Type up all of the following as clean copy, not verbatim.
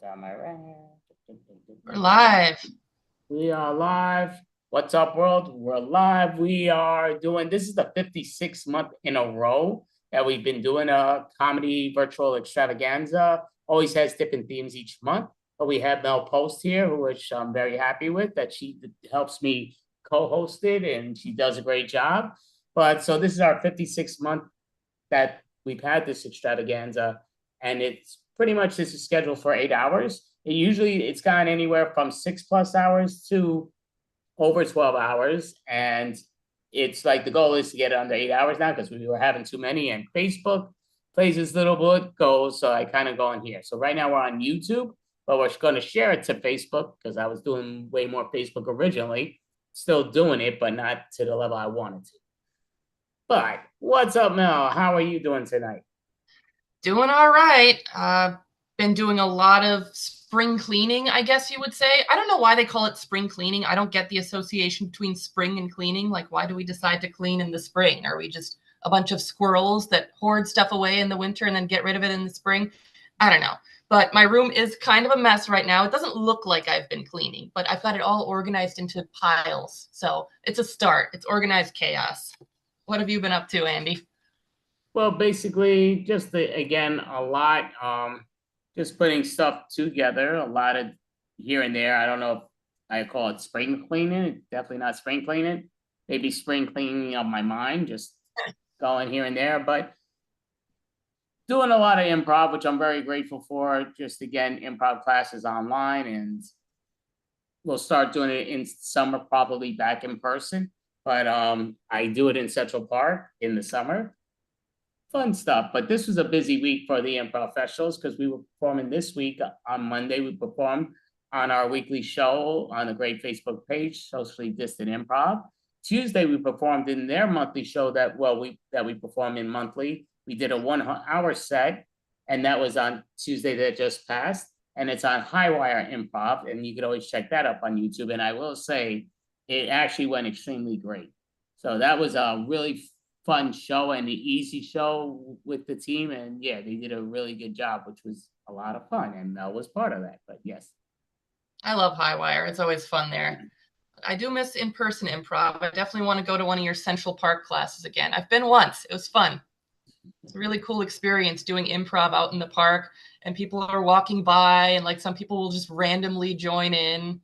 Got my We're live. We are live. What's up, world? We're live. We are doing this is the 56th month in a row that we've been doing a comedy virtual extravaganza. Always has different themes each month. But we have Mel Post here, which I'm very happy with, that she helps me co-host it and she does a great job. But so this is our 56th month that we've had this extravaganza, and it's pretty much this is scheduled for 8 hours. It's gone anywhere from 6 plus hours to over 12 hours, and it's like the goal is to get it under 8 hours now because we were having too many. And Facebook plays this little book goes, so I kind of go in here. So right now we're on YouTube, but we're going to share it to Facebook because I was doing way more Facebook originally. Still doing it, but not to the level I wanted to. But what's up, Mel? How are you doing tonight? Doing all right. Been doing a lot of spring cleaning, I guess you would say. I don't know why they call it spring cleaning. I don't get the association between spring and cleaning. Like, why do we decide to clean in the spring? Are we just a bunch of squirrels that hoard stuff away in the winter and then get rid of it in the spring? I don't know. But my room is kind of a mess right now. It doesn't look like I've been cleaning, but I've got it all organized into piles. So it's a start. It's organized chaos. What have you been up to, Andy? Well, basically, again, a lot, just putting stuff together, a lot of here and there. I don't know if I call it spring cleaning. Definitely not spring cleaning. Maybe spring cleaning of my mind, just going here and there. But doing a lot of improv, which I'm very grateful for. Just again, improv classes online, and we'll start doing it in summer, probably back in person. But I do it in Central Park in the summer. Fun stuff. But this was a busy week for the improv professionals because we were performing this week on Monday. We performed on our weekly show on the great Facebook page, Socially Distant Improv. Tuesday we performed in their monthly show that we perform in monthly. We did a 1 hour set, and that was on Tuesday that just passed. And it's on Highwire Improv, and you can always check that up on YouTube. And I will say, it actually went extremely great. So that was a really fun show and an easy show with the team. And yeah, they did a really good job, which was a lot of fun. And Mel was part of that. But yes. I love Highwire. It's always fun there. I do miss in-person improv. I definitely want to go to one of your Central Park classes again. I've been once. It was fun. It's a really cool experience doing improv out in the park, and people are walking by, and like some people will just randomly join in.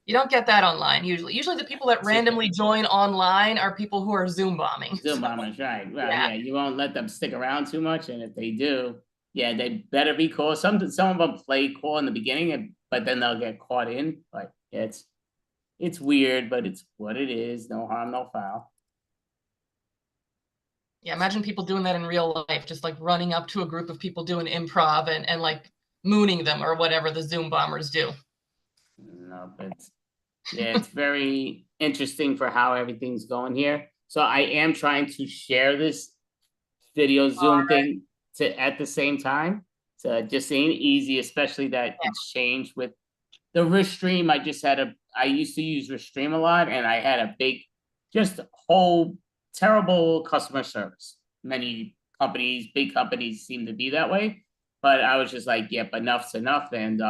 You don't get that online usually. Usually the people that randomly join online are people who are Zoom bombing. Zoom So, bombers, right? Well, yeah. yeah, you won't let them stick around too much, and if they do, yeah, they better be cool. Some of them play cool in the beginning, but then they'll get caught in. But yeah, it's weird, but it's what it is. No harm, no foul. Yeah, imagine people doing that in real life, just like running up to a group of people doing improv and like mooning them or whatever the Zoom bombers do. No, but yeah, it's very interesting for how everything's going here. So I am trying to share this video Zoom thing to at the same time. So just ain't easy, especially that it's changed with the Restream. I used to use Restream a lot, and I had a just whole terrible customer service. Many companies, big companies seem to be that way. But I was just like, yep, enough's enough. And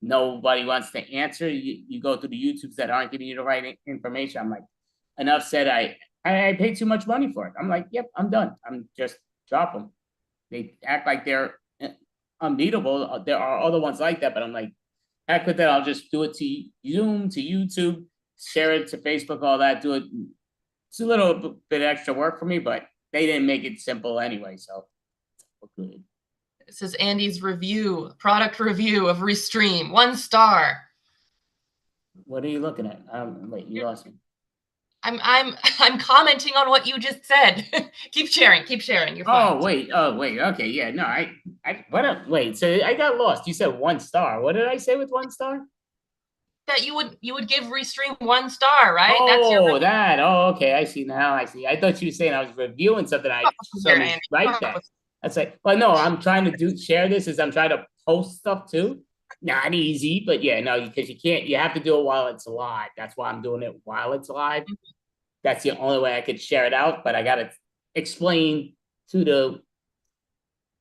nobody wants to answer. You go through the YouTubes that aren't giving you the right information. I'm like, enough said. I paid too much money for it. I'm like, yep, I'm done. I'm just drop them. They act like they're unbeatable. There are other ones like that, but I'm like, heck with that. I'll just do it to Zoom, to YouTube, share it to Facebook, all that. Do it. It's a little bit extra work for me, but they didn't make it simple anyway. So good. This is Andy's product review of Restream. 1 star. What are you looking at? Wait, you lost me. I'm commenting on what you just said. Keep sharing. Keep sharing. You're fine. Oh wait. Okay, yeah. No, wait. So I got lost. You said 1 star. What did I say with 1 star? That you would give Restream 1 star, right? That's your Oh, that. Oh, okay. I see now. I see. I thought you were saying I was reviewing something. I here, saw me Andy. write that. That's like, well, no, I'm trying to share this as I'm trying to post stuff too. Not easy, but yeah, no, because you have to do it while it's live. That's why I'm doing it while it's live. That's the only way I could share it out, but I got to explain to the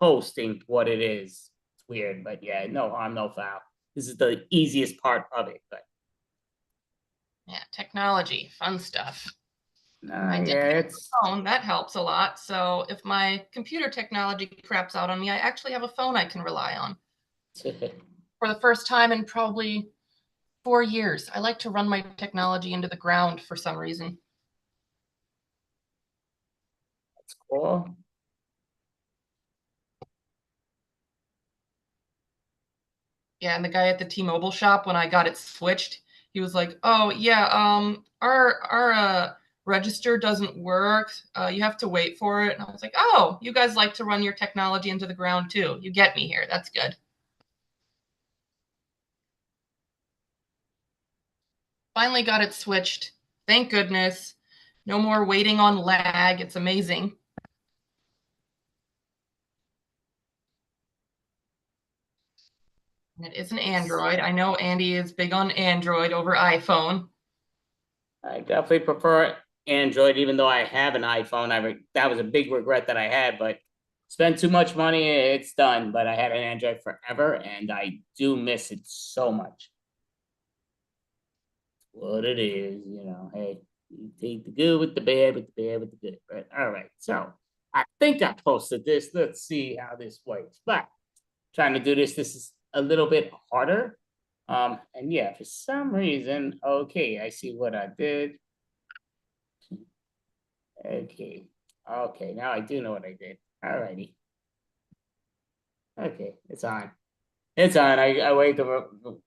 hosting what it is. weird, but yeah, no harm, no foul. This is the easiest part of it, but Yeah, technology, fun stuff. I did yeah, get it's a phone. That helps a lot. So if my computer technology craps out on me, I actually have a phone I can rely on. For the first time in probably 4 years, I like to run my technology into the ground for some reason. cool. Yeah, and the guy at the T-Mobile shop, when I got it switched, he was like, "Oh yeah, our register doesn't work. You have to wait for it." And I was like, "Oh, you guys like to run your technology into the ground too. You get me here. That's good." Finally got it switched. Thank goodness. No more waiting on lag. It's amazing. And it is an Android. I know Andy is big on Android over iPhone. I definitely prefer Android, even though I have an iPhone. That was a big regret that I had, but spent too much money. It's done. But I had an Android forever, and I do miss it so much. What it is, hey, you take the good with the bad, with the bad with the good. Right? All right. So I think I posted this. Let's see how this works. But trying to do this, this is a little bit harder. And yeah, for some reason, okay, I see what I did. Okay. Okay, now I do know what I did. All righty. Okay, it's on. It's on. I wait the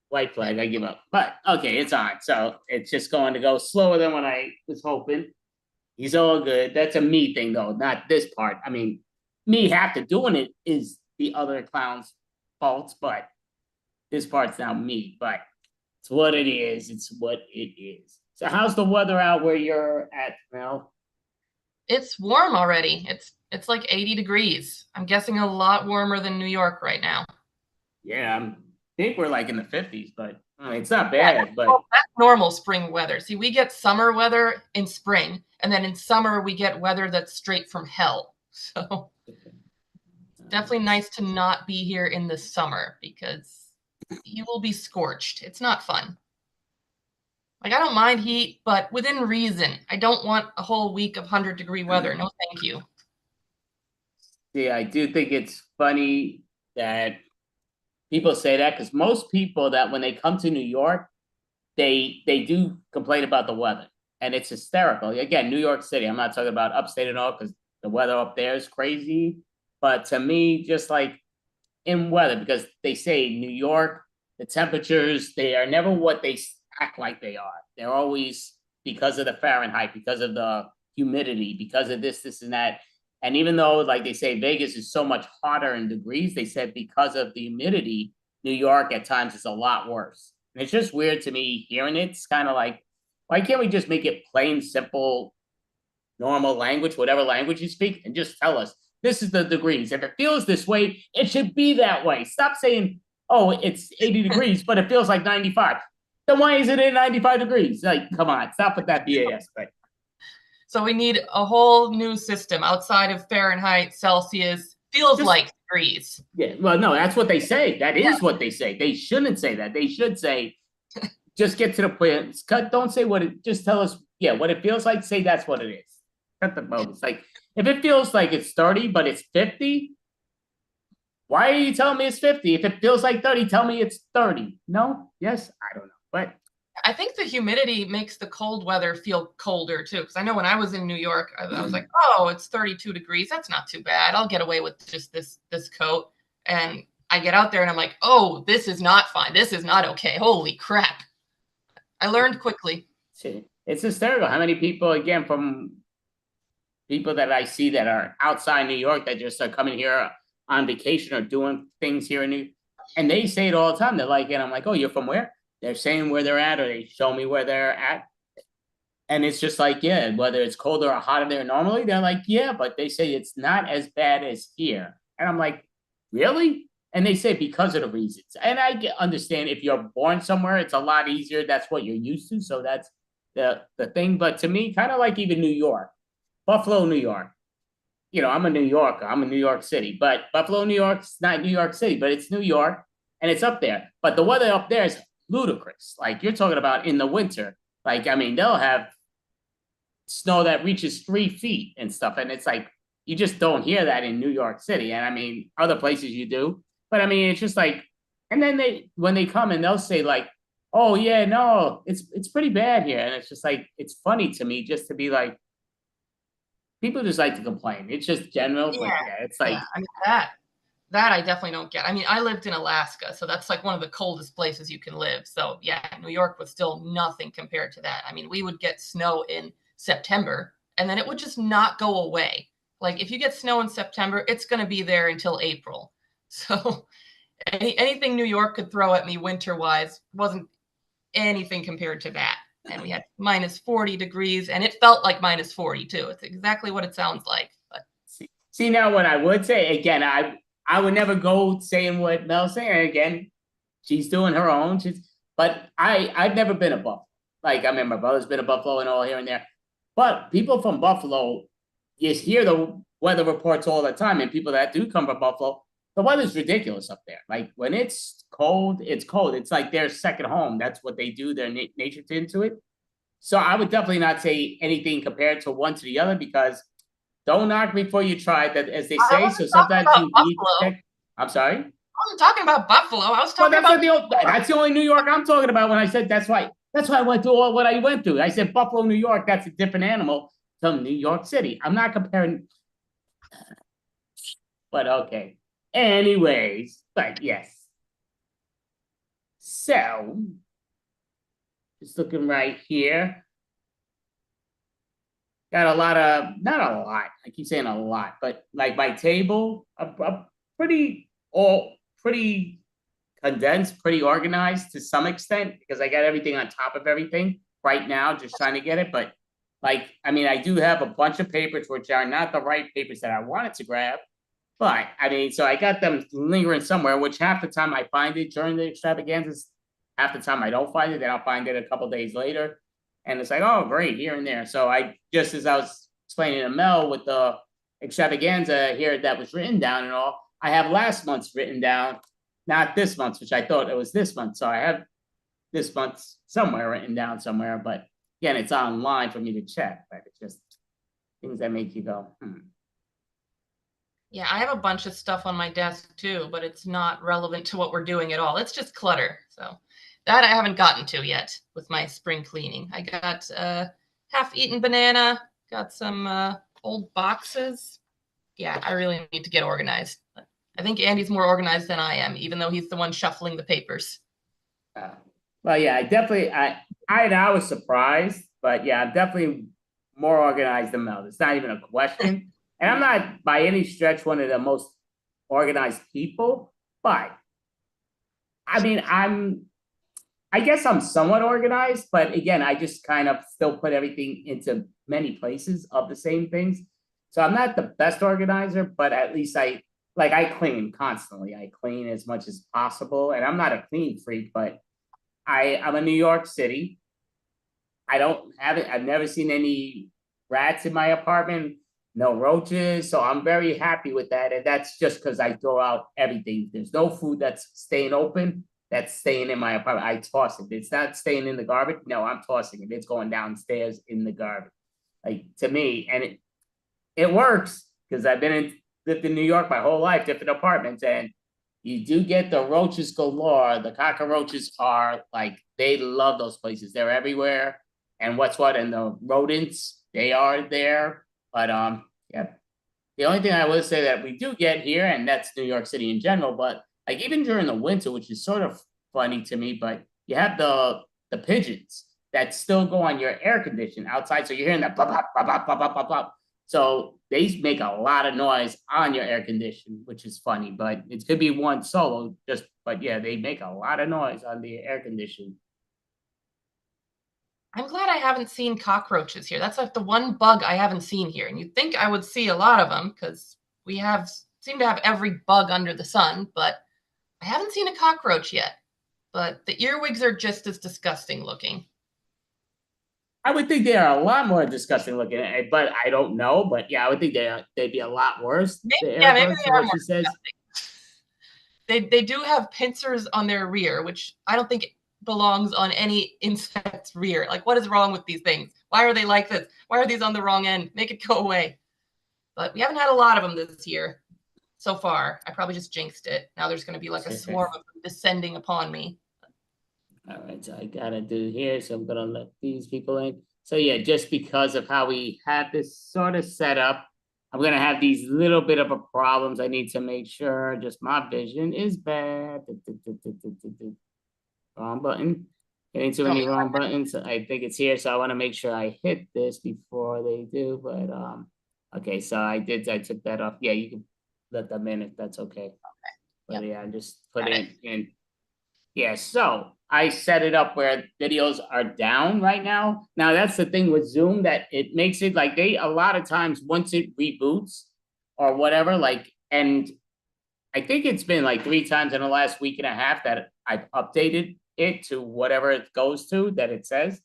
white flag. I give up. But okay, it's on. So it's just going to go slower than what I was hoping. He's all good. That's a me thing, though, not this part. I mean, me have to doing it is the other clown's fault, but this part's now me. But it's what it is. It's what it is. So how's the weather out where you're at, Mel? It's warm already. It's like 80 degrees. I'm guessing a lot warmer than New York right now. Yeah, I think we're like in the 50s, but I mean, it's not Yeah, bad. But that's normal spring weather. See, we get summer weather in spring, and then in summer we get weather that's straight from hell. So definitely nice to not be here in the summer because you will be scorched. It's not fun. Like I don't mind heat, but within reason. I don't want a whole week of 100-degree weather. No, thank you. yeah, I do think it's funny that people say that because most people that when they come to New York, they do complain about the weather, and it's hysterical. Again, New York City. I'm not talking about upstate at all because the weather up there is crazy. But to me, just like in weather, because they say New York, the temperatures they are never what they act like they are. They're always because of the Fahrenheit, because of the humidity, because of this, and that. And even though, like they say, Vegas is so much hotter in degrees, they said because of the humidity, New York at times is a lot worse. And it's just weird to me hearing it. It's kind of like, why can't we just make it plain, simple, normal language, whatever language you speak, and just tell us this is the degrees. If it feels this way, it should be that way. Stop saying, oh, it's 80 degrees, but it feels like 95. Then why is it in 95 degrees? Like, come on, stop with that BAS. But So we need a whole new system outside of Fahrenheit, Celsius, feels just, like degrees. yeah, well, no, that's what they say. That is what they say. They shouldn't say that. They should say, just get to the point. Don't say what it, just tell us, yeah, what it feels like. Say that's what it is. Cut the bogus. Like, if it feels like it's 30, but it's 50, why are you telling me it's 50? If it feels like 30, tell me it's 30. No? Yes? I don't know. But I think the humidity makes the cold weather feel colder too. Because I know when I was in New York, I was like, "Oh, it's 32 degrees. That's not too bad. I'll get away with just this coat." And I get out there and I'm like, "Oh, this is not fine. This is not okay. Holy crap!" I learned quickly. it's hysterical. How many people, again, from people that I see that are outside New York that just are coming here on vacation or doing things here in New York, and they say it all the time. They're like, and I'm like, oh, you're from where? They're saying where they're at, or they show me where they're at. And it's just like, yeah, whether it's colder or hotter there normally, they're like, yeah, but they say it's not as bad as here. And I'm like, really? And they say because of the reasons. And understand if you're born somewhere, it's a lot easier. That's what you're used to. So that's the thing. But to me, kind of like even New York, Buffalo, New York. I'm a New Yorker. I'm in New York City, but Buffalo, New York's not New York City, but it's New York and it's up there. But the weather up there is ludicrous. Like you're talking about in the winter. Like, I mean, they'll have snow that reaches 3 feet and stuff. And it's like, you just don't hear that in New York City. And I mean, other places you do. But I mean, it's just like, and then when they come and they'll say, like, oh, yeah, no, it's pretty bad here. And it's just like, it's funny to me just to be like, people just like to complain. It's just general, but Yeah, yeah, it's yeah. like, I mean that I definitely don't get. I mean, I lived in Alaska, so that's like one of the coldest places you can live. So yeah, New York was still nothing compared to that. I mean, we would get snow in September, and then it would just not go away. Like if you get snow in September, it's going to be there until April. So anything New York could throw at me winter wise wasn't anything compared to that. And we had minus 40 degrees, and it felt like minus 40 too. It's exactly what it sounds like. But see now what I would say again, I would never go saying what Mel's saying. Again, she's doing her own. But I've never been a Buffalo. Like I mean, my brother's been a Buffalo and all here and there. But people from Buffalo, you hear the weather reports all the time, and people that do come from Buffalo, the weather's ridiculous up there. Like when it's cold, it's cold. It's like their second home. That's what they do. Their nature into it. So I would definitely not say anything compared to one to the other because don't knock before you try that, as they I say. So wasn't talking sometimes about you need to Buffalo. check. I'm sorry. I wasn't talking about Buffalo. I was Well, talking about that's the only New York I'm talking about when I said that's why. That's why I went through all what I went through. I said Buffalo, New York. That's a different animal from New York City. I'm not comparing, but okay. Anyways, but yes. So just looking right here. Got a lot of, not a lot. I keep saying a lot, but like my table, a pretty all pretty condensed, pretty organized to some extent because I got everything on top of everything right now, just trying to get it. But like, I mean, I do have a bunch of papers which are not the right papers that I wanted to grab. But I mean, so I got them lingering somewhere, which half the time I find it during the extravaganzas, half the time I don't find it, then I'll find it a couple days later. And it's like, oh, great, here and there. So I just as I was explaining to Mel with the extravaganza here that was written down and all, I have last month's written down, not this month's, which I thought it was this month. So I have this month's somewhere written down somewhere, but again, it's online for me to check. But it's just things that make you go, Yeah, I have a bunch of stuff on my desk too, but it's not relevant to what we're doing at all. It's just clutter. So that I haven't gotten to yet with my spring cleaning. I got half-eaten banana, got some old boxes. Yeah, I really need to get organized. I think Andy's more organized than I am, even though he's the one shuffling the papers. uh, well, yeah, I was surprised, but yeah, I'm definitely more organized than Mel. It's not even a question. And I'm not by any stretch one of the most organized people, but I mean, I guess I'm somewhat organized, but again, I just kind of still put everything into many places of the same things. So I'm not the best organizer, but at least I clean constantly. I clean as much as possible, and I'm not a clean freak, but I'm a New York City. I don't have it. I've never seen any rats in my apartment, no roaches. So I'm very happy with that. And that's just because I throw out everything. There's no food that's staying open, that's staying in my apartment. I toss it. It's not staying in the garbage. No, I'm tossing it. It's going downstairs in the garbage. Like to me, and it works because lived in New York my whole life, different apartments, and you do get the roaches galore. The cockroaches are like they love those places. They're everywhere. And what's what? And the rodents, they are there. But yeah. The only thing I would say that we do get here, and that's New York City in general, but like even during the winter, which is sort of funny to me, but you have the pigeons that still go on your air condition outside. So you're hearing that blah blah blah blah blah blah blah blah. So they make a lot of noise on your air condition, which is funny, but it could be one solo, just but yeah, they make a lot of noise on the air condition. I'm glad I haven't seen cockroaches here. That's like the one bug I haven't seen here. And you'd think I would see a lot of them because we have seem to have every bug under the sun, but I haven't seen a cockroach yet. But the earwigs are just as disgusting looking. I would think they are a lot more disgusting looking, but I don't know. But yeah, I would think they'd be a lot worse. Maybe, The yeah, maybe Airbus, they from are what more she says. they do have pincers on their rear, which I don't think belongs on any insect's rear. Like, what is wrong with these things? Why are they like this? Why are these on the wrong end? Make it go away. But we haven't had a lot of them this year so far. I probably just jinxed it. Now there's going to be like a swarm of them descending upon me. All right, so I gotta do here. So I'm gonna let these people in. So yeah, just because of how we had this sort of set up, I'm gonna have these little bit of a problems. I need to make sure just my vision is bad. Wrong button. Hitting too Oh, many wrong buttons. I think it's here, so I want to make sure I hit this before they do. But okay, so I did. I took that off. Yeah, you can let them in if that's okay. But yep, yeah, I'm just got putting it. it in. Yeah, so I set it up where videos are down right now. Now that's the thing with Zoom that it makes it like they a lot of times once it reboots or whatever, like, and I think it's been like 3 times in the last week and a half that I've updated it to whatever it goes to that it says.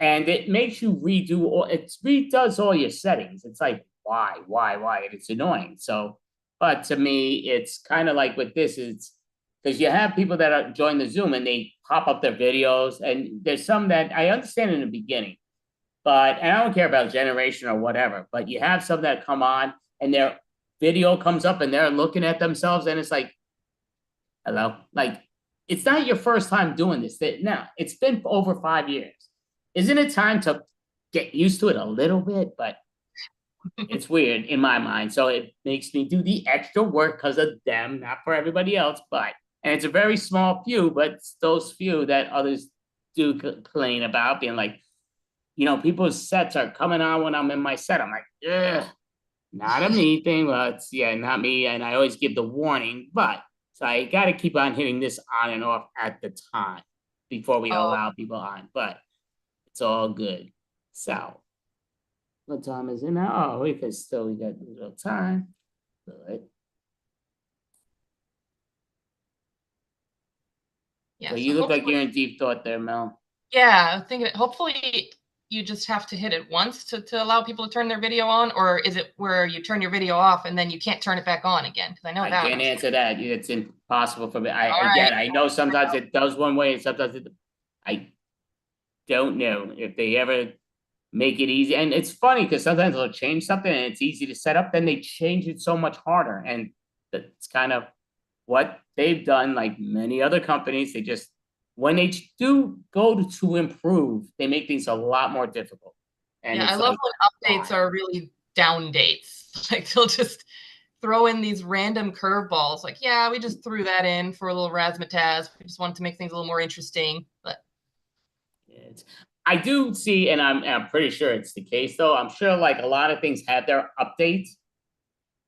And it makes you redo all it redoes all your settings. It's like, why? And it's annoying. So, but to me, it's kind of like with this, it's because you have people that are join the Zoom and they pop up their videos, and there's some that I understand in the beginning, but and I don't care about generation or whatever, but you have some that come on and their video comes up and they're looking at themselves, and it's like, hello, like it's not your first time doing this. No, it's been over 5 years. Isn't it time to get used to it a little bit? But it's weird in my mind, so it makes me do the extra work because of them, not for everybody else. But and it's a very small few, but it's those few that others do complain about, being like, people's sets are coming on when I'm in my set. I'm like, ugh, not a me thing. Well, it's yeah, not me. And I always give the warning, but so I got to keep on hitting this on and off at the time before we Oh, allow people on. But it's all good. So what time is it now? Oh, we got a little time. Good. So yeah. So you look like hopefully, you're in deep thought there, Mel. yeah, I think hopefully you just have to hit it once to allow people to turn their video on, or is it where you turn your video off and then you can't turn it back on again? Because I know I that can't much. answer that. It's impossible for me. All right. I know sometimes it does one way and sometimes I don't know if they ever make it easy. And it's funny because sometimes they'll change something and it's easy to set up, then they change it so much harder. And that's kind of what they've done, like many other companies. They just, when they do go to improve, they make things a lot more difficult. And Yeah, I it's love like, when updates why? are really down dates. Like they'll just throw in these random curveballs. Like, yeah, we just threw that in for a little razzmatazz. We just wanted to make things a little more interesting. But It's, I do see, and I'm pretty sure it's the case though. I'm sure like a lot of things have their updates,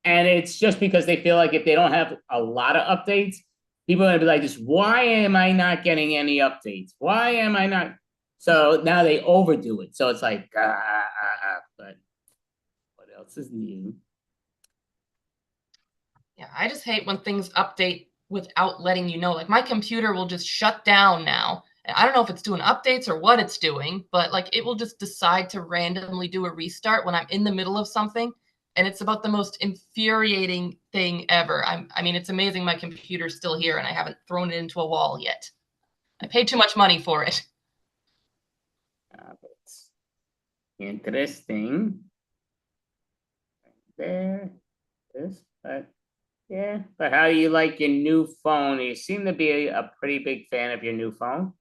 and it's just because they feel like if they don't have a lot of updates, people are gonna be like, "Just why am I not getting any updates? Why am I not?" So now they overdo it. So it's like, but what else is new? yeah, I just hate when things update without letting you know. Like my computer will just shut down now. And I don't know if it's doing updates or what it's doing, but like it will just decide to randomly do a restart when I'm in the middle of something. And it's about the most infuriating thing ever. I mean, it's amazing my computer's still here and I haven't thrown it into a wall yet. I paid too much money for it. It's interesting. There, this, but yeah. But how do you like your new phone? You seem to be a pretty big fan of your new phone.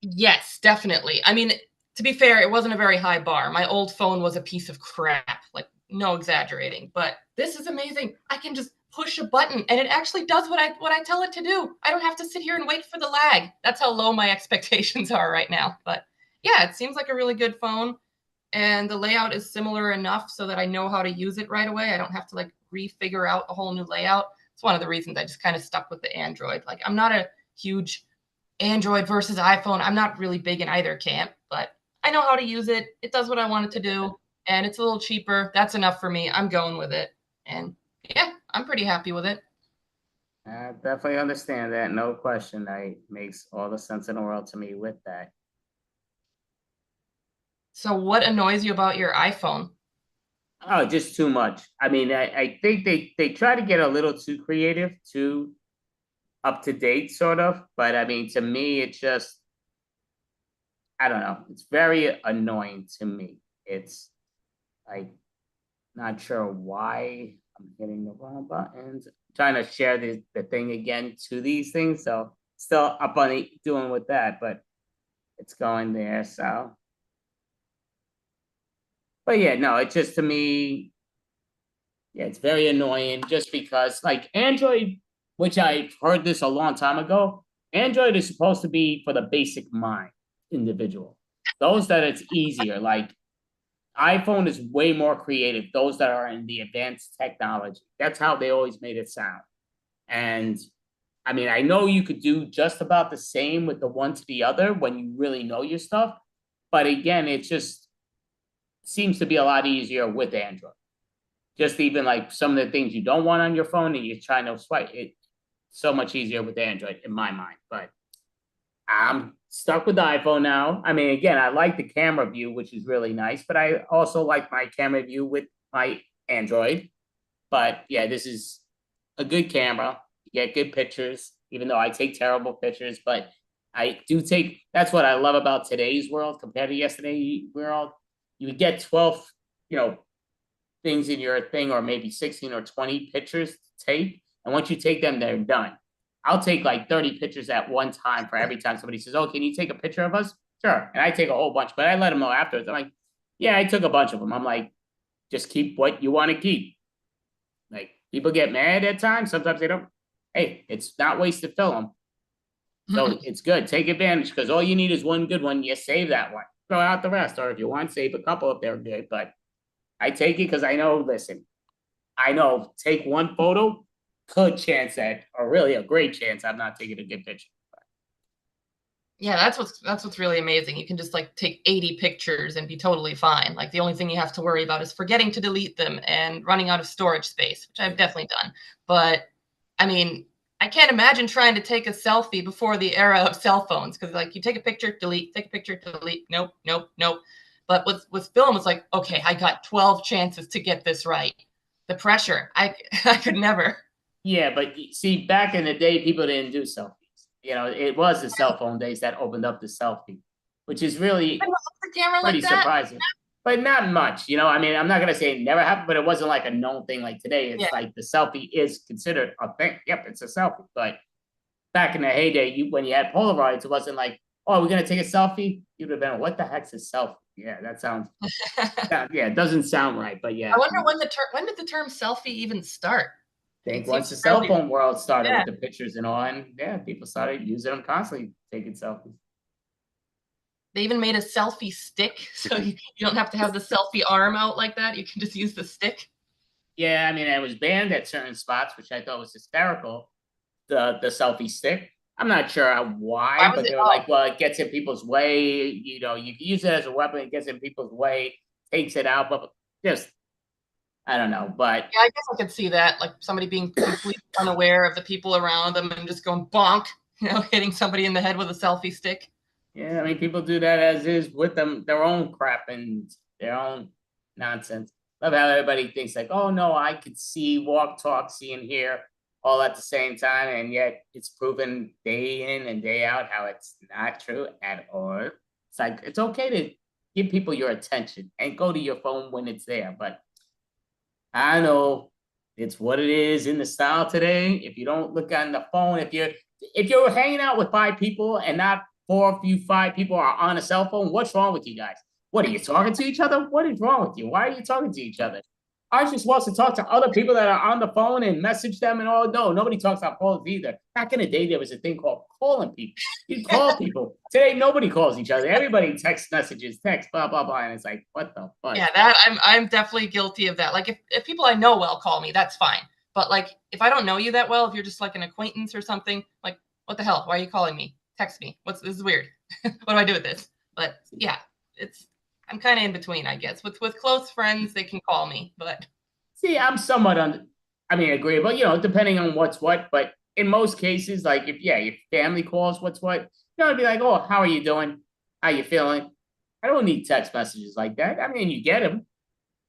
Yes, definitely. I mean, to be fair, it wasn't a very high bar. My old phone was a piece of crap, like no exaggerating. But this is amazing. I can just push a button and it actually does what I tell it to do. I don't have to sit here and wait for the lag. That's how low my expectations are right now. But yeah, it seems like a really good phone and the layout is similar enough so that I know how to use it right away. I don't have to like refigure out a whole new layout. It's one of the reasons I just kind of stuck with the Android. Like I'm not a huge Android versus iPhone. I'm not really big in either camp, but I know how to use it. It does what I want it to do, and it's a little cheaper. That's enough for me. I'm going with it. And yeah, I'm pretty happy with it. I definitely understand that, no question. That makes all the sense in the world to me with that. So what annoys you about your iPhone? Oh, just too much. I mean, I think they try to get a little too creative, too up to date, sort of. But I mean, to me, it's just I don't know. It's very annoying to me. It's like not sure why I'm hitting the wrong buttons. I'm trying to share the thing again to these things, so still up on doing with that, but it's going there. So, but yeah, no, it's just to me, yeah, it's very annoying just because like Android, which I heard this a long time ago, Android is supposed to be for the basic mind individual. Those that it's easier, like iPhone is way more creative. Those that are in the advanced technology. That's how they always made it sound. And I mean, I know you could do just about the same with the one to the other when you really know your stuff. But again, it just seems to be a lot easier with Android. Just even like some of the things you don't want on your phone and you're trying to swipe it, so much easier with Android in my mind. But I'm stuck with the iPhone now. I mean, again, I like the camera view, which is really nice, but I also like my camera view with my Android. But yeah, this is a good camera. You get good pictures, even though I take terrible pictures, but I do take that's what I love about today's world compared to yesterday's world. You get 12, you know, things in your thing, or maybe 16 or 20 pictures to take. And once you take them, they're done. I'll take like 30 pictures at one time for every time somebody says, "Oh, can you take a picture of us?" Sure. And I take a whole bunch, but I let them know afterwards. I'm like, "Yeah, I took a bunch of them." I'm like, just keep what you want to keep. Like people get mad at times. Sometimes they don't. Hey, it's not wasted film. So it's good. Take advantage because all you need is one good one. You save that one. Throw out the rest. Or if you want, save a couple if they're good. But I take it because I know, listen, I know take one photo, good chance that, or really a great chance I'm not taking a good picture. Yeah, that's what's really amazing. You can just like take 80 pictures and be totally fine. Like the only thing you have to worry about is forgetting to delete them and running out of storage space, which I've definitely done. But I mean, I can't imagine trying to take a selfie before the era of cell phones because like you take a picture, delete, take a picture, delete, nope, nope, nope. But with film, it's like, okay, I got 12 chances to get this right. The pressure, I I could never. Yeah, but see, back in the day, people didn't do selfies. You know, it was the cell phone days that opened up the selfie, which is I really love the camera pretty like that. surprising. But not much, you know. I mean, I'm not gonna say it never happened, but it wasn't like a known thing like today. Yeah. It's like the selfie is considered a thing. Yep, it's a selfie. But back in the heyday, when you had Polaroids, it wasn't like, oh, we're gonna take a selfie. You'd have been, what the heck's a selfie? Yeah, that sounds. Yeah, it doesn't sound right, but I yeah, wonder when did the term selfie even start? I It think once seems the cell fairly phone world started yeah. with the pictures and all, and yeah, people started using them constantly, taking selfies. They even made a selfie stick, so you don't have to have the selfie arm out like that. You can just use the stick. Yeah, I mean, it was banned at certain spots, which I thought was hysterical. The selfie stick. I'm not sure Why why, was but it? they were Oh, like, well, it gets in people's way. You know, you can use it as a weapon. It gets in people's way, takes it out, but just I don't know. But yeah, I guess I could see that, like somebody being completely unaware of the people around them and just going bonk, hitting somebody in the head with a selfie stick. yeah, I mean, people do that as is with them their own crap and their own nonsense. Love how everybody thinks like, oh no, I could see, walk, talk, see, and hear all at the same time, and yet it's proven day in and day out how it's not true at all. It's like it's okay to give people your attention and go to your phone when it's there, but I know it's what it is in the style today. If you don't look on the phone, if you're hanging out with five people and not four of you five people are on a cell phone, what's wrong with you guys? What are you talking to each other? What is wrong with you? Why are you talking to each other? Aren't you supposed to talk to other people that are on the phone and message them and all? No, nobody talks on phones either. Back in the day, there was a thing called calling people. You call people. Today, nobody calls each other. Everybody text messages, text, blah, blah, blah. And it's like, what the Yeah, fudge? that I'm definitely guilty of that. Like if people I know well call me, that's fine. But like if I don't know you that well, if you're just like an acquaintance or something, like what the hell? Why are you calling me? Text me. This is weird. What do I do with this? But yeah, it's I'm kind of in between, I guess. With close friends, they can call me, but See, I'm somewhat I mean, agreeable, depending on what's what. But in most cases, like if, yeah, your family calls what's what, I'd be like, oh, how are you doing? How you feeling? I don't need text messages like that. I mean, you get them.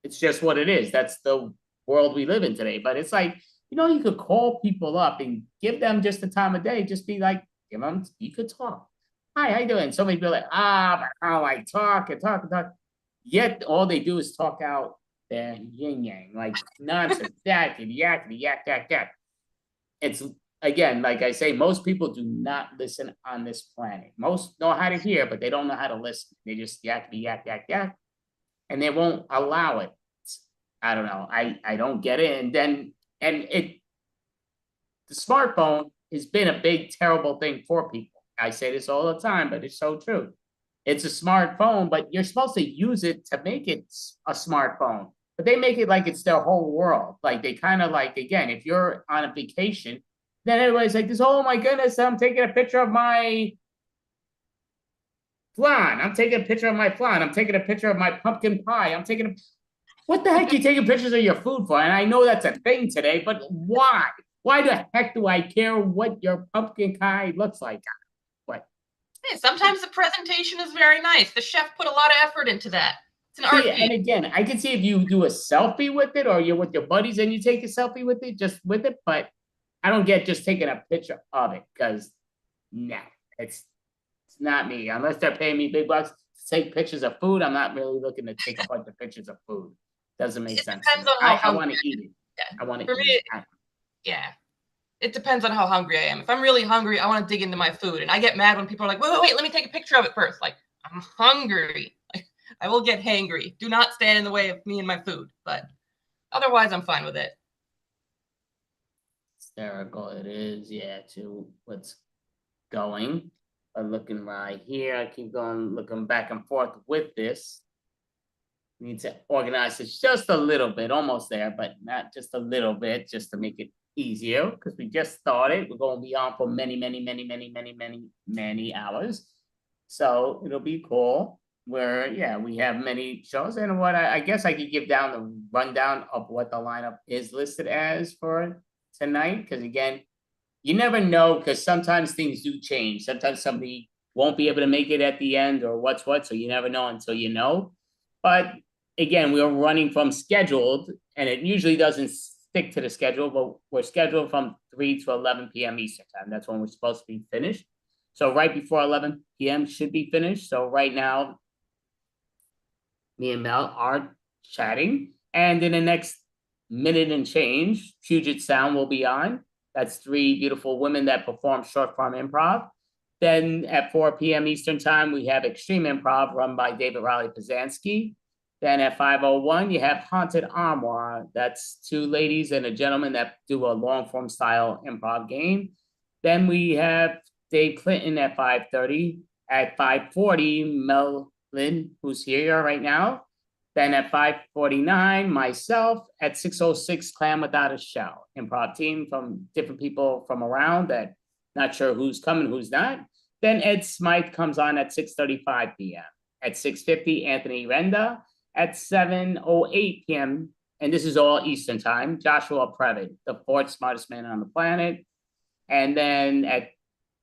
It's just what it is. That's the world we live in today. But it's like, you could call people up and give them just the time of day. Just be like, give them, you could talk. Hi, how you doing? Somebody be like, but how I talk and talk and talk. Yet all they do is talk out their yin yang, like nonsense, yakety, yakety, yak, yak, yak. It's again, like I say, most people do not listen on this planet. Most know how to hear, but they don't know how to listen. They just yakety, yak, yak, yak, and they won't allow it. I don't know. I don't get it. And the smartphone has been a big terrible thing for people. I say this all the time, but it's so true. It's a smartphone, but you're supposed to use it to make it a smartphone. But they make it like it's their whole world. Like they kind of like, again, if you're on a vacation, then everybody's like this, oh my goodness, I'm taking a picture of my flan. I'm taking a picture of my flan. I'm taking a picture of my pumpkin pie. What the heck are you taking pictures of your food for? And I know that's a thing today, but why? Why the heck do I care what your pumpkin pie looks like? What? Hey, sometimes the presentation is very nice. The chef put a lot of effort into that. It's an art See, piece. and again, I can see if you do a selfie with it or you're with your buddies and you take a selfie with it, just with it, but I don't get just taking a picture of it because no, it's not me. Unless they're paying me big bucks to take pictures of food, I'm not really looking to take a bunch of pictures of food. Doesn't make It sense to depends me. on how I want hungry to eat it. Yeah. I want to For eat me, it. yeah. It depends on how hungry I am. If I'm really hungry, I want to dig into my food. And I get mad when people are like, wait, let me take a picture of it first. Like, I'm hungry. Like, I will get hangry. Do not stand in the way of me and my food. But otherwise, I'm fine with it. Hysterical it is, yeah, to what's going. But looking right here, I keep going, looking back and forth with this. Need to organize this just a little bit, almost there, but not just a little bit, just to make it easier because we just started. We're going to be on for many, many, many, many, many, many, many hours. So it'll be cool. Where yeah, we have many shows, and what I guess I could give down the rundown of what the lineup is listed as for tonight. Because again, you never know because sometimes things do change. Sometimes somebody won't be able to make it at the end or what's what. So you never know until you know. But again, we are running from scheduled, and it usually doesn't stick to the schedule, but we're scheduled from 3 to 11 p.m. Eastern time. That's when we're supposed to be finished. So right before 11 p.m. should be finished. So right now, me and Mel are chatting, and in the next minute and change, Puget Sound will be on. That's three beautiful women that perform short form improv. Then at 4 p.m. Eastern time, we have Extreme Improv run by David Riley Pazanski. Then at 5:01, you have Haunted Armoire. That's two ladies and a gentleman that do a long form style improv game. Then we have Dave Clinton at 5:30. At 5:40, Mel Lynn, who's here right now. Then at 5:49, myself. At 6:06, Clam Without a Shell, improv team from different people from around that not sure who's coming, who's not. Then Ed Smythe comes on at 6:35 p.m. At 6:50, Anthony Renda. At 7:08 p.m., and this is all Eastern time, Joshua Previtt, the fourth smartest man on the planet. And then at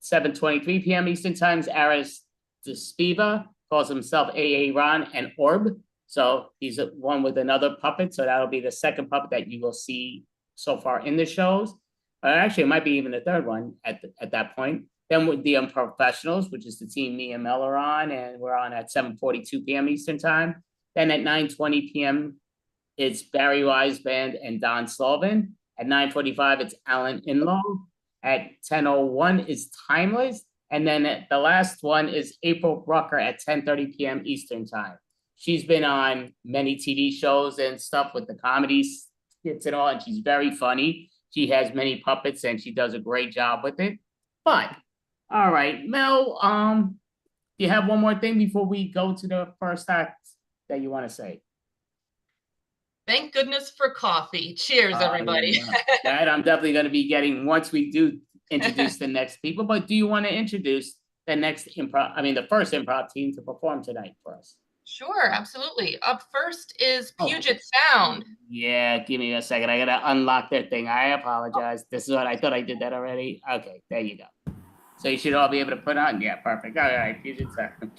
7:23 p.m. Eastern time, Aris Despiva calls himself AA Ron and Orb. So he's one with another puppet. So that'll be the second puppet that you will see so far in the shows. Actually, it might be even the third one at that point. Then with the Unprofessionals, which is the team me and Mel are on, and we're on at 7:42 p.m. Eastern time. Then at 9:20 p.m., it's Barry Wise Band and Don Sullivan. At 9:45, it's Alan Inlow. At 10:01 is Timeless. And then the last one is April Brucker at 10:30 p.m. Eastern time. She's been on many TV shows and stuff with the comedy skits and all, and she's very funny. She has many puppets and she does a great job with it. But all right, Mel, do you have one more thing before we go to the first act that you want to say? Thank goodness for coffee. Cheers, everybody. Yeah, that I'm definitely going to be getting once we do introduce the next people. But do you want to introduce the next the first improv team to perform tonight for us? Sure, absolutely. Up first is Puget Sound. Yeah, give me a second. I gotta unlock that thing. I apologize. This is what I thought I did that already. Okay, there you go. So you should all be able to put on. Yeah, perfect. All right, Puget Sound.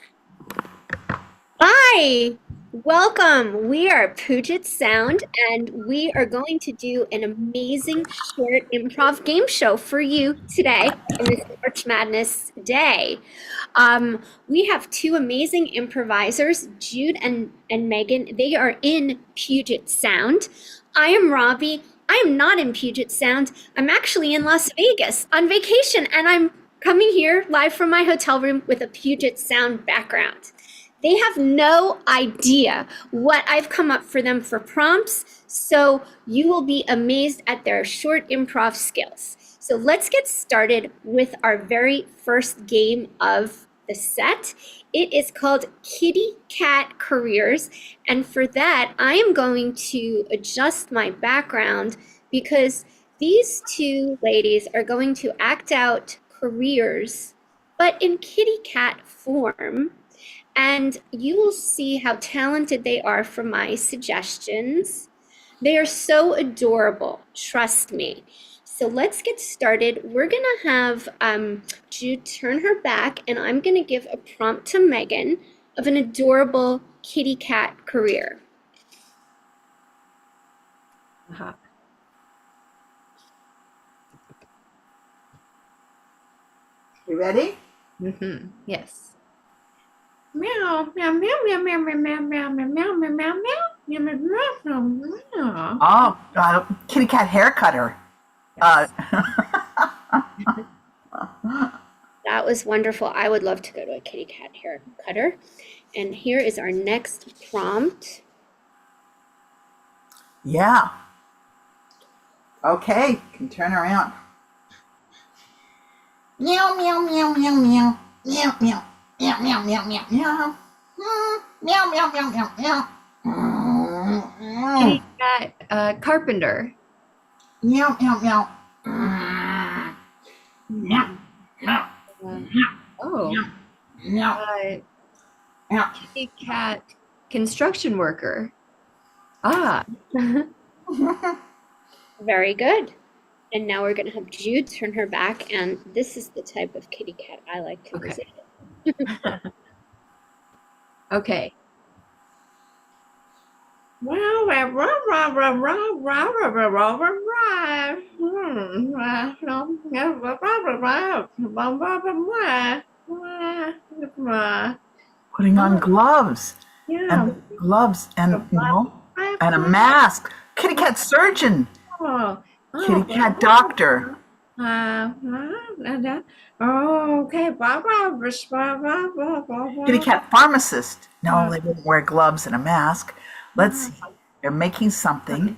Hi, welcome. We are Puget Sound, and we are going to do an amazing short improv game show for you today on this March Madness day. We have two amazing improvisers, Jude and Megan. They are in Puget Sound. I am Robbie. I am not in Puget Sound. I'm actually in Las Vegas on vacation, and I'm coming here live from my hotel room with a Puget Sound background. They have no idea what I've come up for them for prompts, so you will be amazed at their short improv skills. So let's get started with our very first game of the set. It is called Kitty Cat Careers, and for that, I am going to adjust my background because these two ladies are going to act out careers, but in kitty cat form. And you will see how talented they are from my suggestions. They are so adorable, trust me. So let's get started. We're gonna have Jude turn her back, and I'm gonna give a prompt to Megan of an adorable kitty cat career. Uh-huh. You ready? Yes. Meow, meow, meow, meow, meow, meow, meow, meow, meow, meow, meow, meow, meow, meow, meow, meow. Oh, kitty cat hair cutter. That was wonderful. I would love to go to a kitty cat hair cutter. And here is our next prompt. Yeah. Okay, can turn around. Meow, meow, meow, meow, meow. Meow, meow. Meow, meow, meow, meow, meow. Meow, meow, meow, meow, meow. Kitty cat carpenter. Meow, meow, meow. Meow, meow, Oh, meow, meow. kitty cat construction worker. Ah, Very good. And now we're going to have Jude turn her back, and this is the type of kitty cat I like to Okay. visit. okay. Putting on gloves Yeah. and and a mask. Kitty cat surgeon. Kitty cat doctor. Okay. Kitty cat pharmacist. No, they wouldn't wear gloves and a mask. Let's see. They're making something.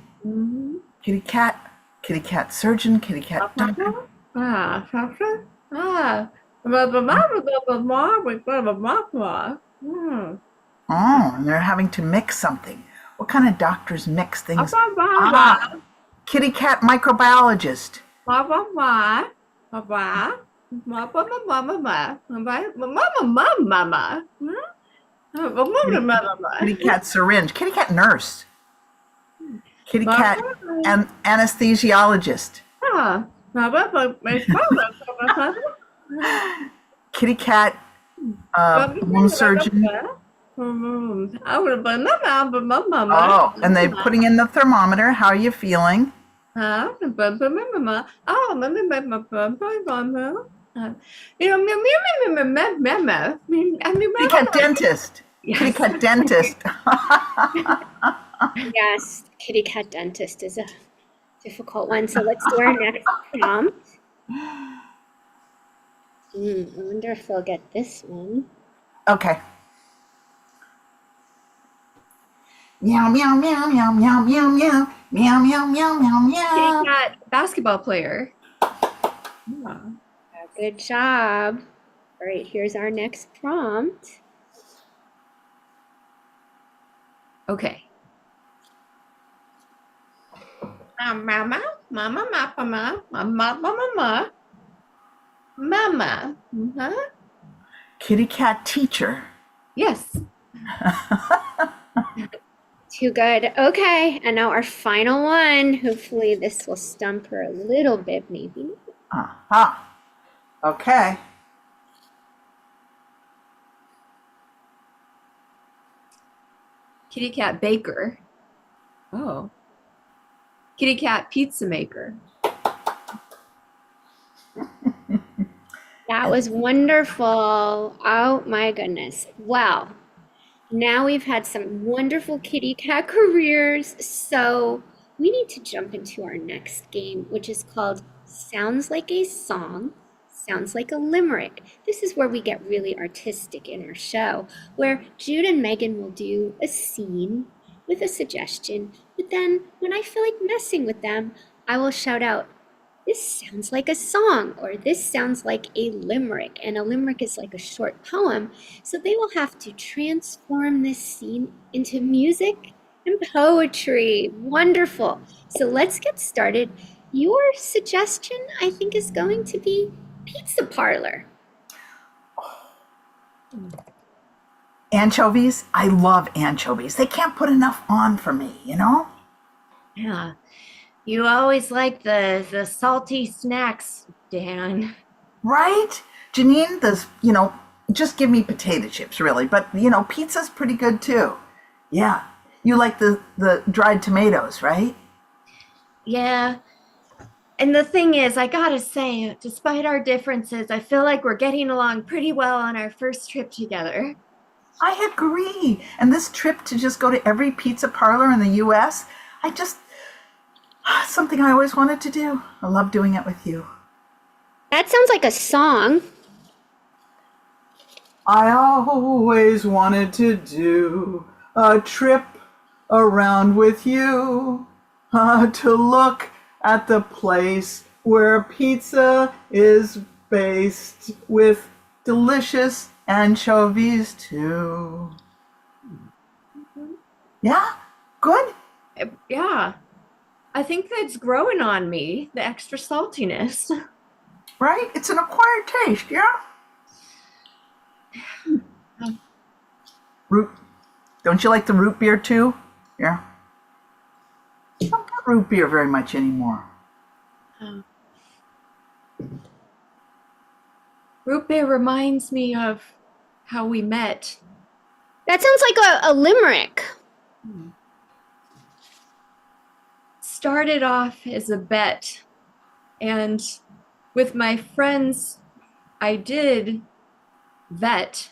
Kitty cat surgeon, kitty cat doctor. Oh, and they're having to mix something. What kind of doctors mix things? Ah, kitty cat microbiologist. Kitty cat syringe. Kitty cat nurse. Kitty cat anesthesiologist. Kitty cat bone surgeon. Oh, and they're putting in the thermometer. How are you feeling? Kitty cat dentist. Kitty cat dentist. Yes, kitty cat dentist is a difficult one. So let's do our next prompt. I wonder if they'll get this one. Okay. Meow, meow, meow, meow, meow, meow, meow, meow, meow, meow, meow, meow. Kitty cat basketball player. Good job. All right, here's our next prompt. Okay. Mama. Kitty cat teacher. Yes. Too good. Okay, and now our final one. Hopefully this will stump her a little bit, maybe. Aha. Okay. Kitty cat baker. Oh. Kitty cat pizza maker. That was wonderful. Oh my goodness. Well, now we've had some wonderful kitty cat careers, so we need to jump into our next game, which is called Sounds Like a Song, Sounds Like a Limerick. This is where we get really artistic in our show, where Jude and Megan will do a scene with a suggestion, but then when I feel like messing with them, I will shout out, this sounds like a song, or this sounds like a limerick. And a limerick is like a short poem. So they will have to transform this scene into music and poetry. Wonderful. So let's get started. Your suggestion, I think, is going to be pizza parlor. Anchovies. I love anchovies. They can't put enough on for me, you know? Yeah. You always like the salty snacks, Dan. Right? Janine, just give me potato chips, really. But, pizza's pretty good, too. Yeah. You like the dried tomatoes, right? Yeah. And the thing is, I gotta say, despite our differences, I feel like we're getting along pretty well on our first trip together. I agree. And this trip to just go to every pizza parlor in the U.S., something I always wanted to do. I love doing it with you. That sounds like a song. I always wanted to do a trip around with you, to look at the place where pizza is based with delicious anchovies too. Yeah? Good? Yeah. I think that's growing on me, the extra saltiness. Right? It's an acquired taste, yeah? Root. Don't you like the root beer too? Yeah. I don't get root beer very much anymore. Root beer reminds me of how we met. That sounds like a limerick. Started off as a bet, and with my friends, I did vet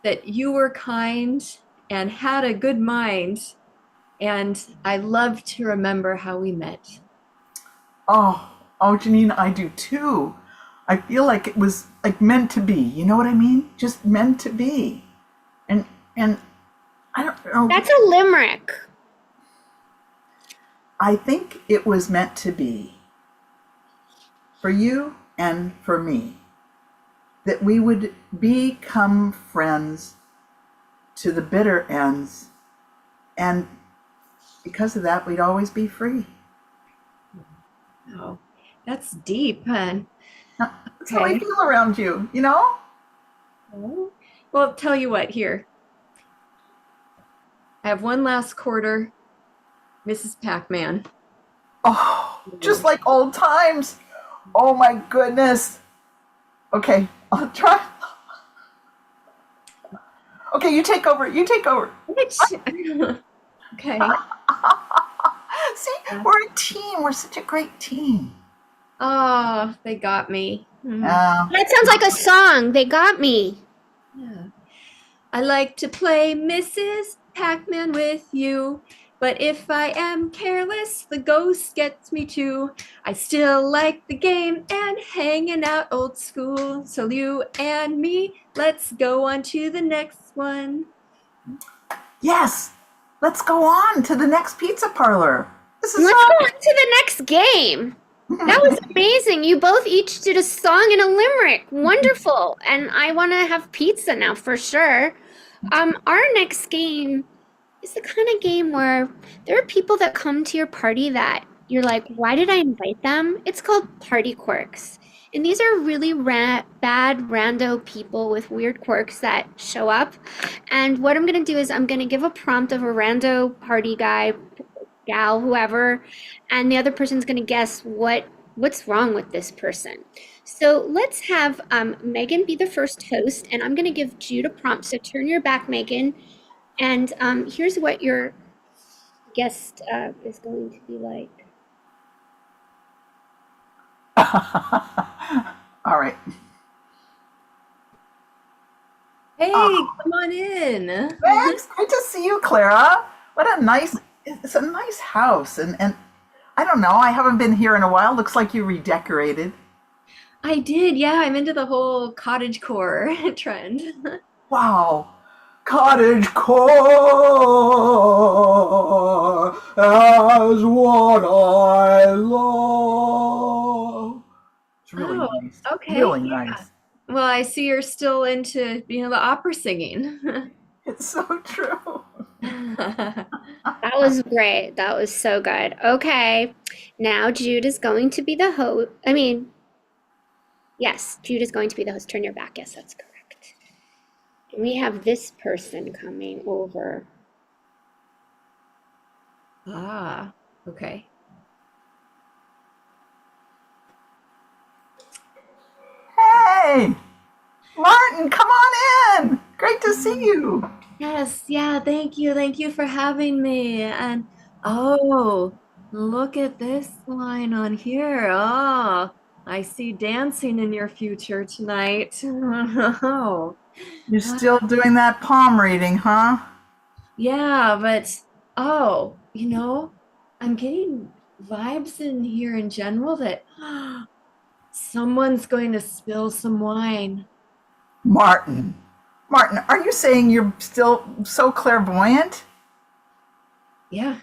that you were kind and had a good mind, and I love to remember how we met. Oh, Janine, I do too. I feel like it was like meant to be. You know what I mean? Just meant to be. And I don't know. That's a limerick. I think it was meant to be for you and for me, that we would become friends to the bitter ends, and because of that, we'd always be free. Oh, that's deep, hun. That's how I feel around you, you know? Well, tell you what, here. I have one last quarter, Mrs. Pac-Man. Oh, just like old times. Oh my goodness. Okay, I'll try. Okay, you take over. Okay. See, we're a team. We're such a great team. Oh, they got me. That sounds like a song. They got me. Yeah. I like to play Mrs. Pac-Man with you, but if I am careless, the ghost gets me too. I still like the game and hanging out old school. So you and me, let's go on to the next one. Yes, let's go on to the next pizza parlor. Let's go on to the next game. That was amazing. You both each did a song and a limerick. Wonderful. And I want to have pizza now for sure. Our next game is the kind of game where there are people that come to your party that you're like, why did I invite them? It's called Party Quirks. And these are really bad rando people with weird quirks that show up. And what I'm going to do is I'm going to give a prompt of a rando party guy, gal, whoever, and the other person's going to guess what's wrong with this person. So let's have Megan be the first host, and I'm going to give Jude a prompt. So turn your back, Megan. And here's what your guest is going to be like. All right. Hey, Oh. come on in. Thanks. Great to see you, Clara. It's a nice house. And I don't know, I haven't been here in a while. Looks like you redecorated. I did, yeah. I'm into the whole cottage core trend. Wow. Cottage core as what I love. It's really Oh, nice. okay. Really Yeah. nice. Well, I see you're still into, the opera singing. It's so true. That was great. That was so good. Okay. Now Jude is going to be the host. Yes, Jude is going to be the host. Turn your back. Yes, that's correct. And we have this person coming over. Ah, okay. Hey, Martin, come on in. Great to see you. Yes, yeah, thank you. Thank you for having me. And oh, look at this line on here. Oh, I see dancing in your future tonight. Oh, You're still doing that palm reading, huh? yeah, but oh, I'm getting vibes in here in general that someone's going to spill some wine. Martin. Martin, are you saying you're still so clairvoyant? Yeah.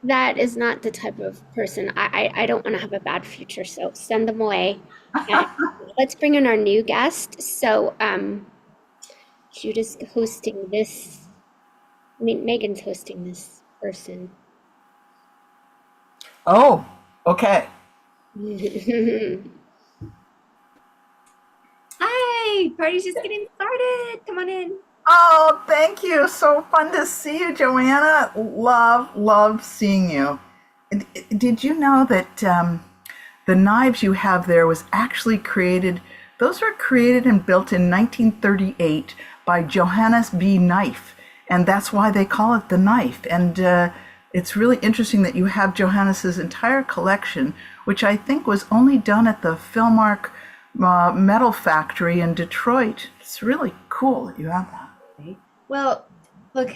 That is not the type of person. I don't want to have a bad future, so send them away. And let's bring in our new guest. So Jude is hosting this. Megan's hosting this person. Oh, okay. Hi, party's just getting started. Come on in. Oh, thank you. So fun to see you, Joanna. Love seeing you. Did you know that the knives you have there was actually created, those were created and built in 1938 by Johannes B. Knife, and that's why they call it the knife. And it's really interesting that you have Johannes's entire collection, which I think was only done at the Philmark Metal Factory in Detroit. It's really cool that you have that. Well, look,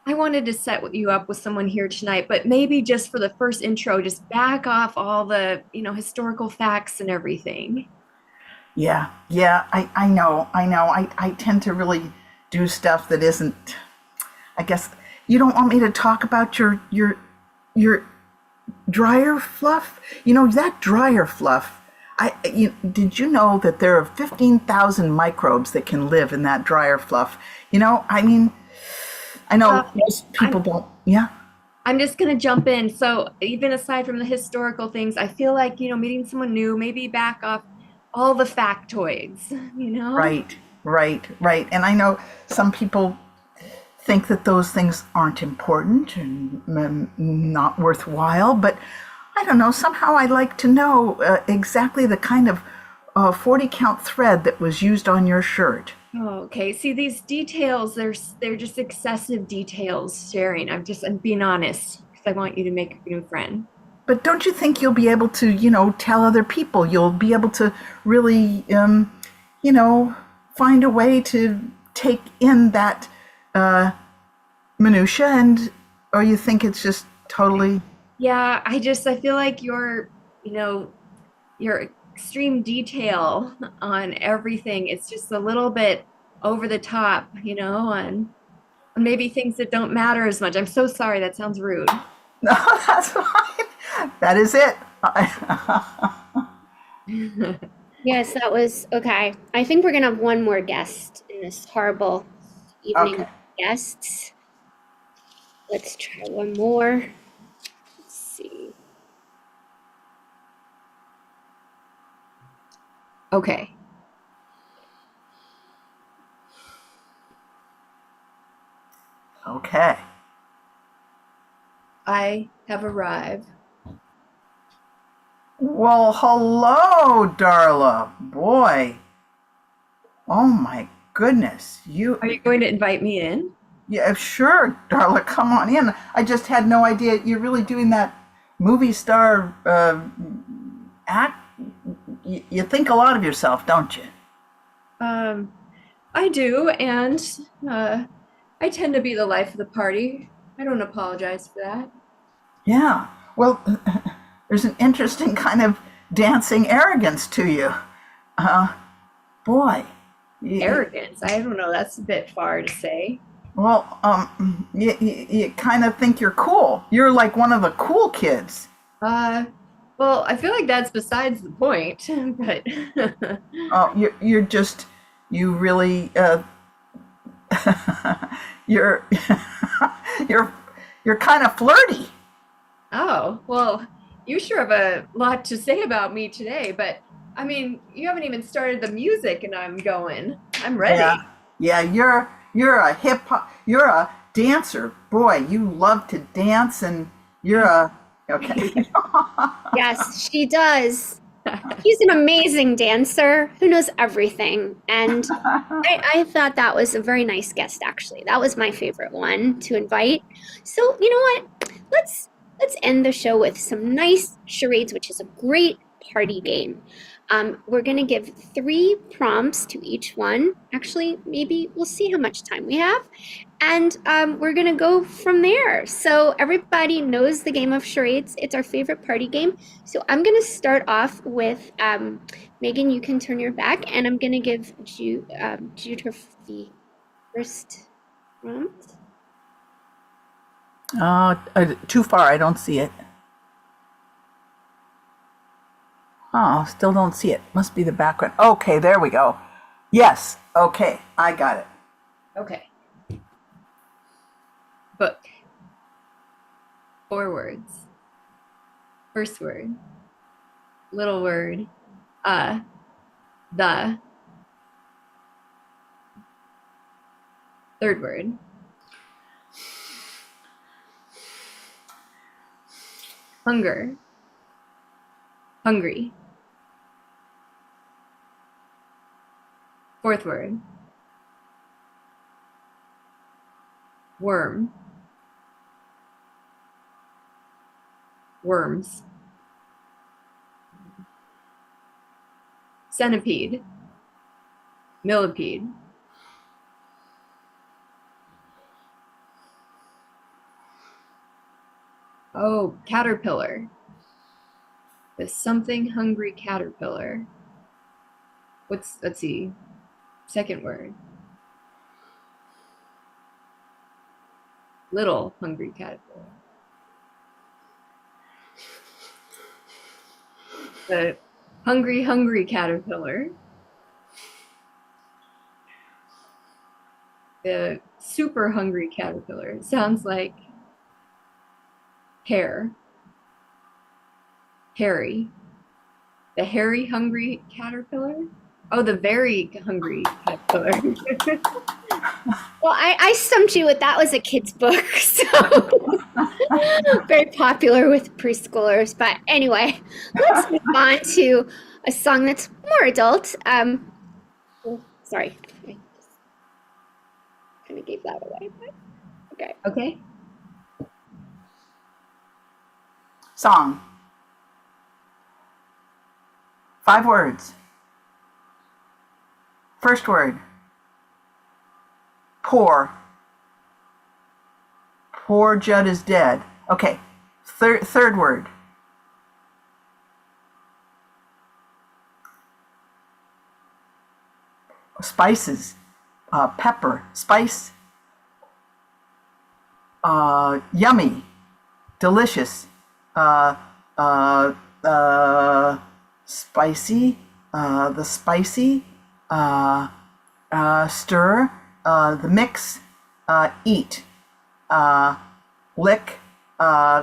I wanted to set you up with someone here tonight, but maybe just for the first intro, just back off all the, historical facts and everything. Yeah, I know. I tend to really do stuff that isn't, I guess, you don't want me to talk about your dryer fluff? That dryer fluff, did you know that there are 15,000 microbes that can live in that dryer fluff? I know most people don't, yeah? I'm just going to jump in. So, even aside from the historical things, I feel like, meeting someone new, maybe back off all the factoids, Right. And I know some people think that those things aren't important and not worthwhile, but I don't know, somehow I like to know exactly the kind of 40 count thread that was used on your shirt. Oh, okay. See, these details, they're just excessive details sharing. I'm being honest because I want you to make a new friend. But don't you think you'll be able to, tell other people? You'll be able to really, find a way to take in that minutia, or you think it's just totally. Yeah, I feel like your extreme detail on everything, it's just a little bit over the top, and maybe things that don't matter as much. I'm so sorry, that sounds rude. No, that's fine. That is it. Yes, that was okay. I think we're gonna have one more guest in this horrible evening Okay. of guests. Let's try one more. Let's see. Okay. Okay. I have arrived. Well, hello, Darla. Boy, Oh my goodness. Are you going to invite me in? Yeah, sure, Darla, come on in. I just had no idea you're really doing that movie star act. You think a lot of yourself, don't you? I do, and I tend to be the life of the party. I don't apologize for that. Yeah. Well, there's an interesting kind of dancing arrogance to you. Boy. Arrogance. I don't know. That's a bit far to say. Well, you kind of think you're cool. You're like one of the cool kids. Well, I feel like that's besides the point, but Oh, you're just, you really, you're, you're kind of flirty. oh, well, you sure have a lot to say about me today, but I mean, you haven't even started the music and I'm going. I'm ready. Yeah, you're a you're a dancer. Boy, you love to dance and okay. Yes, she does. She's an amazing dancer who knows everything. And I thought that was a very nice guest, actually. That was my favorite one to invite. So, you know what? Let's end the show with some nice charades, which is a great party game. We're going to give 3 prompts to each one. Actually, maybe we'll see how much time we have. And we're going to go from there. So everybody knows the game of charades. It's our favorite party game. So I'm going to start off with Megan, you can turn your back. And I'm going to give Jude her the first prompt. Too far. I don't see it. Oh, still don't see it. Must be the background. Okay, there we go. Yes. Okay, I got it. Okay. Book. 4 words. First word. Little word. The. Third word. Hunger. Hungry. Fourth word. Worm. Worms. Centipede. Millipede. Oh, caterpillar. The something hungry caterpillar. Let's see. Second word. Little hungry caterpillar. The hungry caterpillar. The super hungry caterpillar. It sounds like hare. Hairy. The hairy hungry caterpillar? Oh, the very hungry caterpillar. Well, I stumped you with that was a kid's book, so very popular with preschoolers. But anyway, let's move on to a song that's more adult. Oh, sorry, I just kind of gave that away. But okay. Okay. Song. 5 words. First word. Poor. Poor Judd is dead. Okay. Third word. Spices. Pepper. Spice. Yummy. Delicious. Spicy. The spicy. Stir. The mix. Eat. Lick.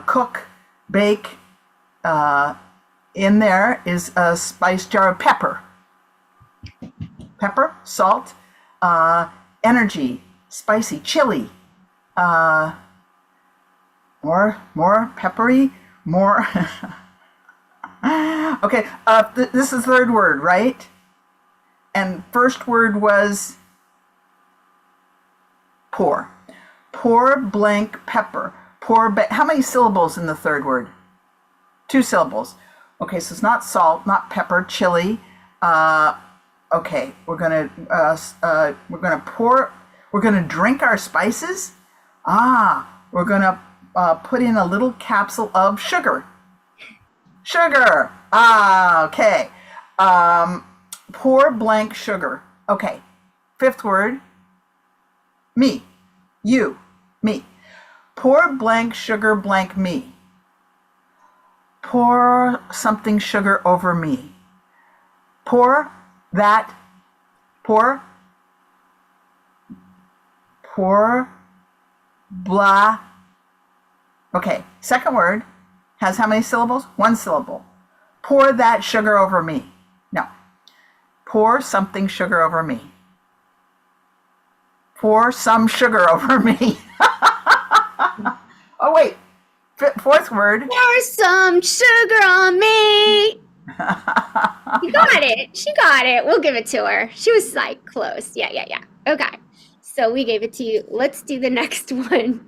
Cook. Bake. In there is a spice jar of pepper. Pepper, salt, energy, spicy, chili, more peppery, more. Okay, this is the third word, right? and first word was pour. Pour blank pepper. How many syllables in the third word? 2 syllables. Okay, so it's not salt, not pepper, chili. Okay, we're gonna pour. We're gonna drink our spices. We're gonna put in a little capsule of sugar. Sugar. Okay. Pour blank sugar. Okay. 5th word. Me. You. Me. Pour blank sugar blank me. Pour something sugar over me. Pour that. Pour blah. Okay, second word has how many syllables? 1 syllable. Pour that sugar over me. No. Pour something sugar over me. Pour some sugar over me. Oh, wait. 4th word. Pour some sugar on me. You got it. She got it. We'll give it to her. She was like close. Yeah. Okay. So we gave it to you. Let's do the next one.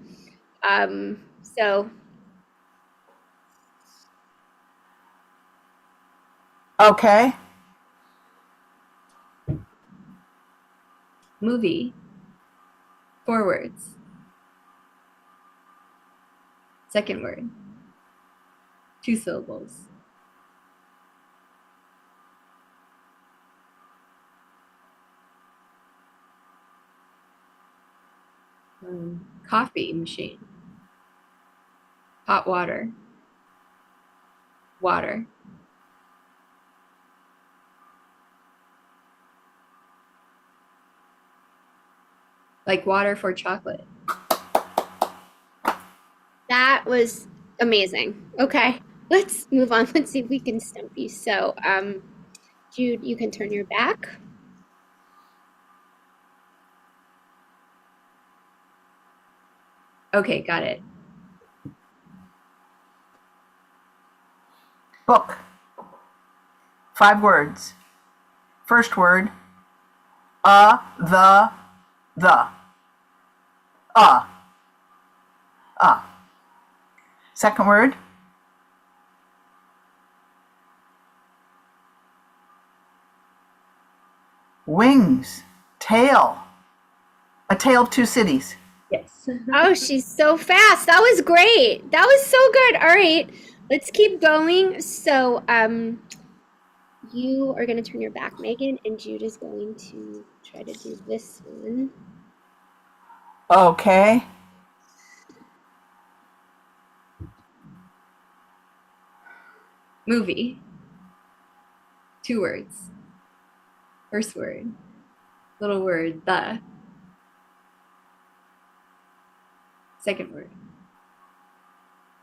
So Okay. Movie. 4 words. Second word. 2 syllables. Coffee machine. Hot water. Water. Like water for chocolate. that was amazing. Okay, let's move on. Let's see if we can stump you. So, Jude, you can turn your back. Okay, got it. Book. 5 words. First word. The. Second word. Wings. Tail. A Tale of Two Cities. Yes. Oh, she's so fast. That was great. That was so good. All right, let's keep going. So, you are going to turn your back, Megan, and Jude is going to try to do this one. Okay. Movie. 2 words. First word. Little word, the. Second word.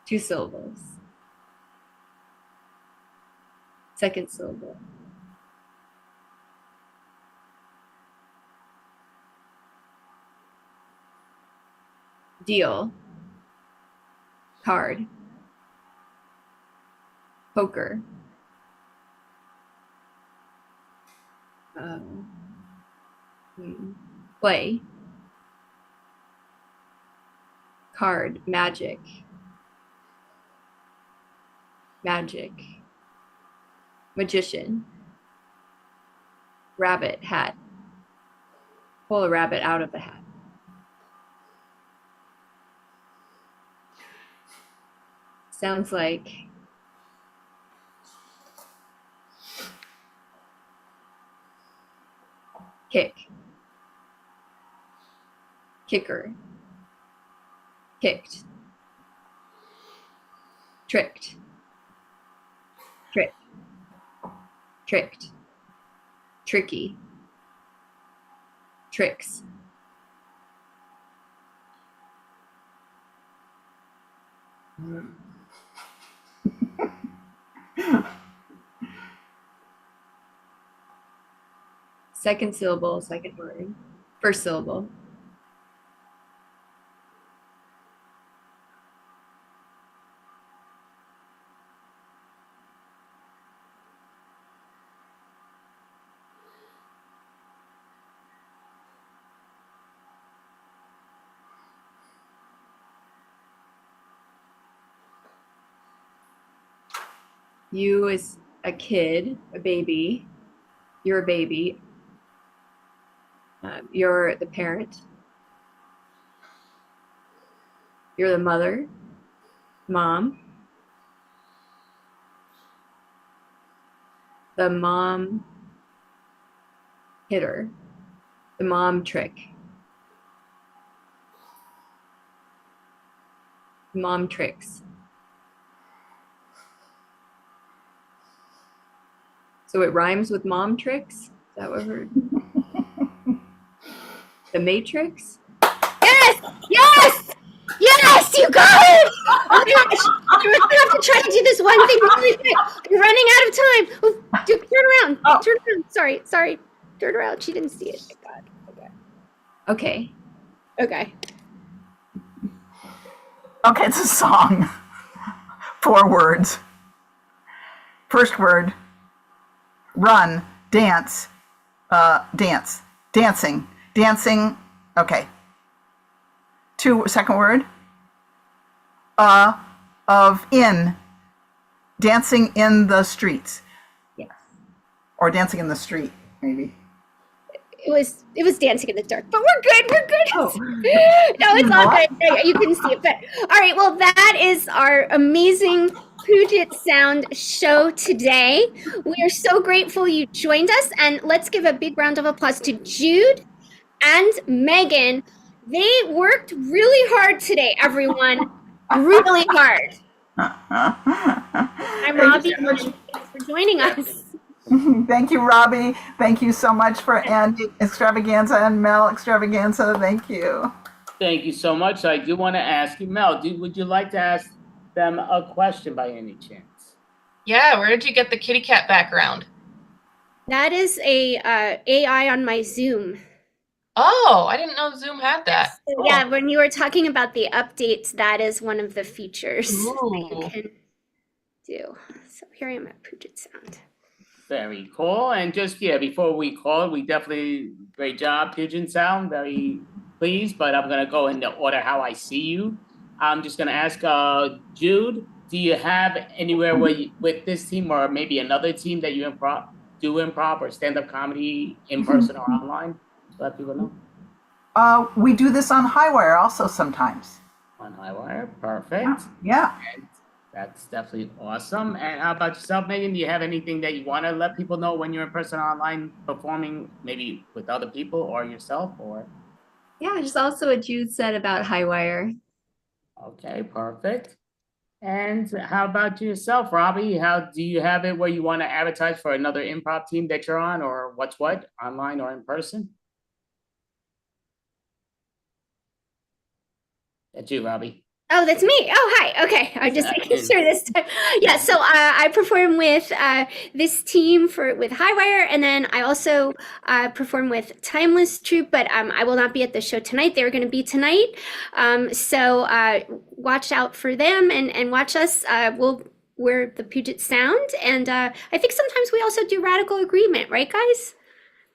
2 syllables. Second syllable. Deal. Card. Poker. Play. Card. Magic. Magic. Magician. Rabbit. Hat. Pull a rabbit out of the hat. Sounds like kick. Kicker. Kicked. Tricked. Trick. Tricked. Tricky. Tricks. Second syllable, second word. First syllable. You as a kid, a baby. You're a baby. You're the parent. You're the mother, mom. The mom hitter. The mom trick. Mom tricks. So it rhymes with mom tricks? Is that what we're... The Matrix? Yes! Yes! Yes! You got it! Oh my gosh! You're gonna have to try to do this one thing really quick. You're running out of time. Oh, turn around. Oh. Turn around. Sorry. Turn around. She didn't see it. Thank God. Okay. Okay. Okay, it's a song. 4 words. First word, run, dance, dancing, okay. Second word, of in, dancing in the streets. Yes. Or dancing in the street, maybe. It was dancing in the dark, but we're good. Oh. No, it's all good. You couldn't see it, but all right. Well, that is our amazing Puget Sound show today. We are so grateful you joined us, and let's give a big round of applause to Jude and Megan. They worked really hard today, everyone. Really hard. I'm Robbie. Thanks for joining us. Thank you, Robbie. Thank you so much for Andy Extravaganza and Mel Extravaganza. Thank you. Thank you so much. I do want to ask you, Mel, would you like to ask them a question by any chance? Yeah, where did you get the kitty cat background? That is a AI on my Zoom. Oh, I didn't know Zoom had that. So, Cool. yeah, when you were talking about the updates, that is one of the features that Ooh. you can do. So here I am at Puget Sound. Very cool. And just, before we call, we definitely, great job, Pigeon Sound. Very pleased, but I'm going to go in the order how I see you. I'm just going to ask Jude, do you have anywhere where with this team or maybe another team that you do improv or stand-up comedy in person or online? Let people know. We do this on Highwire also sometimes. On Highwire, perfect. Yeah. And that's definitely awesome. And how about yourself, Megan? Do you have anything that you want to let people know when you're in person or online performing, maybe with other people or yourself? Or Yeah, just also what Jude said about Highwire. okay, perfect. And how about yourself, Robbie? How do you have it where you want to advertise for another improv team that you're on, or what's what, online or in person? That's you, Robbie. Oh, that's me. Oh, hi. Okay, I'm just making sure this time. Yeah, so I perform with this team with Highwire, and then I also perform with Timeless Troupe, but I will not be at the show tonight. They're going to be tonight, so watch out for them and watch us. We're the Puget Sound, and I think sometimes we also do Radical Agreement, right, guys?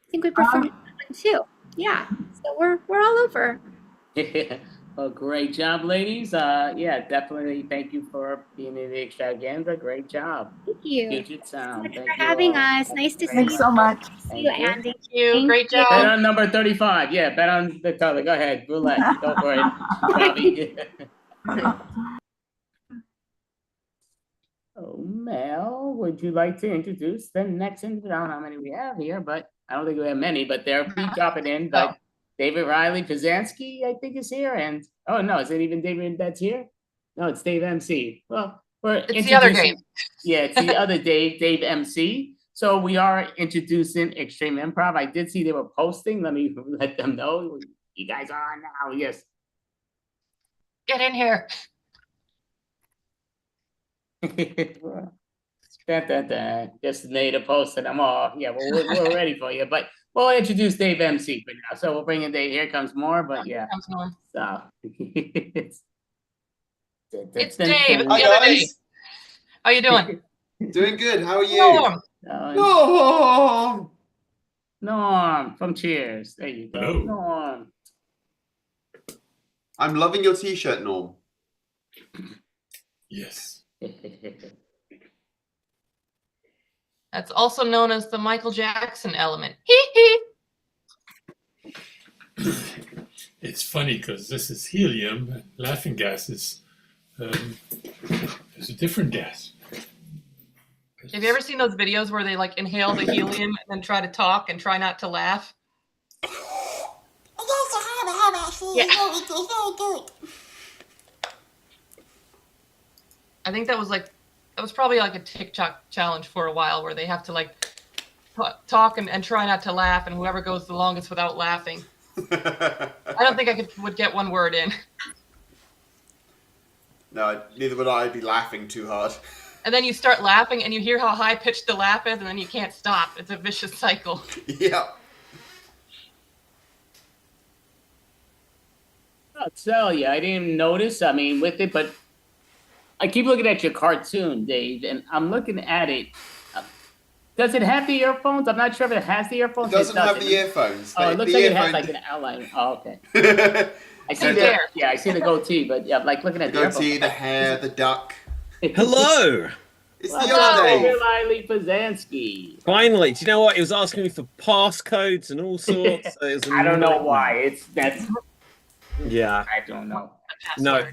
I think we perform too. Yeah, so we're all over. Well, great job, ladies. Yeah, definitely. Thank you for being in the Extravaganza. Great job. Thank you. Puget Sound. Thanks Thank for you having all. us. Nice to see Thanks you. so much. See you, Thank you. Andy. Thank you. Thank Great you. Bet job. on number 35. Yeah, bet on the color. Go ahead. Roulette. Go for it. Robbie. Oh, Mel, would you like to introduce the next individual? I don't know how many we have here, but I don't think we have many, but they'll be dropping in. But David Riley Kazansky, I think, is here. And oh no, is it even David that's here? No, it's Dave MC. Well, It's the other Dave. Yeah, it's the other Dave MC. So we are introducing Extreme Improv. I did see they were posting. Let me let them know. You guys are on now. Yes. Get in here. Just the native post and I'm all, yeah, well, we're ready for you, but we'll introduce Dave MC for now. So we'll bring in Dave. Here comes more, but yeah. Comes Norm. So It's Dave. It's Hi, the other Dave. guys. How you doing? Doing good. How are you? Norm. Oh, Norm from Cheers. There you go. Hello. Norm. I'm loving your t-shirt, Norm. Yes. That's also known as the Michael Jackson element. Hee hee. It's funny because this is helium, and laughing gas is a different gas. Have you ever seen those videos where they like inhale the helium and then try to talk and try not to laugh? Yeah. I think that was probably like a TikTok challenge for a while where they have to like talk and try not to laugh, and whoever goes the longest without laughing. I don't think I would get one word in. No, neither would I. I'd be laughing too hard. And then you start laughing and you hear how high pitched the laugh is, and then you can't stop. It's a vicious cycle. Yeah. I'll tell you, I didn't even notice. I mean, with it, but I keep looking at your cartoon, Dave, and I'm looking at it. Does it have the earphones? I'm not sure if it has the earphones. It doesn't have the earphones. Oh, it looks like it has like an outline. Oh, okay. I see the I see the goatee, but yeah, like looking at the goatee, the hair, the duck. Hello. It's Well, the other Dave. Lily Pozansky. Finally, do you know what? It was asking me for passcodes and all sorts. So it was I don't know annoying. why. That's Yeah. I don't know. No,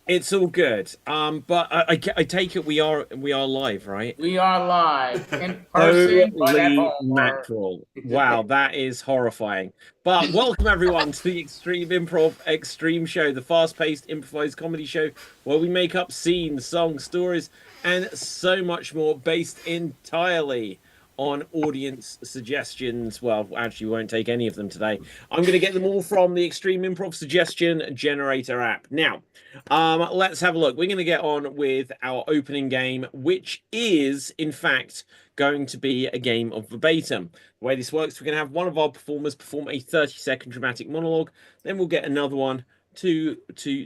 it's all good. But I take it we are live, right? We are live in person, but at Holy home. mackerel. Wow, that is horrifying. But welcome everyone to the Extreme Improv Extreme Show, the fast-paced improvised comedy show where we make up scenes, songs, stories, and so much more based entirely on audience suggestions. Well, actually, we won't take any of them today. I'm going to get them all from the Extreme Improv Suggestion Generator app. Now, let's have a look. We're going to get on with our opening game, which is, in fact, going to be a game of verbatim. The way this works, we're going to have one of our performers perform a 30-second dramatic monologue. Then we'll get another one to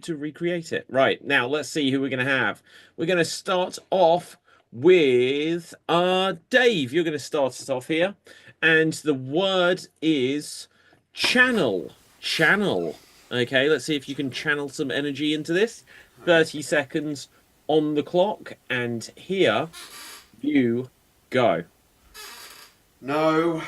recreate it. Right, now, let's see who we're going to have. We're going to start off with Dave. You're going to start us off here, and the word is channel. Okay, let's see if you can channel some energy into this. 30 seconds on the clock, and here you go. No.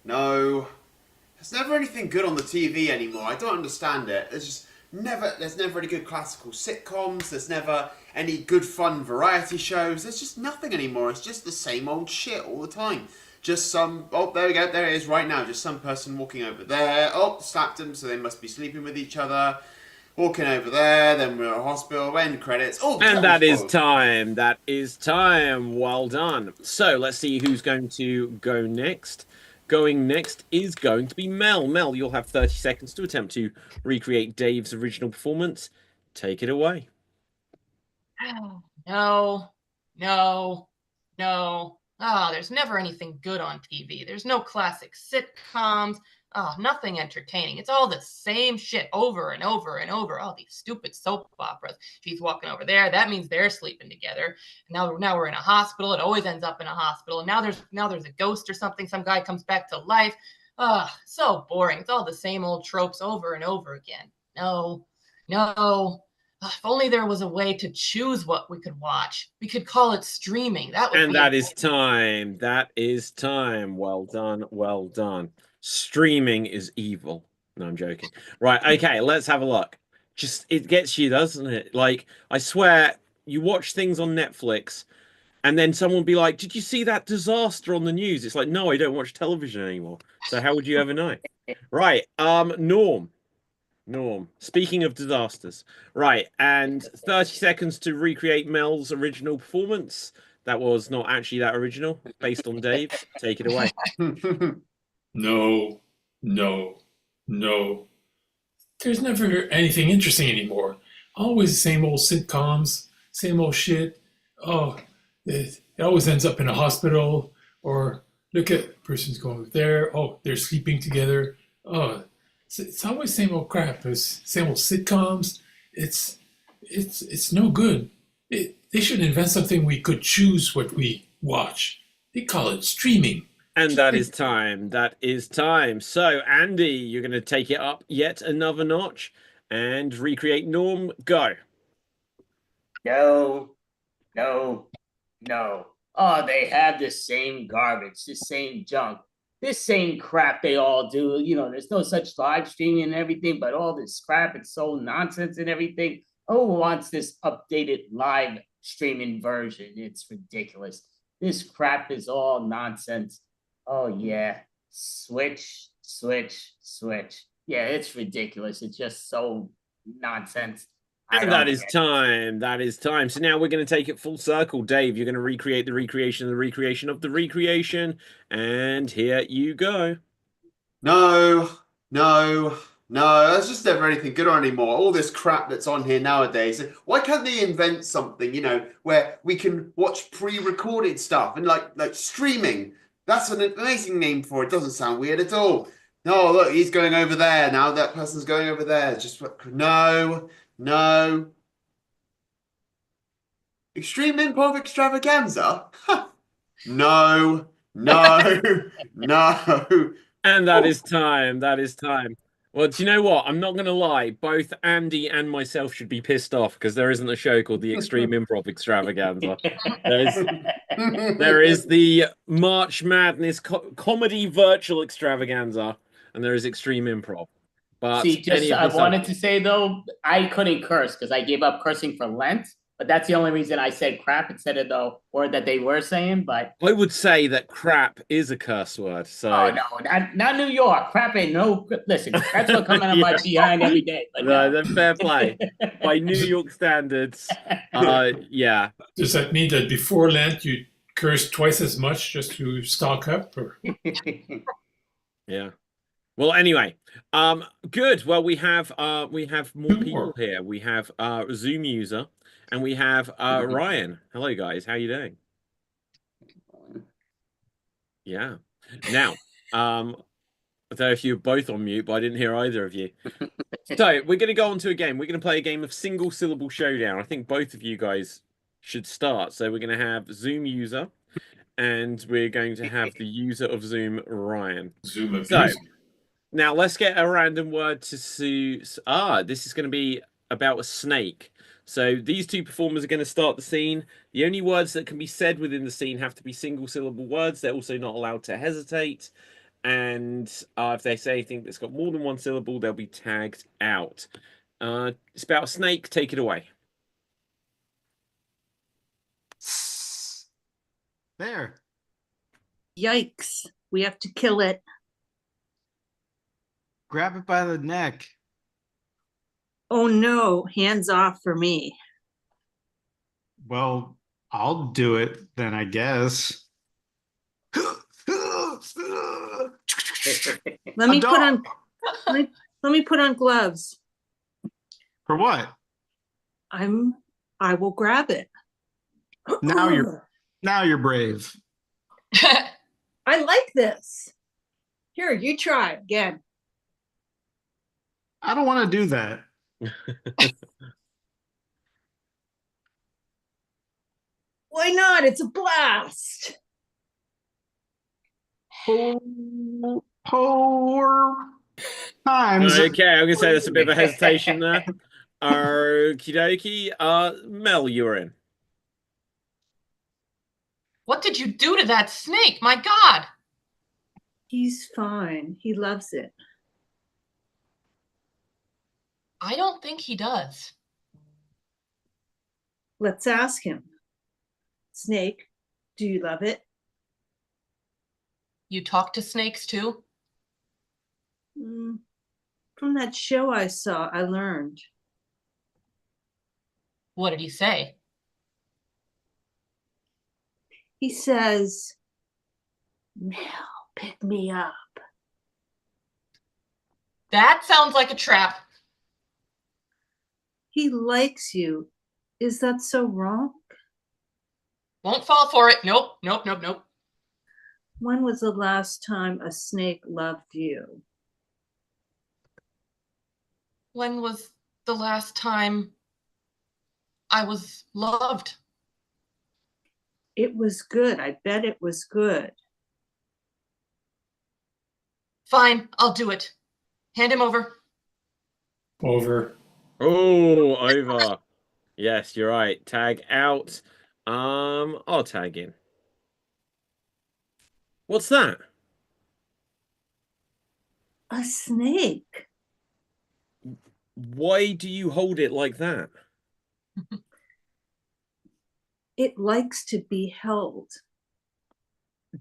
There's never anything good on the TV anymore. I don't understand it. There's never any good classical sitcoms. There's never any good fun variety shows. There's just nothing anymore. It's just the same old shit all the time. Just oh, there we go. There it is right now. Just some person walking over there. Oh, slapped them, so they must be sleeping with each other. Walking over there, then we're at a hospital, end credits. Oh, and that is time. That is time. Well done. So let's see who's going to go next. Going next is going to be Mel. Mel, you'll have 30 seconds to attempt to recreate Dave's original performance. Take it away. No. Oh, there's never anything good on TV. There's no classic sitcoms. Oh, nothing entertaining. It's all the same shit over and over and over. All these stupid soap operas. She's walking over there. That means they're sleeping together. And now we're in a hospital. It always ends up in a hospital. And now there's a ghost or something. Some guy comes back to life. So boring. It's all the same old tropes over and over again. No. If only there was a way to choose what we could watch. We could call it streaming. That is time. That is time. Well done. Streaming is evil. No, I'm joking. Right, okay, let's have a look. It gets you, doesn't it? Like, I swear, you watch things on Netflix, and then someone will be like, did you see that disaster on the news? It's like, no, I don't watch television anymore. So how would you ever know? Right, Norm, speaking of disasters. Right, and 30 seconds to recreate Mel's original performance. That was not actually that original, based on Dave's. Take it away. No. There's never anything interesting anymore. Always the same old sitcoms, same old shit. Oh, it always ends up in a hospital. Or look at person's going there. Oh, they're sleeping together. Oh, it's always same old crap. It's same old sitcoms. It's no good. They should invent something we could choose what we watch. They call it streaming. And that is time. That is time. So, Andy, you're going to take it up yet another notch and recreate Norm. Go. No. Oh, they have the same garbage, the same junk, this same crap they all do. There's no such live streaming and everything, but all this crap, it's so nonsense and everything. Who wants this updated live streaming version? It's ridiculous. This crap is all nonsense. Oh, yeah. Switch, switch, switch. Yeah, it's ridiculous. It's just so nonsense. And that is time. That is time. So now we're going to take it full circle. Dave, you're going to recreate the recreation of the recreation of the recreation. And here you go. No, no, no. There's just never anything good on anymore. All this crap that's on here nowadays. Why can't they invent something, where we can watch pre-recorded stuff and like streaming? That's an amazing name for it. Doesn't sound weird at all. No, look, he's going over there now. That person's going over there. Just no. No. Extreme Improv Extravaganza? No, no, no. And that is time. That is time. Well, do you know what? I'm not going to lie. Both Andy and myself should be pissed off because there isn't a show called the Extreme Improv Extravaganza. There is the March Madness comedy virtual extravaganza, and there is Extreme Improv. But see, I wanted to say though, I couldn't curse because I gave up cursing for Lent. But that's the only reason I said crap instead of the word that they were saying. But I would say that crap is a curse word. So oh no, not New York. Crap ain't no. Listen, that's what coming out of my behind every day. But no, fair play by New York standards. Yeah. Does that mean that before Lent you curse twice as much just to stock up? Or yeah. Well, anyway, good. Well, we have more people here. We have Zoom user, and we have Ryan. Hello, guys. How you doing? Yeah. Now, I don't know if you're both on mute, but I didn't hear either of you. So we're going to go on to a game. We're going to play a game of single syllable showdown. I think both of you guys should start. So we're going to have Zoom user, and we're going to have the user of Zoom, Ryan. Zoom of so. Now, let's get a random word to this is going to be about a snake. So these two performers are going to start the scene. The only words that can be said within the scene have to be single syllable words. They're also not allowed to hesitate. And if they say anything that's got more than one syllable, they'll be tagged out. It's about a snake. Take it away. There. Yikes. We have to kill it. Grab it by the neck. Oh no, hands off for me. Well, I'll do it then, I guess. Let me put on gloves. For what? I will grab it. Now you're brave. I like this. Here, you try again. I don't want to do that. Why not? It's a blast. Poor times. Okay, I'm going to say there's a bit of a hesitation there. Okie dokie. Mel, you're in. What did you do to that snake? My God. He's fine. He loves it. I don't think he does. Let's ask him. Snake, do you love it? You talk to snakes too? From that show I saw, I learned. What did he say? He says, Mel, pick me up. That sounds like a trap. He likes you. Is that so wrong? Won't fall for it. Nope. When was the last time a snake loved you? When was the last time I was loved? It was good. I bet it was good. Fine, I'll do it. Hand him over. over. Oh, over. Yes, you're right. Tag out. I'll tag in. What's that? A snake. Why do you hold it like that? It likes to be held.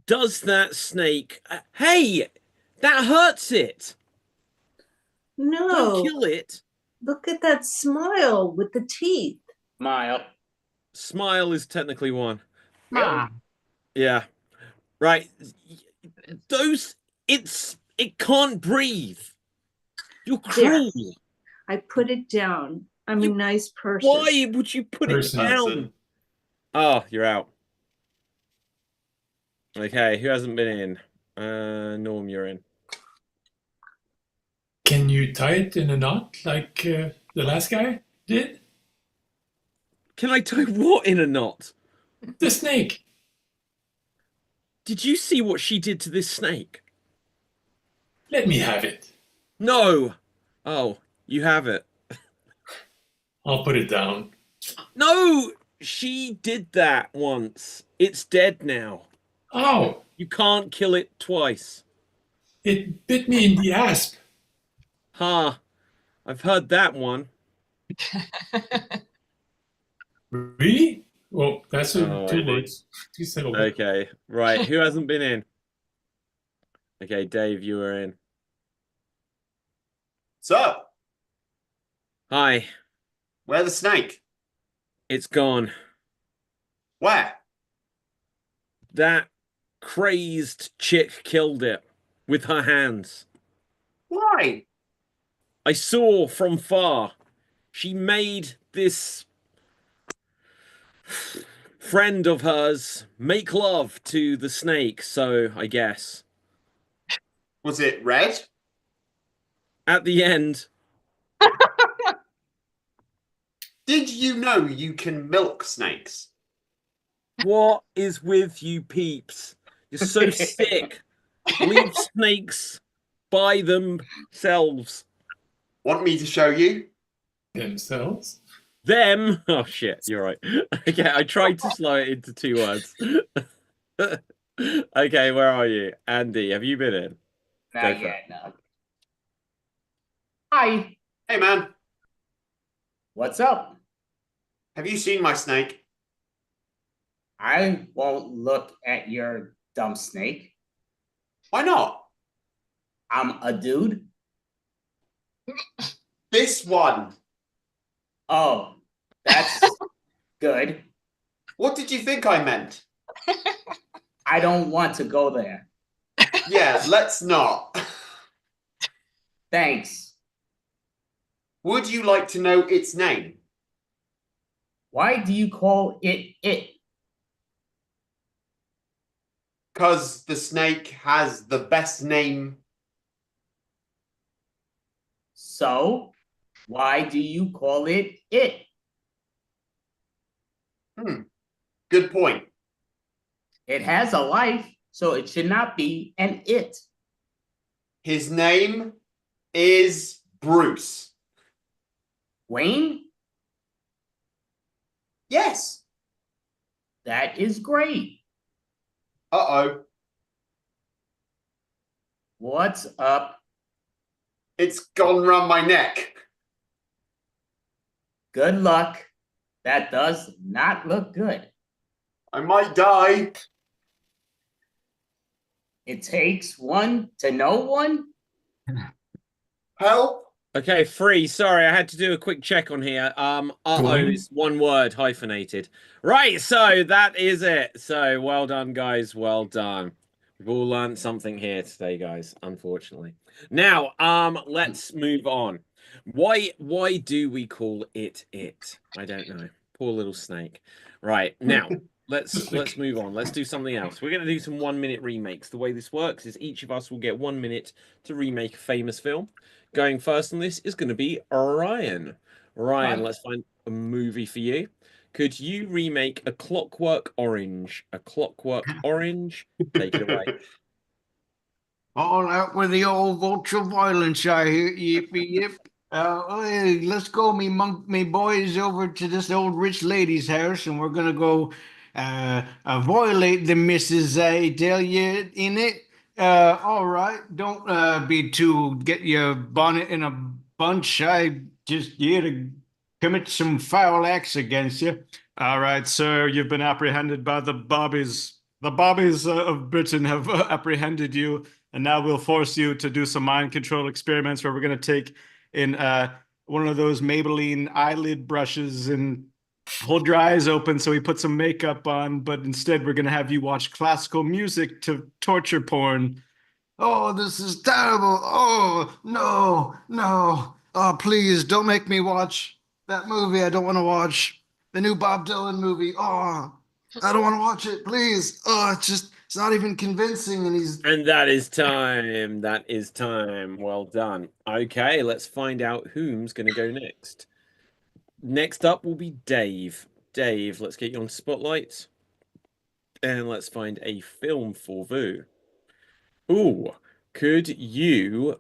Does that snake... hey! That hurts it! Don't No, kill it! look at that smile with the teeth. Smile. Smile is technically one. Really? Yeah. Right. Those... It can't breathe. You're There. cruel. I put it down. I'm a nice person. Why would you put it Person. down? Oh, you're out. Okay, who hasn't been in? Norm, you're in. Can you tie it in a knot like the last guy did? Can I tie what in a knot? The snake. Did you see what she did to this snake? Let me have it. No. Oh, you have it. I'll put it down. No, she did that once. It's dead now. Oh, You can't kill it twice. it bit me in the asp. Huh. I've heard that one. Really? Well, that's two Alrighty. words. Two syllables. Okay, right. Who hasn't been in? Okay, Dave, you are in. So, Hi. where's the snake? It's gone. Where? That crazed chick killed it with her hands. Why? I saw from far. She made this friend of hers make love to the snake, so I guess. Was it red? At the end, Did you know you can milk snakes? what is with you peeps? You're so sick. Leave snakes by themselves. Want me to show you? Themselves. Them. Oh shit, you're right. Okay, I tried to slow it into 2 words. Okay, where are you? Andy, have you been in? Go Not for yet, no. Hi. Hey man, What's up? have you seen my snake? I won't look at your dumb snake. Why not? I'm a dude. This one. Oh, that's good. What did you think I meant? I don't want to go there. Yeah, let's not. Thanks. Would you like to know its name? Why do you call it it? Because the snake has the best name. So, why do you call it it? Good point. It has a life, so it should not be an it. His name is Bruce. Wayne? Yes. That is great. Uh-oh. What's up? It's gone round my neck. Good luck. That does not look good. I might die. It takes one to know one. Help. Okay, 3. Sorry, I had to do a quick check on here. Uh-oh is 1 word, hyphenated. Right, so that is it. So well done, guys. Well done. We've all learned something here today, guys, unfortunately. Now, let's move on. Why do we call it it? I don't know. Poor little snake. Right, now let's move on. Let's do something else. We're going to do some 1-minute remakes. The way this works is each of us will get 1 minute to remake a famous film. Going first on this is going to be Ryan. Ryan, let's find a movie for you. Could you remake A Clockwork Orange? A Clockwork Orange? Take it away. All out with the old vulture violence, I hear. Yippee yip. Hey, let's go, me boys, over to this old rich lady's house, and we're gonna go violate the Mrs. I tell you in it. All right, don't be too get your bonnet in a bunch. I just here to commit some foul acts against you. All right, sir, you've been apprehended by the Bobbies. The Bobbies of Britain have apprehended you, and now we'll force you to do some mind control experiments where we're going to take in one of those Maybelline eyelid brushes and hold your eyes open so we put some makeup on, but instead we're going to have you watch classical music to torture porn. Oh, this is terrible. Oh, no, no. Oh, please don't make me watch that movie I don't want to watch. The new Bob Dylan movie. Oh, I don't want to watch it, please. Oh, it's not even convincing. And that is time. That is time. Well done. Okay, let's find out whom's going to go next. Next up will be Dave. Dave, let's get you on spotlight. And let's find a film for Vu. Ooh, could you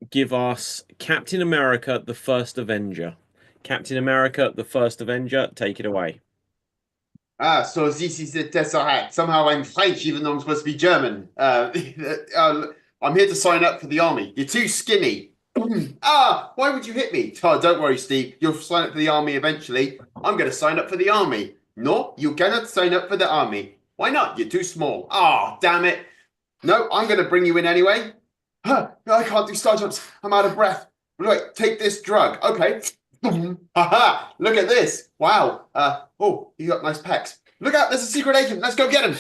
give us Captain America, the First Avenger? Captain America, the First Avenger, take it away. So this is the Tesseract. Somehow I'm French, even though I'm supposed to be German. I'm here to sign up for the army. You're too skinny. Why would you hit me? Oh, don't worry, Steve. You'll sign up for the army eventually. I'm going to sign up for the army. No, you cannot sign up for the army. Why not? You're too small. Damn it. No, I'm going to bring you in anyway. No, I can't do star jumps. I'm out of breath. Wait, take this drug. Okay. Haha, look at this. Wow. You got nice pecs. Look out, there's a secret agent. Let's go get him.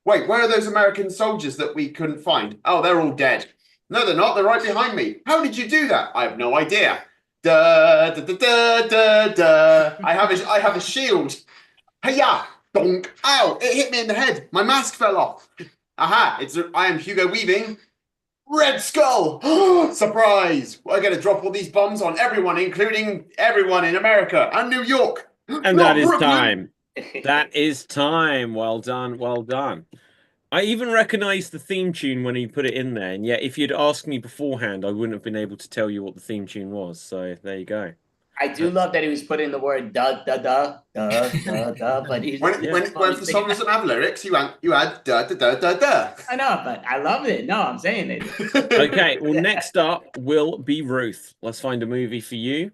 Wait, where are those American soldiers that we couldn't find? Oh, they're all dead. No, they're not. They're right behind me. How did you do that? I have no idea. Da, da, da, da, da, da. I have a shield. Hey-ya! Donk! Ow! It hit me in the head. My mask fell off. Aha! I am Hugo Weaving. Red Skull! Surprise! We're going to drop all these bombs on everyone, including everyone in America and New York. And that is time. That is time. Well done. Well done. I even recognized the theme tune when he put it in there. And yet, if you'd asked me beforehand, I wouldn't have been able to tell you what the theme tune was. So there you go. I do love that he was putting the word da da da da da da, but he's when the song doesn't have lyrics, you add da da da da da. I know, but I love it. No, I'm saying it. Okay, well, next up will be Ruth. Let's find a movie for you.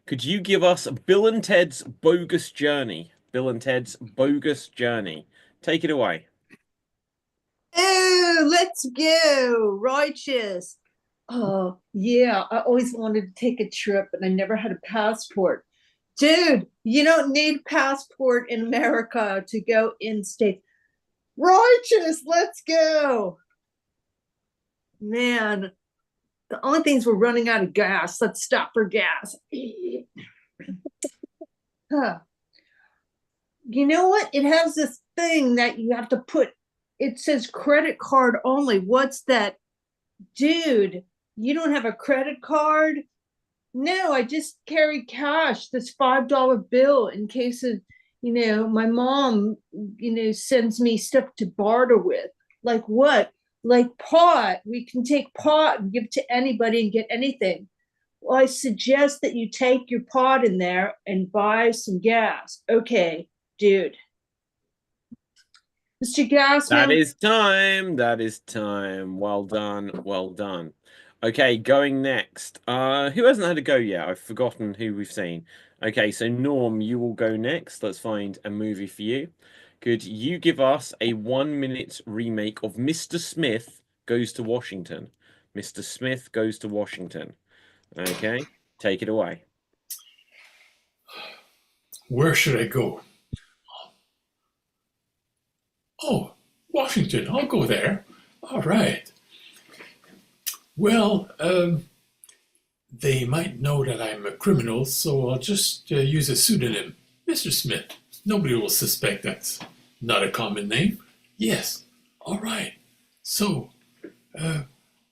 Could you give us Bill and Ted's Bogus Journey? Bill and Ted's Bogus Journey. Take it away. Oh, let's go. Righteous. Oh, yeah. I always wanted to take a trip, and I never had a passport. Dude, you don't need a passport in America to go in state. Righteous, let's go. Man, the only things we're running out of gas. Let's stop for gas. Huh. You know what? It has this thing that you have to put. It says credit card only. What's that? Dude, you don't have a credit card? No, I just carry cash, this $5 bill in case of, my mom, sends me stuff to barter with. Like what? Like pot. We can take pot and give to anybody and get anything. Well, I suggest that you take your pot in there and buy some gas. Okay, dude. Mr. Gasman. That is time. That is time. Well done. Well done. Okay, going next. Who hasn't had a go yet? I've forgotten who we've seen. Okay, so Norm, you will go next. Let's find a movie for you. Could you give us a 1-minute remake of Mr. Smith Goes to Washington? Mr. Smith Goes to Washington. Okay, take it away. Where should I go? Oh, Washington. I'll go there. All right. Well, they might know that I'm a criminal, so I'll just use a pseudonym, Mr. Smith. Nobody will suspect that's not a common name. Yes. All right. So,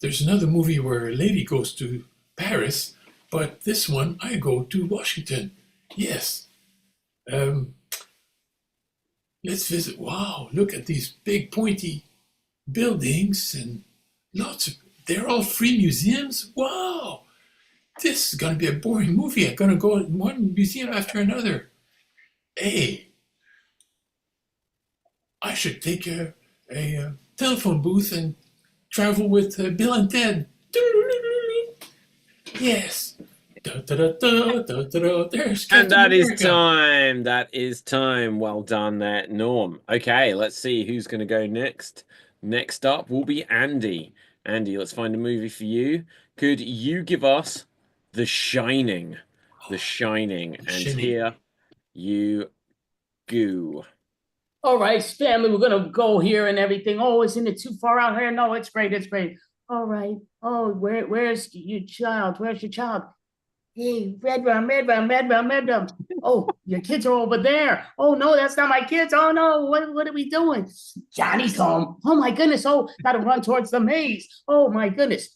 there's another movie where a lady goes to Paris, but this one I go to Washington. Yes. Let's visit. Wow, look at these big pointy buildings and they're all free museums. Wow, this is going to be a boring movie. I'm going to go in one museum after another. Hey, I should take a telephone booth and travel with Bill and Ted. Yes. There's And that Captain is America. time. That is time. Well done there, Norm. Okay, let's see who's going to go next. Next up will be Andy. Andy, let's find a movie for you. Could you give us The Shining? The Shining. And Shining. here you go. All right, Stanley, we're gonna go here and everything. Oh, isn't it too far out here? No, it's great, it's great. All right. Oh, where's your child? Where's your child? Hey, red rum, red rum, red rum, red rum. Oh, your kids are over there. Oh no, that's not my kids. Oh no, what are we doing? Johnny's home. Oh my goodness. Oh, gotta run towards the maze. Oh my goodness.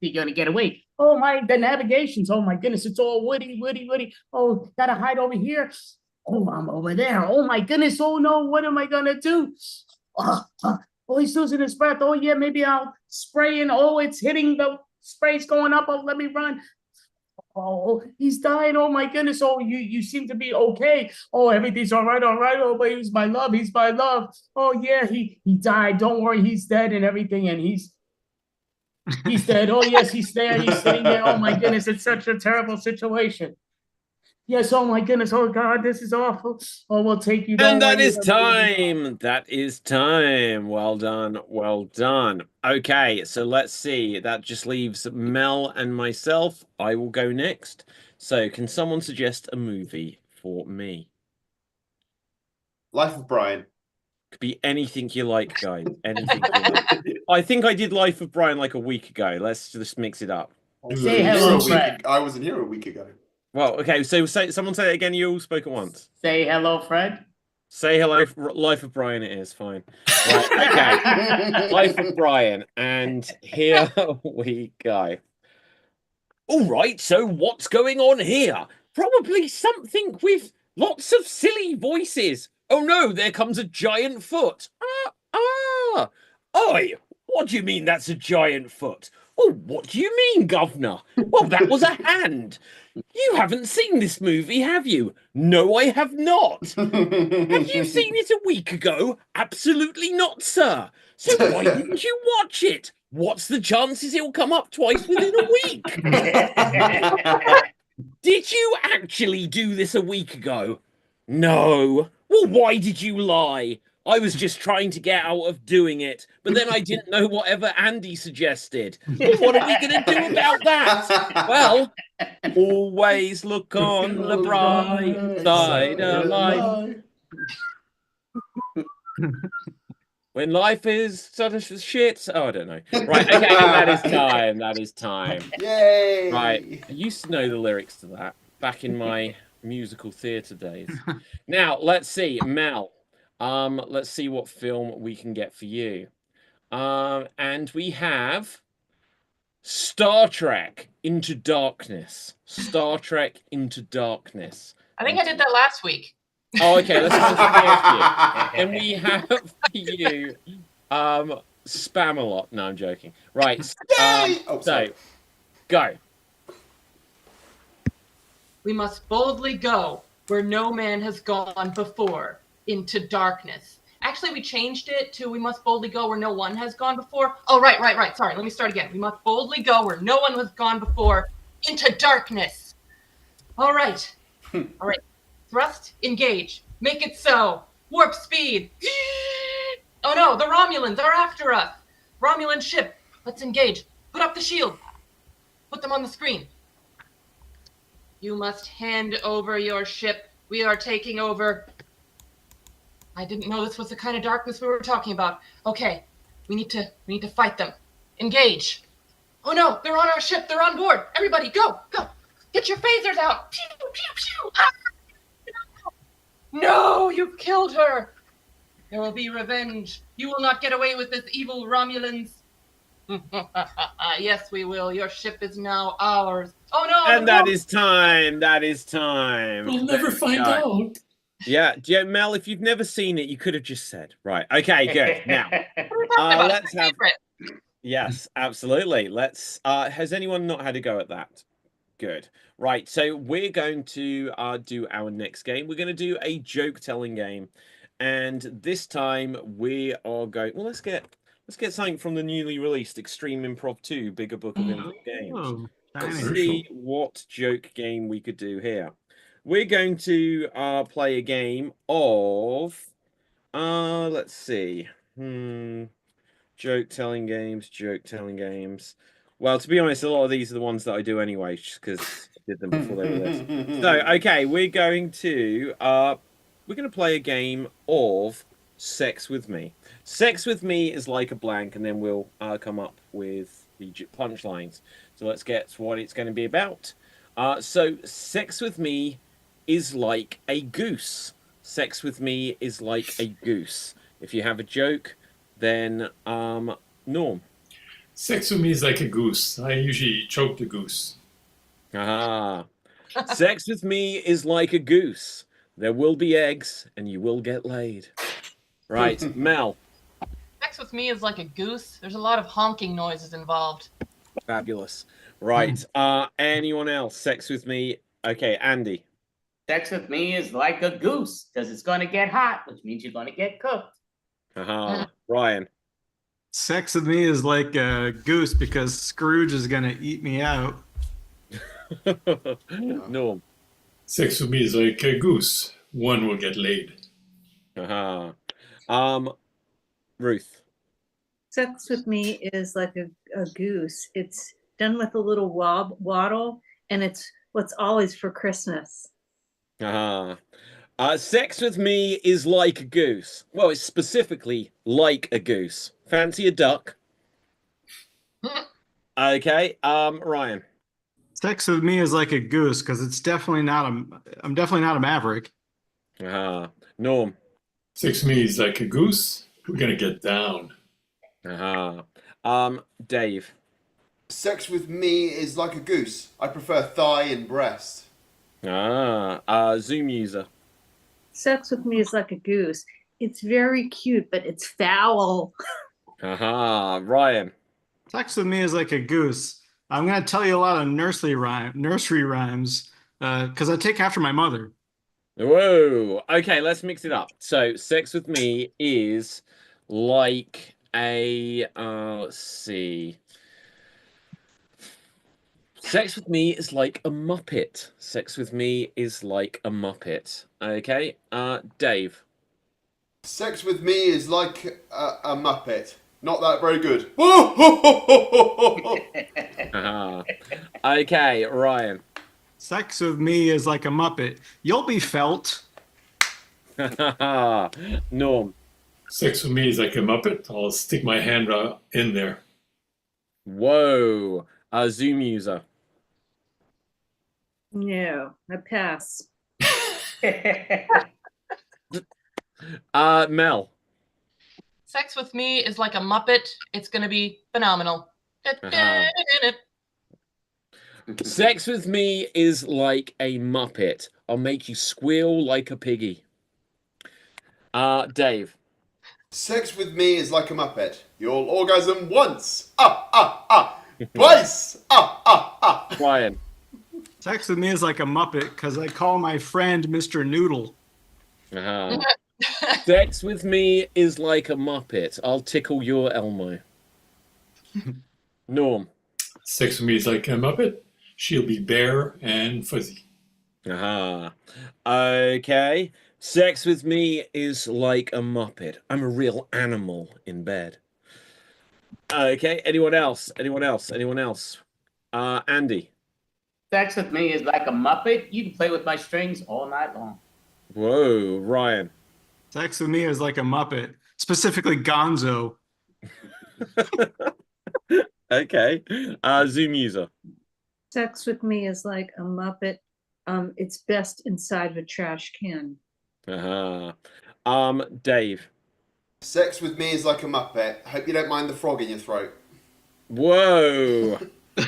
You're gonna get away. Oh my, the navigations. Oh my goodness, it's all woody, woody, woody. Oh, gotta hide over here. Oh, I'm over there. Oh my goodness. Oh no, what am I gonna do? Oh, he's losing his breath. Oh yeah, maybe I'll spray in. Oh, it's hitting, the spray's going up. Oh, let me run. Oh, he's dying. Oh my goodness. Oh, you seem to be okay. Oh, everything's all right, all right. Oh, but he's my love. He's my love. Oh yeah, he died. Don't worry, he's dead and everything, and he's dead. Oh yes, he's there. He's sitting there. Oh my goodness, it's such a terrible situation. Yes, oh my goodness, oh God, this is awful. Oh, we'll take you. And that is time. That is time. Well done. Well done. Okay, so let's see. That just leaves Mel and myself. I will go next. So can someone suggest a movie for me? Life of Brian. Could be anything you like, guys. Anything you like. I think I did Life of Brian like a week ago. Let's just mix it up. Say hello, Fred. I wasn't here a week ago. Well, okay, so someone say it again. You all spoke at once. Say hello, Fred. Say hello, Life of Brian. It is fine. Right, okay, Life of Brian, and here we go. All right, so what's going on here? Probably something with lots of silly voices. Oh no, there comes a giant foot. Oi, what do you mean that's a giant foot? Oh, what do you mean, governor? Well, that was a hand. You haven't seen this movie, have you? No, I have not. Have you seen it a week ago? Absolutely not, sir. So why didn't you watch it? What's the chances it'll come up twice within a week? Did you actually do this a week ago? No. Well, why did you lie? I was just trying to get out of doing it, but then I didn't know whatever Andy suggested. Well, what are we going to do about that? Well, always look on the bright side of life. When life is sort of shit. Oh, I don't know. Right, okay, that is time. That is time. Yay! Right, I used to know the lyrics to that back in my musical theatre days. Now, let's see, Mel. Let's see what film we can get for you. And we have Star Trek Into Darkness. Star Trek Into Darkness. I think I did that last week. Oh, okay, let's find something else for you. And we have for you Spam-A-Lot. No, I'm joking. Right. So go. We must boldly go where no man has gone before, into darkness. Actually, we changed it to we must boldly go where no one has gone before. Oh, right. Sorry, let me start again. We must boldly go where no one has gone before, into darkness. All right. All right. Thrust, engage. Make it so. Warp speed. Oh no, the Romulans are after us. Romulan ship. Let's engage. Put up the shield. Put them on the screen. You must hand over your ship. We are taking over. I didn't know this was the kind of darkness we were talking about. Okay, we need to fight them. Engage. Oh no, they're on our ship. They're on board. Everybody, go. Get your phasers out. Pew, pew, pew. Ah! No, you've killed her. There will be revenge. You will not get away with this, evil Romulans. Yes, we will. Your ship is now ours. Oh no! And that is time. That is time. We'll never find out. Yeah, Mel, if you've never seen it, you could have just said. Right. Okay, good. Now, let's have. Yes, absolutely. Let's. Has anyone not had a go at that? Good. Right. So we're going to do our next game. We're going to do a joke telling game. and this time we are going. Well, let's get something from the newly released Extreme Improv 2 Bigger Book of Improv Games. Oh, Let's shiny. see what joke game we could do here. We're going to play a game of let's see. Joke telling games. Well, to be honest, a lot of these are the ones that I do anyway, just because I did them before they were this. So, okay, we're going to play a game of Sex with Me. Sex with Me is like a blank, and then we'll come up with the punchlines. So let's get what it's going to be about. So, Sex with Me is like a goose. Sex with Me is like a goose. If you have a joke, then Norm. Sex with me is like a goose. I usually choke the goose. Ah. Sex with me is like a goose. There will be eggs and you will get laid. Right, Mel. Sex with me is like a goose. There's a lot of honking noises involved. Fabulous. Right. Anyone else? Sex with me. Okay, Andy. Sex with me is like a goose because it's going to get hot, which means you're going to get cooked. Ryan. Sex with me is like a goose because Scrooge is gonna eat me out. Norm. Sex with me is like a goose. One will get laid. Ruth. Sex with me is like a goose. It's done with a little waddle, and it's what's always for Christmas. Sex with me is like a goose. Well, it's specifically like a goose. Fancy a duck? Okay, Ryan. Sex with me is like a goose because I'm definitely not a maverick. Norm. Sex with me is like a goose. We're gonna get down. Dave. Sex with me is like a goose. I prefer thigh and breast. Zoom user. Sex with me is like a goose. It's very cute, but it's foul. Ryan. Sex with me is like a goose. I'm gonna tell you a lot of nursery rhymes because I take after my mother. Whoa. Okay, let's mix it up. So, sex with me is like a let's see. Sex with me is like a Muppet. Sex with me is like a Muppet. Okay. Dave. Sex with me is like a Muppet. Not that very good. Okay, Ryan. Sex with me is like a Muppet. You'll be felt. Norm. Sex with me is like a Muppet. I'll stick my hand in there. Whoa. Zoom user. No, I pass. Mel. Sex with me is like a Muppet. It's gonna be phenomenal. Sex with me is like a Muppet. I'll make you squeal like a piggy. Dave. Sex with me is like a Muppet. You'll orgasm once. Twice. Ryan. Sex with me is like a Muppet because I call my friend Mr. Noodle. Sex with me is like a Muppet. I'll tickle your Elmo. Norm. Sex with me is like a Muppet. She'll be bare and fuzzy. Okay. Sex with me is like a Muppet. I'm a real animal in bed. Okay. Anyone else? Andy. Sex with me is like a Muppet. You can play with my strings all night long. Whoa, Ryan. Sex with me is like a Muppet, specifically Gonzo. Okay. Zoom user. Sex with me is like a Muppet. It's best inside of a trash can. Dave. Sex with me is like a Muppet. Hope you don't mind the frog in your throat. Whoa.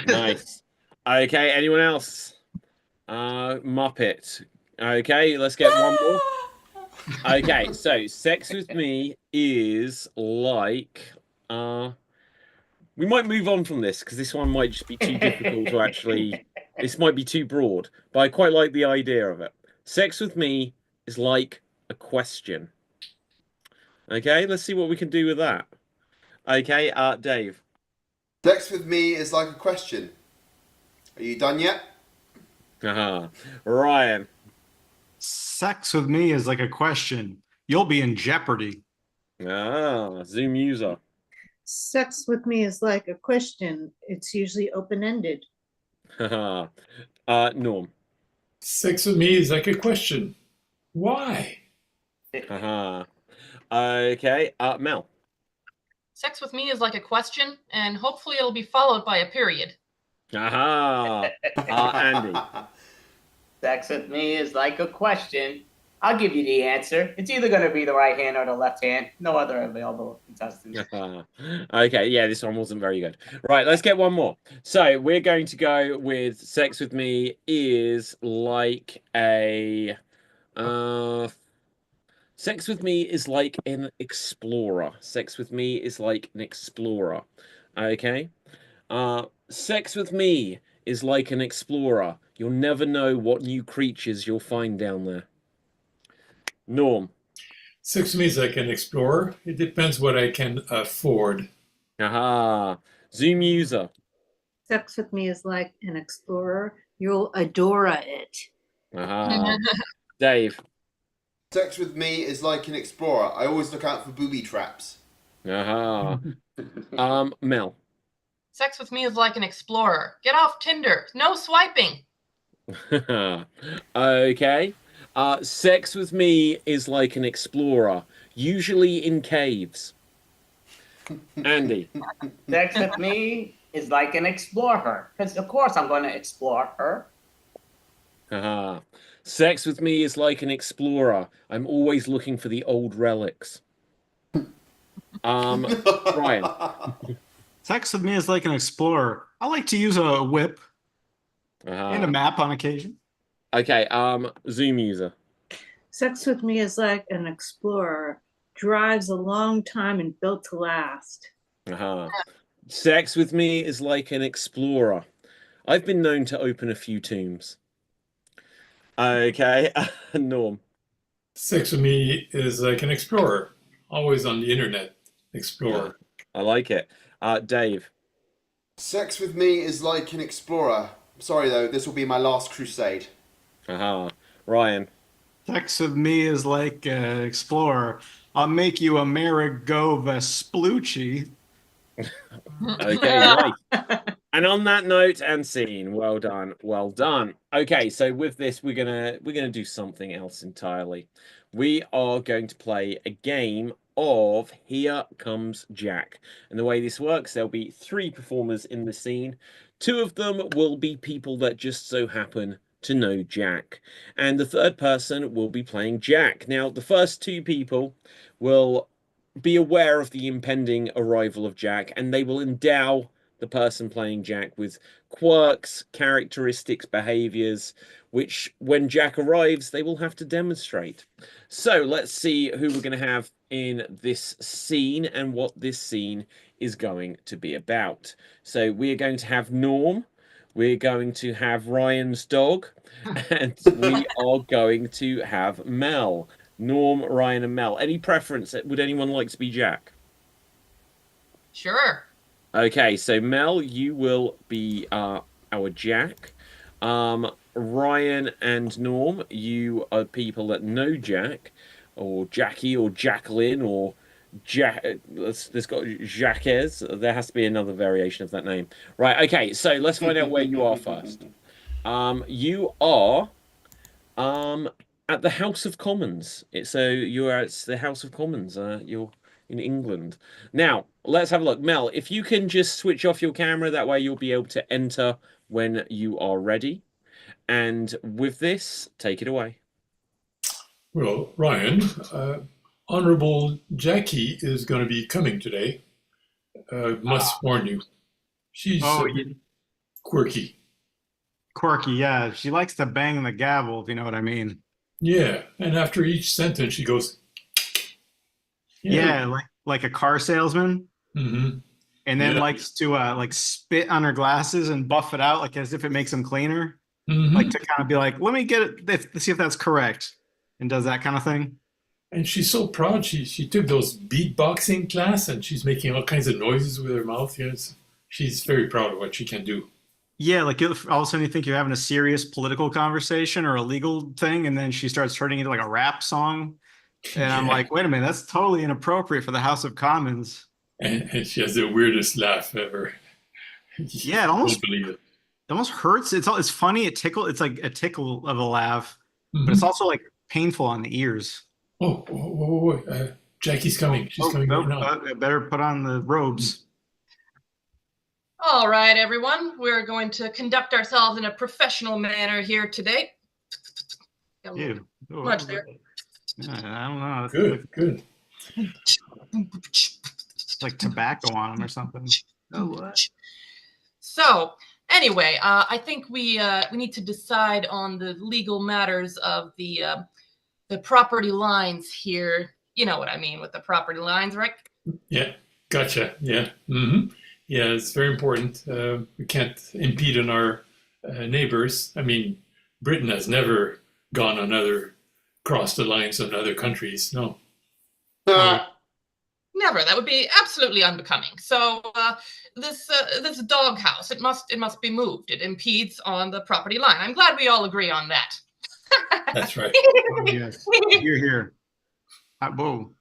Nice. Okay, anyone else? Muppet. Okay, let's get one more. Okay, so sex with me is like we might move on from this because this one might just be too difficult to actually this might be too broad, but I quite like the idea of it. Sex with me is like a question. Okay, let's see what we can do with that. Okay, Dave. Sex with me is like a question. Are you done yet? Ryan. Sex with me is like a question. You'll be in jeopardy. Zoom user. Sex with me is like a question. It's usually open-ended. Norm. Sex with me is like a question. Why? Okay, Mel. Sex with me is like a question, and hopefully it'll be followed by a period. Andy. Sex with me is like a question. I'll give you the answer. It's either going to be the right hand or the left hand. No other available contestants. Okay, yeah, this one wasn't very good. Right, let's get one more. So we're going to go with sex with me is like a sex with me is like an explorer. Sex with me is like an explorer. Okay? Sex with me is like an explorer. You'll never know what new creatures you'll find down there. Norm. Sex with me is like an explorer. It depends what I can afford. Zoom user. Sex with me is like an explorer. You'll adore it. Dave. Sex with me is like an explorer. I always look out for booby traps. Mel. Sex with me is like an explorer. Get off Tinder. No swiping. Okay. Sex with me is like an explorer, usually in caves. Andy. Sex with me is like an explorer, because of course I'm going to explore her. Sex with me is like an explorer. I'm always looking for the old relics. Ryan. Sex with me is like an explorer. I like to use a whip and a map on occasion. Okay, Zoom user. Sex with me is like an explorer. Drives a long time and built to last. Sex with me is like an explorer. I've been known to open a few tombs. Okay, Norm. Sex with me is like an explorer. Always on the internet. Explorer. I like it. Dave. Sex with me is like an explorer. Sorry though, this will be my last crusade. Ryan. Sex with me is like an explorer. I'll make you a Marigo Vespucci. Okay, right. And on that note and scene, well done, well done. Okay, so with this, we're gonna do something else entirely. We are going to play a game of Here Comes Jack. And the way this works, there'll be 3 performers in the scene. 2 of them will be people that just so happen to know Jack. And the 3rd person will be playing Jack. Now, the first 2 people will be aware of the impending arrival of Jack, and they will endow the person playing Jack with quirks, characteristics, behaviors, which when Jack arrives, they will have to demonstrate. So let's see who we're going to have in this scene and what this scene is going to be about. So we are going to have Norm, we're going to have Ryan's dog, and we are going to have Mel. Norm, Ryan, and Mel. Any preference? Would anyone like to be Jack? Sure. Okay, so Mel, you will be our Jack. Ryan and Norm, you are people that know Jack, or Jackie, or Jacqueline, or Jack. There's got Jacques. There has to be another variation of that name. Right, okay, so let's find out where you are first. You are at the House of Commons. You're at the House of Commons. You're in England. Now, let's have a look. Mel, if you can just switch off your camera, that way you'll be able to enter when you are ready. And with this, take it away. Well, Ryan, Honorable Jackie is going to be coming today. Must warn you. She's quirky. Quirky, yeah. She likes to bang the gavel, if you know what I mean. Yeah, and after each sentence, she goes, yeah, like a car salesman. Mm-hmm. And then likes to like spit on her glasses and buff it out, like as if it makes them cleaner. Mm-hmm. Like to kind of be like, let me get it, let's see if that's correct, and does that kind of thing. And she's so proud. She took those beatboxing class, and she's making all kinds of noises with her mouth. She's very proud of what she can do. Yeah, like all of a sudden you think you're having a serious political conversation or a legal thing, and then she starts turning into like a rap song. And I'm Yeah. like, wait a minute, that's totally inappropriate for the House of Commons. And she has the weirdest laugh ever. Yeah, it almost Don't believe it. almost hurts. It's funny, it tickle. It's like a tickle of a laugh, but Mhm. it's also like painful on the ears. Oh, whoa. Jackie's coming. She's coming right now. I better put on the robes. All right, everyone. We're going to conduct ourselves in a professional manner here today. Got a little Ew. much there. I don't know. Good. It's like tobacco on them or something. So, anyway, I think we need to decide on the legal matters of the property lines here. You know what I mean with the property lines, right? Yeah, gotcha. Yeah. Yeah, it's very important. We can't impede on our neighbors. I mean, Britain has never crossed the lines of other countries. No. Never. That would be absolutely unbecoming. So this doghouse, it must be moved. It impedes on the property line. I'm glad we all agree on that. That's right. Oh, yes. Here. Whoa.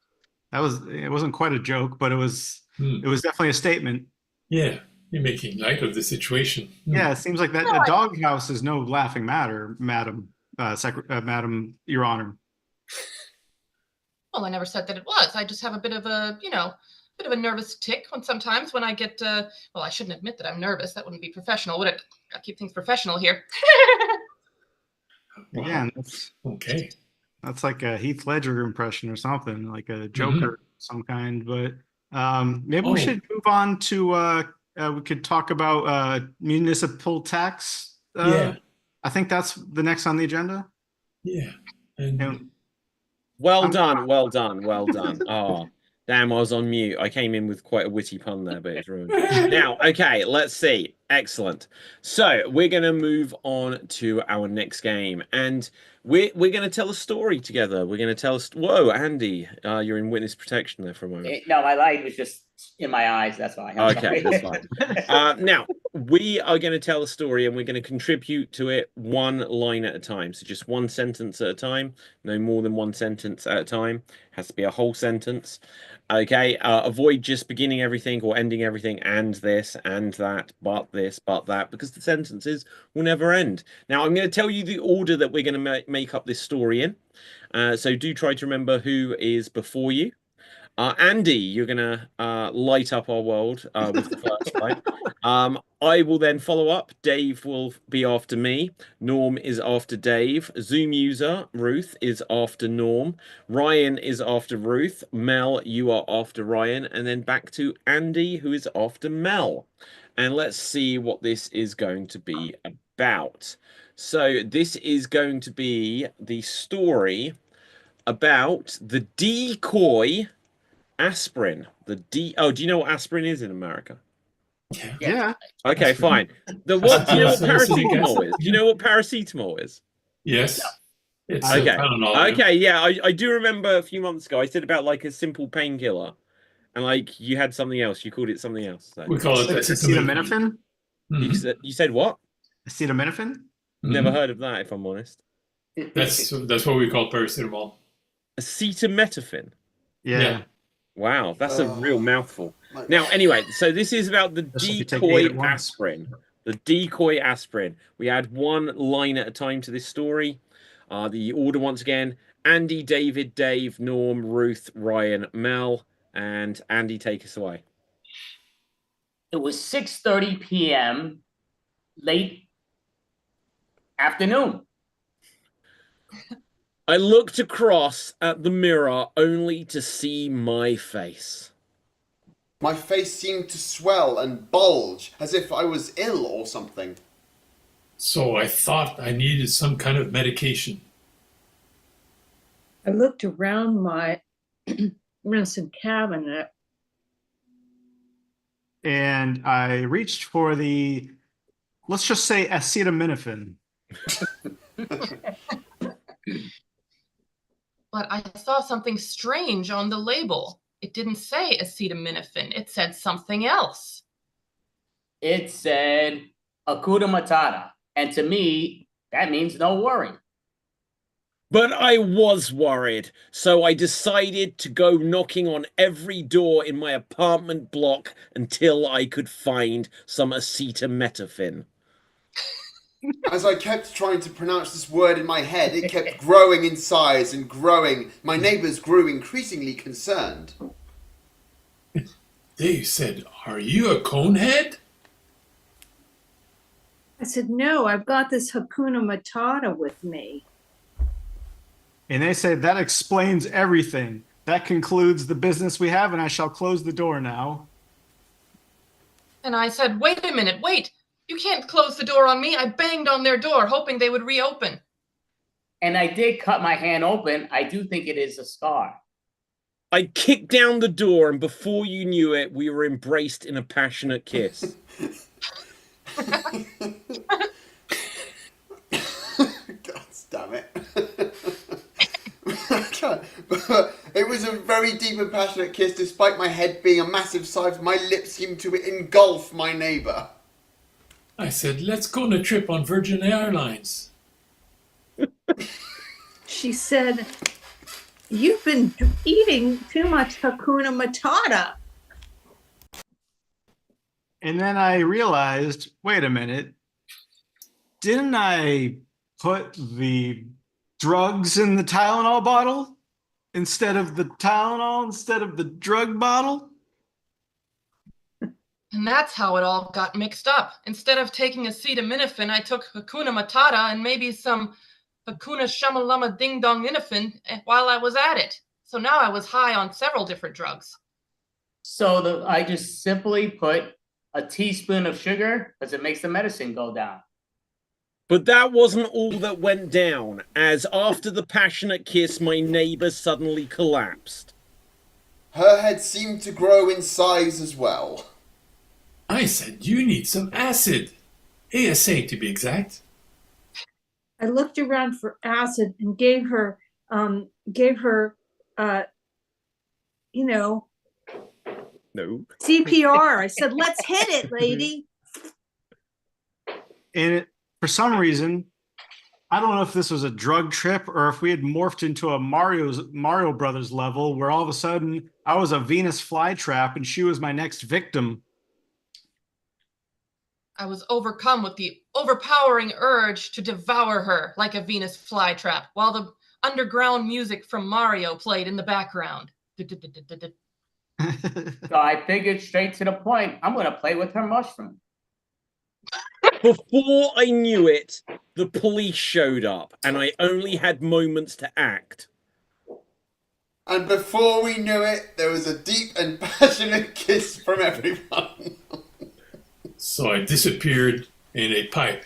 It wasn't quite a joke, but it was definitely a statement. Yeah, you're making light of the situation. Yeah, it seems like that a doghouse is no laughing matter, Madam Your Honor. Well, I never said that it was. I just have a bit of a nervous tick sometimes when I get, well, I shouldn't admit that I'm nervous. That wouldn't be professional, would it? I keep things professional here. Wow. Again, that's okay. That's like a Heath Ledger impression or something, like a Joker of some kind. But maybe we should move on to, we could talk about municipal tax. Yeah. I think that's the next on the agenda. Yeah. Well done. Oh, damn, I was on mute. I came in with quite a witty pun there, but it's ruined. Now, okay, let's see. Excellent. So we're going to move on to our next game, and we're going to tell a story together. We're going to tell us. Whoa, Andy, you're in witness protection there for a moment. No, my light was just in my eyes. That's why. Okay, that's fine. Now, we are going to tell a story, and we're going to contribute to it one line at a time. So just one sentence at a time. No more than one sentence at a time. Has to be a whole sentence. Okay, avoid just beginning everything or ending everything and this and that, but this, but that, because the sentences will never end. Now, I'm going to tell you the order that we're going to make up this story in. So do try to remember who is before you. Andy, you're going to light up our world with the first line. I will then follow up. Dave will be after me. Norm is after Dave. Zoom user, Ruth, is after Norm. Ryan is after Ruth. Mel, you are after Ryan. And then back to Andy, who is after Mel. And let's see what this is going to be about. So this is going to be the story about the decoy aspirin. Do you know what aspirin is in America? Yeah. Okay, fine. Do you know what paracetamol is? Do you know what paracetamol is? Yes. It's okay. Tylenol, okay, yeah, I do remember a few months ago I said about like a simple painkiller, and like you had something else. You called it something else. So. We call it acetaminophen. You said what? Acetaminophen? Never heard of that, if I'm honest. That's what we call paracetamol. Acetaminophen. Yeah. Wow, that's a real mouthful. Now, anyway, so this is about the decoy aspirin. The decoy aspirin. We add one line at a time to this story. The order once again: Andy, David, Dave, Norm, Ruth, Ryan, Mel, and Andy, take us away. It was 6:30 p.m. late afternoon. I looked across at the mirror only to see my face. My face seemed to swell and bulge as if I was ill or something. So I thought I needed some kind of medication. I looked around my medicine cabinet. And I reached for the, let's just say, acetaminophen. But I saw something strange on the label. It didn't say acetaminophen. It said something else. It said Akuta Matata. And to me, that means no worry. But I was worried, so I decided to go knocking on every door in my apartment block until I could find some acetaminophen. As I kept trying to pronounce this word in my head, it kept growing in size and growing. My neighbors grew increasingly concerned. Dave said, "Are you a conehead?" I said, no, I've got this Hakuna Matata with me. And they say that explains everything. That concludes the business we have, and I shall close the door now. And I said, wait a minute, wait. You can't close the door on me. I banged on their door, hoping they would reopen. And I did cut my hand open. I do think it is a scar. I kicked down the door, and before you knew it, we were embraced in a passionate kiss. God damn it. It was a very deep and passionate kiss, despite my head being a massive size. My lips seemed to engulf my neighbor. I said, "Let's go on a trip on Virgin Airlines." She said, you've been eating too much Hakuna Matata. And then I realized, wait a minute, didn't I put the drugs in the Tylenol bottle instead of the Tylenol instead of the drug bottle? And that's how it all got mixed up. Instead of taking acetaminophen, I took Hakuna Matata and maybe some Hakuna Shamalama Ding Dong Inophen while I was at it. So now I was high on several different drugs. So I just simply put a teaspoon of sugar because it makes the medicine go down. But that wasn't all that went down, as after the passionate kiss, my neighbor suddenly collapsed. Her head seemed to grow in size as well. I said, "You need some acid. ASA to be exact." I looked around for acid and gave her, No. CPR. I said, let's hit it, lady. And for some reason, I don't know if this was a drug trip or if we had morphed into a Mario Brothers level where all of a sudden I was a Venus flytrap and she was my next victim. I was overcome with the overpowering urge to devour her like a Venus flytrap while the underground music from Mario played in the background. So I figured straight to the point, I'm going to play with her mushroom. Before I knew it, the police showed up, and I only had moments to act. And before we knew it, there was a deep and passionate kiss from everyone. So I disappeared in a pipe.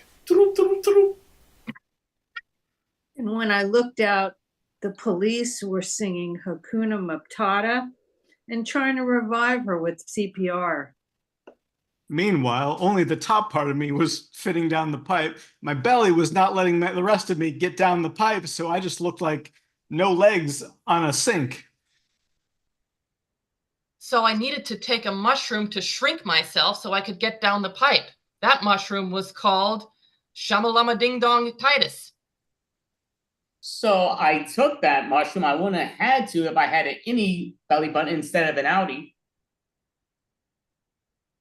And when I looked out, the police were singing Hakuna Matata and trying to revive her with CPR. Meanwhile, only the top part of me was fitting down the pipe. My belly was not letting the rest of me get down the pipe, so I just looked like no legs on a sink. So I needed to take a mushroom to shrink myself so I could get down the pipe. That mushroom was called Shamalama Ding Dong Titus. So I took that mushroom. I wouldn't have had to if I had an innie belly button instead of an outie.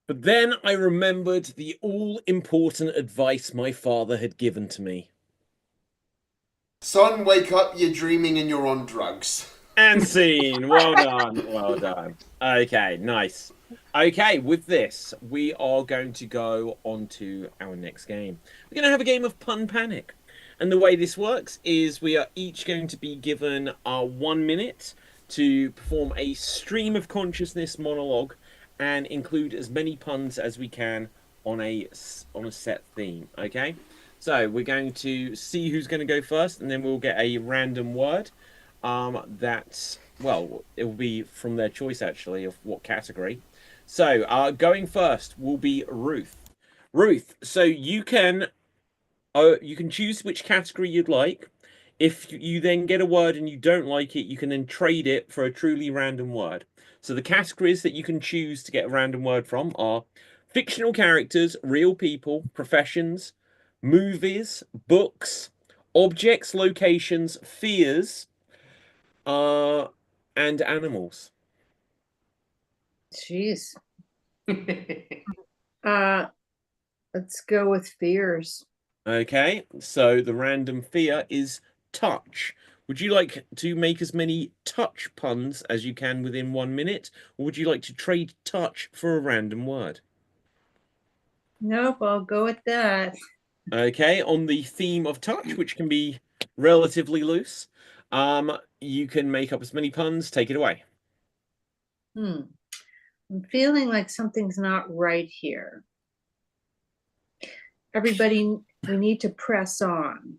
But then I remembered the all-important advice my father had given to me. Son, wake up, you're dreaming and you're on drugs. And scene. Well done. Well done. Okay, nice. Okay, with this, we are going to go on to our next game. We're going to have a game of Pun Panic. And the way this works is we are each going to be given 1 minute to perform a stream of consciousness monologue and include as many puns as we can on a set theme, okay? So we're going to see who's going to go first, and then we'll get a random word that, well, it will be from their choice, actually, of what category. So going first will be Ruth. Ruth, so you can choose which category you'd like. If you then get a word and you don't like it, you can then trade it for a truly random word. So the categories that you can choose to get a random word from are fictional characters, real people, professions, movies, books, objects, locations, fears, and animals. Jeez. Let's go with fears. Okay, so the random fear is touch. Would you like to make as many touch puns as you can within 1 minute, or would you like to trade touch for a random word? Nope, I'll go with that. Okay, on the theme of touch, which can be relatively loose, you can make up as many puns. Take it away. I'm feeling like something's not right here. Everybody, we need to press on.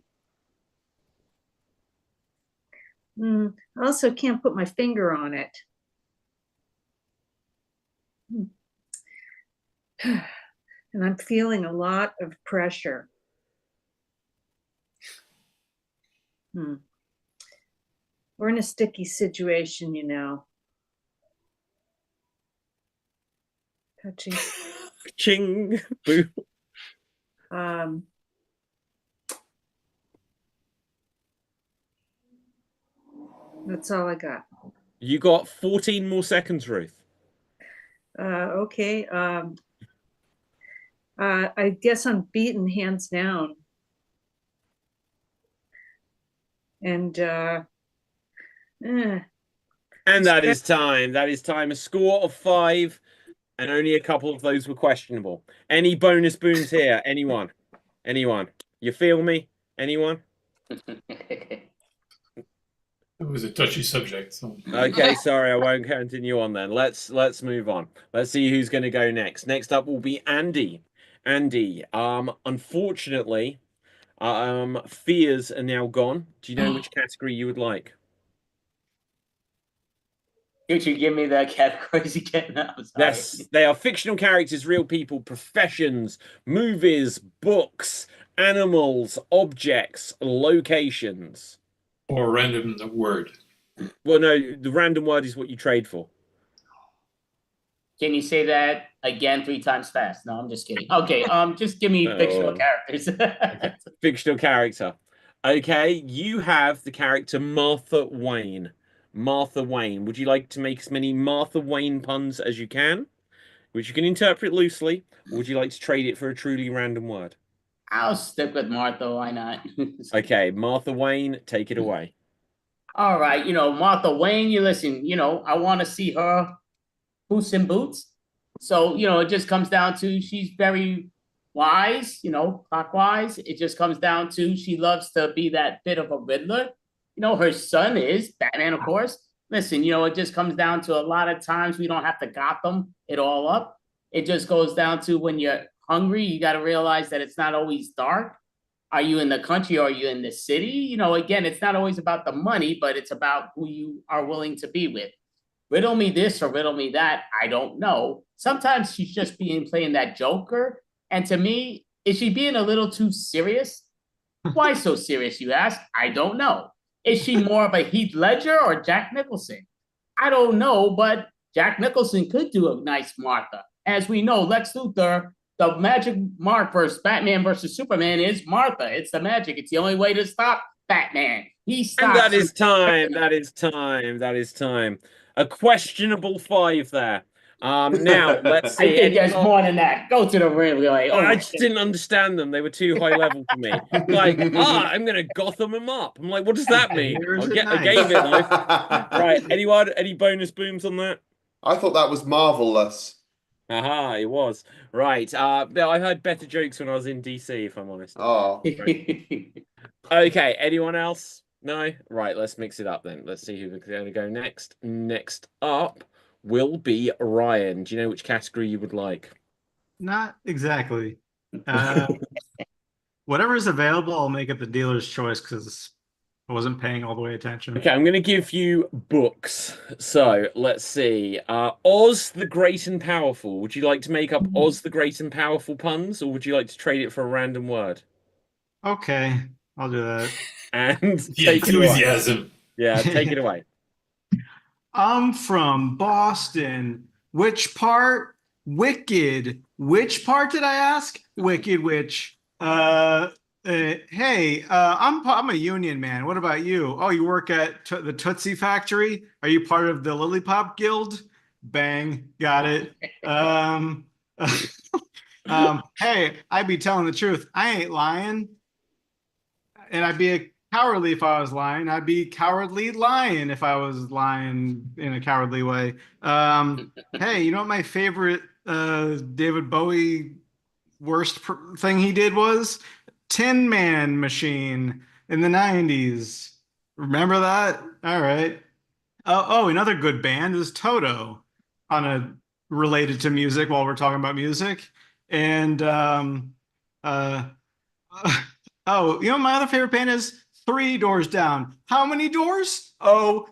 I also can't put my finger on it. And I'm feeling a lot of pressure. We're in a sticky situation, you know. Touching. Ching, boo. That's all I got. You got 14 more seconds, Ruth. Okay. I guess I'm beaten hands down. And that is time. That is time. A score of 5, and only a couple of those were questionable. Any bonus booms here? Anyone? Anyone? You feel me? Anyone? It was a touchy subject. So. Okay, sorry, I won't continue on then. Let's move on. Let's see who's going to go next. Next up will be Andy. Andy, unfortunately, fears are now gone. Do you know which category you would like? Could you give me that categories again? I'm sorry. Yes, they are fictional characters, real people, professions, movies, books, animals, objects, locations. Or random word. Well, no, the random word is what you trade for. Can you say that again 3 times fast? No, I'm just kidding. Okay, just give me fictional characters. Okay. Fictional character. Okay, you have the character Martha Wayne. Martha Wayne. Would you like to make as many Martha Wayne puns as you can, which you can interpret loosely, or would you like to trade it for a truly random word? I'll stick with Martha. Why not? Okay, Martha Wayne, take it away. All right, Martha Wayne, you listen, I want to see her Puss in Boots. So, it just comes down to she's very wise, clockwise. It just comes down to she loves to be that bit of a Riddler. Her son is Batman, of course. Listen, it just comes down to a lot of times we don't have to Gotham it all up. It just goes down to when you're hungry, you got to realize that it's not always dark. Are you in the country or are you in the city? Again, it's not always about the money, but it's about who you are willing to be with. Riddle me this or riddle me that. I don't know. Sometimes she's just playing that Joker. And to me, is she being a little too serious? Why so serious, you ask? I don't know. Is she more of a Heath Ledger or Jack Nicholson? I don't know, but Jack Nicholson could do a nice Martha. As we know, Lex Luthor, the magic mark versus Batman versus Superman is Martha. It's the magic. It's the only way to stop Batman. He stops. And that is time. That is time. That is time. A questionable 5 there. Now let's see. I think there's more than that. Go to the relay. I just didn't understand them. They were too high level for me. Like, I'm gonna Gotham them up. I'm like, what does that mean? I gave it life. Right. Anyone? Any bonus booms on that? I thought that was marvelous. Aha, it was. Right. I heard better jokes when I was in DC, if I'm honest. Oh. Okay, anyone else? No? Right, let's mix it up then. Let's see who's going to go next. Next up will be Ryan. Do you know which category you would like? Not exactly. Whatever is available, I'll make it the dealer's choice because I wasn't paying all the way attention. Okay, I'm going to give you books. So let's see. Oz the Great and Powerful. Would you like to make up Oz the Great and Powerful puns, or would you like to trade it for a random word? Okay, I'll do that. and The take it away. enthusiasm. Yeah, take it away. I'm from Boston. Which part? Wicked. Which part did I ask? Wicked which? Hey, I'm a union man. What about you? Oh, you work at the Tootsie Factory? Are you part of the Lillipop Guild? Bang, got it. Hey, I'd be telling the truth. I ain't lying. And I'd be a cowardly if I was lying. I'd be cowardly lying if I was lying in a cowardly way. Hey, you know what my favorite David Bowie thing he did was? Tin Man Machine in the 90s. Remember that? All right. Oh, another good band is Toto on a related to music while we're talking about music. And uh oh, you know my other favorite band is Three Doors Down. How many doors? Oh,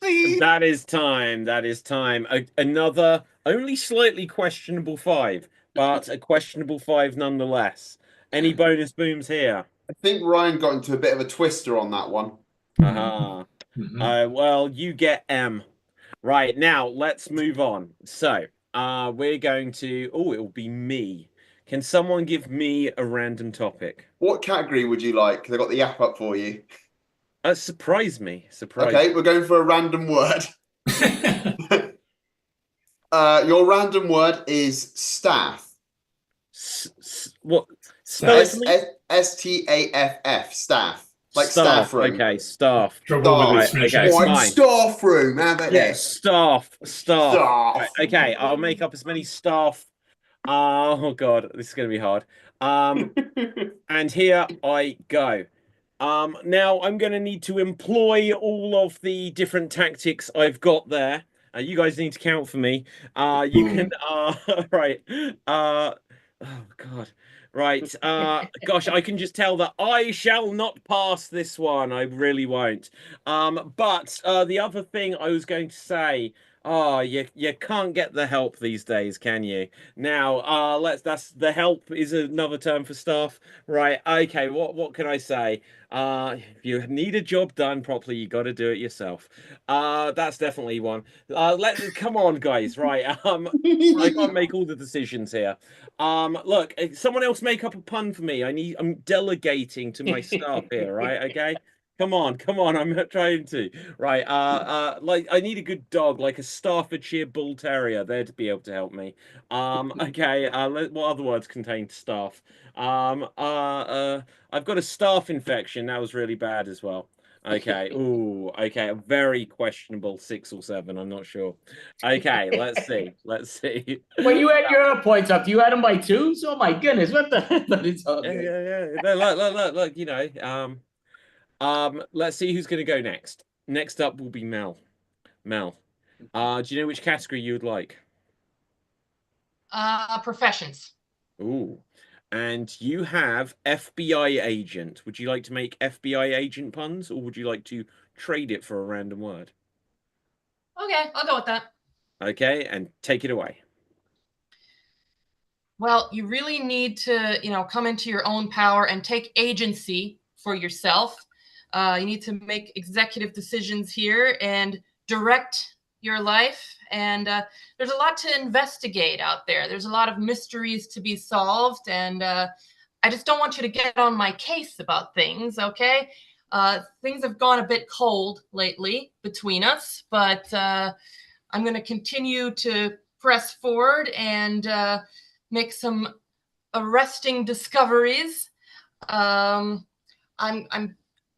see. That is time. That is time. Another only slightly questionable 5, but a questionable 5 nonetheless. Any bonus booms here? I think Ryan got into a bit of a twister on that one. Aha. Well, you get M. Right, now let's move on. So, we're going to. Oh, it will be me. Can someone give me a random topic? What category would you like? They got the app up for you. Surprise me. Okay, we're going for a random word. Your random word is staff. What? Spell it for me? STAFF. Staff. Like Staff. staff room. Okay, staff. Trouble with Right, this okay, What? fine. Staff room. How about Yeah, this? staff. Staff. Right, okay, I'll make up as many staff. Oh god, this is gonna be hard. And here I go. Now I'm gonna need to employ all of the different tactics I've got there. You guys need to count for me. You can right. Oh god. Right. Gosh, I can just tell that I shall not pass this one. I really won't. But the other thing I was going to say, oh, you can't get the help these days, can you? Now, that's the help is another term for staff. Right. Okay, what can I say? If you need a job done properly, you got to do it yourself. That's definitely one. Come on, guys. Right. I can't make all the decisions here. Look, someone else make up a pun for me. I'm delegating to my staff here, right? Okay. Come on, I'm trying to. Right. Like I need a good dog, like a Staffordshire Bull Terrier, there to be able to help me. Okay, what other words contain staff? I've got a staph infection. That was really bad as well. Okay. Ooh, okay. A very questionable 6 or 7. I'm not sure. Okay, let's see. Let's see. When you had your points up, you had them by 2s? Oh my goodness, what the but it's all good. Yeah. Look, you know, let's see who's gonna go next. Next up will be Mel. Mel. Do you know which category you would like? Professions. Ooh. And you have FBI agent. Would you like to make FBI agent puns, or would you like to trade it for a random word? Okay, I'll go with that. Okay, and take it away. Well, you really need to, come into your own power and take agency for yourself. You need to make executive decisions here and direct your life. And there's a lot to investigate out there. There's a lot of mysteries to be solved. And I just don't want you to get on my case about things, okay? Things have gone a bit cold lately between us, but I'm going to continue to press forward and make some arresting discoveries.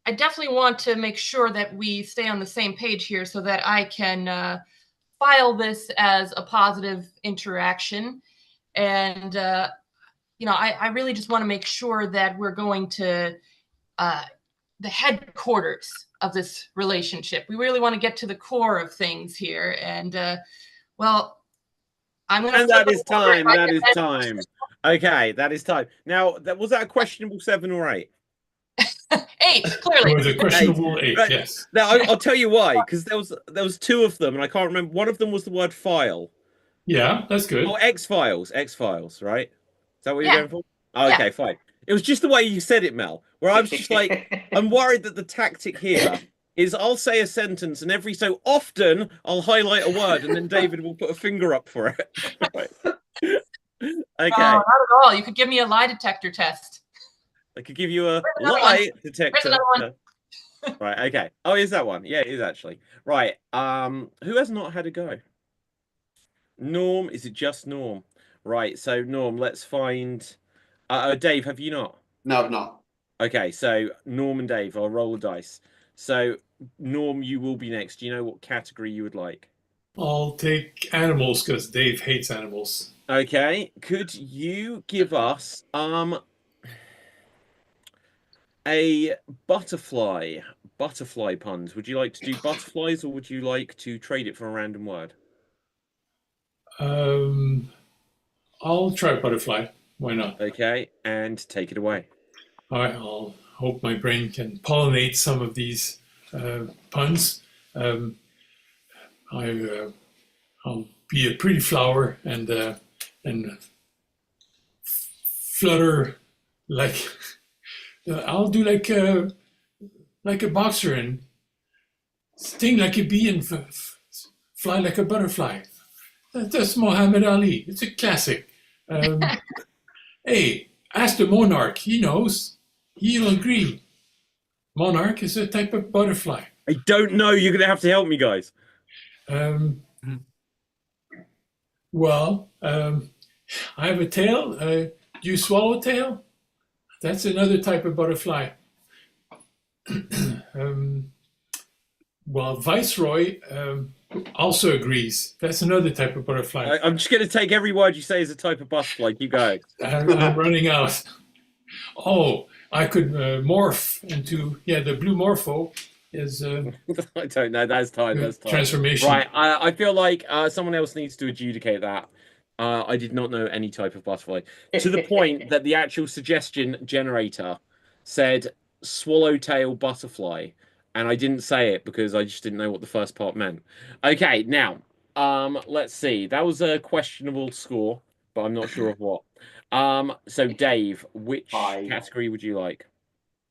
I definitely want to make sure that we stay on the same page here so that I can file this as a positive interaction. And, I really just want to make sure that we're going to the headquarters of this relationship. We really want to get to the core of things here. And, well, I'm going to... And that is time. That is time. Okay, that is time. Now, was that a questionable 7 or 8? 8, clearly. It was a questionable 8, right. Yes. Now I'll tell you why, because there was 2 of them, and I can't remember. One of them was the word file. Yeah, that's good. Oh, X-Files, right? Is that what you're going for? Oh, Yeah. okay, fine. It was just the way you said it, Mel. where I'm just like, I'm worried that the tactic here is I'll say a sentence and every so often I'll highlight a word and then David will put a finger up for it. Right. Okay. Not at all. You could give me a lie detector test. I could give you a another lie one. detector. Another one. Right, okay. Oh, is that one? Yeah, it is actually. Right. Who has not had a go? Norm, is it just Norm? Right, so Norm, let's find Dave, have you not? No, I've not. Okay, so Norm and Dave, I'll roll the dice. So Norm, you will be next. Do you know what category you would like? I'll take animals because Dave hates animals. Okay. Could you give us a butterfly puns? Would you like to do butterflies or would you like to trade it for a random word? I'll try butterfly. Why not? Okay, and take it away. All right, I'll hope my brain can pollinate some of these puns. I'll be a pretty flower and flutter like I'll do like a boxer and sting like a bee and fly like a butterfly. That's Muhammad Ali. It's a classic. Hey, ask the monarch. He knows. He'll agree. Monarch is a type of butterfly. I don't know. You're gonna have to help me, guys. Well, I have a tail. Do you swallow a tail? That's another type of butterfly. Well, Viceroy also agrees. That's another type of butterfly. I'm just going to take every word you say as a type of butterfly. Keep going. I'm running out. Oh, I could morph into, the blue morpho is... I don't know. That's time. That's time. Transformation. Right. I feel like someone else needs to adjudicate that. I did not know any type of butterfly. To the point that the actual suggestion generator said swallowtail butterfly. And I didn't say it because I just didn't know what the first part meant. Okay, now, let's see. That was a questionable score, but I'm not sure of what. So Dave, which category would you like?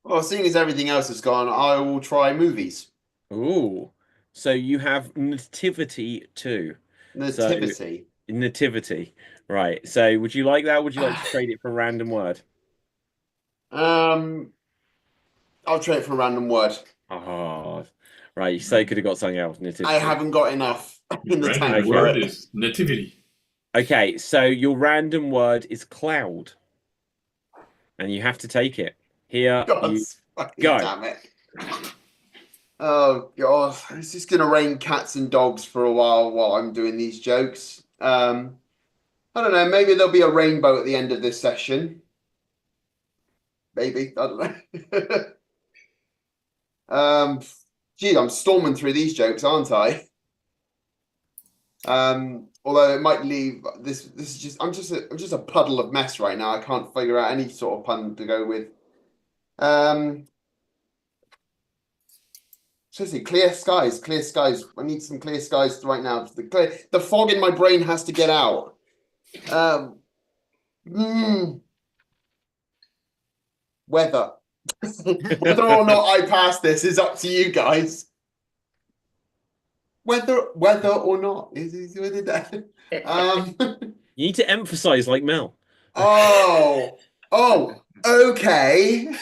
Well, seeing as everything else is gone, I will try movies. Ooh. So you have Nativity too. Nativity. So, nativity. Right. So would you like that? Would you like to trade it for a random word? I'll trade it for a random word. Oh, right. You so could have got something else. Nativity. I haven't got enough in the tank. The word is nativity. Okay, so your random word is cloud, and you have to take it. Here you go. Damn it! Oh God, it's just gonna rain cats and dogs for a while I'm doing these jokes. I don't know. Maybe there'll be a rainbow at the end of this session. Maybe, I don't know. Gee, I'm storming through these jokes, aren't I? Although it might leave this is just I'm just a puddle of mess right now. I can't figure out any sort of pun to go with. Seriously, clear skies, clear skies. I need some clear skies right now. The fog in my brain has to get out. Weather. Whether or not I pass this is up to you guys. Whether or not is that. You need to emphasize like Mel. Oh, okay.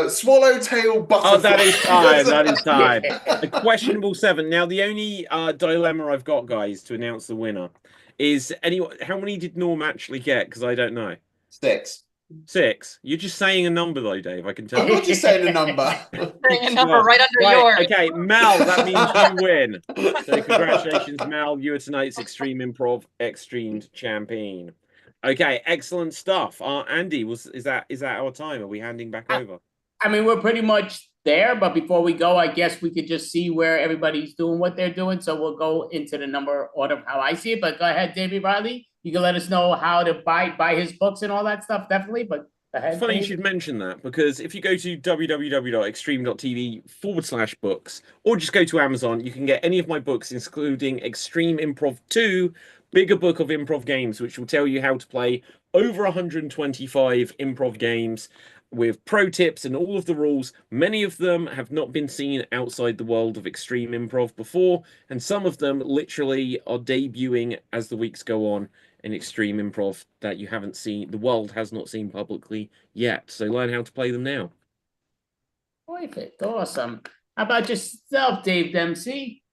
Swallowtail butterfly. Oh, that is time. That is time. A questionable 7. Now, the only dilemma I've got, guys, to announce the winner is how many did Norm actually get? Because I don't know. 6. 6. You're just saying a number, though, Dave. I can tell. I'm not just saying a number. Saying a number right under yours. Okay, Mel, that means you win. So congratulations, Mel. You are tonight's Extreme Improv Extreme champion. Okay, excellent stuff. Andy, is that our time? Are we handing back over? I mean, we're pretty much there, but before we go, I guess we could just see where everybody's doing what they're doing. So we'll go into the number order of how I see it. But go ahead, David Riley. You can let us know how to buy his books and all that stuff, definitely. But go ahead. It's funny you should mention that, because if you go to www.extreme.tv/books, or just go to Amazon, you can get any of my books, including Extreme Improv 2, Bigger Book of Improv Games, which will tell you how to play over 125 improv games with pro tips and all of the rules. Many of them have not been seen outside the world of extreme improv before, and some of them literally are debuting as the weeks go on in extreme improv that you haven't seen, the world has not seen publicly yet. So learn how to play them now. Perfect, awesome. How about yourself, Dave Dempsey?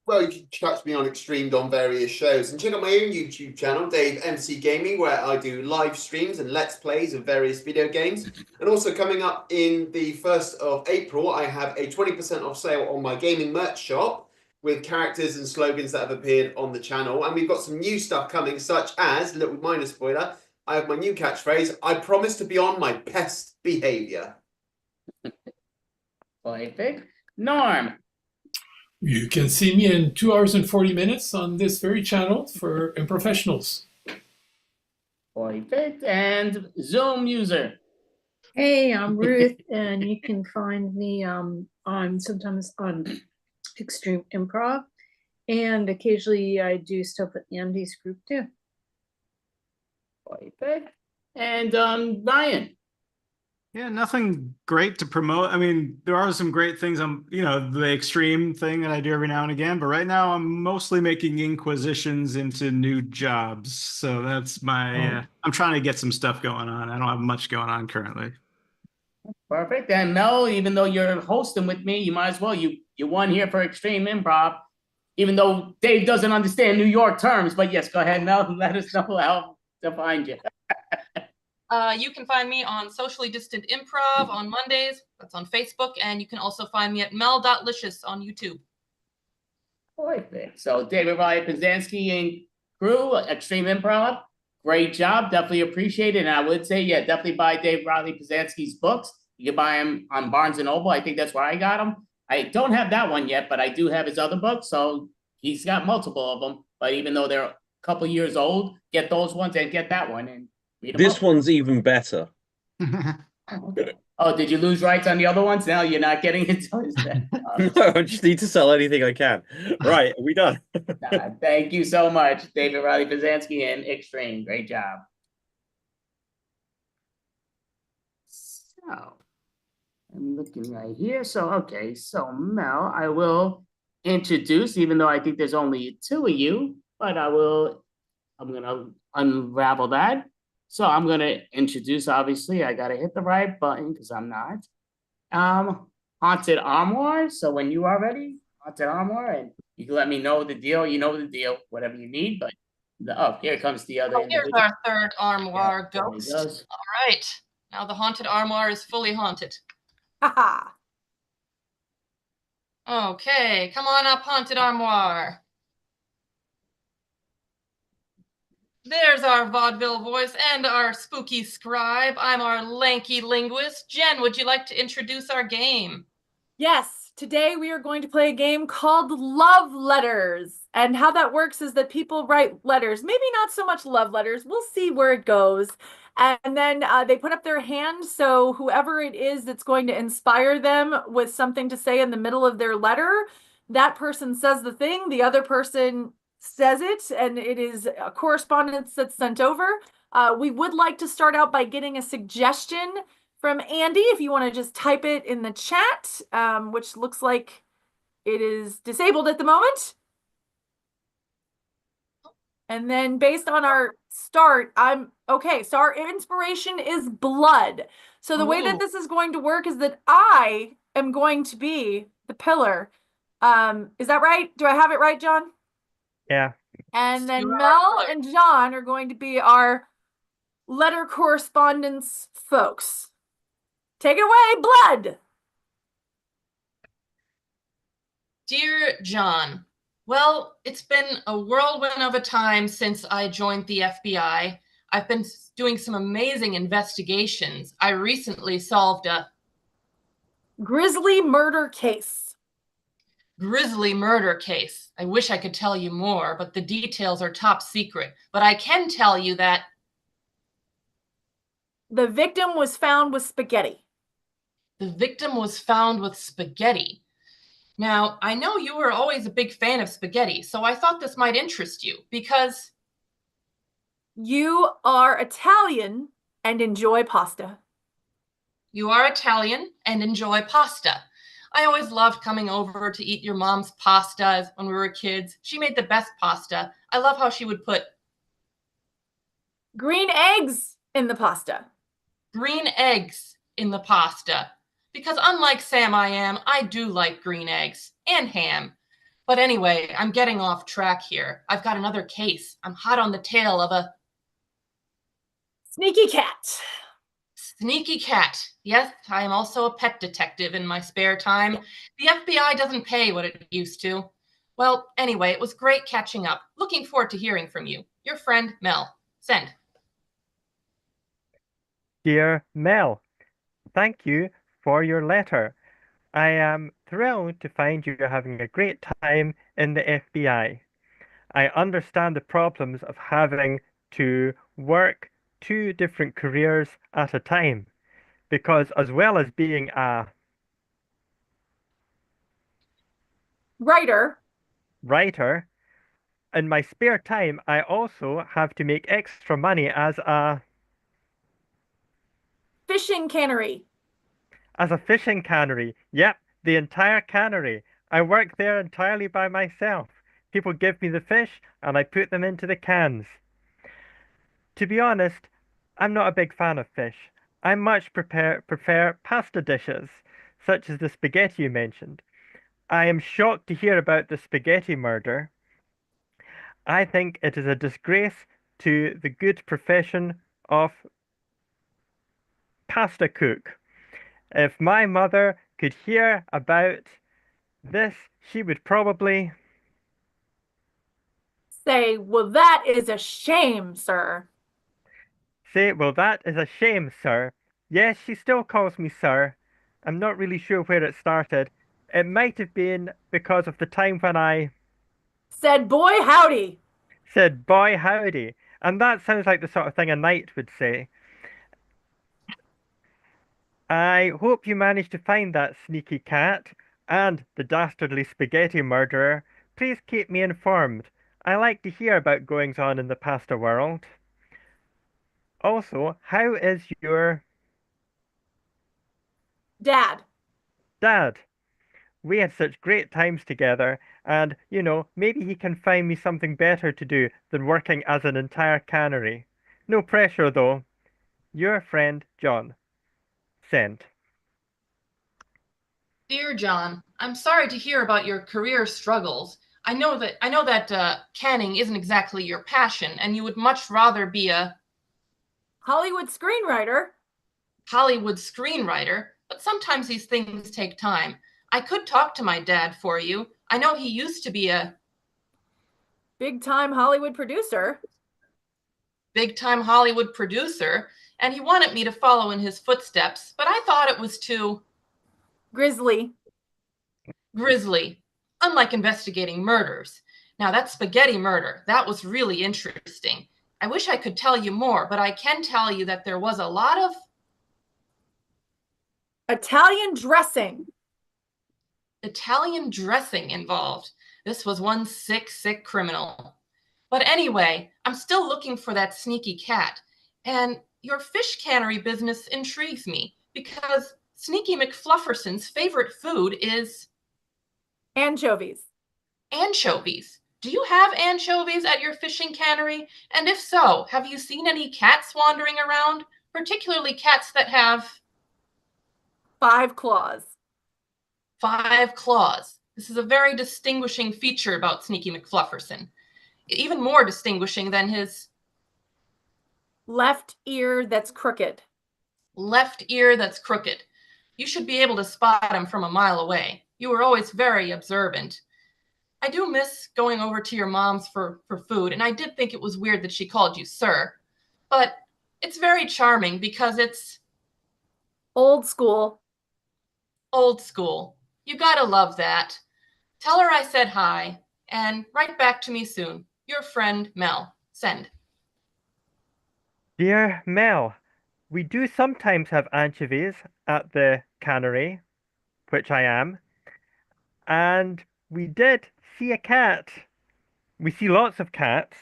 Well, you can catch me on Extremed on various shows and check out my own YouTube channel, Dave MC Gaming, where I do live streams and let's plays of various video games. And also coming up in the 1st of April, I have a 20% off sale on my gaming merch shop with characters and slogans that have appeared on the channel. And we've got some new stuff coming, such as, little minor spoiler, I have my new catchphrase, I promise to be on my best behavior. Perfect. Norm. You can see me in 2 hours and 40 minutes on this very channel for professionals. Perfect. And Zoom user. Hey, I'm Ruth, and you can find me on sometimes on Extreme Improv, and occasionally I do stuff with Andy's group too. Perfect. And Ryan. Yeah, nothing great to promote. I mean, there are some great things. The extreme thing that I do every now and again, but right now I'm mostly making inquisitions into new jobs. So that's my, I'm trying to get some stuff going on. I don't have much going on currently. Perfect. And Mel, even though you're hosting with me, you might as well. You won here for Extreme Improv, even though Dave doesn't understand New York terms. But yes, go ahead, Mel. Let us know how to find you. You can find me on Socially Distant Improv on Mondays. That's on Facebook. And you can also find me at mel.licious on YouTube. Perfect. So David Riley Pizanski and crew, Extreme Improv, great job. Definitely appreciate it. And I would say, yeah, definitely buy Dave Riley Pizanski's books. You can buy them on Barnes & Noble. I think that's where I got them. I don't have that one yet, but I do have his other books. So he's got multiple of them. But even though they're a couple years old, get those ones and get that one. And read them This up. one's even better. Oh, did you lose rights on the other ones? Now you're not getting it. No, I just need to sell anything I can. Right, are we done? Thank you so much, David Riley Pizanski and Extreme. Great job. So I'm looking right here. So, okay. So Mel, I will introduce, even though I think there's only 2 of you, but I'm going to unravel that. So I'm going to introduce, obviously, I got to hit the right button because I'm not. Haunted Armoire. So when you are ready, Haunted Armoire, and you can let me know the deal. You know the deal, whatever you need. But here comes the other. Here's our third armoire Yeah, ghost. All right. Now the haunted armoire is fully haunted. Haha. Okay, come on up, haunted armoire. There's our vaudeville voice and our spooky scribe. I'm our lanky linguist. Jen, would you like to introduce our game? Yes, today we are going to play a game called Love Letters. And how that works is that people write letters, maybe not so much love letters. We'll see where it goes. And then they put up their hand. So whoever it is that's going to inspire them with something to say in the middle of their letter, that person says the thing, the other person says it, and it is a correspondence that's sent over. We would like to start out by getting a suggestion from Andy, if you want to just type it in the chat, which looks like it is disabled at the moment. And then based on our start, so our inspiration is blood. So the way that this is going to work is that I am going to be the pillar. Is that right? Do I have it right, John? Yeah. And then Mel and John are going to be our letter correspondence folks. Take it away, blood. Dear John, well, it's been a whirlwind of a time since I joined the FBI. I've been doing some amazing investigations. I recently solved a grisly murder case. Grisly murder case. I wish I could tell you more, but the details are top secret. But I can tell you that the victim was found with spaghetti. The victim was found with spaghetti. Now, I know you were always a big fan of spaghetti, so I thought this might interest you because You are Italian and enjoy pasta. You are Italian and enjoy pasta. I always loved coming over to eat your mom's pasta when we were kids. She made the best pasta. I love how she would put green eggs in the pasta. Green eggs in the pasta. Because unlike Sam I do like green eggs and ham. But anyway, I'm getting off track here. I've got another case. I'm hot on the tail of a sneaky cat. Sneaky cat. Yes, I am also a pet detective in my spare time. The FBI doesn't pay what it used to. Well, anyway, it was great catching up. Looking forward to hearing from you. Your friend, Mel. Send. Dear Mel, thank you for your letter. I am thrilled to find you are having a great time in the FBI. I understand the problems of having to work two different careers at a time, because as well as being a writer, in my spare time, I also have to make extra money as a fishing cannery. As a fishing cannery. Yep, the entire cannery. I work there entirely by myself. People give me the fish and I put them into the cans. To be honest, I'm not a big fan of fish. I much prefer pasta dishes, such as the spaghetti you mentioned. I am shocked to hear about the spaghetti murder. I think it is a disgrace to the good profession of pasta cook. If my mother could hear about this, she would probably say, well, that is a shame, sir. Say, well, that is a shame, sir. Yes, she still calls me sir. I'm not really sure where it started. It might have been because of the time when I said, boy, howdy. Said, boy, howdy. And that sounds like the sort of thing a knight would say. I hope you managed to find that sneaky cat and the dastardly spaghetti murderer. Please keep me informed. I like to hear about goings on in the pasta world. Also, how is your dad? Dad. We had such great times together, and, maybe he can find me something better to do than working as an entire cannery. No pressure, though. Your friend, John. Send. Dear John, I'm sorry to hear about your career struggles. I know that canning isn't exactly your passion, and you would much rather be a Hollywood screenwriter. Hollywood screenwriter, but sometimes these things take time. I could talk to my dad for you. I know he used to be a big-time Hollywood producer. Big-time Hollywood producer, and he wanted me to follow in his footsteps, but I thought it was too grisly. Unlike investigating murders. Now, that spaghetti murder, that was really interesting. I wish I could tell you more, but I can tell you that there was a lot of Italian dressing involved. This was one sick criminal. But anyway, I'm still looking for that sneaky cat. And your fish cannery business intrigues me because Sneaky McFlufferson's favorite food is anchovies. Anchovies. Do you have anchovies at your fishing cannery? And if so, have you seen any cats wandering around? Particularly cats that have 5 claws. 5 claws. This is a very distinguishing feature about Sneaky McFlufferson. Even more distinguishing than his left ear that's crooked. Left ear that's crooked. You should be able to spot him from a mile away. You were always very observant. I do miss going over to your mom's for food, and I did think it was weird that she called you sir. But it's very charming because it's old school. Old school. You gotta love that. Tell her I said hi, and write back to me soon. Your friend, Mel. Send. Dear Mel, we do sometimes have anchovies at the cannery, which I am, and we did see a cat. We see lots of cats.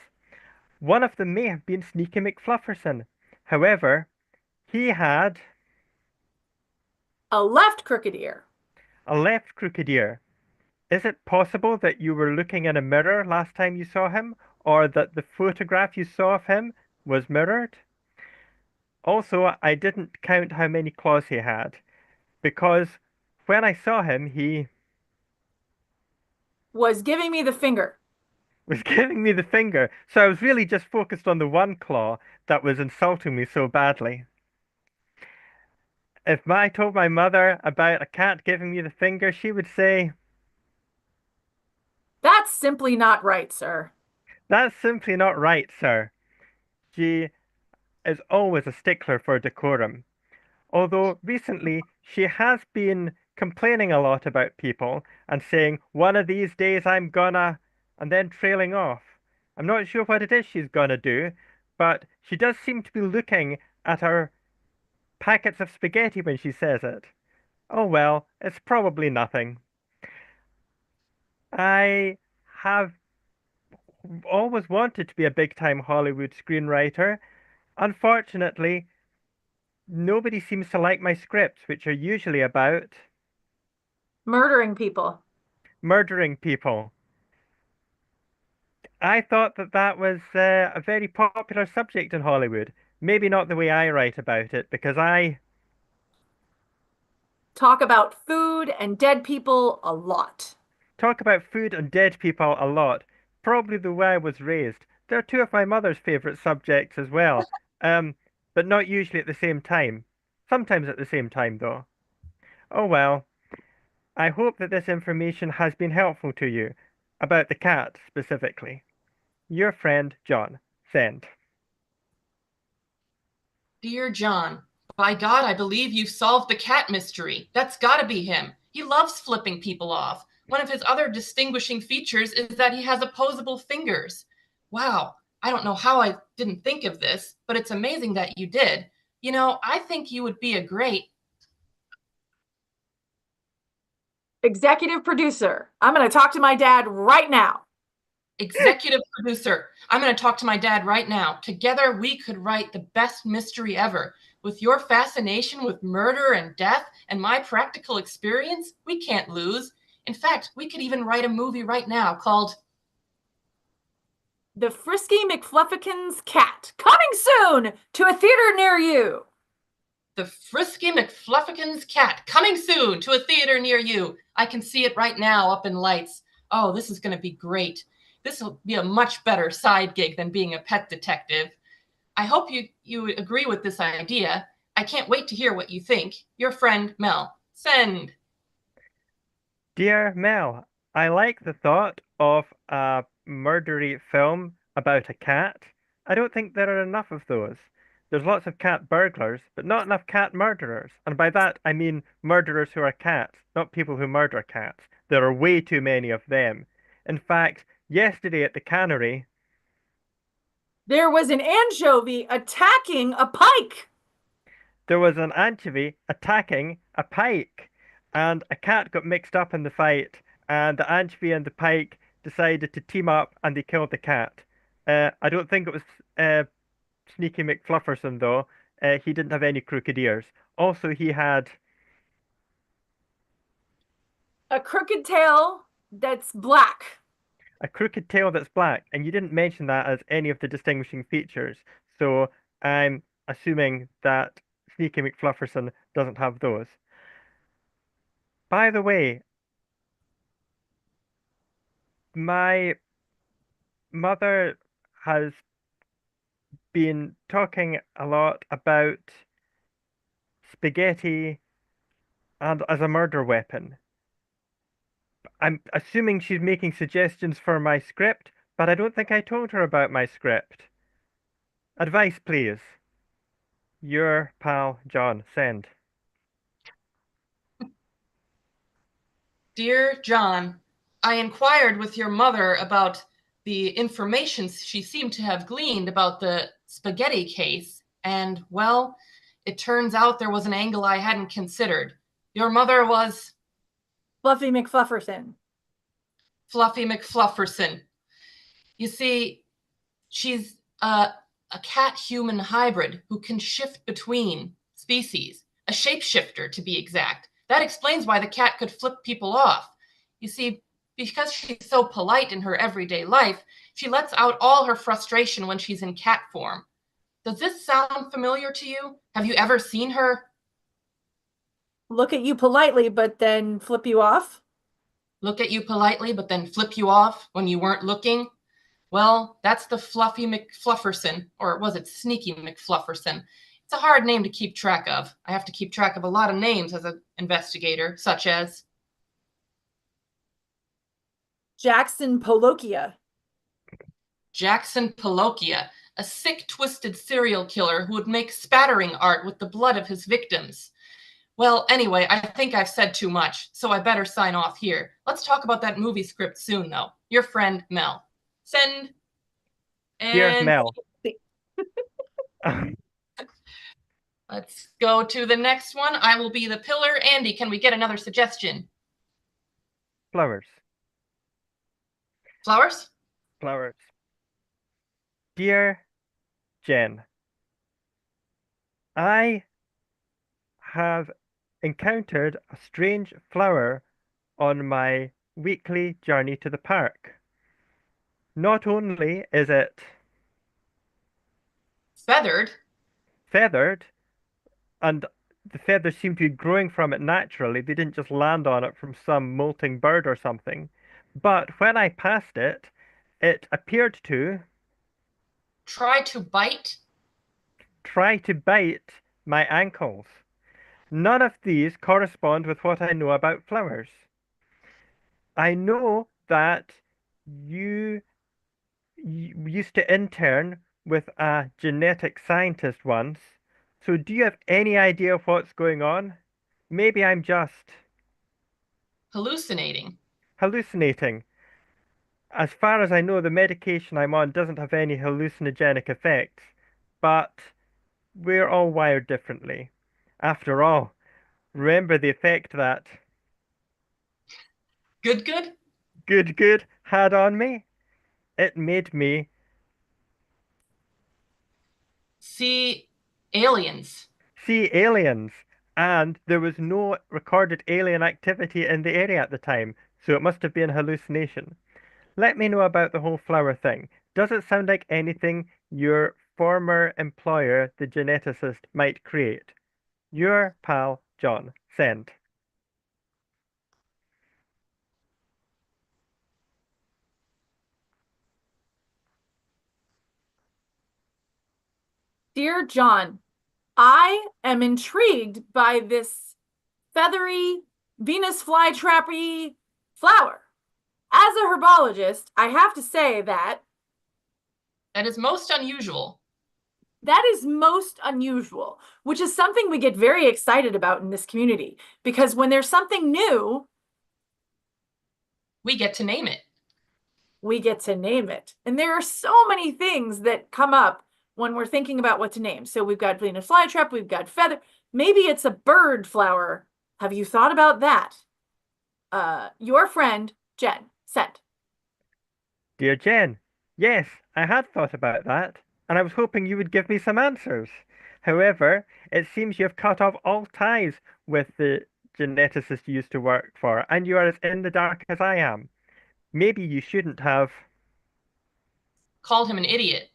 One of them may have been Sneaky McFlufferson. However, he had A left crooked ear. a left crooked ear. Is it possible that you were looking in a mirror last time you saw him, or that the photograph you saw of him was mirrored? Also, I didn't count how many claws he had, because when I saw him, he Was giving me the finger. was giving me the finger, so I was really just focused on the one claw that was insulting me so badly. If I told my mother about a cat giving me the finger, she would say, That's simply not right, sir. "That's simply not right, sir." She is always a stickler for decorum. Although recently she has been complaining a lot about people and saying, "One of these days I'm gonna," and then trailing off. I'm not sure what it is she's gonna do, but she does seem to be looking at her packets of spaghetti when she says it. Oh well, it's probably nothing. I have always wanted to be a big time Hollywood screenwriter. Unfortunately, nobody seems to like my scripts, which are usually about Murdering people. murdering people. I thought that that was a very popular subject in Hollywood. Maybe not the way I write about it, because I Talk about food and dead people a lot. talk about food and dead people a lot. Probably the way I was raised. They're two of my mother's favorite subjects as well, um, but not usually at the same time. Sometimes at the same time, though. Oh well. I hope that this information has been helpful to you, about the cat specifically. Your friend, John. Send. Dear John, by God, I believe you've solved the cat mystery. That's gotta be him. He loves flipping people off. One of his other distinguishing features is that he has opposable fingers. Wow, I don't know how I didn't think of this, but it's amazing that you did. You know, I think you would be a great Executive producer. I'm going to talk to my dad right now. executive producer. I'm going to talk to my dad right now. Together, we could write the best mystery ever. With your fascination with murder and death and my practical experience, we can't lose. In fact, we could even write a movie right now called The Frisky McFluffikin's Cat. Coming soon to a theater near you. The Frisky McFluffikin's Cat. Coming soon to a theater near you. I can see it right now up in lights. Oh, this is going to be great. This will be a much better side gig than being a pet detective. I hope you agree with this idea. I can't wait to hear what you think. Your friend, Mel. Send. Dear Mel, I like the thought of a murdery film about a cat. I don't think there are enough of those. There's lots of cat burglars, but not enough cat murderers. And by that, I mean murderers who are cats, not people who murder cats. There are way too many of them. In fact, yesterday at the cannery, there was an anchovy attacking a pike. There was an anchovy attacking a pike, and a cat got mixed up in the fight, and the anchovy and the pike decided to team up and they killed the cat. I don't think it was Sneaky McFlufferson, though. He didn't have any crooked ears. Also, he had a crooked tail that's black. A crooked tail that's black, and you didn't mention that as any of the distinguishing features. So I'm assuming that Sneaky McFlufferson doesn't have those. By the way, my mother has been talking a lot about spaghetti and as a murder weapon. I'm assuming she's making suggestions for my script, but I don't think I told her about my script. Advice, please. Your pal, John. Send. Dear John, I inquired with your mother about the information she seemed to have gleaned about the spaghetti case, and, well, it turns out there was an angle I hadn't considered. Your mother was Fluffy McFlufferson. Fluffy McFlufferson. You see, she's A cat-human hybrid who can shift between species, a shapeshifter to be exact. That explains why the cat could flip people off. You see, because she's so polite in her everyday life, she lets out all her frustration when she's in cat form. Does this sound familiar to you? Have you ever seen her? Look at you politely, but then flip you off? Look at you politely, but then flip you off when you weren't looking? Well, that's the Fluffy McFlufferson, or was it Sneaky McFlufferson? It's a hard name to keep track of. I have to keep track of a lot of names as an investigator, such as Jackson Polokia. Jackson Polokia, a sick, twisted serial killer who would make spattering art with the blood of his victims. Well, anyway, I think I've said too much, so I better sign off here. Let's talk about that movie script soon, though. Your friend, Mel. Send. Dear And Mel. let's go to the next one. I will be the pillar. Andy, can we get another suggestion? Flowers. Flowers? Flowers. Dear Jen, I have encountered a strange flower on my weekly journey to the park. Not only is it Feathered? feathered, and the feathers seem to be growing from it naturally, they didn't just land on it from some molting bird or something. But when I passed it, it appeared to Try to bite? try to bite my ankles. None of these correspond with what I know about flowers. I know that you, you used to intern with a genetic scientist once, so do you have any idea of what's going on? Maybe I'm just Hallucinating. hallucinating. As far as I know, the medication I'm on doesn't have any hallucinogenic effects, but we're all wired differently. After all, remember the effect that Good, good? good had on me? It made me See aliens. see aliens, and there was no recorded alien activity in the area at the time, so it must have been hallucination. Let me know about the whole flower thing. Does it sound like anything your former employer, the geneticist, might create? Your pal, John. Send. Dear John, I am intrigued by this feathery Venus flytrappy flower. As a herbologist, I have to say that That is most unusual. that is most unusual, which is something we get very excited about in this community. Because when there's something new, we get to name it. We get to name it. And there are so many things that come up when we're thinking about what to name. So we've got Venus flytrap, we've got feather. Maybe it's a bird flower. Have you thought about that? Your friend, Jen, sent. Dear Jen, yes, I had thought about that, and I was hoping you would give me some answers. However, it seems you have cut off all ties with the geneticist you used to work for, and you are as in the dark as I am. Maybe you shouldn't have Called him an idiot.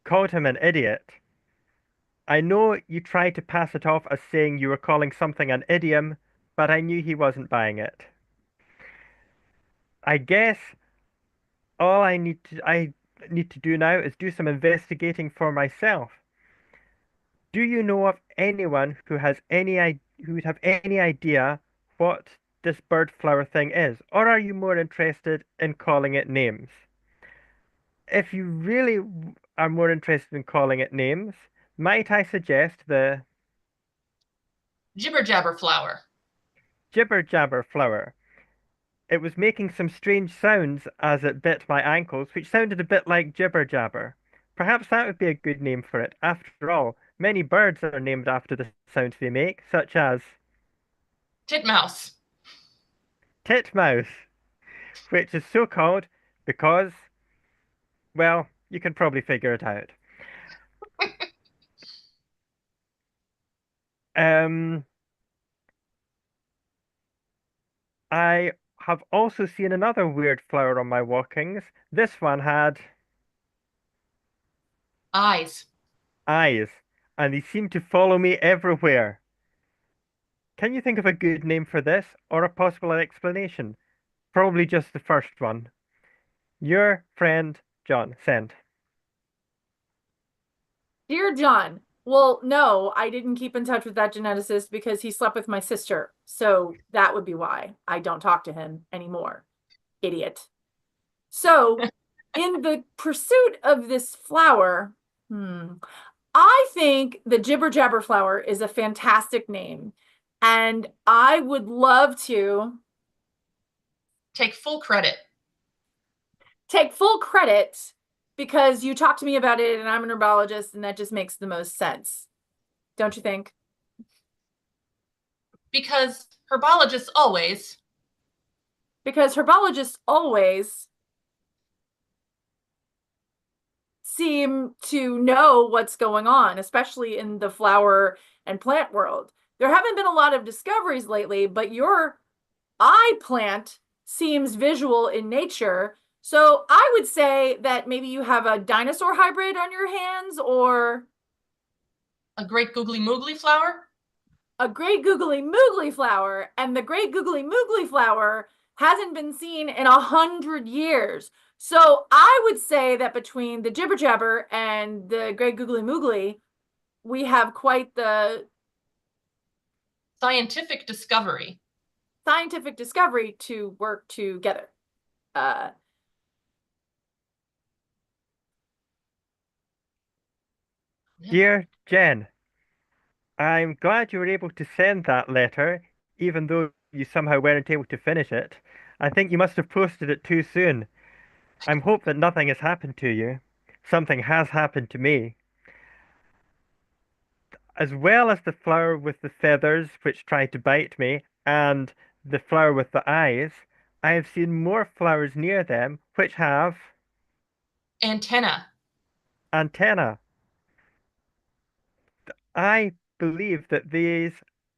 called him an idiot. I know you tried to pass it off as saying you were calling something an idiom, but I knew he wasn't buying it. I guess all I need to do now is do some investigating for myself. Do you know of anyone who who would have any idea what this bird flower thing is, or are you more interested in calling it names? If you really are more interested in calling it names, might I suggest the Jibber jabber flower. jibber jabber flower? It was making some strange sounds as it bit my ankles, which sounded a bit like jibber jabber. Perhaps that would be a good name for it. After all, many birds are named after the sounds they make, such as Titmouse. titmouse, which is so called because, well, You can probably figure it out. I have also seen another weird flower on my walkings. This one had Eyes. eyes, and they seemed to follow me everywhere. Can you think of a good name for this, or a possible explanation? Probably just the first one. Your friend, John. Send. Dear John, well, no, I didn't keep in touch with that geneticist because he slept with my sister. So that would be why I don't talk to him anymore. Idiot. So, in the pursuit of this flower, I think the Jibber Jabber flower is a fantastic name. And I would love to take full credit. Take full credit because you talked to me about it and I'm an herbologist and that just makes the most sense. Don't you think? Because herbologists always seem to know what's going on, especially in the flower and plant world. There haven't been a lot of discoveries lately, but your eye plant seems visual in nature. So I would say that maybe you have a dinosaur hybrid on your hands, or a great googly moogly flower? A great googly moogly flower. And the great googly moogly flower hasn't been seen in 100 years. So I would say that between the Jibber Jabber and the great googly moogly, we have quite the scientific discovery to work together. Dear Jen, I'm glad you were able to send that letter, even though you somehow weren't able to finish it. I think you must have posted it too soon. I hope that nothing has happened to you. Something has happened to me. As well as the flower with the feathers which tried to bite me, and the flower with the eyes, I have seen more flowers near them which have antenna. I believe that these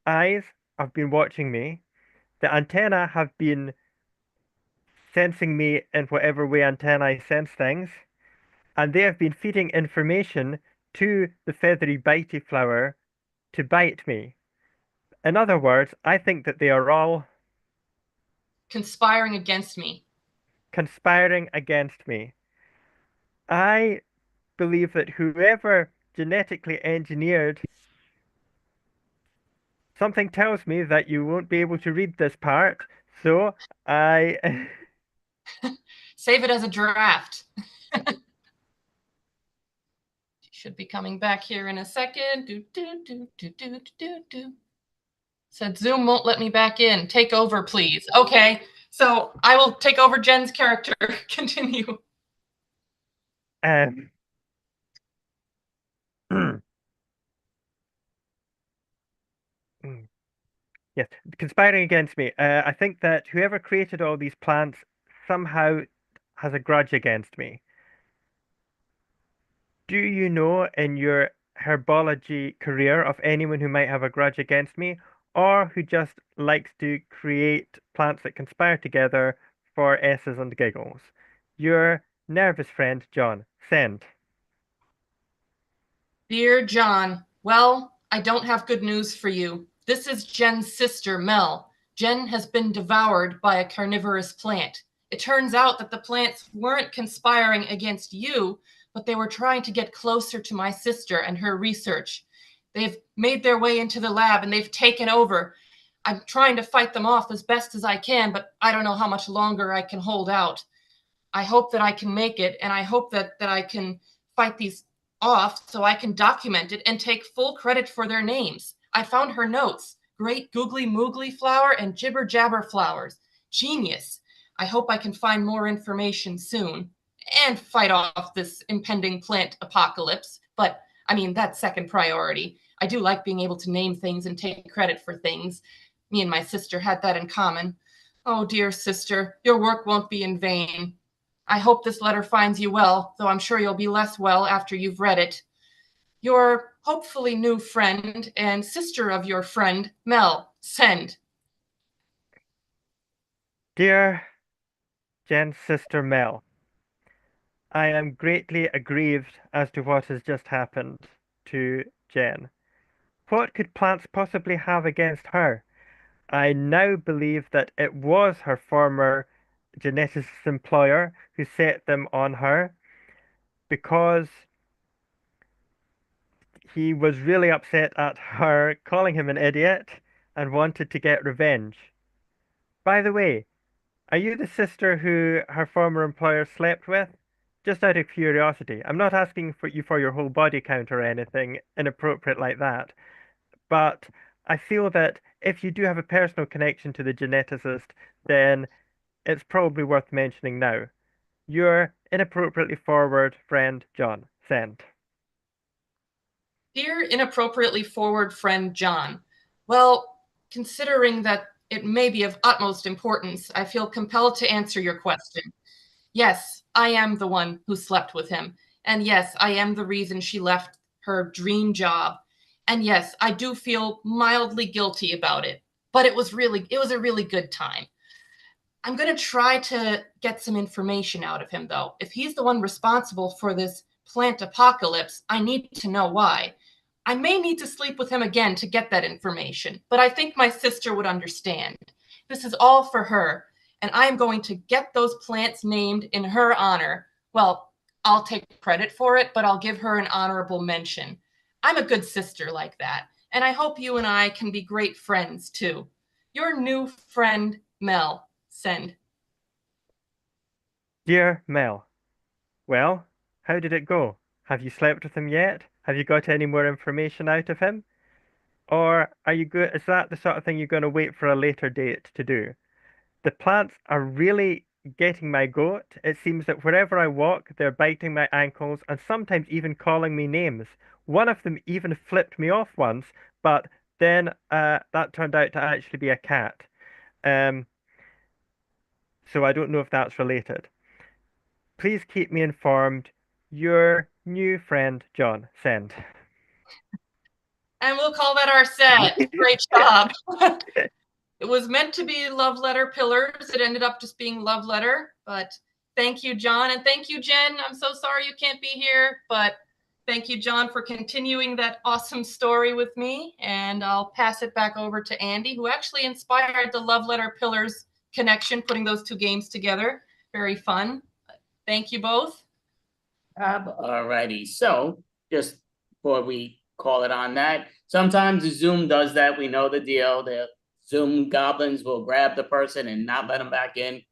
eyes have been watching me. The antenna have been sensing me in whatever way antennae sense things, and they have been feeding information to the feathery bitey flower to bite me. In other words, I think that they are all conspiring against me. I believe that whoever genetically engineered something tells me that you won't be able to read this part, so I save it as a draft. Should be coming back here in a second. Said Zoom won't let me back in. Take over, please. Okay, so I will take over Jen's character. Continue. Yes, conspiring against me. I think that whoever created all these plants somehow has a grudge against me. Do you know in your herbology career of anyone who might have a grudge against me, or who just likes to create plants that conspire together for S's and giggles? Your nervous friend, John. Send. Dear John, well, I don't have good news for you. This is Jen's sister, Mel. Jen has been devoured by a carnivorous plant. It turns out that the plants weren't conspiring against you, but they were trying to get closer to my sister and her research. They've made their way into the lab and they've taken over. I'm trying to fight them off as best as I can, but I don't know how much longer I can hold out. I hope that I can make it, and I hope that I can fight these off so I can document it and take full credit for their names. I found her notes. Great googly moogly flower and jibber jabber flowers. Genius. I hope I can find more information soon and fight off this impending plant apocalypse. But I mean, that's second priority. I do like being able to name things and take credit for things. Me and my sister had that in common. Oh, dear sister, your work won't be in vain. I hope this letter finds you well, though I'm sure you'll be less well after you've read it. Your hopefully new friend and sister of your friend, Mel, send. Dear Jen's sister Mel, I am greatly aggrieved as to what has just happened to Jen. What could plants possibly have against her? I now believe that it was her former geneticist employer who set them on her because he was really upset at her calling him an idiot and wanted to get revenge. By the way, are you the sister who her former employer slept with? Just out of curiosity. I'm not asking for you for your whole body count or anything inappropriate like that, but I feel that if you do have a personal connection to the geneticist, then it's probably worth mentioning now. Your inappropriately forward friend, John. Send. Dear inappropriately forward friend John, well, considering that it may be of utmost importance, I feel compelled to answer your question. Yes, I am the one who slept with him. And yes, I am the reason she left her dream job. And yes, I do feel mildly guilty about it. But it was a really good time. I'm going to try to get some information out of him, though. If he's the one responsible for this plant apocalypse, I need to know why. I may need to sleep with him again to get that information, but I think my sister would understand. This is all for her, and I am going to get those plants named in her honor. Well, I'll take credit for it, but I'll give her an honorable mention. I'm a good sister like that, and I hope you and I can be great friends, too. Your new friend, Mel. Send. Dear Mel, well, how did it go? Have you slept with him yet? Have you got any more information out of him? Or is that the sort of thing you're going to wait for a later date to do? The plants are really getting my goat. It seems that wherever I walk, they're biting my ankles and sometimes even calling me names. One of them even flipped me off once, but then that turned out to actually be a cat. Um, so I don't know if that's related. Please keep me informed. Your new friend, John. Send. And we'll call that our set. Great job. It was meant to be love letter pillars. It ended up just being love letter. But thank you, John. And thank you, Jen. I'm so sorry you can't be here. But thank you, John, for continuing that awesome story with me. And I'll pass it back over to Andy, who actually inspired the love letter pillars connection, putting those two games together. Very fun. Thank you both. Alrighty, so just before we call it on that, sometimes the Zoom does that. We know the deal. The Zoom goblins will grab the person and not let them back in.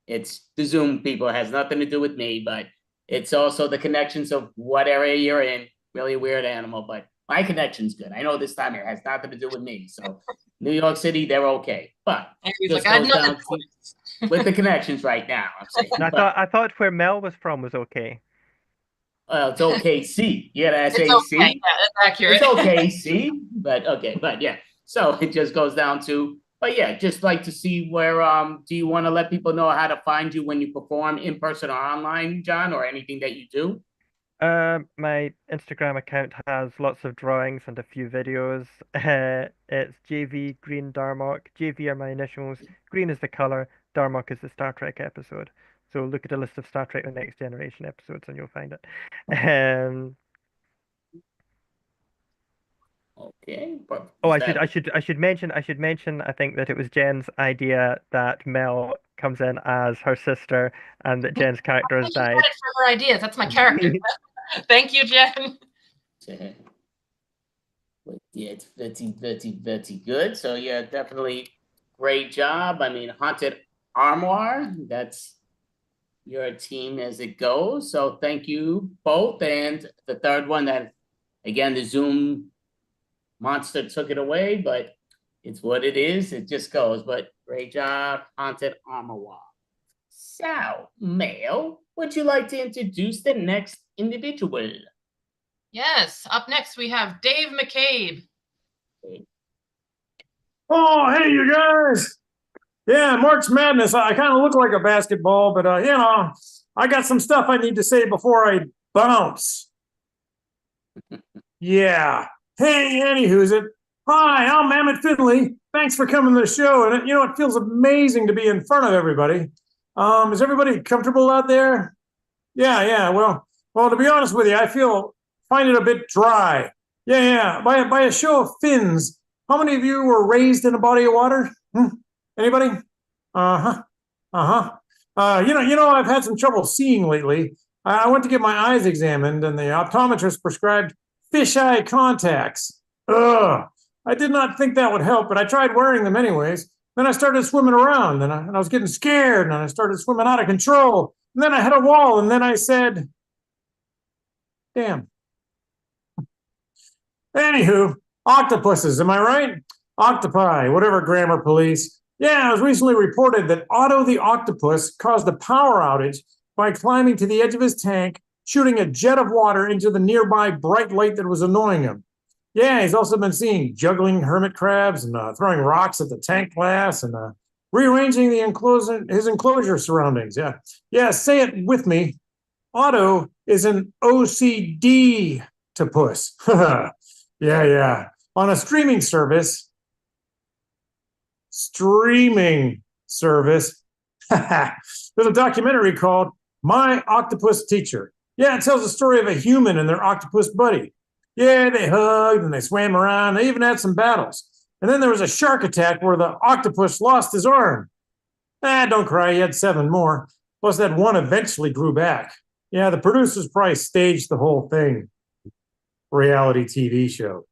It's the Zoom people. It has nothing to do with me, but it's also the connections of what area you're in. Really weird animal, but my connection's good. I know this time it has nothing to do with me. So New York City, they're okay. But just goes down with the connections right now. I'm saying. I thought where Mel was from was okay. It's OKC. Yeah, that's it's AC. Okay. Yeah, that's accurate. It's OKC, but okay, but yeah. So it just goes down to, but yeah, just like to see where do you want to let people know how to find you when you perform in person or online, John, or anything that you do? My Instagram account has lots of drawings and a few videos. It's JV Green Darmok. JV are my initials. Green is the color. Darmok is the Star Trek episode. So look at a list of Star Trek: The Next Generation episodes, and you'll find it. Okay. Oh, I should mention. I think that it was Jen's idea that Mel comes in as her sister, and that Jen's character has died. Credit for her ideas. That's my character. Thank you, Jen. Yeah, it's very good. So yeah, definitely great job. I mean, Haunted Armoire, that's your team as it goes. So thank you both. And the third one that, again, the Zoom monster took it away, but it's what it is. It just goes. But great job, Haunted Armoire. So, Mel, would you like to introduce the next individual? Yes. Up next, we have Dave McCabe. Oh, hey, you guys! Yeah, March Madness. I kind of look like a basketball, but I got some stuff I need to say before I bounce. Yeah. Hey, anywho's it? Hi, I'm Emmett Finley. Thanks for coming to the show. And it feels amazing to be in front of everybody. Is everybody comfortable out there? Yeah. Well, to be honest with you, find it a bit dry. Yeah. By a show of fins, how many of you were raised in a body of water? Anybody? Uh-huh. Uh-huh. I've had some trouble seeing lately. I went to get my eyes examined, and the optometrist prescribed fisheye contacts. Ugh. I did not think that would help, but I tried wearing them anyways. Then I started swimming around, and I was getting scared, and I started swimming out of control. And then I hit a wall, and then I said, damn. Anywho, octopuses, am I right? Octopi, whatever, grammar police. Yeah, it was recently reported that Otto the octopus caused a power outage by climbing to the edge of his tank, shooting a jet of water into the nearby bright light that was annoying him. Yeah, he's also been seen juggling hermit crabs and throwing rocks at the tank glass and rearranging his enclosure surroundings. Yeah, say it with me. Otto is an OCD to puss. Yeah. On a streaming service. There's a documentary called My Octopus Teacher. Yeah, it tells the story of a human and their octopus buddy. Yeah, they hugged and they swam around. They even had some battles. And then there was a shark attack where the octopus lost his arm. Don't cry, he had 7 more. Plus that one eventually grew back. Yeah, the producers probably staged the whole thing. Reality TV show.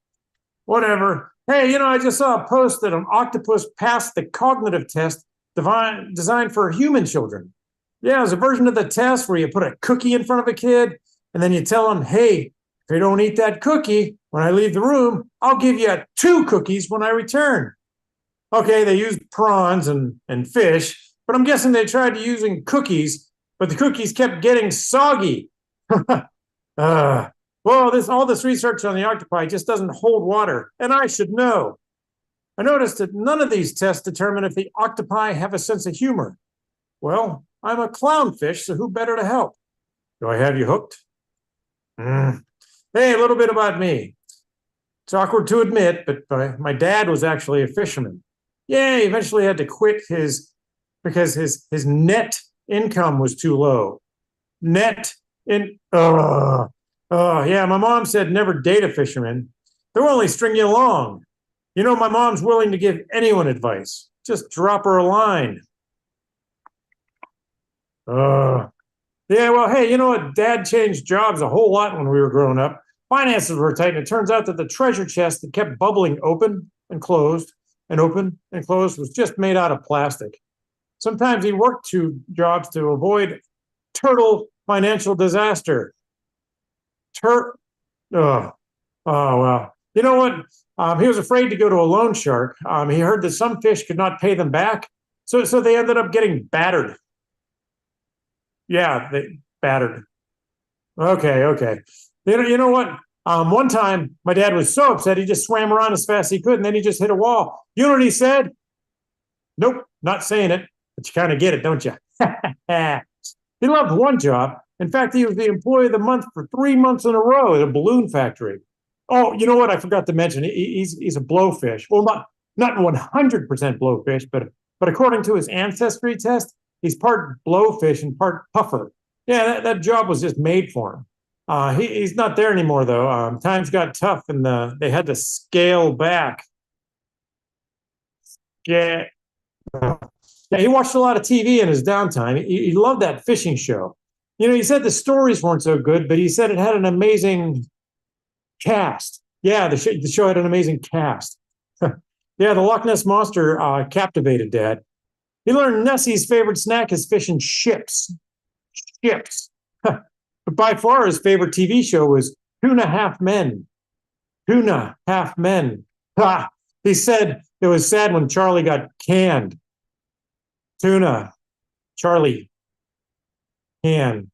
Whatever. Hey, I just saw a post that an octopus passed the cognitive test designed for human children. Yeah, it was a version of the test where you put a cookie in front of a kid, and then you tell them, hey, if you don't eat that cookie when I leave the room, I'll give you 2 cookies when I return. Okay, they used prawns and fish, but I'm guessing they tried using cookies, but the cookies kept getting soggy. Well, all this research on the octopi just doesn't hold water, and I should know. I noticed that none of these tests determine if the octopi have a sense of humor. Well, I'm a clownfish, so who better to help? Do I have you hooked? Hey, a little bit about me. It's awkward to admit, but my dad was actually a fisherman. Yeah, he eventually had to quit because his net income was too low. Yeah, my mom said never date a fisherman. They'll only string you along. My mom's willing to give anyone advice. Just drop her a line. Yeah, well, hey, you know what? Dad changed jobs a whole lot when we were growing up. Finances were tight, and it turns out that the treasure chest that kept bubbling open and closed and open and closed was just made out of plastic. Sometimes he worked 2 jobs to avoid turtle financial disaster. Well. You know what? He was afraid to go to a loan shark. He heard that some fish could not pay them back, so they ended up getting battered. Yeah, they battered. Okay. You know what? One time, my dad was so upset, he just swam around as fast as he could, and then he just hit a wall. You know what he said? Nope, not saying it, but you kind of get it, don't you? He loved one job. In fact, he was the employee of the month for 3 months in a row at a balloon factory. Oh, you know what? I forgot to mention, he's a blowfish. Well, not 100% blowfish, but according to his ancestry test, he's part blowfish and part puffer. Yeah, that job was just made for him. He's not there anymore, though. Times got tough, and they had to scale back. Yeah. He watched a lot of TV in his downtime. He loved that fishing show. He said the stories weren't so good, but he said it had an amazing cast. Yeah, the show had an amazing cast. Yeah, the Loch Ness Monster captivated Dad. He learned Nessie's favorite snack is fish and chips. But by far his favorite TV show was Tuna Half Men. Tuna Half Men. He said it was sad when Charlie got canned. Tuna. Charlie. Can.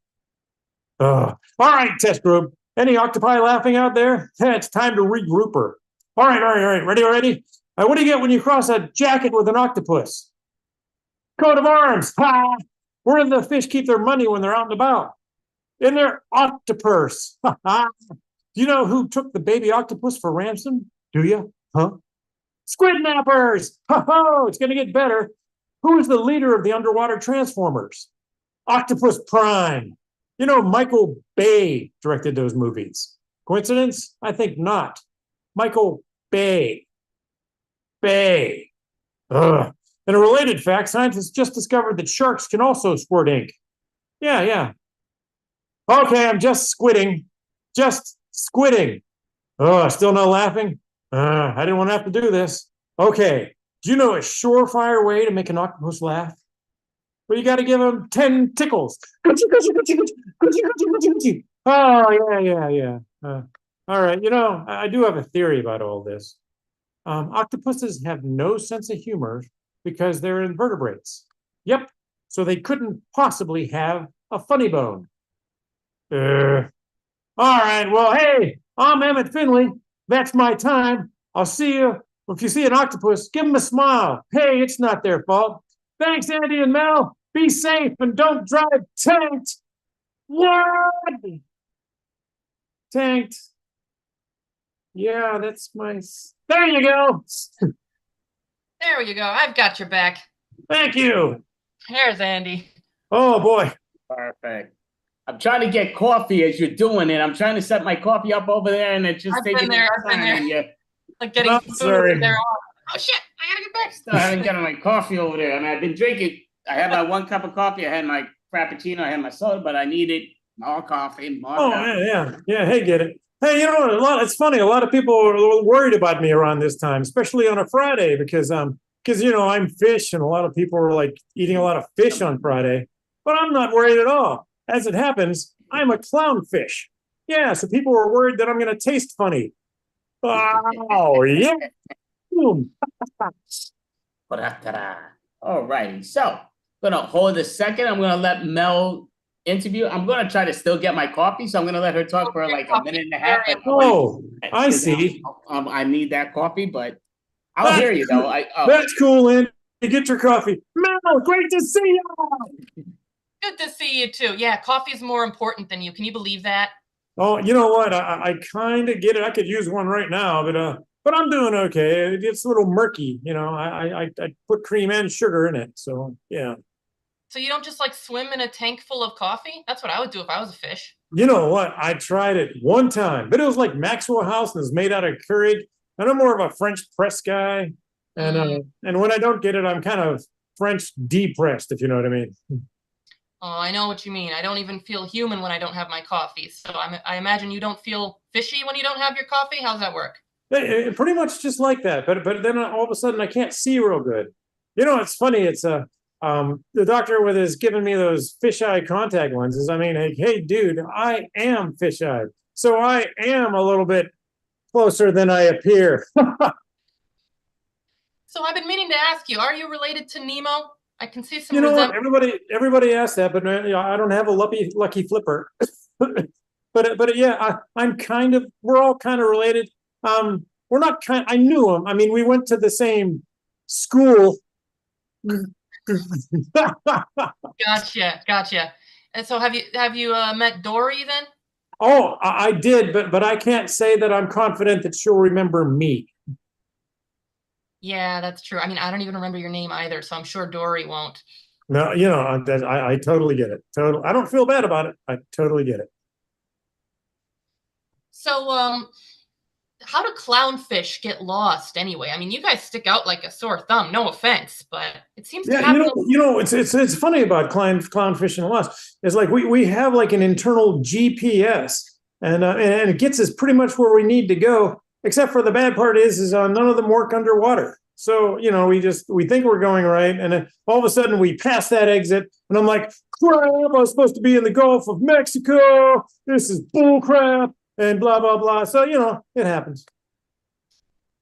All right, test group. Any octopi laughing out there? It's time to regroup her. All right. Ready? What do you get when you cross a jacket with an octopus? Coat of arms. Ha! Where do the fish keep their money when they're out and about? In their octopurse. Ha ha! Do you know who took the baby octopus for ransom? Do you? Huh? Squid nappers! Ho ho! It's going to get better. Who is the leader of the underwater transformers? Octopus Prime. You know, Michael Bay directed those movies. Coincidence? I think not. Michael Bay. Bay. Ugh. In a related fact, scientists just discovered that sharks can also squirt ink. Yeah, yeah. Okay, I'm just squidding. Just squidding. Oh, still not laughing? I didn't want to have to do this. Okay, do you know a surefire way to make an octopus laugh? Well, you got to give him 10 tickles. Oh, yeah. All right, you know, I do have a theory about all this. Octopuses have no sense of humor because they're invertebrates. Yep, so they couldn't possibly have a funny bone. All right, well, hey, I'm Emmett Finley. That's my time. I'll see you. If you see an octopus, give them a smile. Hey, it's not their fault. Thanks, Andy and Mel. Be safe and don't drive tanked. What? Tanked. Yeah, that's my. There you go. There you go. I've got your back. Thank you. Here's Andy. Oh, boy. Perfect. I'm trying to get coffee as you're doing it. I'm trying to set my coffee up over there, and it's just taking I've been there. Like getting food over there. Oh shit! I gotta get back. Still haven't gotten my coffee over there. I mean, I've been drinking. I had my 1 cup of coffee. I had my frappuccino. I had my soda, but I needed more coffee. More coffee. Yeah. Hey, get it. Hey, you know what? It's funny. A lot of people are a little worried about me around this time, especially on a Friday, because you know I'm fish, and a lot of people are like eating a lot of fish on Friday. But I'm not worried at all. As it happens, I'm a clownfish. Yeah, so people were worried that I'm going to taste funny. Oh, yeah. Boom. All righty. So I'm gonna hold a second. I'm gonna let Mel interview. I'm gonna try to still get my coffee, so I'm gonna let her talk for like a minute and a half. Oh, I see. I need that coffee, but I'll hear you though. That's cool, Lynn. You get your coffee. Mel, great to see you. Good to see you too. Yeah, coffee's more important than you. Can you believe that? Oh, you know what? I kind of get it. I could use one right now, but I'm doing okay. It's a little murky, you know. I put cream and sugar in it, so yeah. So you don't just like swim in a tank full of coffee? That's what I would do if I was a fish. You know what? I tried it one time, but it was like Maxwell House and it was made out of Keurig. And I'm more of a French press guy, and when I don't get it, I'm kind of French depressed, if you know what I mean. Oh, I know what you mean. I don't even feel human when I don't have my coffee. So I imagine you don't feel fishy when you don't have your coffee? How's that work? Pretty much just like that. But then all of a sudden I can't see real good. You know, it's funny. It's the doctor with his giving me those fisheye contact lenses. I mean, hey, dude, I am fisheye. So I am a little bit closer than I appear. So I've been meaning to ask you, are you related to Nemo? I can see some. You know what? Everybody asks that, but I don't have a lucky flipper. but yeah, I'm kind of. We're all kind of related. We're not kind. I knew him. I mean, we went to the same school. Gotcha. And so have you met Dory then? Oh, I did, but I can't say that I'm confident that she'll remember me. Yeah, that's true. I mean, I don't even remember your name either, so I'm sure Dory won't. No, you know, I totally get it. I don't feel bad about it. I totally get it. So, how do clownfish get lost anyway? I mean, you guys stick out like a sore thumb. No offense, but it seems to happen. You know, it's funny about clownfish and lost. It's like we have like an internal GPS, and it gets us pretty much where we need to go. Except for the bad part is none of them work underwater. So, you know, we think we're going right. And then all of a sudden we pass that exit and I'm like, crap, I was supposed to be in the Gulf of Mexico. This is bull crap and blah, blah, blah. So, you know, it happens.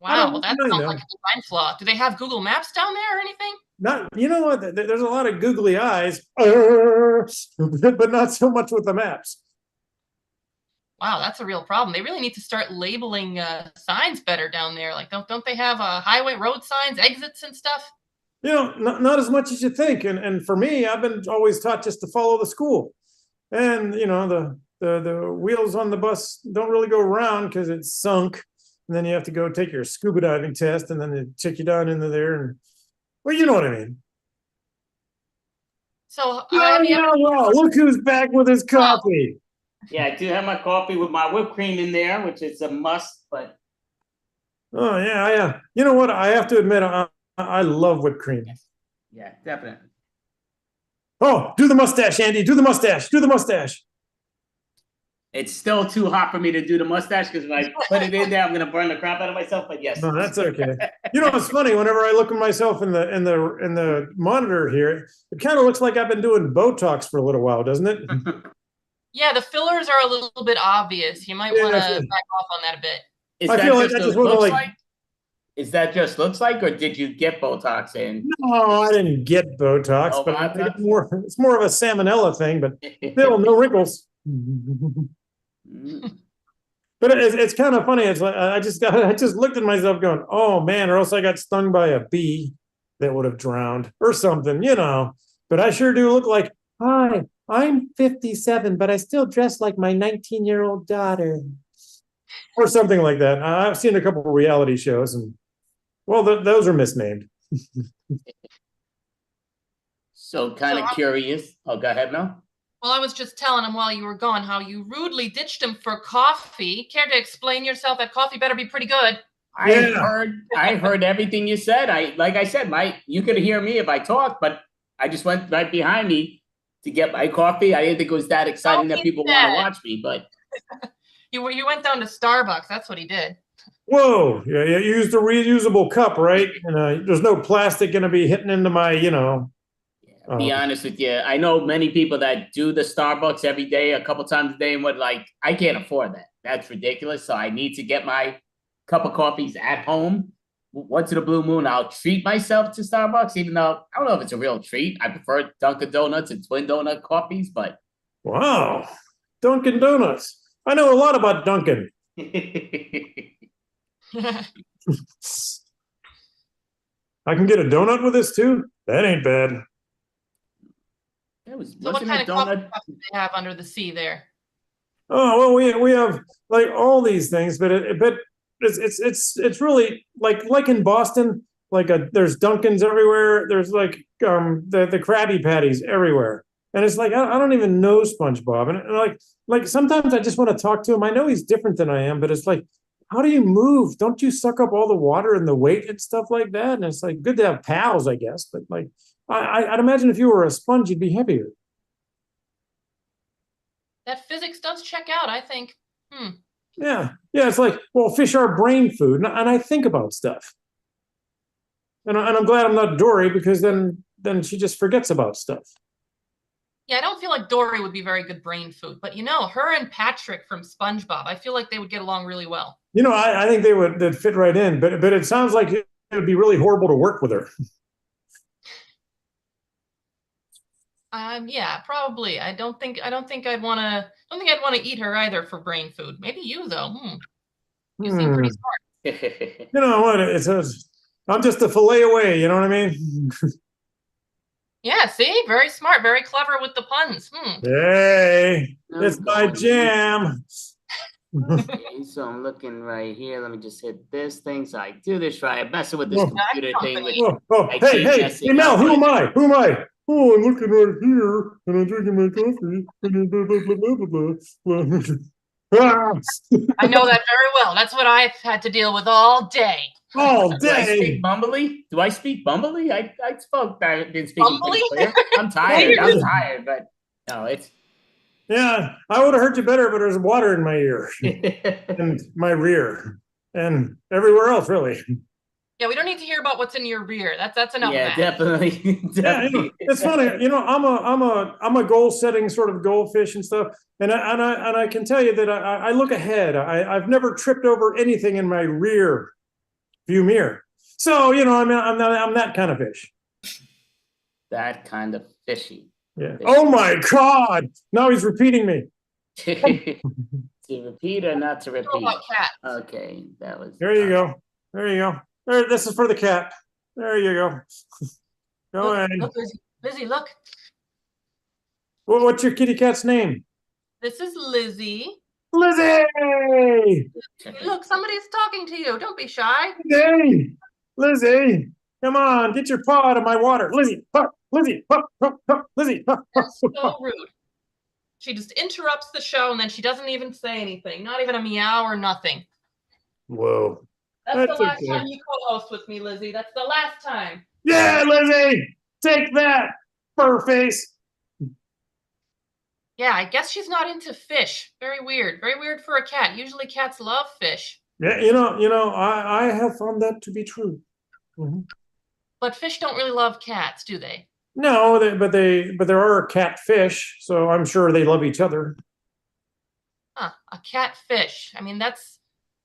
Wow, well, that sounds like a design flaw. Do they have Google Maps down there or anything? Not, you know what? There's a lot of googly eyes, but not so much with the maps. Wow, that's a real problem. They really need to start labeling signs better down there. Like, don't they have highway road signs, exits and stuff? not as much as you think. And for me, I've been always taught just to follow the school. And the wheels on the bus don't really go around because it's sunk. And then you have to go take your scuba diving test, and then they check you down into there. And well, you know what I mean. So, Well, look who's back with his coffee. Yeah, I do have my coffee with my whipped cream in there, which is a must. But oh yeah. You know what? I have to admit, I love whipped cream. yeah, definitely. Oh, do the mustache, Andy. Do the mustache. Do the mustache. It's still too hot for me to do the mustache because if I put it in there, I'm gonna burn the crap out of myself. But yes, No, that's okay. It's funny. Whenever I look at myself in the monitor here, it kind of looks like I've been doing Botox for a little while, doesn't it? Yeah, the fillers are a little bit obvious. You might want to back off on that a bit. Is that just looks like, or did you get Botox in? No, I didn't get Botox, Oh, but Botox? it's more of a salmonella thing. But still, no wrinkles. But it's kind of funny. It's like I just looked at myself going, oh man, or else I got stung by a bee that would have drowned or something, But I sure do look like, hi, I'm 57, but I still dress like my 19-year-old daughter. Or something like that. I've seen a couple of reality shows, and well, those are misnamed. So kind of curious. Oh, go ahead, Mel. Well, I was just telling him while you were gone how you rudely ditched him for coffee. Care to explain yourself? That coffee better be pretty good. I heard everything you said. Like I said, you could hear me if I talked, but I just went right behind me to get my coffee. I didn't think it was that exciting that people want to watch me, but you went down to Starbucks. That's what he did. Whoa! Yeah, you used a reusable cup, right? And there's no plastic going to be hitting into my, be honest with you, I know many people that do the Starbucks every day, a couple times a day, and what I can't afford that. That's ridiculous. So I need to get my cup of coffees at home. Once in a blue moon, I'll treat myself to Starbucks, even though I don't know if it's a real treat. I prefer Dunkin' Donuts and Twin Donut coffees, but wow, Dunkin' Donuts. I know a lot about Dunkin'. I can get a donut with this too. That ain't bad. So what kind of coffee do they have under the sea there? Oh well, we have like all these things, but it's really like in Boston, there's Dunkin's everywhere. There's the Krabby Patties everywhere, and it's like I don't even know SpongeBob, and like sometimes I just want to talk to him. I know he's different than I am, but it's like, how do you move? Don't you suck up all the water and the weight and stuff like that? And it's like good to have pals, I guess, but like. I'd imagine if you were a sponge, you'd be heavier. That physics does check out, I think. Yeah. It's like, well, fish are brain food, and I think about stuff. And I'm glad I'm not Dory, because then she just forgets about stuff. Yeah, I don't feel like Dory would be very good brain food, but her and Patrick from SpongeBob, I feel like they would get along really well. I think they'd fit right in, but it sounds like it would be really horrible to work with her. Yeah, probably. I don't think I'd want to eat her either for brain food. Maybe you though. You seem pretty smart. You know what? I'm just a fillet away. You know what I mean? Yeah. See, very smart, very clever with the puns. Hey, it's my jam. Okay, so I'm looking right here. Let me just hit this thing. So I do this right. I'm messing with this computer thing. Hey, Mel, who am I? Who am I? Oh, I'm looking right here, and I'm drinking my coffee, and blah, blah, blah, blah, blah. I know that very well. That's what I've had to deal with all day. All day. Do I speak bumbly? I spoke. I've been speaking pretty clear. I'm tired. But no, it's. Yeah, I would have heard you better, but there's water in my ear, and my rear, and everywhere else, really. Yeah, we don't need to hear about what's in your rear. That's enough. Yeah, of that. definitely. Yeah, it's funny. I'm a goal setting sort of goldfish and stuff, and I can tell you that I look ahead. I've never tripped over anything in my rear view mirror. So I'm that kind of fish. That kind of fishy. Yeah. Oh my God! Now he's repeating me. To repeat or not to repeat? Okay, that was. There you go. There you go. There. This is for the cat. There you go. Go ahead. Look, Lizzie. Lizzie, look. What's your kitty cat's name? This is Lizzie. Lizzie! Look, somebody's talking to you. Don't be shy. Lizzie! Lizzie! Come on, get your paw out of my water. Lizzie! Lizzie! Lizzie! That's so rude. She just interrupts the show and then she doesn't even say anything. Not even a meow or nothing. Whoa. That's the last time you co-host with me, Lizzie. That's the last time. Yeah, Lizzie! Take that, fur face! Yeah, I guess she's not into fish. Very weird. Very weird for a cat. Usually cats love fish. Yeah, I have found that to be true. Mhm. But fish don't really love cats, do they? No, but there are catfish, so I'm sure they love each other. Huh, a catfish. I mean, that's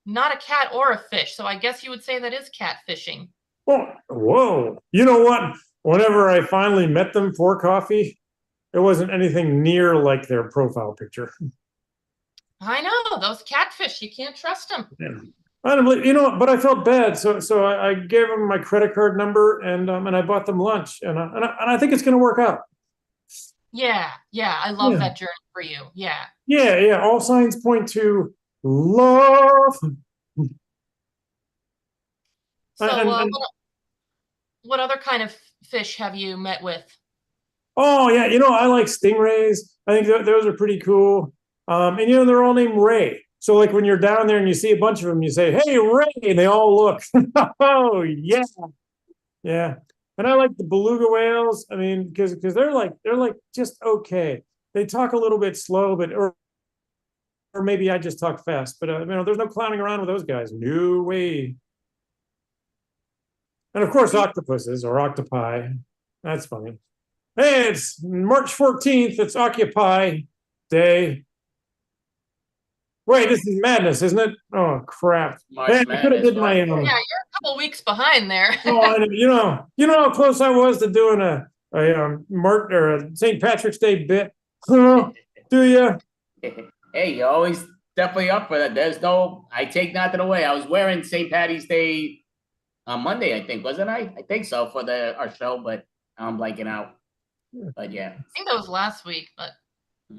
not a cat or a fish, so I guess you would say that is catfishing. Oh, whoa. You know what? Whenever I finally met them for coffee, it wasn't anything near like their profile picture. I know, those catfish, you can't trust them. Yeah. I don't believe, but I felt bad, so I gave them my credit card number and I bought them lunch, and I think it's going to work out. Yeah, I love that journey for you. Yeah. Yeah. All signs point to love. So, what other kind of fish have you met with? Oh yeah, I like stingrays. I think those are pretty cool. And they're all named Ray. So like when you're down there and you see a bunch of them, you say, "Hey, Ray," and they all look. Oh yeah, yeah. And I like the beluga whales. I mean, because they're like just okay. They talk a little bit slow, but or maybe I just talk fast. But there's no clowning around with those guys. No way. And of course, octopuses or octopi. That's funny. Hey, it's March 14th. It's Occupy Day. Wait, this is madness, isn't it? Oh crap! Hey, I could have did my. Yeah, you're a couple weeks behind there. You know how close I was to doing a St. Patrick's Day bit. Do you? Hey, you're always definitely up for that. I take nothing away. I was wearing St. Patty's Day on Monday, I think, wasn't I? I think so for our show, but I'm blanking out. But yeah, I think that was last week, but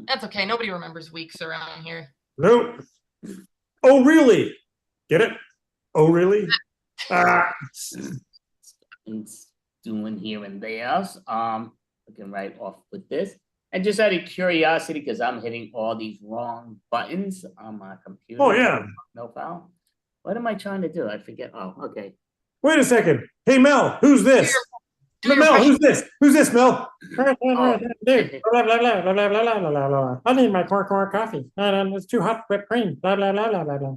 that's okay. Nobody remembers weeks around here. Nope. Oh, really? Get it? Oh, really? Doing here and there. Looking right off with this. And just out of curiosity, because I'm hitting all these wrong buttons on my computer. Oh, yeah. No foul. What am I trying to do? I forget. Oh, okay. Wait a second. Hey, Mel, who's this? Mel, who's this? Who's this, Mel? Blah, blah, blah, blah, blah, blah. I need my core coffee. It's too hot whipped cream. Blah, blah, blah, blah, blah, blah.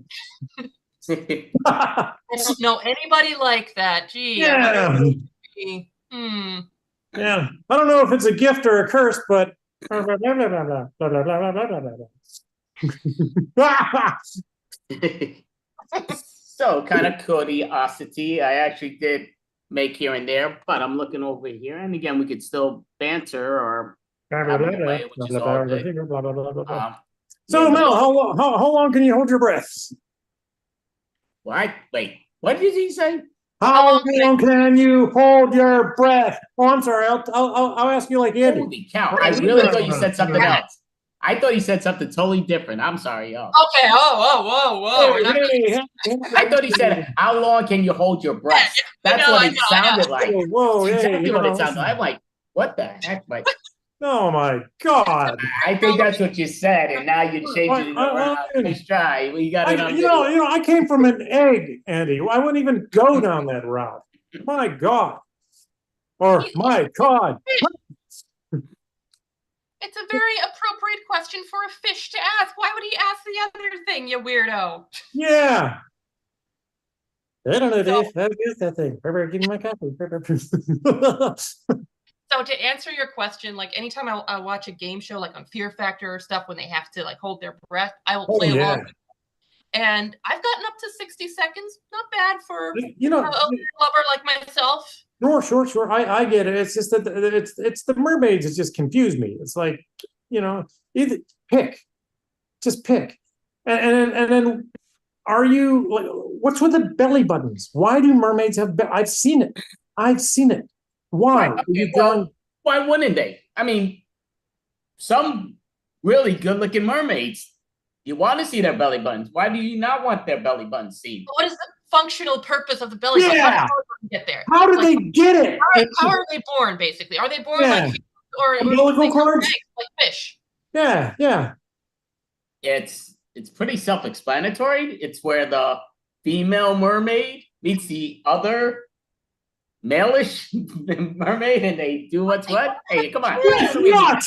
I don't know anybody like that. Gee. Yeah. Yeah. I don't know if it's a gift or a curse, but blah, blah, blah, blah, blah, blah, blah, blah, blah, blah, blah. So kind of curiosity. I actually did make here and there, but I'm looking over here, and again, we could still banter or have a way, which is all good. So Mel, how long can you hold your breath? What? Wait, what did he say? How long can you hold your breath? Oh, I'm sorry. I'll ask you like Andy. Holy cow! I really thought you said something else. I thought you said something totally different. I'm sorry, y'all. Okay. Whoa. I thought he said, "How long can you hold your breath?" That's what it sounded like. Whoa, exactly what it sounded like. I'm like, what the heck? But oh my God! I think that's what you said, and now you're changing it around. Nice try. We got it on. I came from an egg, Andy. I wouldn't even go down that route. My God. Or my God. It's a very appropriate question for a fish to ask. Why would he ask the other thing, you weirdo? Yeah. I don't know, Dave. That is that thing. Give me my coffee. So to answer your question, like anytime I watch a game show, like on Fear Factor or stuff, when they have to like hold their breath, I will play along. And I've gotten up to 60 seconds. Not bad for a lover like myself. Sure. I get it. It's just that it's the mermaids that just confuse me. It's like, either just pick. And then are you like, what's with the belly buttons? Why do mermaids have I've seen it. Why? Right, Is okay, it well, done? why wouldn't they? I mean, some really good-looking mermaids, you want to see their belly buttons. Why do you not want their belly buttons seen? What is the functional purpose of the belly button? How did Yeah. the belly button get there? How did Like, they get it? how are they born, basically? Are they born Yeah. like humans, or do Umbilical they have cords? legs like fish? Yeah, yeah. It's pretty self-explanatory. It's where the female mermaid meets the other male-ish mermaid, and they do what's what. Hey, come on. Guess what?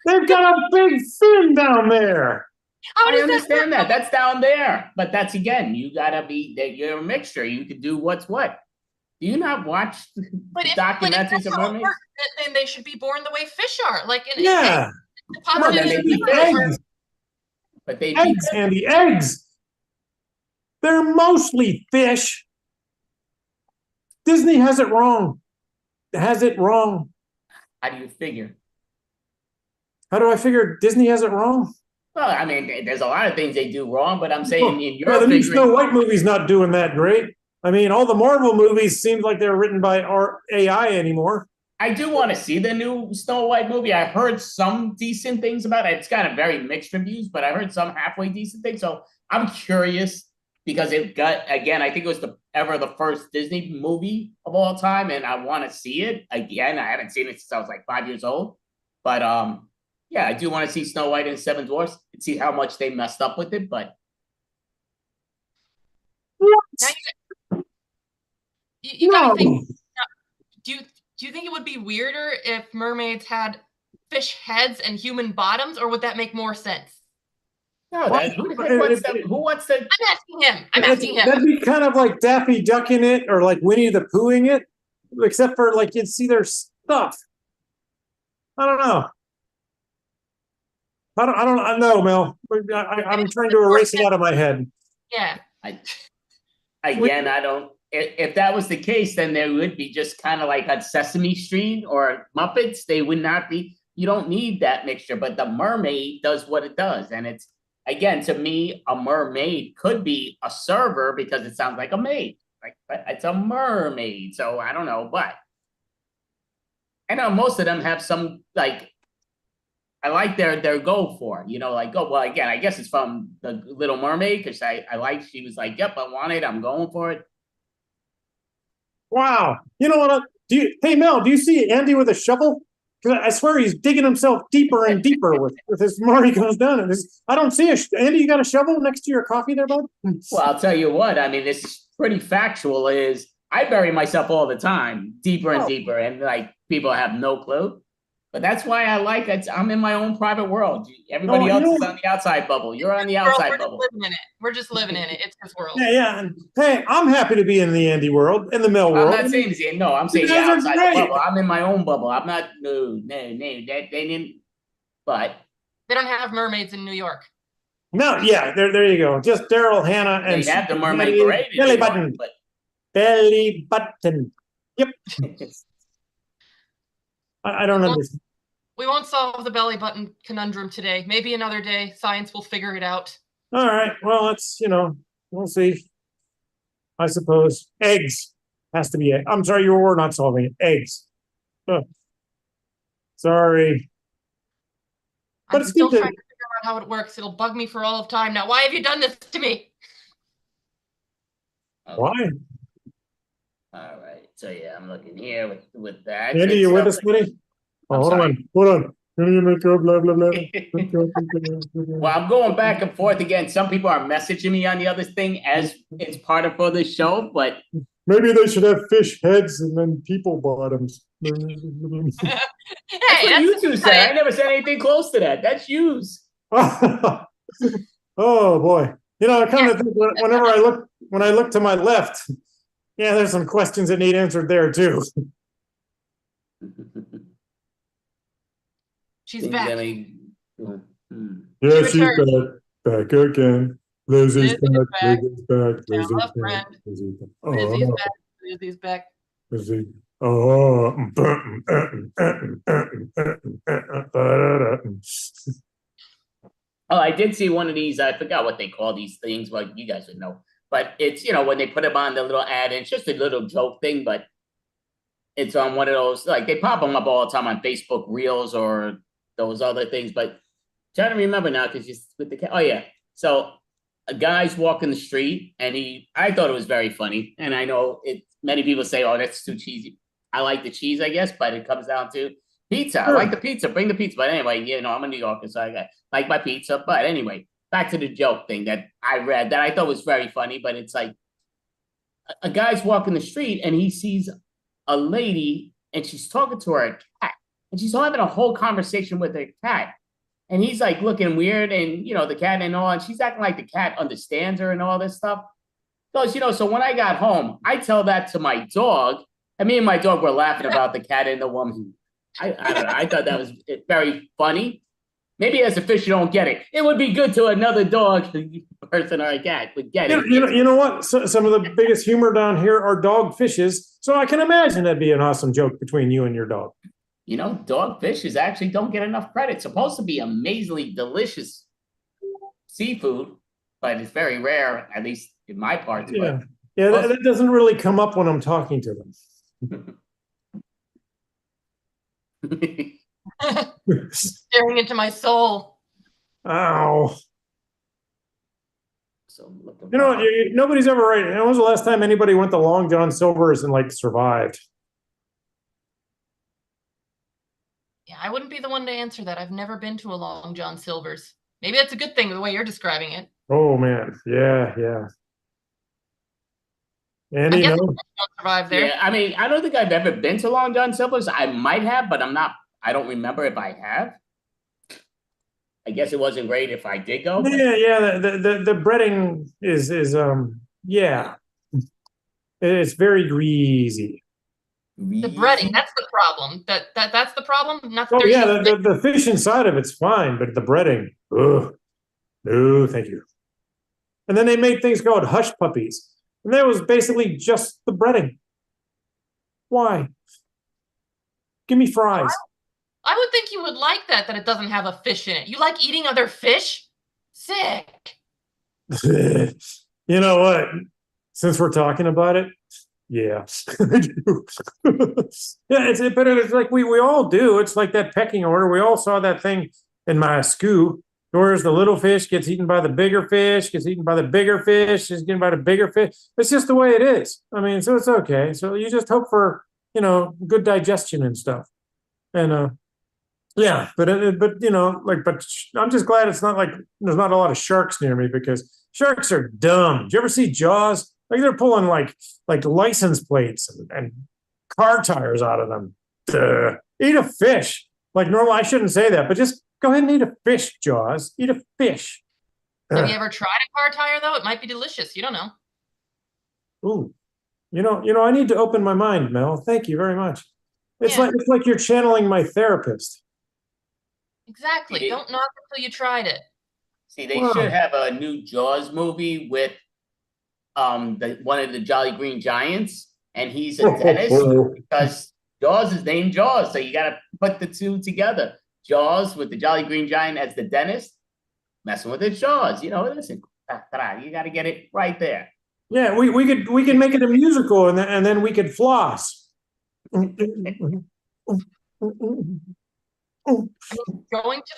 They've got a big fin down there. I understand that. That's down there, but that's again, you gotta be that you're a mixture. You can do what's what. Do you not watch documentaries of mermaids? Then they should be born the way fish are, like in Yeah. the No, then they be eggs. But they Eggs, Andy, eggs. They're mostly fish. Disney has it wrong. Has it wrong. How do you figure? How do I figure Disney has it wrong? Well, I mean, there's a lot of things they do wrong, but I'm saying in your the new figuring, Snow White movie's not doing that great. I mean, all the Marvel movies seem like they're written by AI anymore. I do want to see the new Snow White movie. I heard some decent things about it. It's got a very mixed reviews, but I heard some halfway decent things. So I'm curious because it got, again, I think it was the first Disney movie of all time, and I want to see it again. I haven't seen it since I was like 5 years old, but yeah, I do want to see Snow White and the Seven Dwarfs and see how much they messed up with it. But you gotta think. Do you think it would be weirder if mermaids had fish heads and human bottoms, or would that make more sense? No, who wants to? I'm asking him. That'd be kind of like Daffy Ducking it, or like Winnie the Poohing it, except for like you'd see their stuff. I don't know. I know, Mel. I'm trying to erase it out of my head. Yeah. Again, I don't. If that was the case, then there would be just kind of like on Sesame Street or Muppets. They would not be. You don't need that mixture, but the mermaid does what it does, and it's again to me, a mermaid could be a server because it sounds like a maid. Like, but it's a mermaid, so I don't know, but I know most of them have some like. I like their go for, like, oh, well, again, I guess it's from the Little Mermaid because I like, she was like, yep, I want it, I'm going for it. Wow. You know what? Hey, Mel, do you see Andy with a shovel? Because I swear he's digging himself deeper and deeper with his more he goes down. And I don't see Andy, you got a shovel next to your coffee there, bud? Well, I'll tell you what, I mean, this is pretty factual is I bury myself all the time, deeper and deeper, and like people have no clue. But that's why I like it. I'm in my own private world. Everybody else is on the outside bubble. You're on the outside bubble. We're just living in it. It's his world. Yeah. And, hey, I'm happy to be in the Andy world, in the Mel world. I'm not saying no. I'm saying the outside bubble. I'm in my own bubble. I'm not. No. They didn't. But they don't have mermaids in New York. No. Yeah. There you go. Just Daryl, Hannah, and they have the mermaid parade. Belly button. Belly button. Yep. I don't understand. We won't solve the belly button conundrum today. Maybe another day. Science will figure it out. All right. Well, it's, we'll see. I suppose. Eggs. Has to be eggs. I'm sorry, you were not solving it. Eggs. Sorry. But I'm still trying to figure out how it works. It'll bug me for all of time now. Why have you done this to me? Why? All right. So yeah, I'm looking here with that. Andy, you with us, buddy? Oh, hold on. Can you make up, blah, blah, blah. Well, I'm going back and forth again. Some people are messaging me on the other thing as it's part of for the show, but maybe they should have fish heads and then people bottoms. That's what you two said. I never said anything close to that. That's yous. Oh boy. I kind of think when I look to my left, yeah, there's some questions that need answered there too. She's back. Yeah, she's back. Back again. Lizzie's back. Lizzie's back. Lizzie's back. Lizzie's back. Lizzie. Oh. Oh, I did see one of these. I forgot what they call these things. Well, you guys would know. But it's, when they put them on the little ad, and it's just a little joke thing, but it's on one of those, like they pop them up all the time on Facebook Reels or those other things. But trying to remember now because you with the cat. Oh yeah, so a guy's walking the street and I thought it was very funny, and I know it. Many people say, "Oh, that's too cheesy." I like the cheese, I guess, but it comes down to pizza. I like the pizza. Bring the pizza. But anyway, I'm a New Yorker, so I like my pizza. But anyway, back to the joke thing that I read that I thought was very funny. But it's like a guy's walking the street and he sees a lady and she's talking to her cat, and she's having a whole conversation with her cat. And he's like looking weird, and the cat and all, and she's acting like the cat understands her and all this stuff. So when I got home, I tell that to my dog, and me and my dog were laughing about the cat and the woman. I don't know. I thought that was very funny. Maybe as a fish, you don't get it. It would be good to another dog, person, or a cat would get it. You know what? Some of the biggest humor down here are dog fishes. So I can imagine that'd be an awesome joke between you and your dog. Dog fishes actually don't get enough credit. It's supposed to be amazingly delicious seafood, but it's very rare, at least in my parts. Yeah, that doesn't really come up when I'm talking to them. Staring into my soul. Ow. So nobody's ever right. When was the last time anybody went to Long John Silver's and survived? Yeah, I wouldn't be the one to answer that. I've never been to a Long John Silver's. Maybe that's a good thing, the way you're describing it. Oh man, yeah. Andy, I guess don't survive there. Yeah, I mean, I don't think I've ever been to Long John Silver's. I might have, but I don't remember if I have. I guess it wasn't great if I did go. Yeah. The breading is it's very greasy. The breading, that's the problem. That's the problem. Not that the fish inside of it's fine, but the breading, no, thank you. And then they made things called hush puppies, and that was basically just the breading. Why? Give me fries. I would think you would like that it doesn't have a fish in it. You like eating other fish? Sick. You know what? Since we're talking about it, yeah, I do. But it's like we all do. It's like that pecking order. We all saw that thing in my school. Whereas the little fish gets eaten by the bigger fish, gets eaten by the bigger fish, is eaten by the bigger fish. It's just the way it is. I mean, so it's okay. So you just hope for good digestion and stuff. And yeah, but I'm just glad it's not like there's not a lot of sharks near me, because sharks are dumb. Did you ever see Jaws? Like they're pulling like license plates and car tires out of them. Duh. Eat a fish. Like normal, I shouldn't say that, but just go ahead and eat a fish, Jaws. Eat a fish. Have you ever tried a car tire though? It might be delicious. You don't know. Ooh. I need to open my mind, Mel. Thank you very much. It's like you're channeling my therapist. Exactly. Don't knock until you tried it. See, they should have a new Jaws movie with one of the Jolly Green Giants, and he's a dentist because Jaws is named Jaws, so you got to put the two together. Jaws with the Jolly Green Giant as the dentist, messing with his Jaws. Listen, you got to get it right there. Yeah, we could make it a musical, and then we could floss. Going to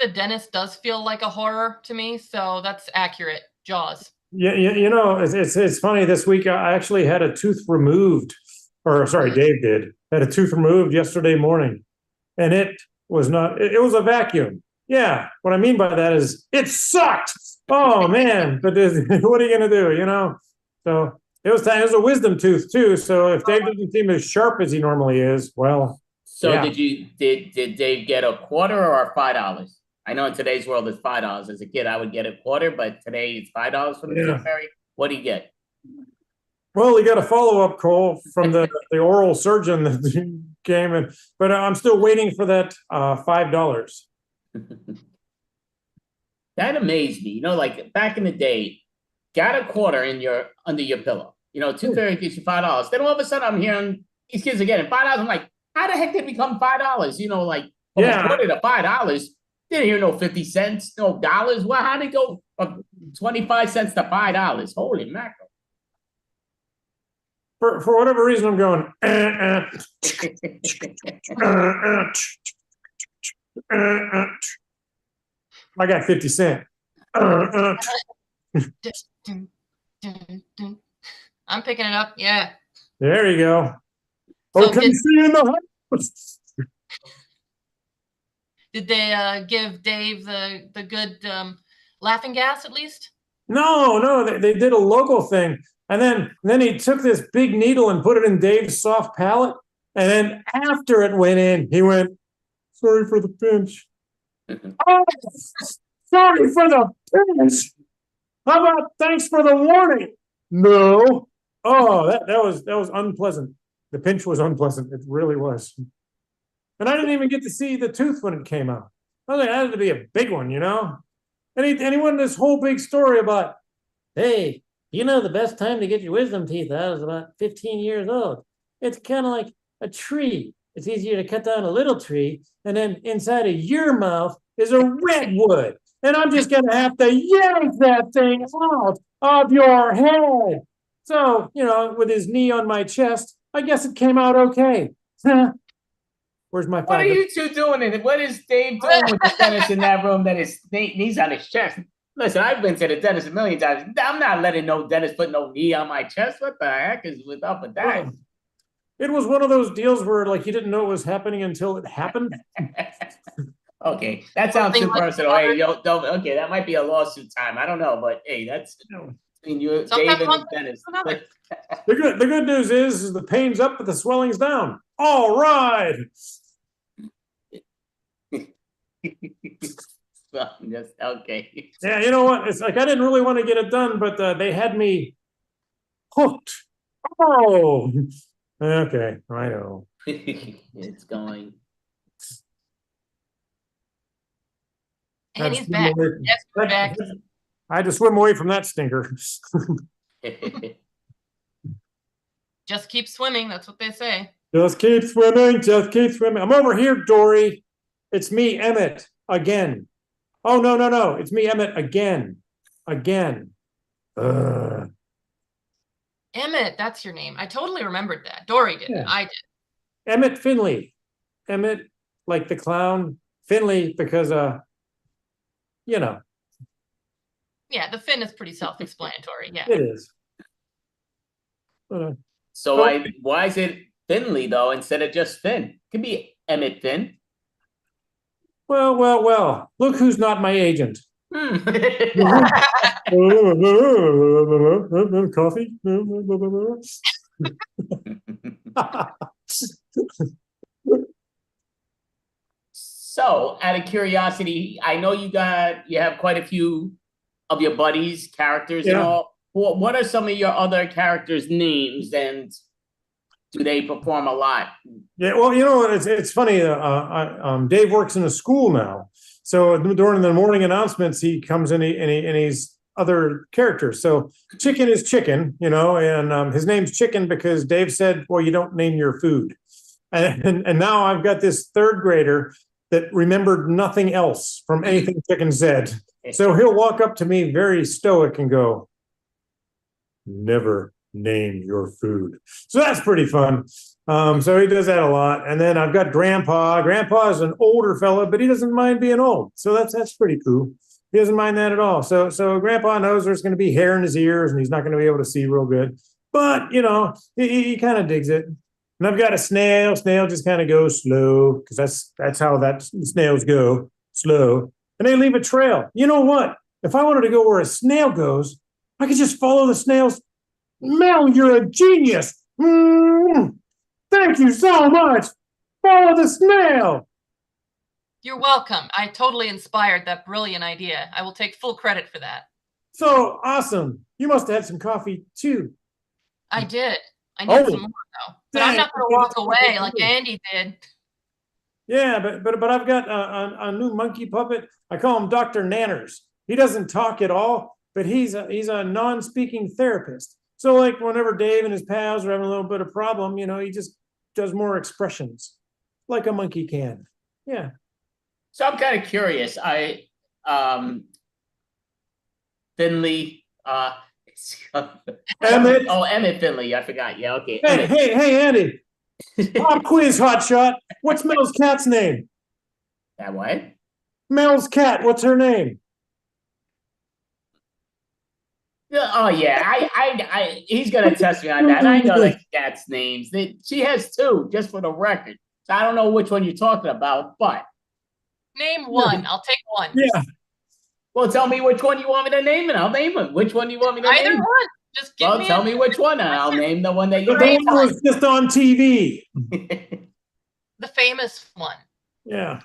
the dentist does feel like a horror to me, so that's accurate. Jaws. Yeah, it's funny. This week I actually had a tooth removed, or sorry, Dave had a tooth removed yesterday morning, and it was not. It was a vacuum. Yeah, what I mean by that is it sucked. Oh man, but what are you gonna do? So it was time. It was a wisdom tooth too. So if Dave doesn't seem as sharp as he normally is, well. So yeah. did Dave get a quarter or $5? I know in today's world it's $5. As a kid, I would get a quarter, but today it's $5 for the tooth fairy. What do you get? Well, he got a follow-up call from the oral surgeon that came, but I'm still waiting for that $5. That amazed me. Like back in the day, got a quarter under your pillow. Tooth fairy gives you $5. Then all of a sudden I'm hearing these kids are getting $5. I'm like, how the heck did it become $5? Like from a quarter to $5. Didn't hear no 50 cents, no dollars. Well, how'd it go from 25 cents to $5? Holy mackerel. For whatever reason, I'm going. I got 50 Cent. Dun, dun, dun. I'm picking it up. Yeah. There you go. So Okay, see you in the house. did they give Dave the good laughing gas at least? No, they did a local thing. And then he took this big needle and put it in Dave's soft palate. And then after it went in, he went, sorry for the pinch. Oh, sorry for the pinch. How about thanks for the warning? No. Oh, that was unpleasant. The pinch was unpleasant. It really was. And I didn't even get to see the tooth when it came out. I was like, that had to be a big one, you know? And he went this whole big story about, hey, you know, the best time to get your wisdom teeth out is about 15 years old. It's kind of like a tree. It's easier to cut down a little tree, and then inside of your mouth is a redwood. And I'm just going to have to yank that thing out of your head. So, you know, with his knee on my chest, I guess it came out okay. Where's my What are father? you two doing in it? What is Dave doing with the dentist in that room that his knees on his chest? Listen, I've been to the dentist a million times. I'm not letting no dentist put no knee on my chest. What the heck is up with that? Well, it was one of those deals where like you didn't know it was happening until it happened. Okay, that sounds too personal. Hey, don't, okay, that might be a lawsuit time. I don't know, but hey, that's between you, Dave, and the dentist. The good news is the pain's up, but the swelling's down. All right. Well, just okay. Yeah, you know what? It's like I didn't really want to get it done, but they had me hooked. Oh, okay, I know. It's going. And he's back. Yes, he's back. I had to swim away from that stinker. Just keep swimming. That's what they say. Just keep swimming. Just keep swimming. I'm over here, Dory. It's me, Emmett, again. Oh, no. It's me, Emmett, again. Again. Emmett, that's your name. I totally remembered that. Dory didn't. Yeah. I did. Emmett Finley. Emmett, like the clown. Finley, because, you know. Yeah, the Finn is pretty self-explanatory. Yeah. It is. So why is it Finley, though, instead of just Finn? It could be Emmett Finn. Well. Look who's not my agent. Coffee? So, out of curiosity, I know you have quite a few of your buddies, characters, and all. What are some of your other characters' names, and do they perform a lot? Yeah, well, you know, it's funny. Dave works in a school now, so during the morning announcements, he comes in and he's other characters. So Chicken is Chicken, you know, and his name's Chicken because Dave said, "Well, you don't name your food," and now I've got this third grader that remembered nothing else from anything Chicken said. So he'll walk up to me very stoic and go, "Never name your food." So that's pretty fun. So he does that a lot. And then I've got Grandpa. Grandpa is an older fella, but he doesn't mind being old. So that's pretty cool. He doesn't mind that at all. So Grandpa knows there's going to be hair in his ears and he's not going to be able to see real good. But, you know, he kind of digs it. And I've got a snail. Snail just kind of goes slow because that's how snails go, slow. And they leave a trail. You know what? If I wanted to go where a snail goes, I could just follow the snails. Mel, you're a genius. Thank you so much. Follow the snail. You're welcome. I totally inspired that brilliant idea. I will take full credit for that. So awesome. You must have had some coffee too. I did. I need some more though. But I'm not going to walk away like Andy did. Yeah, but I've got a new monkey puppet. I call him Dr. Nanners. He doesn't talk at all, but he's a non-speaking therapist. So like whenever Dave and his pals are having a little bit of problem, you know, he just does more expressions like a monkey can. Yeah. So I'm kind of curious. Finley, Emmett. Oh, Emmett Finley. I forgot. Yeah, okay. Hey, Emmett. hey, Andy. Pop quiz, hotshot. What's Mel's cat's name? That what? Mel's cat. What's her name? Yeah, oh yeah, he's gonna test me on that. I know that cat's names. She has two, just for the record. So I don't know which one you're talking about, but Name one. I'll take one. Yeah. well, tell me which one you want me to name, and I'll name it. Which one do you want me to Either name? one. Just give Well, me tell me which one, and I'll name the one that you The one that was just on TV. the famous one. Yeah.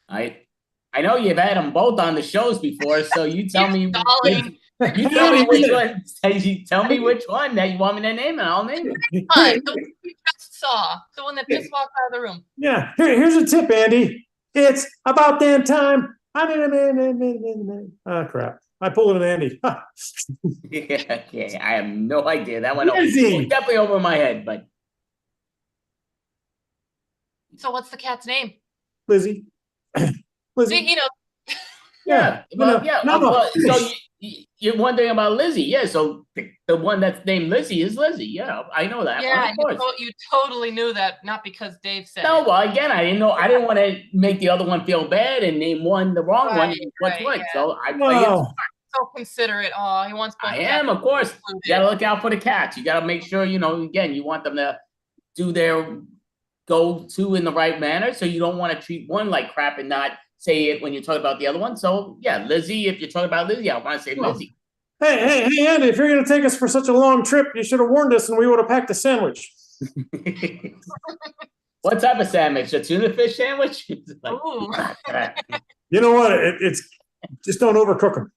I know you've had them both on the shows before, so you tell me. Stalling. You tell me which one. You tell me which one that you want me to name, and I'll name it. The one you just saw. The one that just walked out of the room. Yeah. Here's a tip, Andy. It's about damn time. I need a minute. Oh, crap. I pulled an Andy. Yeah, I have no idea. That one Lizzie. definitely over my head, but So what's the cat's name? Lizzie. See, he knows. yeah. Well, yeah. No. Well, so you're wondering about Lizzie. Yeah, so the one that's named Lizzie is Lizzie. Yeah, I know that. Yeah, of course. you totally knew that, not because Dave said No, it. well, again, I didn't know. I didn't want to make the other one feel bad and name one the wrong one. Right, What's right, what? yeah. So I play it. Wow. So considerate. Oh, he wants both I cats am, of course. included. You got to look out for the cats. You got to make sure, again, you want them to do their go-to in the right manner. So you don't want to treat one like crap and not say it when you talk about the other one. So yeah, Lizzie, if you're talking about Lizzie, I want to say Lizzie. Hey, Andy, if you're going to take us for such a long trip, you should have warned us and we would have packed a sandwich. What type of sandwich? A tuna fish sandwich? Ooh. You know what? It's just don't overcook them.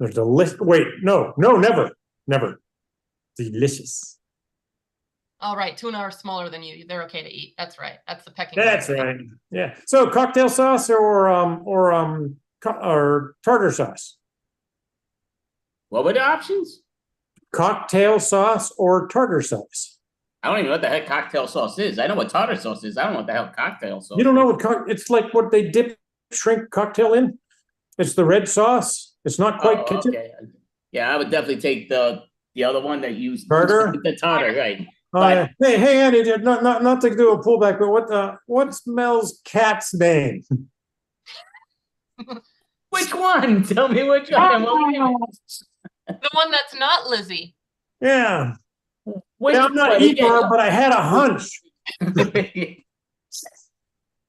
They're delicious. Wait, no, never. Delicious. All right, tuna are smaller than you. They're okay to eat. That's right. That's the pecking That's order. right. Yeah. So cocktail sauce or tartar sauce. What were the options? Cocktail sauce or tartar sauce. I don't even know what the heck cocktail sauce is. I know what tartar sauce is. I don't know what the hell cocktail sauce. You don't know what it's like what they dip shrimp cocktail in? It's the red sauce. It's not quite ketchup. Okay. Yeah, I would definitely take the other one that you Tartar? The tartar, right. Yeah. Hey, Andy, not to do a pullback, but what's Mel's cat's name? Which one? Tell me which one. The one that's not Lizzie. Yeah. Which I'm not one? Igor, but I had a hunch.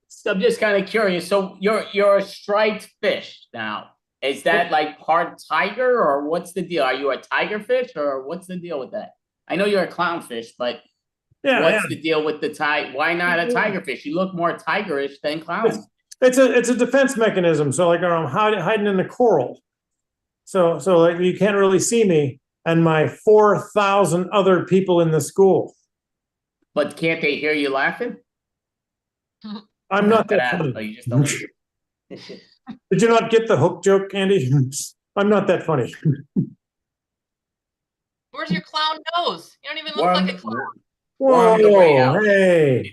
So I'm just kind of curious. So you're a striped fish now. Is that like part tiger or what's the deal? Are you a tiger fish or what's the deal with that? I know you're a clownfish, but what's the deal with the tiger? Why not a tiger fish? You look more tigerish than clown. It's a defense mechanism. So like I'm hiding in the coral. So like you can't really see me and my 4,000 other people in the school. But can't they hear you laughing? I'm not that funny. Oh, you just don't. Did you not get the hook joke, Andy? I'm not that funny. Where's your clown nose? You don't even look like a clown. Whoa, hey.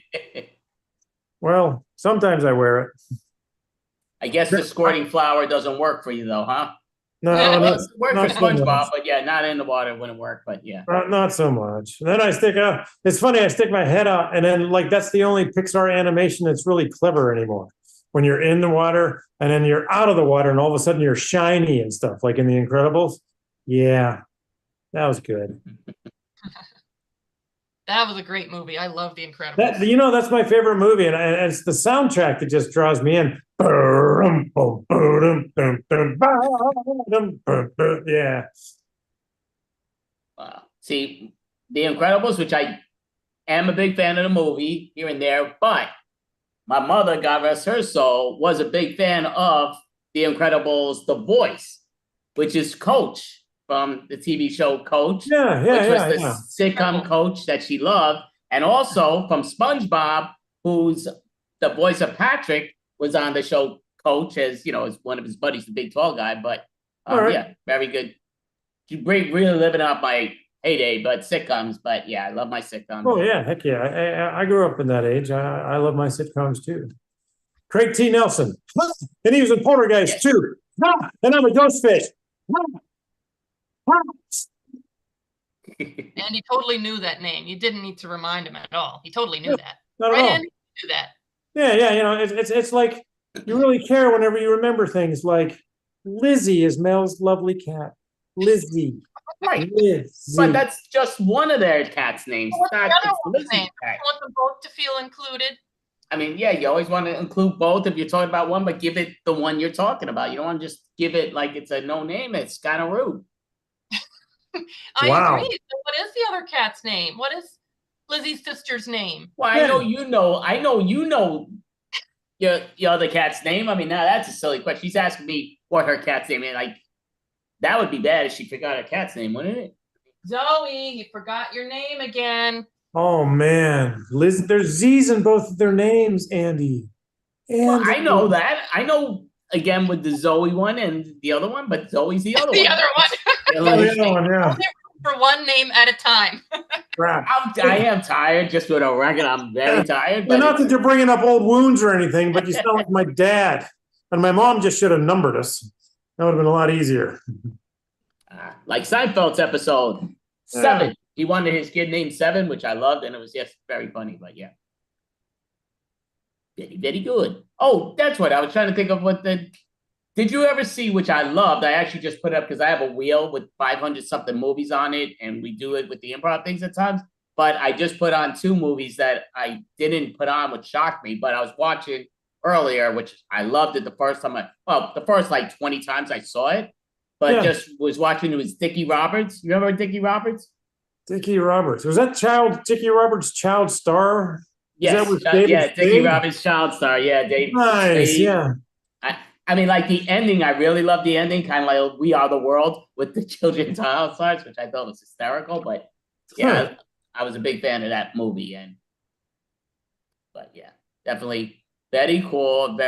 Well, sometimes I wear it. I guess the squirting flower doesn't work for you though, huh? No, it worked for not so SpongeBob, much. but yeah, not in the water wouldn't work, but yeah. Not so much. And then I stick out. It's funny, I stick my head out, and then like that's the only Pixar animation that's really clever anymore. When you're in the water and then you're out of the water, and all of a sudden you're shiny and stuff, like in The Incredibles. Yeah, that was good. That was a great movie. I love The Incredibles. That's my favorite movie, and it's the soundtrack that just draws me in. Yeah. Wow. See, The Incredibles, which I am a big fan of the movie here and there, but my mother, God rest her soul, was a big fan of The Incredibles, The Voice, which is Coach from the TV show Coach, which was the sitcom Coach that she loved, and also from SpongeBob, who's the voice of Patrick, was on the show Coach as as one of his buddies, the big tall guy. But yeah, very good. Really living up my heyday, but sitcoms. But yeah, I love my sitcoms. Oh yeah, heck yeah! I grew up in that age. I love my sitcoms too. Craig T. Nelson, and he was in Poltergeist too. And I'm a ghost fish. And he totally knew that name. You didn't need to remind him at all. He totally knew that. Not at Right, all. Andy? He knew that. Yeah, you know, it's like you really care whenever you remember things like Lizzie is Mel's lovely cat. Lizzie. Right. Lizzie. But that's just one of their cats' names. What's the Not other it's one's Lizzie's name? cat. You want them both to feel included? I mean, yeah, you always want to include both if you're talking about one, but give it the one you're talking about. You don't want to just give it like it's a no name. It's kind of rude. I Wow. agree. So what is the other cat's name? What is Lizzie's sister's name? Well, I know you know your other cat's name. I mean, now that's a silly question. She's asking me what her cat's name is. Like, that would be bad if she forgot her cat's name, wouldn't it? Zoe, you forgot your name again. Oh man, Liz, there's Z's in both of their names, Andy. Well, I know that. I know again with the Zoe one and the other one, but Zoe's the other The one. other one. the other one, yeah. For one name at a time. Crap. I am tired, just for the record. I'm very tired. Well, But not that you're bringing up old wounds or anything, but you sound like my dad. And my mom just should have numbered us. That would have been a lot easier. like Seinfeld's episode 7. He wanted his kid named 7, which I loved, and it was just very funny. But yeah, very, very good. Oh, that's what I was trying to think of. What the did you ever see? Which I loved. I actually just put it up because I have a wheel with 500 something movies on it, and we do it with the improv things at times. But I just put on 2 movies that I didn't put on, which shocked me. But I was watching earlier, which I loved it the first time. The first like 20 times I saw it, but just was watching. It was Dickie Roberts. You remember Dickie Roberts? Dickie Roberts. Was that Dickie Roberts' child star? Yes. Dickie Roberts' child star. Yeah, Dave. Nice. Yeah. I mean, like the ending, I really love the ending, kind of like We Are the World with the children's child stars, which I thought was hysterical. But yeah, I was a big fan of that movie. But yeah, definitely very cool.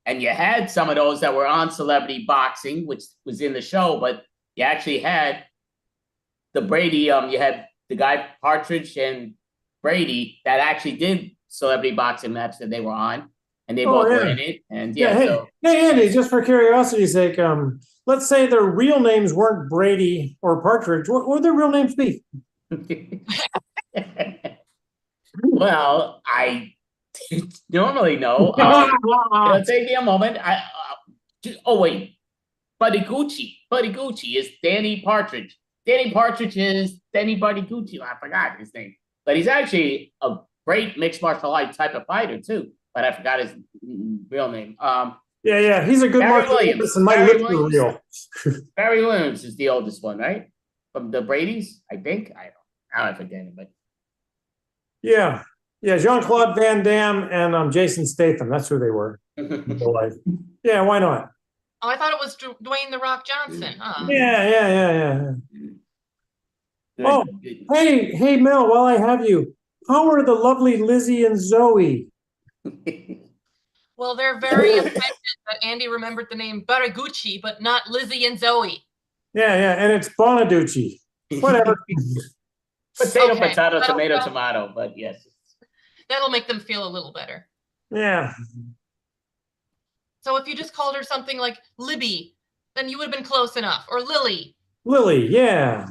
And you had some of those that were on Celebrity Boxing, which was in the show, but you actually had the Brady, you had the guy Partridge and Brady that actually did Celebrity Boxing match that they were on, and they both were in it. And hey Andy, just for curiosity's sake, let's say their real names weren't Brady or Partridge. What would their real names be? Well, I normally know. It'll take me a moment. Wait, Buddy Gucci is Danny Partridge. Danny Partridge is Danny Buddy Gucci. I forgot his name, but he's actually a great mixed martial arts type of fighter too. But I forgot his real name. Yeah, he's a good martial artist, and my lips are real. Barry Williams is the oldest one, right? From the Brady's, I think. I forget it, but yeah, Jean-Claude Van Damme and Jason Statham. That's who they were. Yeah, why not? Oh, I thought it was Dwayne The Rock Johnson. Huh? Yeah. Oh, hey, Mel, while I have you, how are the lovely Lizzie and Zoe? Well, they're very offended that Andy remembered the name Baragucci, but not Lizzie and Zoe. Yeah, and it's Bonaducci. Whatever. Potato, tomato, but yes. That'll make them feel a little better. Yeah. So if you just called her something like Libby, then you would have been close enough. Or Lily. Lily, yeah.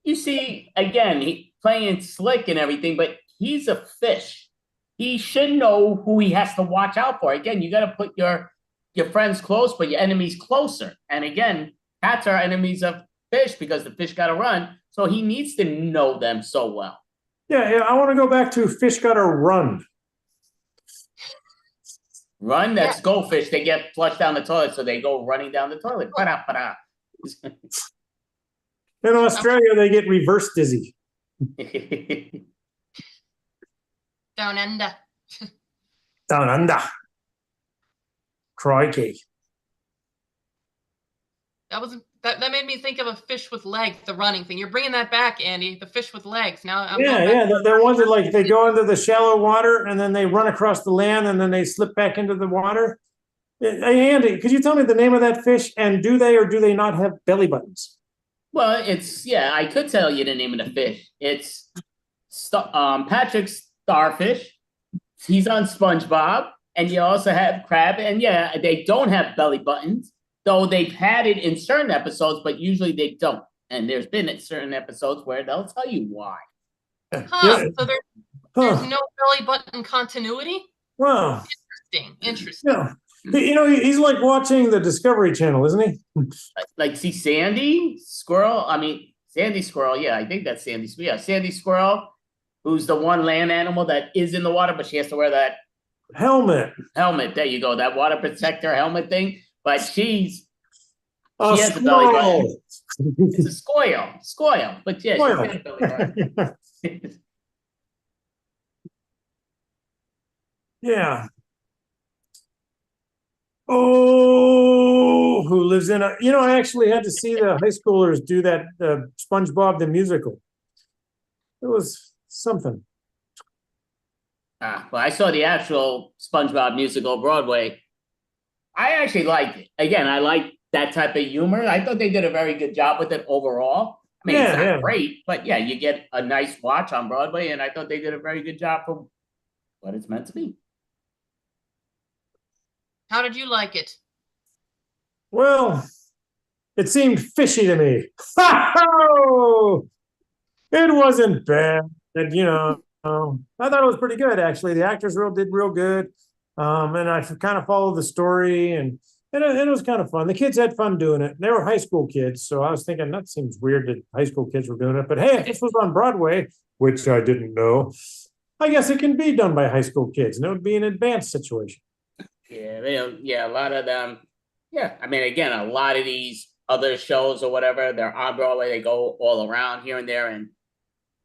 You see, again, he playing slick and everything, but he's a fish. He should know who he has to watch out for. Again, you got to put your friends close, but your enemies closer. And again, cats are enemies of fish because the fish got to run. So he needs to know them so well. Yeah, I want to go back to fish got to run. Run, that's goldfish. They get flushed down the toilet, so they go running down the toilet. In Australia, they get reverse dizzy. Down under. Down under. Crikey. That made me think of a fish with legs, the running thing. You're bringing that back, Andy. The fish with legs. Now I'm They're ones that like they go into the shallow water and then they run across the land and then they slip back into the water. Hey, Andy, could you tell me the name of that fish? And do they or do they not have belly buttons? Well, I could tell you the name of the fish. It's Patrick Starfish. He's on SpongeBob. And you also have crab. And yeah, they don't have belly buttons. Though they've had it in certain episodes, but usually they don't. And there's been certain episodes where they'll tell you why. Huh. So there's no belly button continuity? Wow. Interesting. Yeah. He's like watching the Discovery Channel, isn't he? Like see Sandy Squirrel. I mean Sandy Squirrel. Yeah, I think that's Sandy. Yeah, Sandy Squirrel, who's the one land animal that is in the water, but she has to wear that helmet. There you go. That water protector helmet thing. But she a has a belly button. squirrel. It's a squirrel. But yeah, Squirrel. she has a belly button. Yeah. Oh, who lives in a? I actually had to see the high schoolers do that SpongeBob the musical. It was something. Well, I saw the actual SpongeBob musical Broadway. I actually liked it. Again, I like that type of humor. I thought they did a very good job with it overall. I mean, it's not great, but yeah, you get a nice watch on Broadway, and I thought they did a very good job for what it's meant to be. How did you like it? Well, it seemed fishy to me. It wasn't bad. I thought it was pretty good, actually. The actors did real good. And I kind of followed the story, and it was kind of fun. The kids had fun doing it. They were high school kids, so I was thinking that seems weird that high school kids were doing it. But hey, if this was on Broadway, which I didn't know, I guess it can be done by high school kids, and it would be an advanced situation. Yeah, a lot of them. Yeah, I mean, again, a lot of these other shows or whatever, they're on Broadway. They go all around here and there, and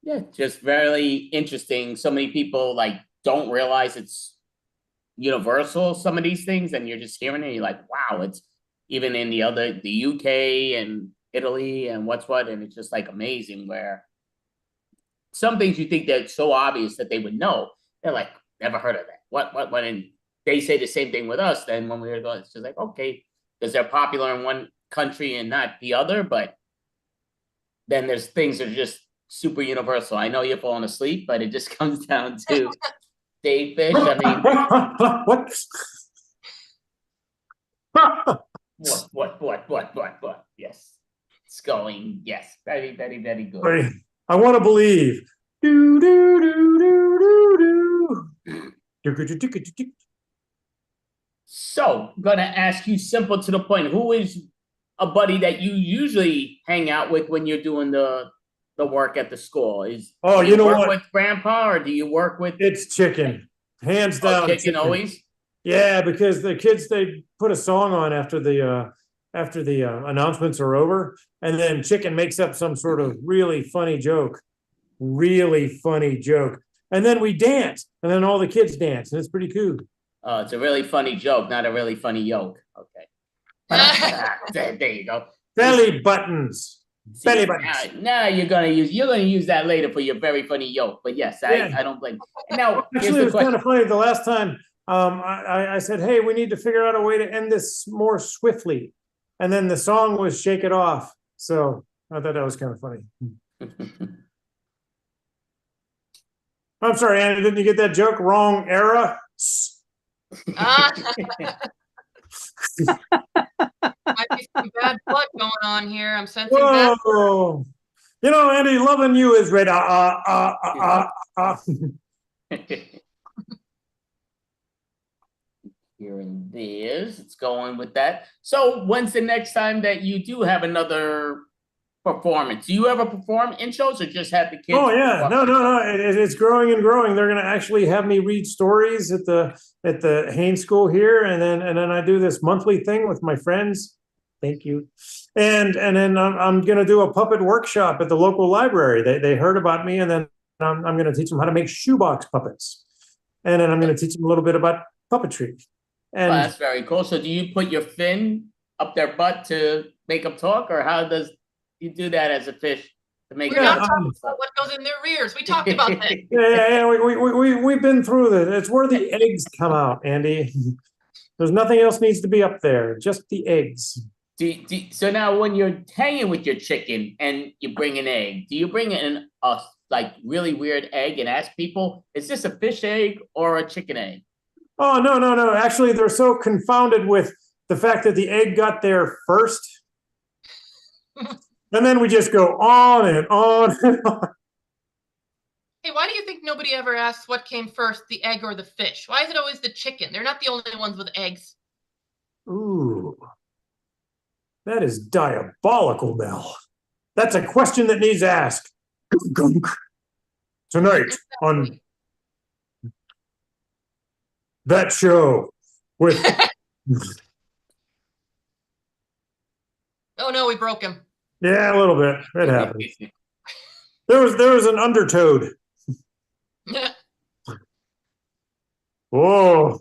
yeah, just very interesting. So many people don't realize it's universal. Some of these things, and you're just hearing it. And you're like, wow, it's even in the UK and Italy and what's what, and it's just amazing. Where some things you think they're so obvious that they would know, they're like, never heard of that. What? And they say the same thing with us. Then when we were going, it's just like, okay, because they're popular in one country and not the other. But then there's things that are just super universal. I know you're falling asleep, but it just comes down to Dave Fish. I mean, what? Yes, it's going. Yes, very, very, very good. I want to believe. Do do do do do do. So, I'm gonna ask you simple to the point. Who is a buddy that you usually hang out with when you're doing the work at the school? Do you work with Grandpa, or do you work with? It's Chicken, hands down. Chicken always. Yeah, because the kids, they put a song on after the announcements are over, and then Chicken makes up some sort of really funny joke, and then we dance, and then all the kids dance, and it's pretty cool. Oh, it's a really funny joke, not a really funny yoke. Okay. There you go. Belly buttons. Belly buttons. Now you're gonna use that later for your very funny yoke. But yes, I don't blame you. Now, actually, it was kind of funny. The last time I said, hey, we need to figure out a way to end this more swiftly. And then the song was Shake It Off. So I thought that was kind of funny. I'm sorry, Anna, didn't you get that joke? Wrong era. Might be some bad blood going on here. I'm sensing bad blood. Andy, loving you is red. Hearing this, it's going with that. So when's the next time that you do have another performance? Do you ever perform in shows, or just have the kids? Oh yeah, no. It's growing and growing. They're going to actually have me read stories at the Haynes School here, and then I do this monthly thing with my friends. Thank you. And then I'm going to do a puppet workshop at the local library. They heard about me, and then I'm going to teach them how to make shoebox puppets, and then I'm going to teach them a little bit about puppetry. And that's very cool. So do you put your fin up their butt to make them talk, or how does you do that as a fish to make? We're not talking about what goes in their rears. We talked about that. Yeah. We've been through this. It's where the eggs come out, Andy. There's nothing else needs to be up there, just the eggs. So now, when you're hanging with your chicken and you bring an egg, do you bring in a really weird egg and ask people, is this a fish egg or a chicken egg? Oh, no. Actually, they're so confounded with the fact that the egg got there first. And then we just go on and on and on. Hey, why do you think nobody ever asks what came first, the egg or the fish? Why is it always the chicken? They're not the only ones with eggs. Ooh, that is diabolical, Mel. That's a question that needs asked. Gunk. Tonight on that show with. Oh no, we broke him. Yeah, a little bit. It happens. There was an undertoad. Oh.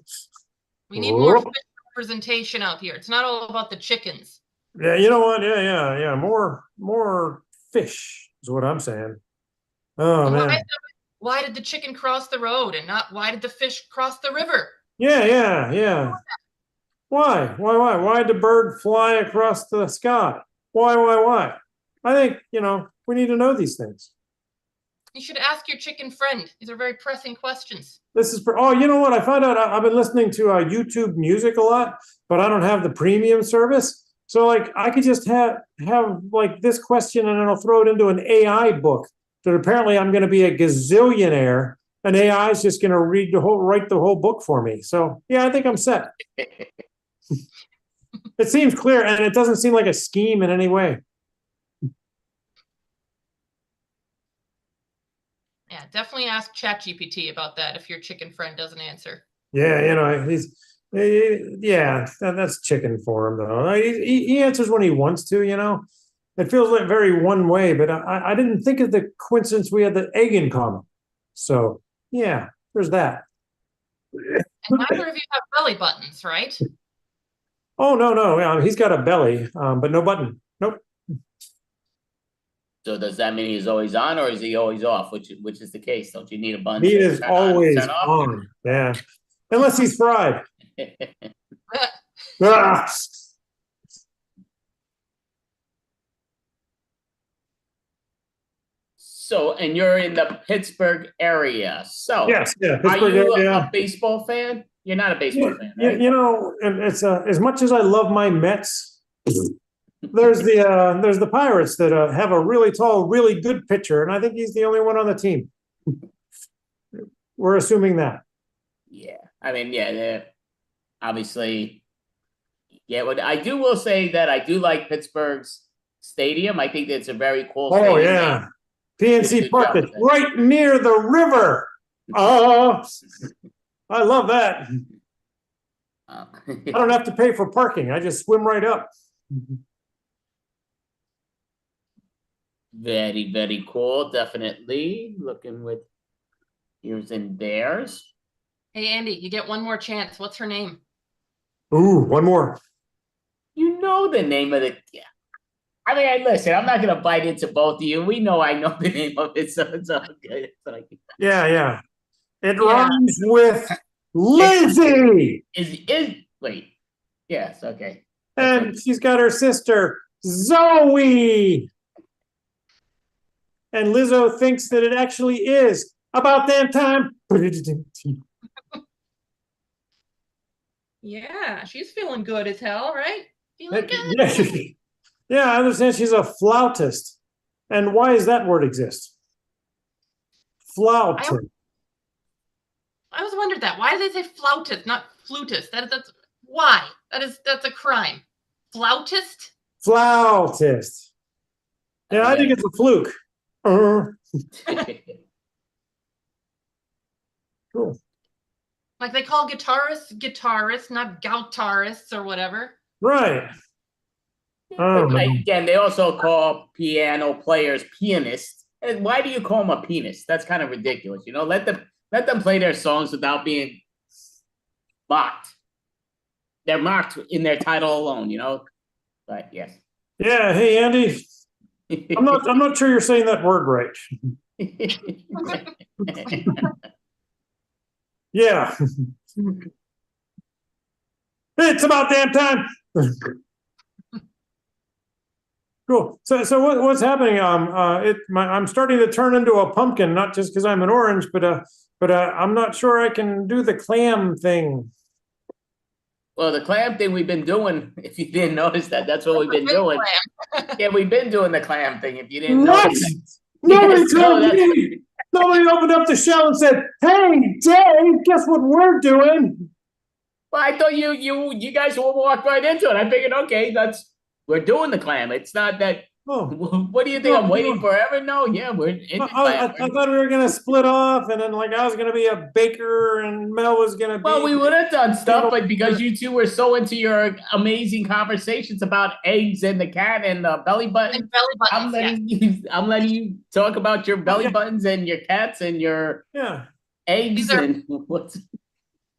We need more fish representation out here. It's not all about the chickens. Yeah, you know what? Yeah. More fish is what I'm saying. Oh And man. Why did the chicken cross the road and not why did the fish cross the river? Yeah. Why? Why did the bird fly across the sky? Why? I think, we need to know these things. You should ask your chicken friend. These are very pressing questions. Oh, you know what? I found out I've been listening to YouTube music a lot, but I don't have the premium service. So like I could just have like this question and it'll throw it into an AI book that apparently I'm going to be a gazillionaire. And AI is just going to write the whole book for me. So yeah, I think I'm set. It seems clear and it doesn't seem like a scheme in any way. Yeah, definitely ask ChatGPT about that if your chicken friend doesn't answer. Yeah, that's chicken for him though. He answers when he wants to, It feels like very one way, but I didn't think of the coincidence we had the egg in common. So yeah, there's that. And neither of you have belly buttons, right? Oh no, he's got a belly, but no button. Nope. So does that mean he's always on or is he always off? Which is the case? Don't you need a button? He to is turn always turn off? on. Yeah, unless he's fried. Ah. So, and you're in the Pittsburgh area. So, Yes, yeah, are Pittsburgh you area. a baseball fan? You're not a baseball fan, right? And it's as much as I love my Mets. There's the Pirates that have a really tall, really good pitcher, and I think he's the only one on the team. We're assuming that. Yeah, I mean, yeah, they're obviously. Yeah, but I will say that I do like Pittsburgh's stadium. I think it's a very cool stadium. Oh yeah, PNC Park that's right near the river. Oh, I love that. I don't have to pay for parking. I just swim right up. Very, very cool. Definitely looking with ears and theirs. Hey, Andy, you get one more chance. What's her name? Ooh, one more. You know the name of the. Yeah. I mean, listen, I'm not going to bite into both of you. We know I know the name of it, so it's all good. Yeah. It rhymes with Lizzie. Wait. Yes, okay. And she's got her sister, Zoe. And Lizzo thinks that it actually is about that time. Yeah, she's feeling good as hell, right? Feeling good. Yeah, I understand she's a flautist. And why does that word exist? Flautist. I always wondered that. Why do they say flautist, not flutist? That's why. That's a crime. Flautist? Flautist. Yeah, I think it's a fluke. Cool. Like they call guitarists, not guitarists or whatever. Right. Again, they also call piano players pianists. And why do you call them a pianist? That's kind of ridiculous. Let them play their songs without being mocked. They're mocked in their title alone, But yes. Yeah. Hey, Andy. I'm not sure you're saying that word right. Yeah. It's about damn time. Cool. So what's happening? I'm starting to turn into a pumpkin, not just because I'm an orange, but I'm not sure I can do the clam thing. Well, the clam thing we've been doing, if you didn't notice that, that's what we've been Big doing. clam. Yeah, we've been doing the clam thing, if you didn't What? notice. Nobody Yes, no, told that's- me. Nobody opened up the shell and said, "Hey, Dave, guess what we're doing?" Well, I thought you guys all walked right into it. I figured, okay, we're doing the clam. It's not that. Oh, What do you think? No, I'm waiting no. forever? No, yeah, we're in the I clam. thought we were gonna split off, and then like I was gonna be a baker, and Mel was gonna be. Well, we would have done stuff, know, but because you two were so into your amazing conversations about eggs and the cat and the belly button, And belly buttons. I'm letting you talk about your belly buttons and your cats and your Yeah. eggs These are- and what's.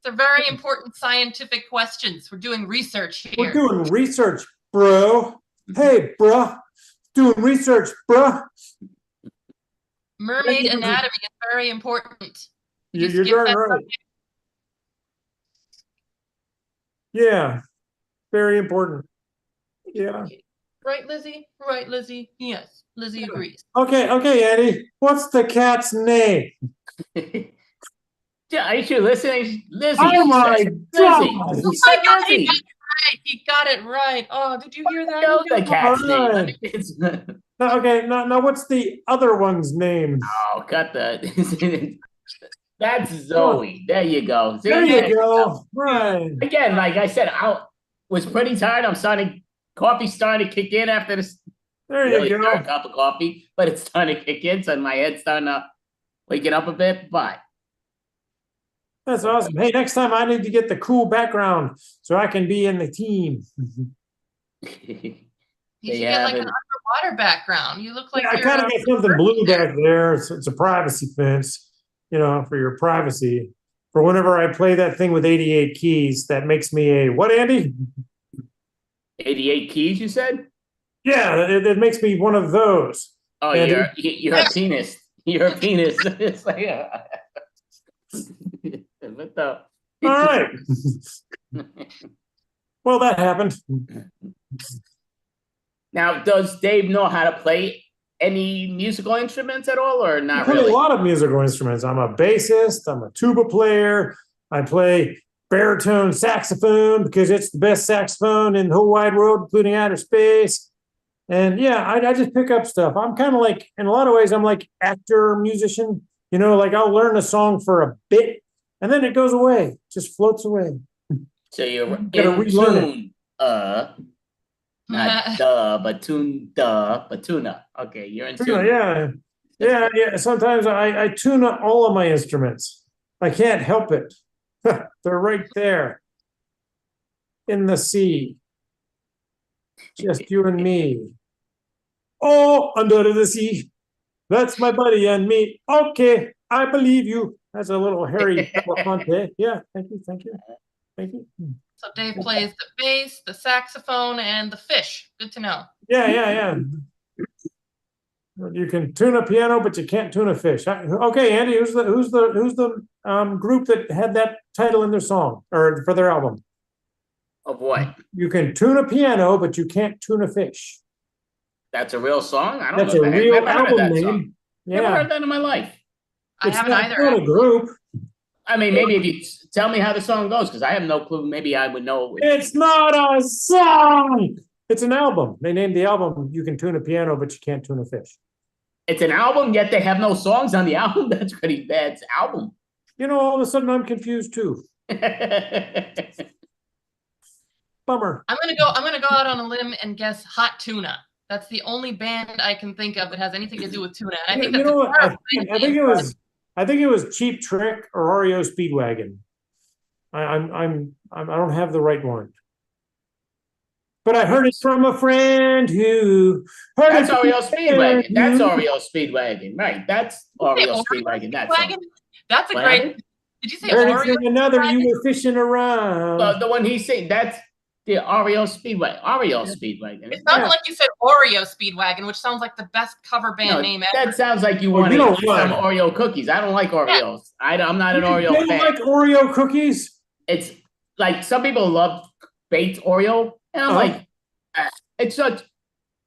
They're very important scientific questions. We're doing research here. We're doing research, bro. Hey, bruh. Doing research, bruh. Mermaid anatomy is very important. You're skip darn that right. subject? Yeah. Very important. Yeah. Right, Lizzie? Right, Lizzie? Yes, Lizzie agrees. Okay, Eddie. What's the cat's name? Yeah, are you listening? Lizzie. Oh she my said. God. Lizzie. Oh She my said God, Lizzie. he got it right. Oh, did you hear that? Know the cat's All name. right. It's- Now, okay, now what's the other one's name? Oh, cut the. That's Zoe. There you go. See, There you go. Right. Again, like I said, I was pretty tired. Coffee's starting to kick in after this There really you go. third cup of coffee, but it's starting to kick in, so my head's starting to waking up a bit. But That's awesome. Hey, next time I need to get the cool background so I can be in the team. You should get like an underwater background. You look like I you're. kind of get something blue back there. It's a privacy fence, for your privacy. For whenever I play that thing with 88 keys, that makes me a what, Andy? 88 keys, you said? Yeah, it makes me one of those. Oh, And you're a penis. You're a penis. It's like, what the? All right. Well, that happened. Now, does Dave know how to play any musical instruments at all, or I not play really? a lot of musical instruments. I'm a bassist. I'm a tuba player. I play baritone saxophone because it's the best saxophone in the whole wide world, including outer space. And yeah, I just pick up stuff. I'm kind of like, in a lot of ways, I'm like actor, musician. Like I'll learn a song for a bit, and then it goes away, just floats away. So you're Gotta in relearn it. tune, not but tuna. Okay, you're in tune. Yeah. Sometimes I tune up all of my instruments. I can't help it. They're right there in the sea. Just you and me. Oh, under the sea. That's my buddy and me. Okay, I believe you. That's a little Harry Belafonte. Yeah, thank you. So Dave plays the bass, the saxophone, and the fish. Good to know. Yeah. You can tune a piano, but you can't tune a fish. Okay, Andy, who's the group that had that title in their song or for their album? Of what? You can tune a piano, but you can't tune a fish. That's a real song? I don't That's know. a I've real never heard of album that name. song. Yeah. Never heard that in my life. I haven't either. It's not a group. I mean, maybe if you tell me how the song goes, because I have no clue. Maybe I would know. It's not a song. It's an album. They named the album "You Can Tune a Piano, but You Can't Tune a Fish." It's an album, yet they have no songs on the album. That's pretty bad. It's an album. All of a sudden, I'm confused too. Bummer. I'm gonna go out on a limb and guess Hot Tuna. That's the only band I can think of that has anything to do with tuna. And I think You that's know a what? terrible name. I think it was Cheap Trick or REO Speedwagon. I don't have the right one. But I heard it from a friend who heard That's it from REO a Speedwagon. friend That's who- REO Speedwagon. Right. That's REO Speedwagon. That's Speedwagon? That's a What great. happened? Did you say Heard it Oreo? from another. You were fishing around. The one he's saying, that's the REO Speedway. REO Speedwagon. It sounded like you said Oreo Speedwagon, which sounds like the best cover band No, name ever. that sounds like you Oh, want you to don't eat some like- Oreo cookies. I don't like Oreos. I'm not an You Oreo don't fan. like Oreo cookies? It's like some people love baked Oreo, and I'm like, it's such.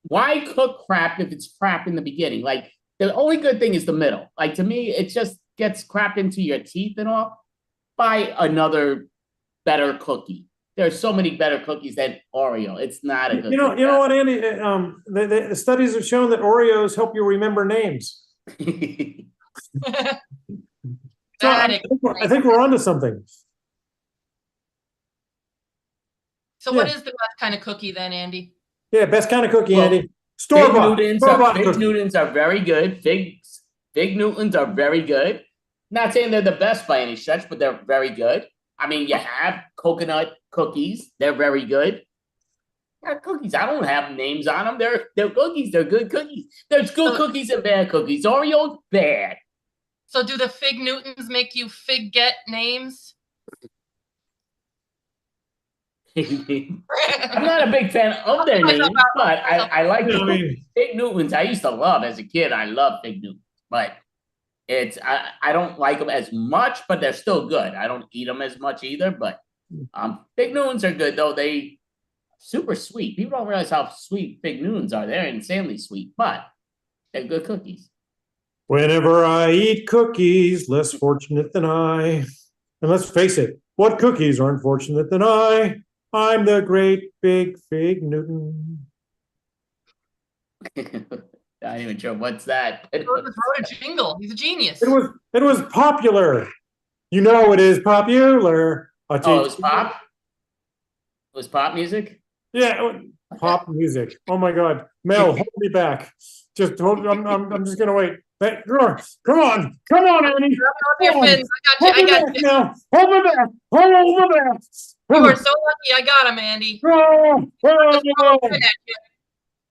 Why cook crap if it's crap in the beginning? Like the only good thing is the middle. Like to me, it just gets crap into your teeth and all. Buy another better cookie. there's so many better cookies than Oreo. It's not a good. You know what, Andy? The studies have shown that Oreos help you remember names. So I think we're onto something. So what is the best kind of cookie then, Andy? Yeah, best kind of cookie, Well, Andy. Store-bought Fig Newtons are very good. Fig Newtons are very good. Not saying they're the best by any stretch, but they're very good. I mean, you have coconut cookies. They're very good. Cookies. I don't have names on them. They're cookies. They're good cookies. There's good cookies and bad cookies. Oreo's bad. So do the Fig Newtons make you forget names? I'm not a big fan of their names, but I like the Fig Newtons. I used to love as a kid. I love Fig Newtons, but I don't like them as much, but they're still good. I don't eat them as much either, but Fig Newtons are good though. They super sweet. People don't realize how sweet Fig Newtons are. They're insanely sweet, but they're good cookies. Whenever I eat cookies, less fortunate than I. And let's face it, what cookies are unfortunate than I? I'm the great big Fig Newton. Not even sure what's that. He wrote a jingle. He's a genius. It was popular. You know it is popular. Oh, it was pop? It was pop music? Yeah, pop music. Oh my God. Mel, hold me back. Just hold, I'm just gonna wait. Come on, Andy. I got you. Now. Hold me back. Hold me back. You are so lucky I got him, Andy.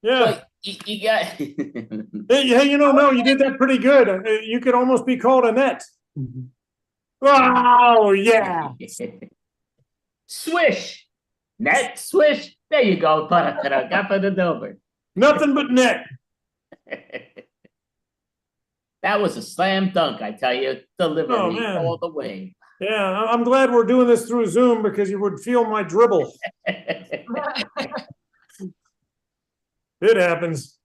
Yeah. You got. Hey, no, you did that pretty good. You could almost be called a net. Oh yeah. Swish. Net swish. There you go. Nothing but net. That was a slam dunk, I tell you. Delivery all the way. Yeah, I'm glad we're doing this through Zoom because you would feel my dribble. It happens.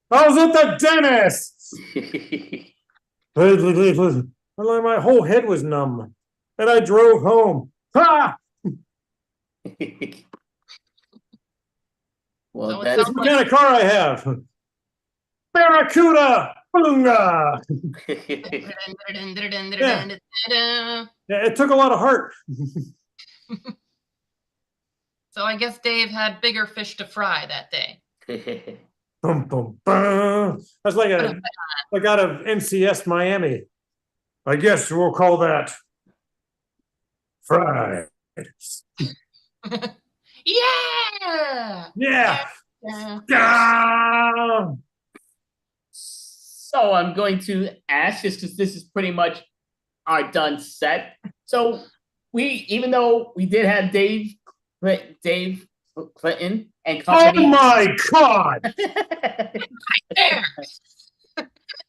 I was at the dentist. My whole head was numb, and I drove home. Ha! Well, that's the kind of car I have. Barracuda! Boonga! Yeah, it took a lot of heart. So I guess Dave had bigger fish to fry that day. Boom, boom, boom. That's like out of NCS Miami. I guess we'll call that fried. Yeah. Yeah. So I'm going to ask this because this is pretty much our done set. So even though we did have Dave Clinton and company. Oh my God!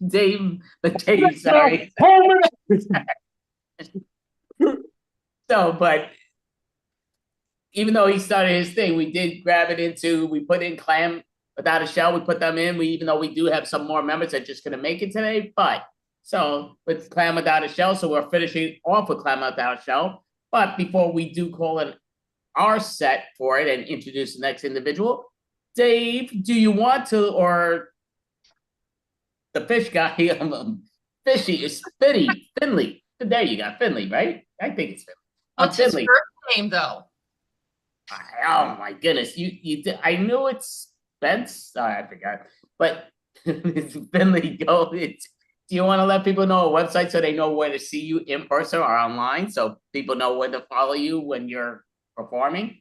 Dave, sorry. So, but even though he started his thing, we did grab it into. We put in Clam Without a Shell. We put them in. Even though we do have some more members that just couldn't make it today, but so with Clam Without a Shell, so we're finishing off with Clam Without a Shell. But before we do call it our set for it and introduce the next individual, Dave, do you want to, or the fish guy, Fishy is Finley. There you got Finley, right? I think it's Finley. What's his first name though? Oh my goodness, you did. I knew it's Spence. I forgot, but it's Finley. Do you want to let people know a website so they know where to see you in person or online, so people know where to follow you when you're performing?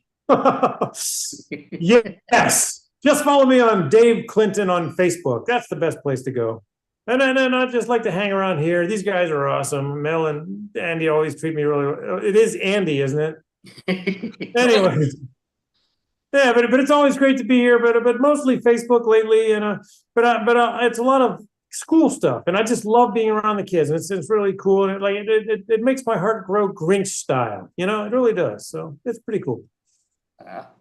Yes. Just follow me on Dave Clinton on Facebook. That's the best place to go. And then I just like to hang around here. These guys are awesome. Mel and Andy always treat me really well. It is Andy, isn't it? Anyways. Yeah, but it's always great to be here, but mostly Facebook lately, and but it's a lot of school stuff, and I just love being around the kids, and it's really cool, and it makes my heart grow Grinch style, it really does. So it's pretty cool.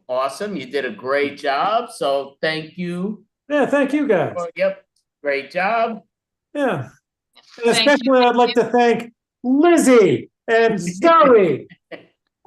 Awesome, you did a great job. So thank you. Yeah, thank you guys. Yep, great job. Yeah, and especially I'd like to thank Lizzie and Zoe.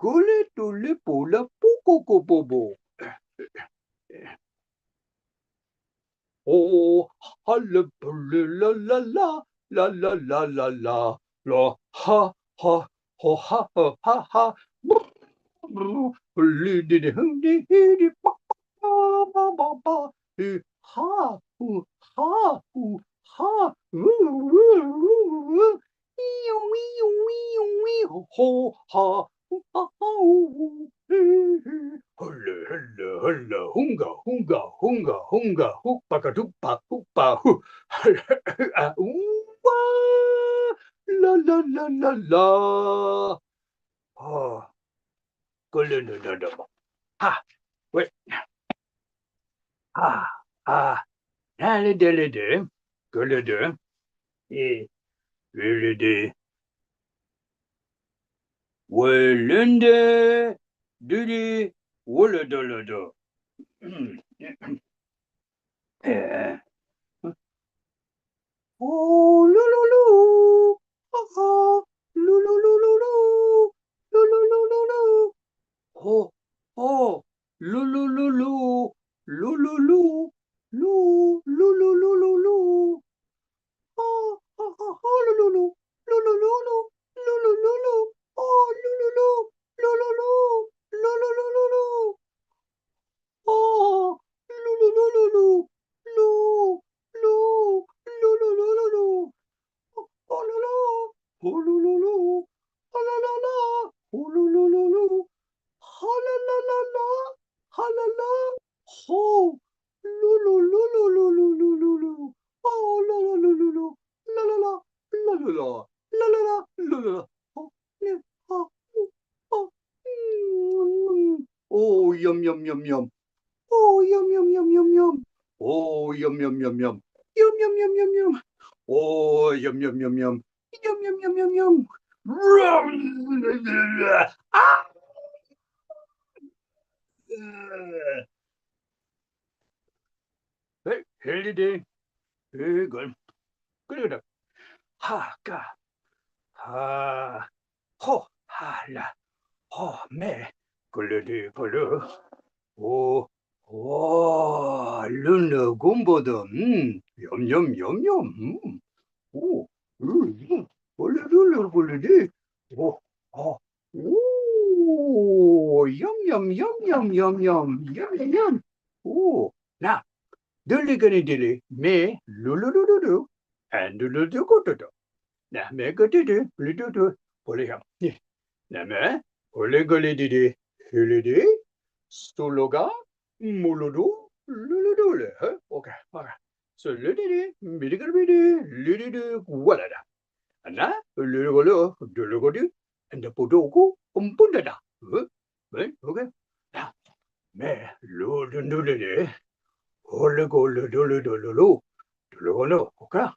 Gule dule bula boo boo. Oh, la la la la la la la la la la ha ha ha ha ha ha ha. Ha ha ha. Ho ha. Holla, holla, holla, hunga, hunga, hunga, hunga, hoopaka doopa, hoopa, hoo. La la la la la. Oh, ha, wait. Nally dilly day, gully day, really day. Wellinde, diddy, walla dolla do. Oh, loo, oh, loo, loo. Oh, oh, loo, loo, loo. Oh, loo, oh, loo. Oh, loo. Loo, loo. Oh, loo. Oh, loo. Oh, la la. Oh, loo. Ha la la la la. Ha la la. Ho. Loo. Oh, loo. La la la. La la la. La la la. La la la. Oh, yeah. Oh. Oh, yum. Oh, yum. Oh, yum. Yum. Oh, yum. Yum. Ah! Hey, holiday. Hey, good. Ha, ga. Ha. Ho, ha, la. Ho, me. Good. 오, 와, 룰루 곰보도, 오, 룰루디, 오, 아, 염, 오, 나, 들리거니, 매, 룰루루루루, 안 룰루루고도도, 나, 매거디디, 룰루루, 볼리함, 나매, 올레걸리디디, 힐리디, 솔로가, 몰로도, 룰루루레, 오케이. So, lididi, lididi, walada. Ana, lulugolo, and the podoko, umpundada. Okay. Now, me, ludundulidi, olegolo, okay.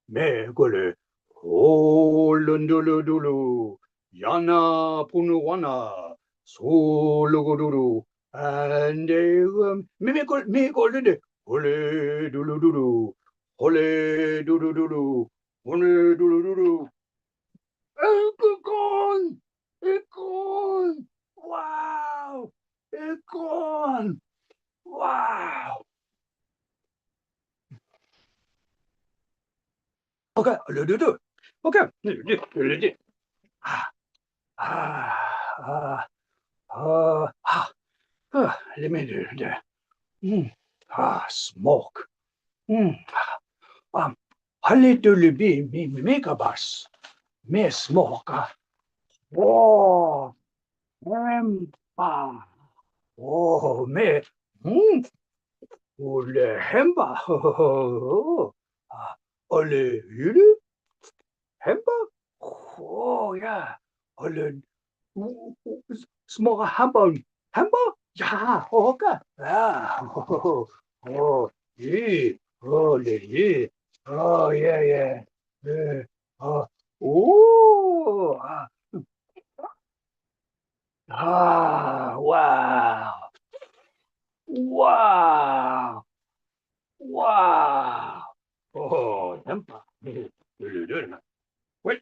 Me, gole, olunduludulu, yana punuwana, soluguduru, and me, golide. Ole dulu. Ole dulu. Ole dulu. Acorn. Wow. Acorn. Wow. Okay, ole dulu. Okay. Let me do that. Smoke. Hallelujah, me make a bus. Me smoke. Oh, hemba. Oh, me. Ole hemba. Ole yürü. Hemba. Oh, yeah. Ole smoke hemba. Hemba? Yeah, okay. Yeah. Yeah. Yeah. Oh, yeah. Oh, wow. Oh, temper. Wait,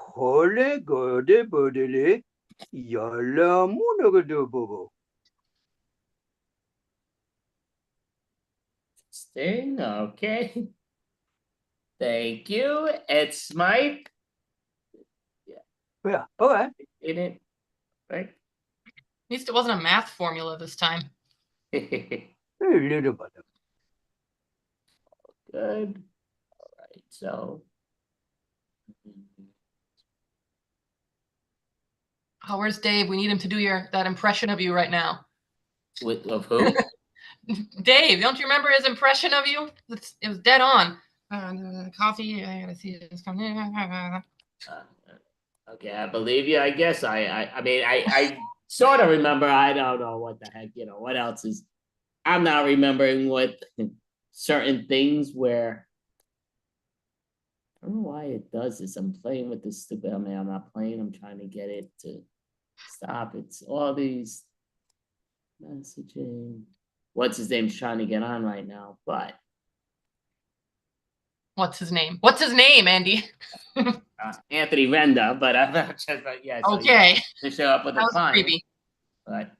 Hole gode bodele. Yalla munagodobobo. Sting, okay. Thank you. It's Mike. Yeah, okay. In it, right? At least it wasn't a math formula this time. A little bit. Good. All right, so. Oh, where's Dave? We need him to do that impression of you right now. Of who? Dave, don't you remember his impression of you? It was dead on. Coffee. I gotta see this coming. Okay, I believe you. I guess I mean, I sort of remember. I don't know what the heck, what else is. I'm not remembering what certain things where. I don't know why it does this. I'm playing with this stupid. I mean, I'm not playing. I'm trying to get it to stop. It's all these messaging. What's his name's trying to get on right now, but what's his name? What's his name, Andy? Anthony Renda, but I'm not just, but yeah. So okay. To show up with that a was client, creepy. but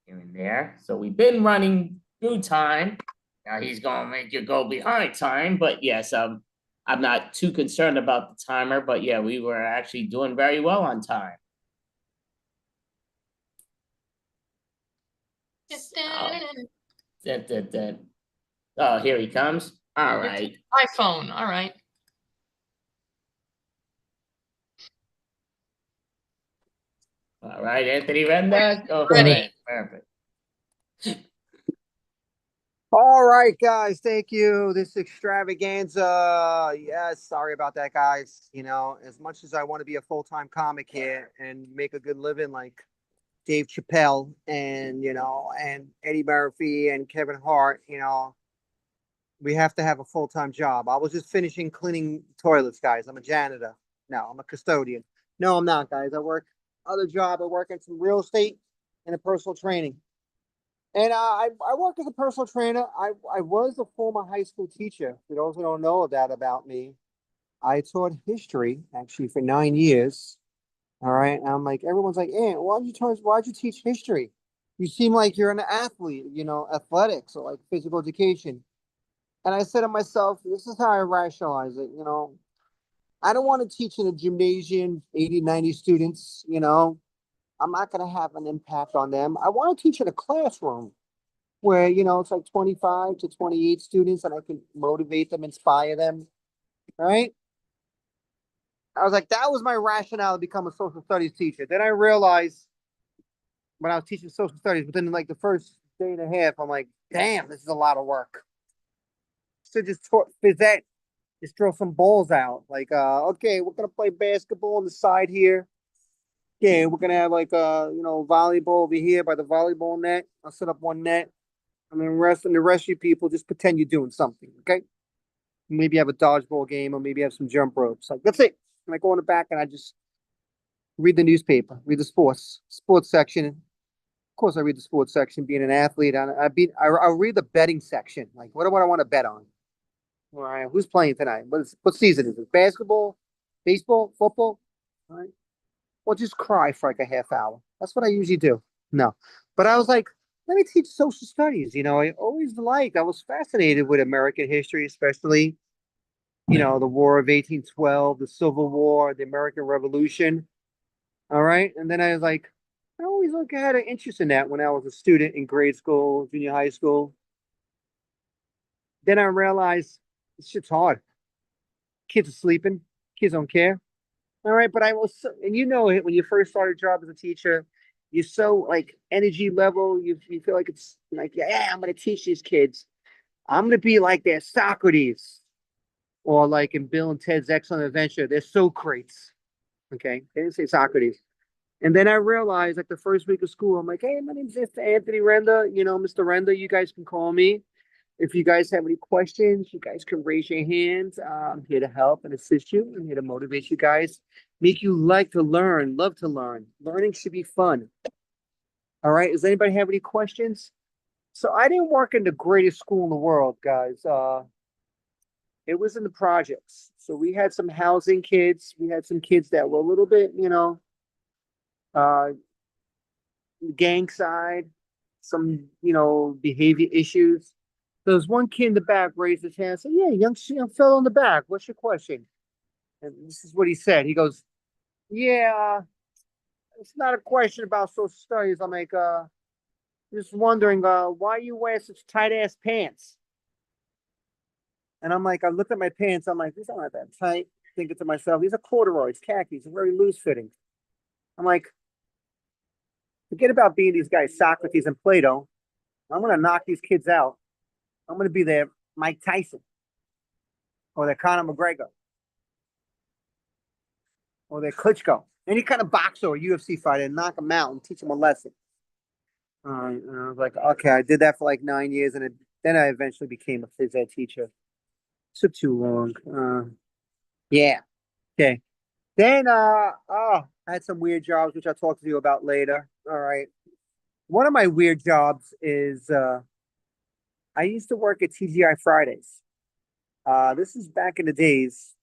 here and there. So we've been running through time. Now he's gonna make you go behind time, but yes, I'm not too concerned about the timer, but yeah, we were actually doing very well on time. Oh, here he comes. All right. iPhone. All right. All right, Anthony Renda, go for Ready. it. Perfect. All right, guys. Thank you. This extravaganza. Yes, sorry about that, guys. As much as I want to be a full-time comic here and make a good living like Dave Chappelle and Eddie Murphy and Kevin Hart, we have to have a full-time job. I was just finishing cleaning toilets, guys. I'm a janitor. No, I'm a custodian. No, I'm not, guys. I work other job. I work in some real estate and a personal training. And I work as a personal trainer. I was a former high school teacher. For those who don't know that about me, I taught history actually for 9 years. All right. And I'm like, everyone's like, why'd you teach history? You seem like you're an athlete, athletics or like physical education. And I said to myself, this is how I rationalize it. I don't want to teach in a gymnasium, 80, 90 students, I'm not going to have an impact on them. I want to teach in a classroom where, it's like 25 to 28 students and I can motivate them, inspire them. Right. I was like, that was my rationale to become a social studies teacher. Then I realized when I was teaching social studies, within like the first day and a half, I'm like, damn, this is a lot of work. So just taught phys ed, just throw some balls out. Like, okay, we're going to play basketball on the side here. Yeah, we're gonna have like volleyball over here by the volleyball net. I'll set up one net, and then the rest of you people just pretend you're doing something, okay? Maybe have a dodgeball game, or maybe have some jump ropes. Like that's it. And I go in the back and I just read the newspaper, read the sports section. Of course, I read the sports section. Being an athlete, I'll read the betting section. Like, what do I want to bet on? All right, who's playing tonight? What season is it? Basketball, baseball, football? All right. Or just cry for like a half hour. That's what I usually do. No. But I was like, let me teach social studies. I always I was fascinated with American history, especially, the War of 1812, the Civil War, the American Revolution. All right. And then I was like, I always had an interest in that when I was a student in grade school, junior high school. Then I realized this shit's hard. Kids are sleeping. Kids don't care. All right, but I was, and it when you first start a job as a teacher, you're so like energy level, you feel like it's like, yeah, I'm gonna teach these kids. I'm gonna be like their Socrates, or like in Bill and Ted's Excellent Adventure, they're Socrates. Okay, they didn't say Socrates. And then I realized, like the first week of school, I'm like, hey, my name's Mr. Anthony Renda. Mr. Renda, you guys can call me. If you guys have any questions, you guys can raise your hands. I'm here to help and assist you. I'm here to motivate you guys, make you like to learn, love to learn. Learning should be fun. All right. Does anybody have any questions? So I didn't work in the greatest school in the world, guys. It was in the projects. So we had some housing kids. We had some kids that were a little bit, uh, gang side, some, behavior issues. There was one kid in the back raised his hand and said, "Yeah, young fellow in the back, what's your question?" And this is what he said. He goes, "Yeah, it's not a question about social studies. I'm like, just wondering, why you wear such tight ass pants?" And I'm like, I looked at my pants. I'm like, these aren't that tight. Thinking to myself, these are corduroys, khakis, they're very loose fitting. I'm like, forget about being these guys, Socrates and Plato. I'm going to knock these kids out. I'm going to be their Mike Tyson or their Conor McGregor or their Klitschko. Any kind of boxer or UFC fighter, and knock them out and teach them a lesson. And I was like, okay, I did that for like 9 years. And then I eventually became a phys ed teacher. Took too long. Yeah. Okay. Then, I had some weird jobs, which I'll talk to you about later. All right. One of my weird jobs is, I used to work at TGI Fridays. This is back in the days.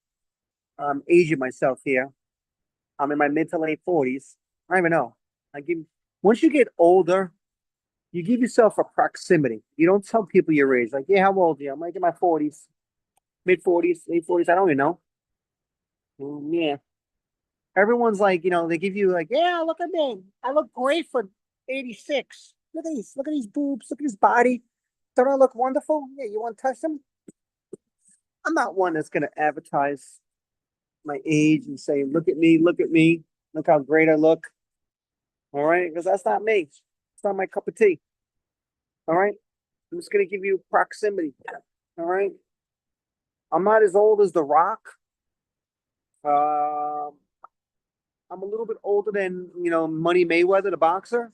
I'm aging myself here. I'm in my mid to late 40s. I don't even know. Once you get older, you give yourself a proximity. You don't tell people your age. Like, yeah, how old are you? I'm like in my 40s, mid 40s, late 40s. I don't even know. Yeah. Everyone's like, they give you like, yeah, look at me. I look great for 86. Look at these boobs. Look at his body. Don't I look wonderful? Yeah, you want to touch them? I'm not one that's going to advertise my age and say, look at me, look how great I look. All right, because that's not me. It's not my cup of tea. All right, I'm just going to give you proximity. All right, I'm not as old as The Rock. I'm a little bit older than, Money Mayweather, the boxer.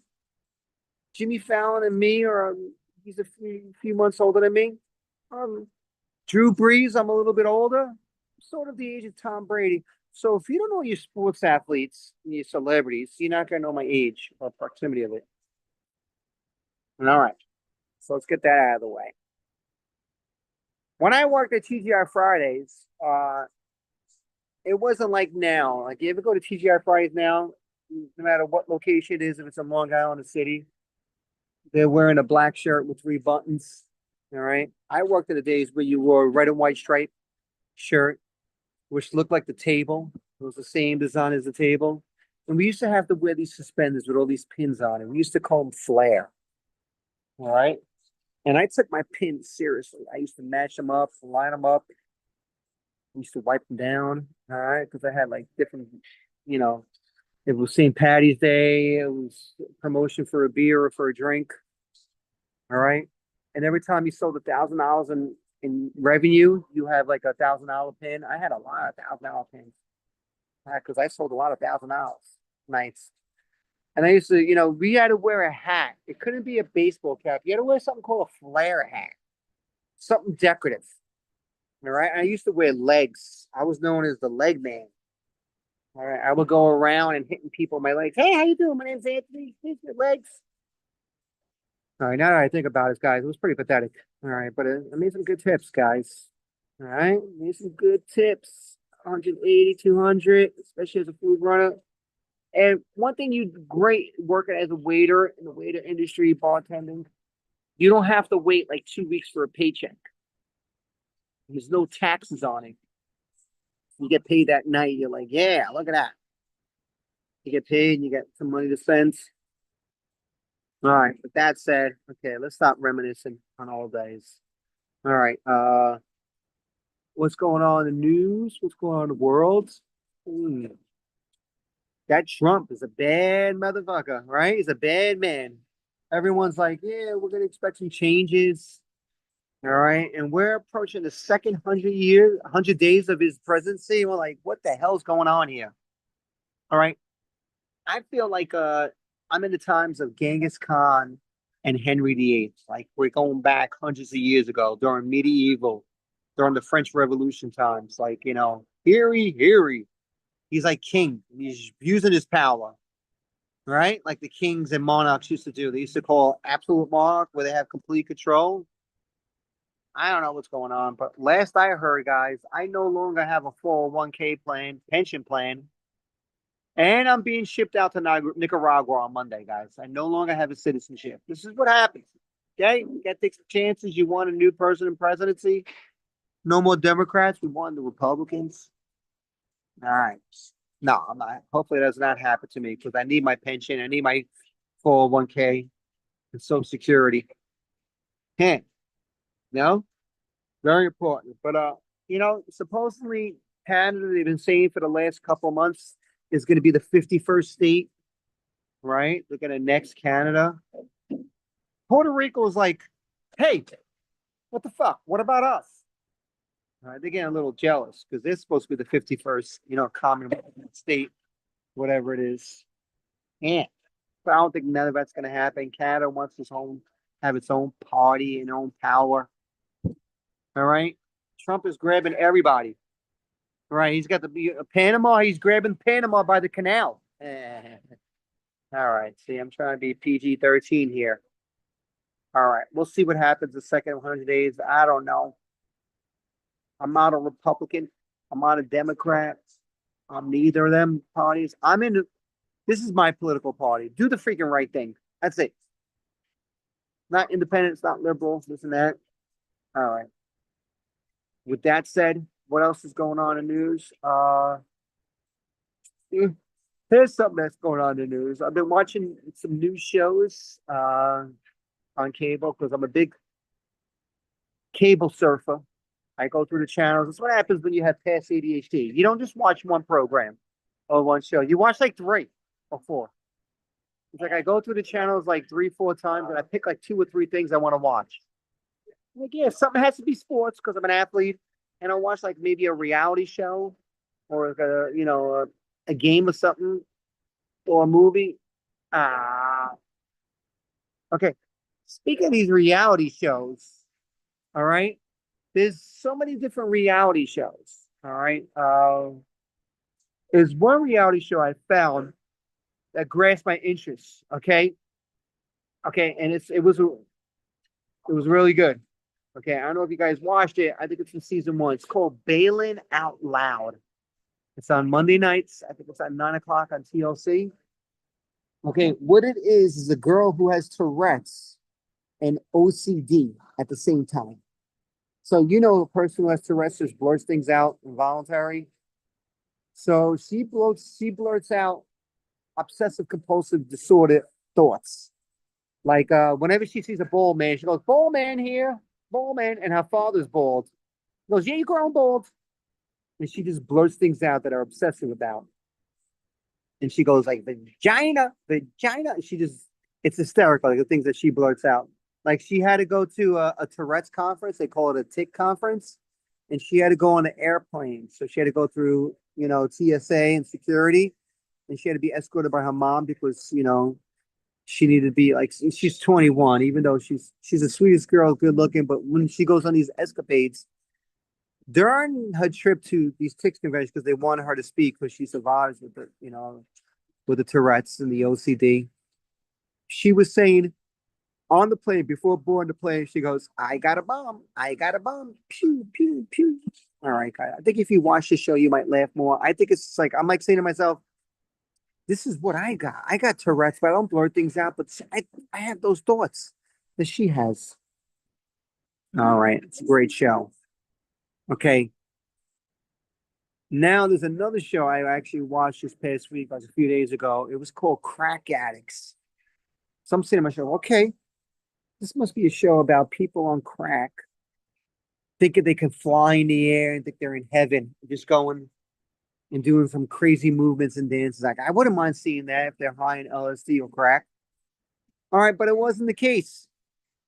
Jimmy Fallon and me he's a few months older than me. Drew Brees, I'm a little bit older. Sort of the age of Tom Brady. So if you don't know your sports athletes, your celebrities, you're not going to know my age or proximity of it. All right. So let's get that out of the way. When I worked at TGI Fridays, it wasn't like now. Like, you ever go to TGI Fridays now, no matter what location it is, if it's in Long Island or City, they're wearing a black shirt with 3 buttons. All right. I worked in the days where you wore a red and white striped shirt, which looked like the table. It was the same design as the table. And we used to have to wear these suspenders with all these pins on it. We used to call them flare. All right. And I took my pins seriously. I used to match them up, line them up. I used to wipe them down. All right. Because I had like different, it was St. Patty's Day. It was promotion for a beer or for a drink. All right. And every time you sold $1,000 in revenue, you have like $1,000 pin. I had a lot of $1,000 pins because I sold a lot of $1,000 nights. And I used to, we had to wear a hat. It couldn't be a baseball cap. You had to wear something called a flare hat, something decorative. All right. I used to wear legs. I was known as the leg man. All right. I would go around and hitting people with my legs. Hey, how you doing? My name's Anthony. Here's your legs. All right. Now that I think about it, guys, it was pretty pathetic. All right. But I made some good tips, guys. All right. Made some good tips. 180, 200, especially as a food runner. And one thing you great working as a waiter in the waiter industry, bartending, you don't have to wait like 2 weeks for a paycheck. There's no taxes on it. You get paid that night. You're like, yeah, look at that. You get paid and you get some money to spend. All right. With that said, okay, let's stop reminiscing on old days. All right. What's going on in the news? What's going on in the world? That Trump is a bad motherfucker, right? He's a bad man. Everyone's like, yeah, we're gonna expect some changes. All right. And we're approaching the second 100 days of his presidency. We're like, what the hell's going on here? All right. I feel like I'm in the times of Genghis Khan and Henry VIII. Like, we're going back hundreds of years ago during medieval, during the French Revolution times. Like, hear. He's like king. He's using his power, right? Like the kings and monarchs used to do. They used to call absolute monarch, where they have complete control. I don't know what's going on, but last I heard, guys, I no longer have a 401k plan, pension plan, and I'm being shipped out to Nicaragua on Monday, guys. I no longer have a citizenship. This is what happens. Okay, you got to take some chances. You want a new person in presidency. No more Democrats. We want the Republicans. All right. No, I'm not. Hopefully, it does not happen to me because I need my pension. I need my 401k and Social Security. Can't. No, very important. But supposedly Canada, they've been saying for the last couple of months, is going to be the 51st state, right? They're going to annex Canada. Puerto Rico is like, hey, what the fuck? What about us? They're getting a little jealous because they're supposed to be the 51st, common state, whatever it is. And but I don't think none of that's going to happen. Canada wants have its own party and own power. All right. Trump is grabbing everybody. All right. He's got Panama. He's grabbing Panama by the canal. All right. See, I'm trying to be PG-13 here. All right. We'll see what happens the second 100 days. I don't know. I'm not a Republican. I'm not a Democrat. I'm neither of them parties. This is my political party. Do the freaking right thing. That's it. Not independent. It's not liberal. This and that. All right. With that said, what else is going on in news? Here's something that's going on in the news. I've been watching some news shows on cable because I'm a big cable surfer. I go through the channels. That's what happens when you have past ADHD. You don't just watch one program or one show. You watch like 3 or 4. It's like I go through the channels like 3, 4 times and I pick like 2 or 3 things I want to watch. Like, yeah, something has to be sports because I'm an athlete, and I'll watch like maybe a reality show or like a game or something or a movie. Okay. Speaking of these reality shows, all right, there's so many different reality shows. All right. There's one reality show I found that grasped my interest. Okay. And it was really good. Okay, I don't know if you guys watched it. I think it's from season 1. It's called Bailing Out Loud. It's on Monday nights. I think it's at 9 o'clock on TLC. Okay, what it is a girl who has Tourette's and OCD at the same time. So a person who has Tourette's just blurts things out involuntary. So she blurts out obsessive compulsive disorder thoughts. Like whenever she sees a bald man, she goes, "Bald man here. Bald man," and her father's bald. He goes, "Yeah, you're grown bald." And she just blurts things out that are obsessive about. And she goes like, vagina. It's hysterical, like the things that she blurts out. Like she had to go to a Tourette's conference. They call it a tick conference. And she had to go on an airplane. So she had to go through, TSA and security. And she had to be escorted by her mom because, she needed to be like, she's 21, even though she's the sweetest girl, good looking. But when she goes on these escapades, during her trip to these Ticks conventions, because they wanted her to speak because she survives with with the Tourette's and the OCD. She was saying on the plane, before boarding the plane, she goes, "I got a bomb. I got a bomb. Pew, pew, pew." All right, guys. I think if you watch the show, you might laugh more. I think it's like, I'm like saying to myself, this is what I got. I got Tourette's, but I don't blur things out. But I have those thoughts that she has. All right. It's a great show. Okay. Now there's another show I actually watched this past week, like a few days ago. It was called Crack Addicts. So I'm saying to myself, okay, this must be a show about people on crack thinking they can fly in the air and think they're in heaven, just going and doing some crazy movements and dances. Like, I wouldn't mind seeing that if they're high in LSD or crack. All right, but it wasn't the case.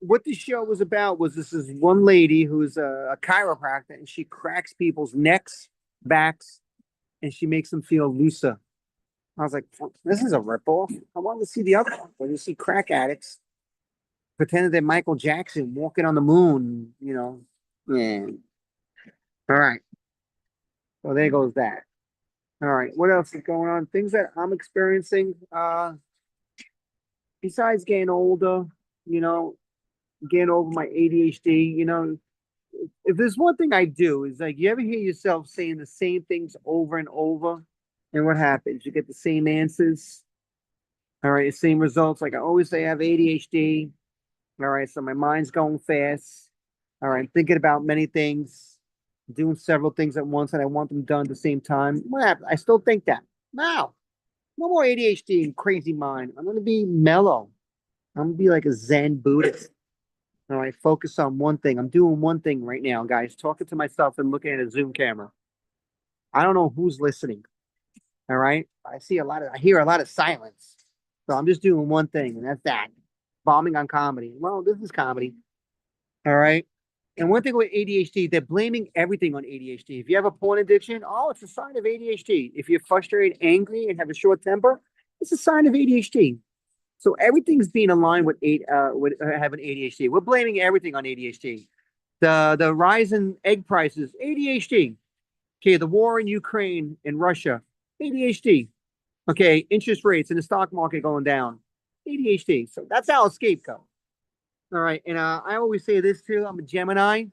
What the show was about was this is one lady who's a chiropractor, and she cracks people's necks, backs, and she makes them feel looser. I was like, this is a ripoff. I wanted to see the other one where you see crack addicts pretending they're Michael Jackson walking on the moon, Yeah. All right. Well, there goes that. All right. What else is going on? Things that I'm experiencing, besides getting older, getting over my ADHD, if there's one thing I do is like you ever hear yourself saying the same things over and over, and what happens? You get the same answers. All right, the same results. Like I always say, I have ADHD. All right, so my mind's going fast. All right, I'm thinking about many things, doing several things at once, and I want them done at the same time. What happened? I still think that. Now, no more ADHD and crazy mind. I'm gonna be mellow. I'm gonna be like a Zen Buddhist. All right, focus on one thing. I'm doing one thing right now, guys. Talking to myself and looking at a Zoom camera. I don't know who's listening. All right, I hear a lot of silence. So I'm just doing one thing, and that's that. Bombing on comedy. Well, this is comedy. All right. And one thing with ADHD, they're blaming everything on ADHD. If you have a porn addiction, oh, it's a sign of ADHD. If you're frustrated, angry, and have a short temper, it's a sign of ADHD. So everything's being aligned with having ADHD. We're blaming everything on ADHD. The rise in egg prices, ADHD. Okay, the war in Ukraine and Russia, ADHD. Okay, interest rates in the stock market going down, ADHD. So that's our scapegoat. All right, and I always say this too. I'm a Gemini,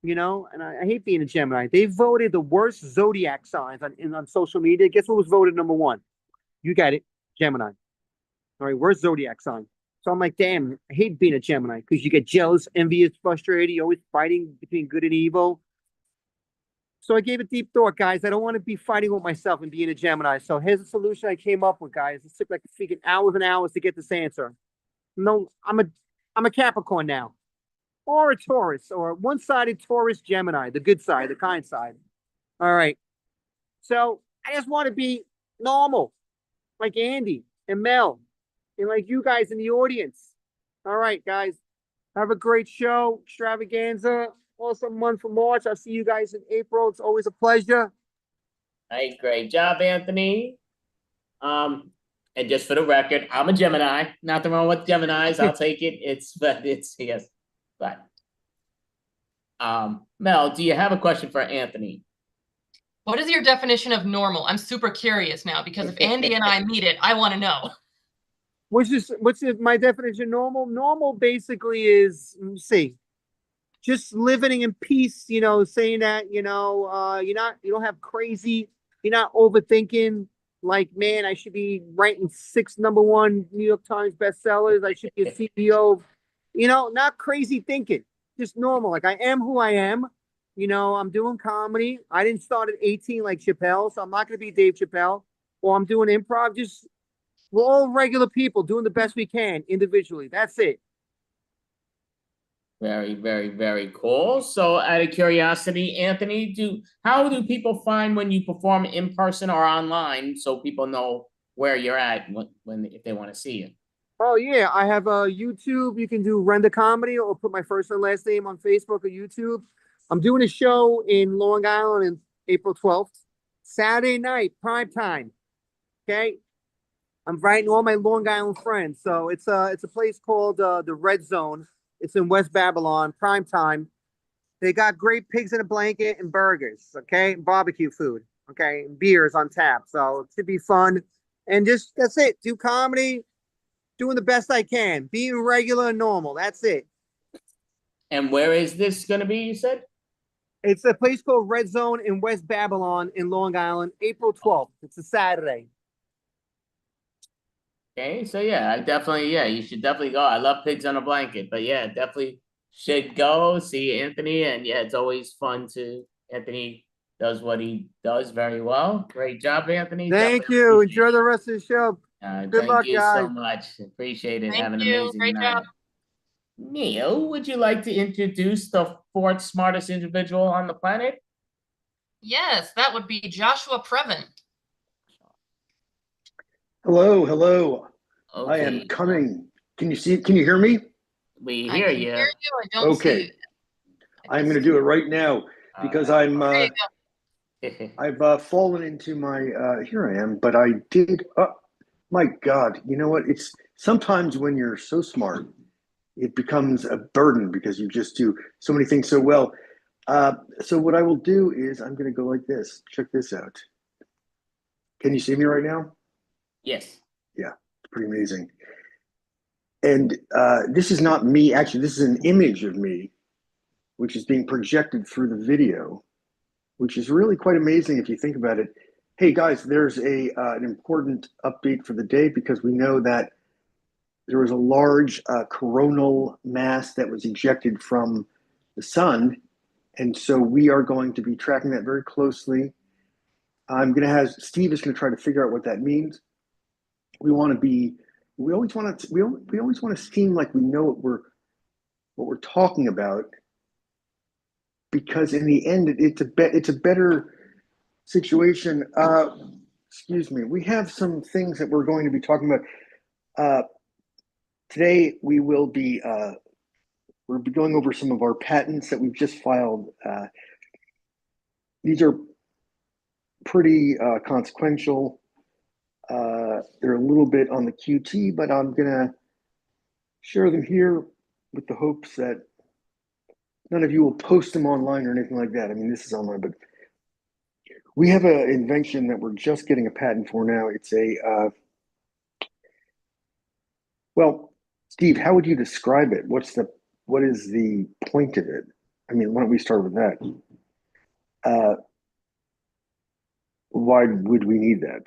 and I hate being a Gemini. They voted the worst zodiac signs on social media. Guess what was voted number one? You got it, Gemini. All right, worst zodiac sign. So I'm like, damn, I hate being a Gemini because you get jealous, envious, frustrated. You're always fighting between good and evil. So I gave it deep thought, guys. I don't want to be fighting with myself and being a Gemini. So here's a solution I came up with, guys. It took like freaking hours and hours to get this answer. No, I'm a Capricorn now, or a Taurus, or a one-sided Taurus Gemini, the good side, the kind side. All right. So I just want to be normal, like Andy and Mel, and like you guys in the audience. All right, guys. Have a great show, Extravaganza. Awesome month for March. I'll see you guys in April. It's always a pleasure. Hey, great job, Anthony. And just for the record, I'm a Gemini. Nothing wrong with Geminis. I'll take it. Yes. But Mel, do you have a question for Anthony? What is your definition of normal? I'm super curious now because if Andy and I meet it, I want to know. What's my definition of normal? Normal basically is, just living in peace, saying that, you don't have crazy, you're not overthinking like, man, I should be writing 6 #1 New York Times bestsellers. I should be a CEO, not crazy thinking, just normal. Like I am who I am. I'm doing comedy. I didn't start at 18 like Chappelle, so I'm not going to be Dave Chappelle. Or I'm doing improv. We're all regular people doing the best we can individually. That's it. Very, very, very cool. So out of curiosity, Anthony, how do people find when you perform in person or online so people know where you're at if they want to see you? Oh yeah, I have a YouTube. You can do Render Comedy or put my first and last name on Facebook or YouTube. I'm doing a show in Long Island on April 12th, Saturday night, prime time. Okay. I'm inviting all my Long Island friends. So it's a place called the Red Zone. It's in West Babylon, prime time. They got great pigs in a blanket and burgers, okay? Barbecue food, okay? And beers on tap. So it should be fun. And that's it. Do comedy, doing the best I can. Being regular and normal. That's it. And where is this going to be, you said? It's a place called Red Zone in West Babylon in Long Island, April 12th. It's a Saturday. Okay, so yeah, you should definitely go. I love pigs on a blanket, but yeah, definitely should go see Anthony. And yeah, it's always fun Anthony does what he does very well. Great job, Anthony. Thank you. Enjoy the rest of the show. Good luck, Thank you guys. so much. Appreciate it. Thank Have an you. amazing Great night. job. Neil, would you like to introduce the 4th smartest individual on the planet? Yes, that would be Joshua Previn. Hello, hello. Okay. I am coming. Can you hear me? We hear you. I don't see you. I'm going to do it right now because I've fallen into my here I am, but I did my God, you know what? It's sometimes when you're so smart, it becomes a burden because you just do so many things so well. So what I will do is I'm going to go like this. Check this out. Can you see me right now? Yes. Yeah, it's pretty amazing. And this is not me. Actually, this is an image of me which is being projected through the video, which is really quite amazing if you think about it. Hey guys, there's an important update for the day because we know that there was a large coronal mass that was ejected from the sun. And so we are going to be tracking that very closely. Steve is going to try to figure out what that means. We always want to seem like we know what we're talking about, because in the end, it's a better situation. Excuse me. We have some things that we're going to be talking about. Today we will be we'll be going over some of our patents that we've just filed. These are pretty consequential. They're a little bit on the QT, but I'm gonna share them here with the hopes that none of you will post them online or anything like that. I mean, this is online, but we have an invention that we're just getting a patent for now. It's well, Steve, how would you describe it? What is the point of it? I mean, why don't we start with that? Why would we need that?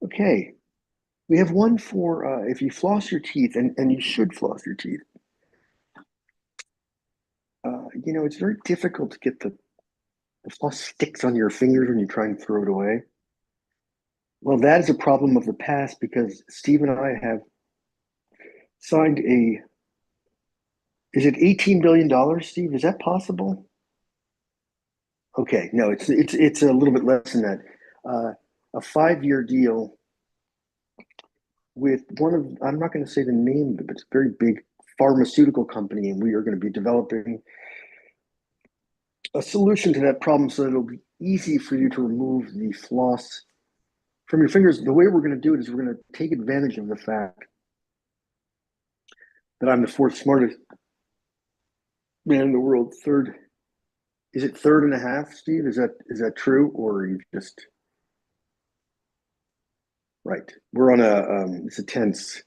Okay, we have one for if you floss your teeth, and you should floss your teeth. It's very difficult to get the floss sticks on your fingers when you try and throw it away. Well, that is a problem of the past because Steve and I have signed is it $18 billion, Steve? Is that possible? Okay, no, it's a little bit less than that. A 5-year deal with I'm not going to say the name, but it's a very big pharmaceutical company, and we are going to be developing a solution to that problem so that it'll be easy for you to remove the floss from your fingers. The way we're going to do it is we're going to take advantage of the fact that I'm the 4th smartest man in the world. Is it third and a half, Steve? Is that true, or are you just right? We're on it's a tense.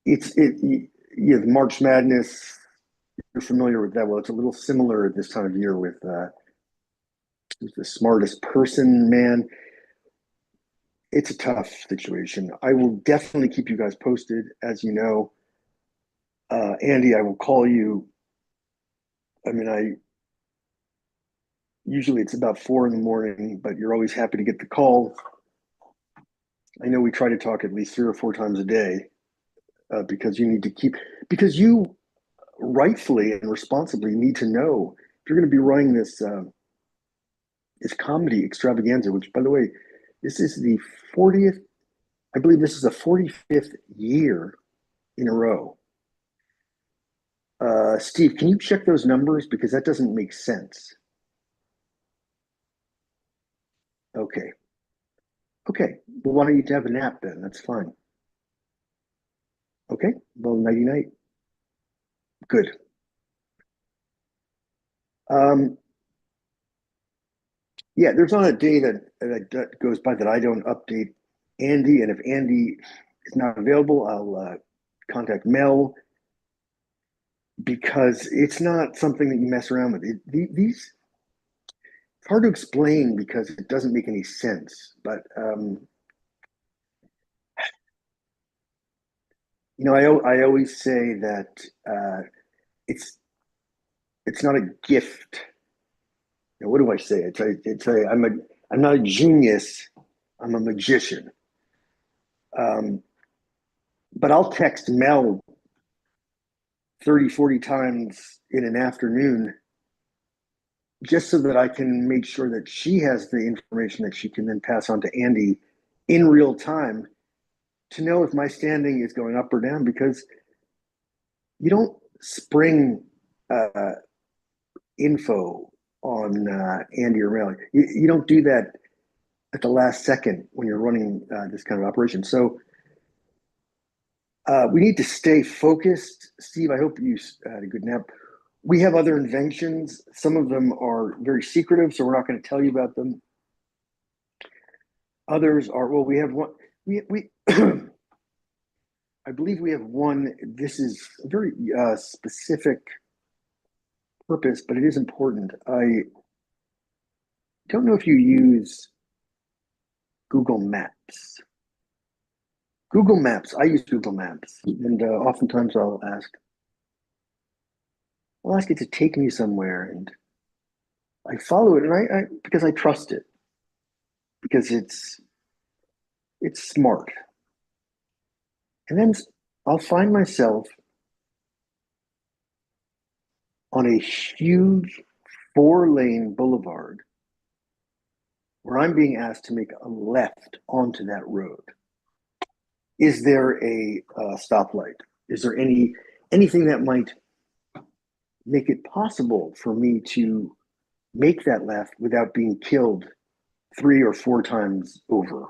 You have March Madness. You're familiar with that. Well, it's a little similar at this time of year with who's the smartest person, man. It's a tough situation. I will definitely keep you guys posted. As you know, Andy, I will call you. I mean, usually it's about 4 a.m, but you're always happy to get the call. I know we try to talk at least 3 or 4 times a day because you rightfully and responsibly need to know if you're going to be running this comedy extravaganza, which, by the way, this is the 40th, I believe this is the 45th year in a row. Steve, can you check those numbers? Because that doesn't make sense. Okay. Okay. Well, why don't you have a nap then? That's fine. Okay. Well, nighty night. Good. Yeah, there's not a day that goes by that I don't update Andy, and if Andy is not available, I'll contact Mel, because it's not something that you mess around with. It's hard to explain because it doesn't make any sense, but I always say that it's not a gift. What do I say? I'm not a genius. I'm a magician. But I'll text Mel 30, 40 times in an afternoon just so that I can make sure that she has the information that she can then pass on to Andy in real time to know if my standing is going up or down, because you don't spring info on Andy or Mel. You don't do that at the last second when you're running this kind of operation. So we need to stay focused. Steve, I hope you had a good nap. We have other inventions. Some of them are very secretive, so we're not going to tell you about them. Others are, well, we have one. We I believe we have one. This is a very specific purpose, but it is important. I don't know if you use Google Maps. Google Maps, I use Google Maps, and oftentimes I'll ask it to take me somewhere, and I follow it, and I because I trust it, because it's smart. And then I'll find myself on a huge 4-lane boulevard where I'm being asked to make a left onto that road. Is there a stoplight? Is there anything that might make it possible for me to make that left without being killed 3 or 4 times over?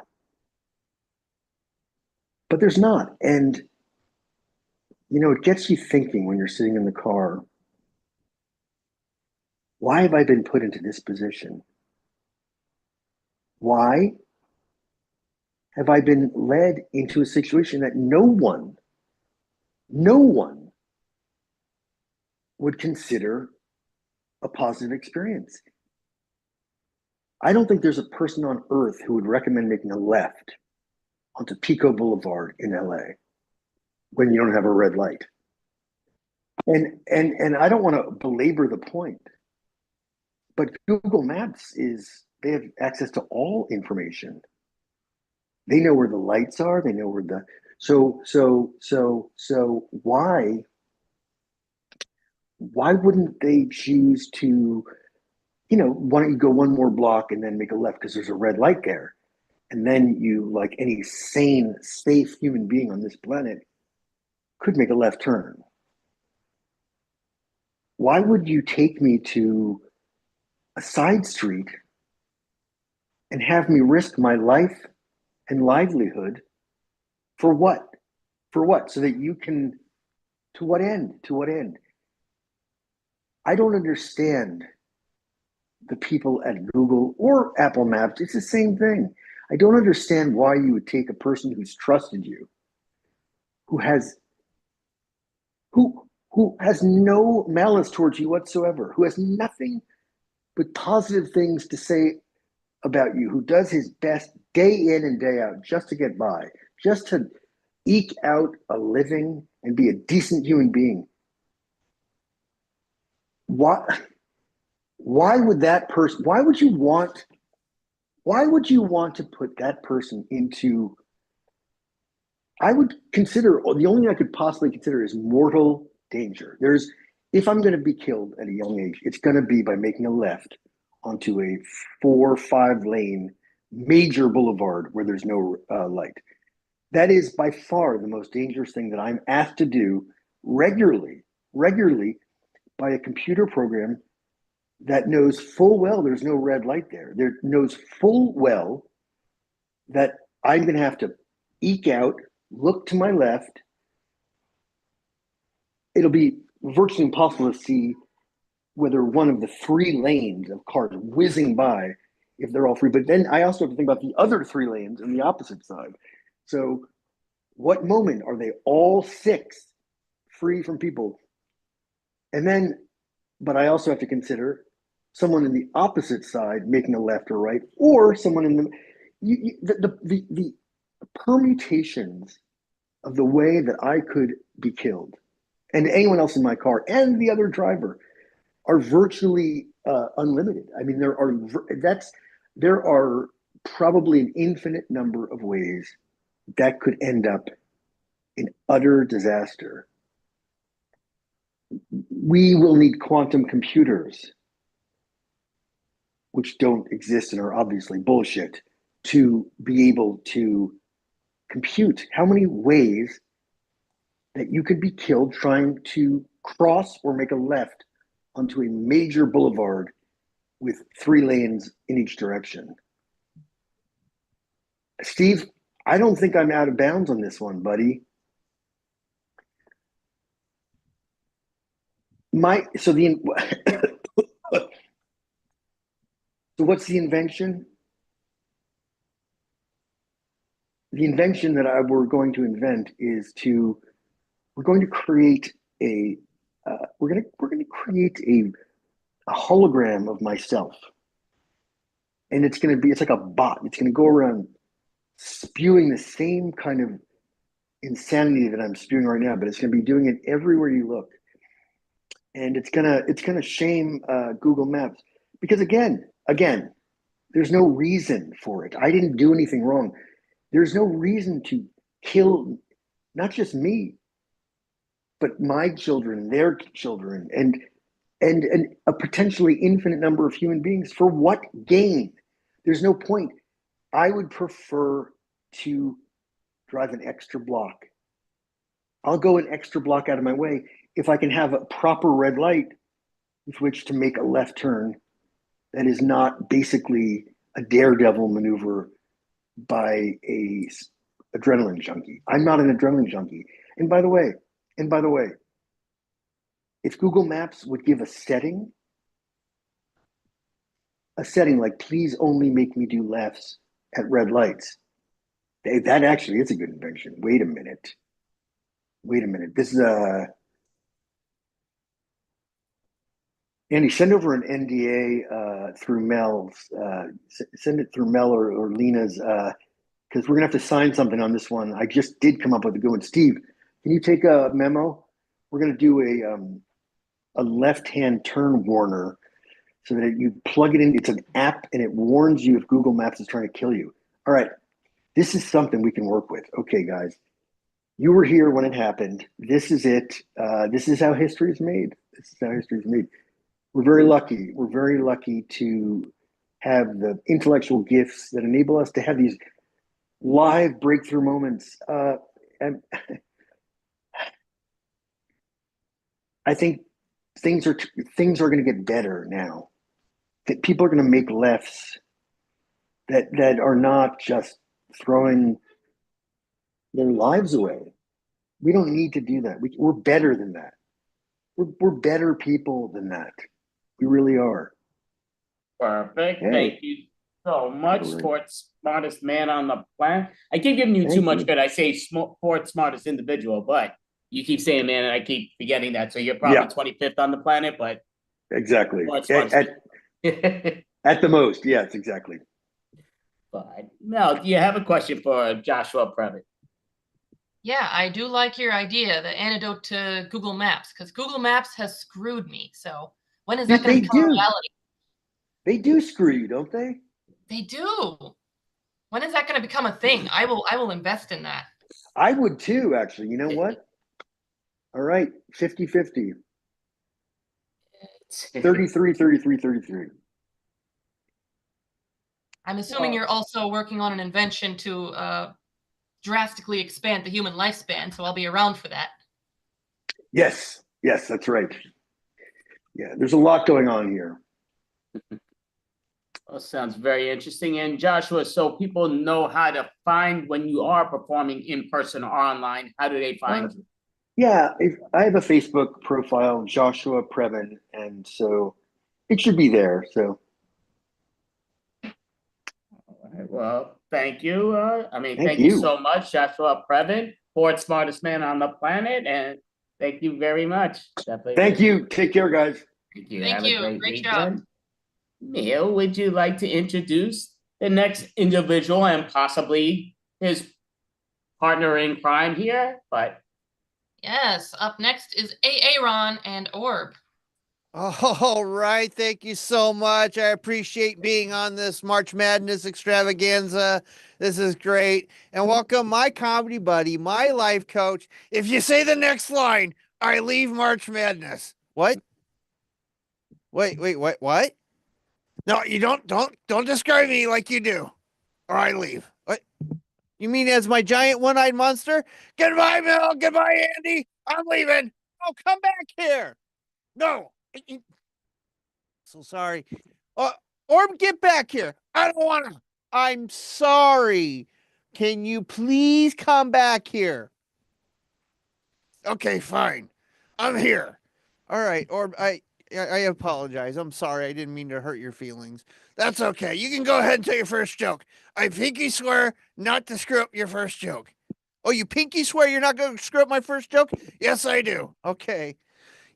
But there's not. And, it gets you thinking when you're sitting in the car, why have I been put into this position? Why have I been led into a situation that no one would consider a positive experience? I don't think there's a person on earth who would recommend making a left onto Pico Boulevard in LA when you don't have a red light. And I don't want to belabor the point, but Google Maps they have access to all information. They know where the lights are, they know where so why wouldn't they choose to, why don't you go one more block and then make a left because there's a red light there? And then you, like any sane, safe human being on this planet, could make a left turn. Why would you take me to a side street and have me risk my life and livelihood for what? For what? So that you can, to what end? To what end? I don't understand the people at Google or Apple Maps. It's the same thing. I don't understand why you would take a person who's trusted you, who has no malice towards you whatsoever, who has nothing but positive things to say about you, who does his best day in and day out just to get by, just to eke out a living and be a decent human being. Why would that person, why would you want to put that person into, I would consider, the only thing I could possibly consider is mortal danger. If I'm going to be killed at a young age, it's going to be by making a left onto a 4 or 5 lane major boulevard where there's no light. That is by far the most dangerous thing that I'm asked to do regularly by a computer program that knows full well there's no red light there. There knows full well that I'm going to have to eke out, look to my left. It'll be virtually impossible to see whether one of the 3 lanes of cars whizzing by, if they're all free. But then I also have to think about the other 3 lanes on the opposite side. So what moment are they all 6 free from people? And then, but I also have to consider someone in the opposite side making a left or right, or someone in the permutations of the way that I could be killed, and anyone else in my car and the other driver, are virtually unlimited. I mean, there are probably an infinite number of ways that could end up in utter disaster. We will need quantum computers, which don't exist and are obviously bullshit, to be able to compute how many ways that you could be killed trying to cross or make a left onto a major boulevard with 3 lanes in each direction. Steve, I don't think I'm out of bounds on this one, buddy. So what's the invention? the invention that we're going to invent is we're going to create we're going to create a hologram of myself, and it's like a bot. It's going to go around spewing the same kind of insanity that I'm spewing right now, but it's going to be doing it everywhere you look, and it's gonna shame Google Maps because again, there's no reason for it. I didn't do anything wrong. There's no reason to kill not just me, but my children, their children, and a potentially infinite number of human beings. For what gain? There's no point. I would prefer to drive an extra block. I'll go an extra block out of my way if I can have a proper red light with which to make a left turn that is not basically a daredevil maneuver by a adrenaline junkie. I'm not an adrenaline junkie. And by the way, if Google Maps would give a setting like please only make me do lefts at red lights, that actually is a good invention. Wait a minute. This is Andy, send over an NDA through Mel's. Send it through Mel or Lena's, because we're gonna have to sign something on this one. I just did come up with a good one. Steve, can you take a memo? We're gonna do a left-hand turn warner, so that you plug it in. It's an app, and it warns you if Google Maps is trying to kill you. All right, this is something we can work with. Okay, guys, you were here when it happened. This is it. This is how history is made. We're very lucky. We're very lucky to have the intellectual gifts that enable us to have these live breakthrough moments. And I think things are going to get better now. That people are going to make lefts that are not just throwing their lives away. We don't need to do that. We're better than that. We're better people than that. We really are. Perfect. Hey. Thank you so much, Totally. fourth smartest man on the planet. I keep giving you too Thank much you. credit. I say fourth smartest individual, but you keep saying man, and I keep forgetting that. So you're probably Yeah. 25th on the planet, but Exactly. fourth smartest. At the most, yes, exactly. But Mel, do you have a question for Joshua Previtt? Yeah, I do like your idea, the antidote to Google Maps, because Google Maps has screwed me. So when is that going to become a reality? They do screw you, don't they? They do. When is that going to become a thing? I will invest in that. I would too, actually. You know what? All right, 50-50. 33. I'm assuming you're also working on an invention to drastically expand the human lifespan, so I'll be around for that. Yes, that's right. Yeah, there's a lot going on here. Well, sounds very interesting. And Joshua, so people know how to find when you are performing in person or online, how do they find you? Yeah, I have a Facebook profile, Joshua Previn, and so it should be there. So. All right, well, thank you. Thank Thank you you. so much, Joshua Previn, fourth smartest man on the planet, and thank you very much. Definitely. Thank you. Take care, guys. Thank you. Thank Have you. a great Great weekend. job. Neil, would you like to introduce the next individual and possibly his partner in crime here? But Yes, up next is Aaron and Orb. All right. Thank you so much. I appreciate being on this March Madness extravaganza. This is great. And welcome my comedy buddy, my life coach. If you say the next line, I leave March Madness. What? Wait, what? No, you don't describe me like you do, or I leave. What? You mean as my giant one-eyed monster? Goodbye, Mel. Goodbye, Andy. I'm leaving. Oh, come back here. No. So sorry. Orb, get back here. I don't want to. I'm sorry. Can you please come back here? Okay, fine. I'm here. All right, Orb, I apologize. I'm sorry. I didn't mean to hurt your feelings. That's okay. You can go ahead and tell your first joke. I pinky swear not to screw up your first joke. Oh, you pinky swear you're not going to screw up my first joke? Yes, I do. Okay.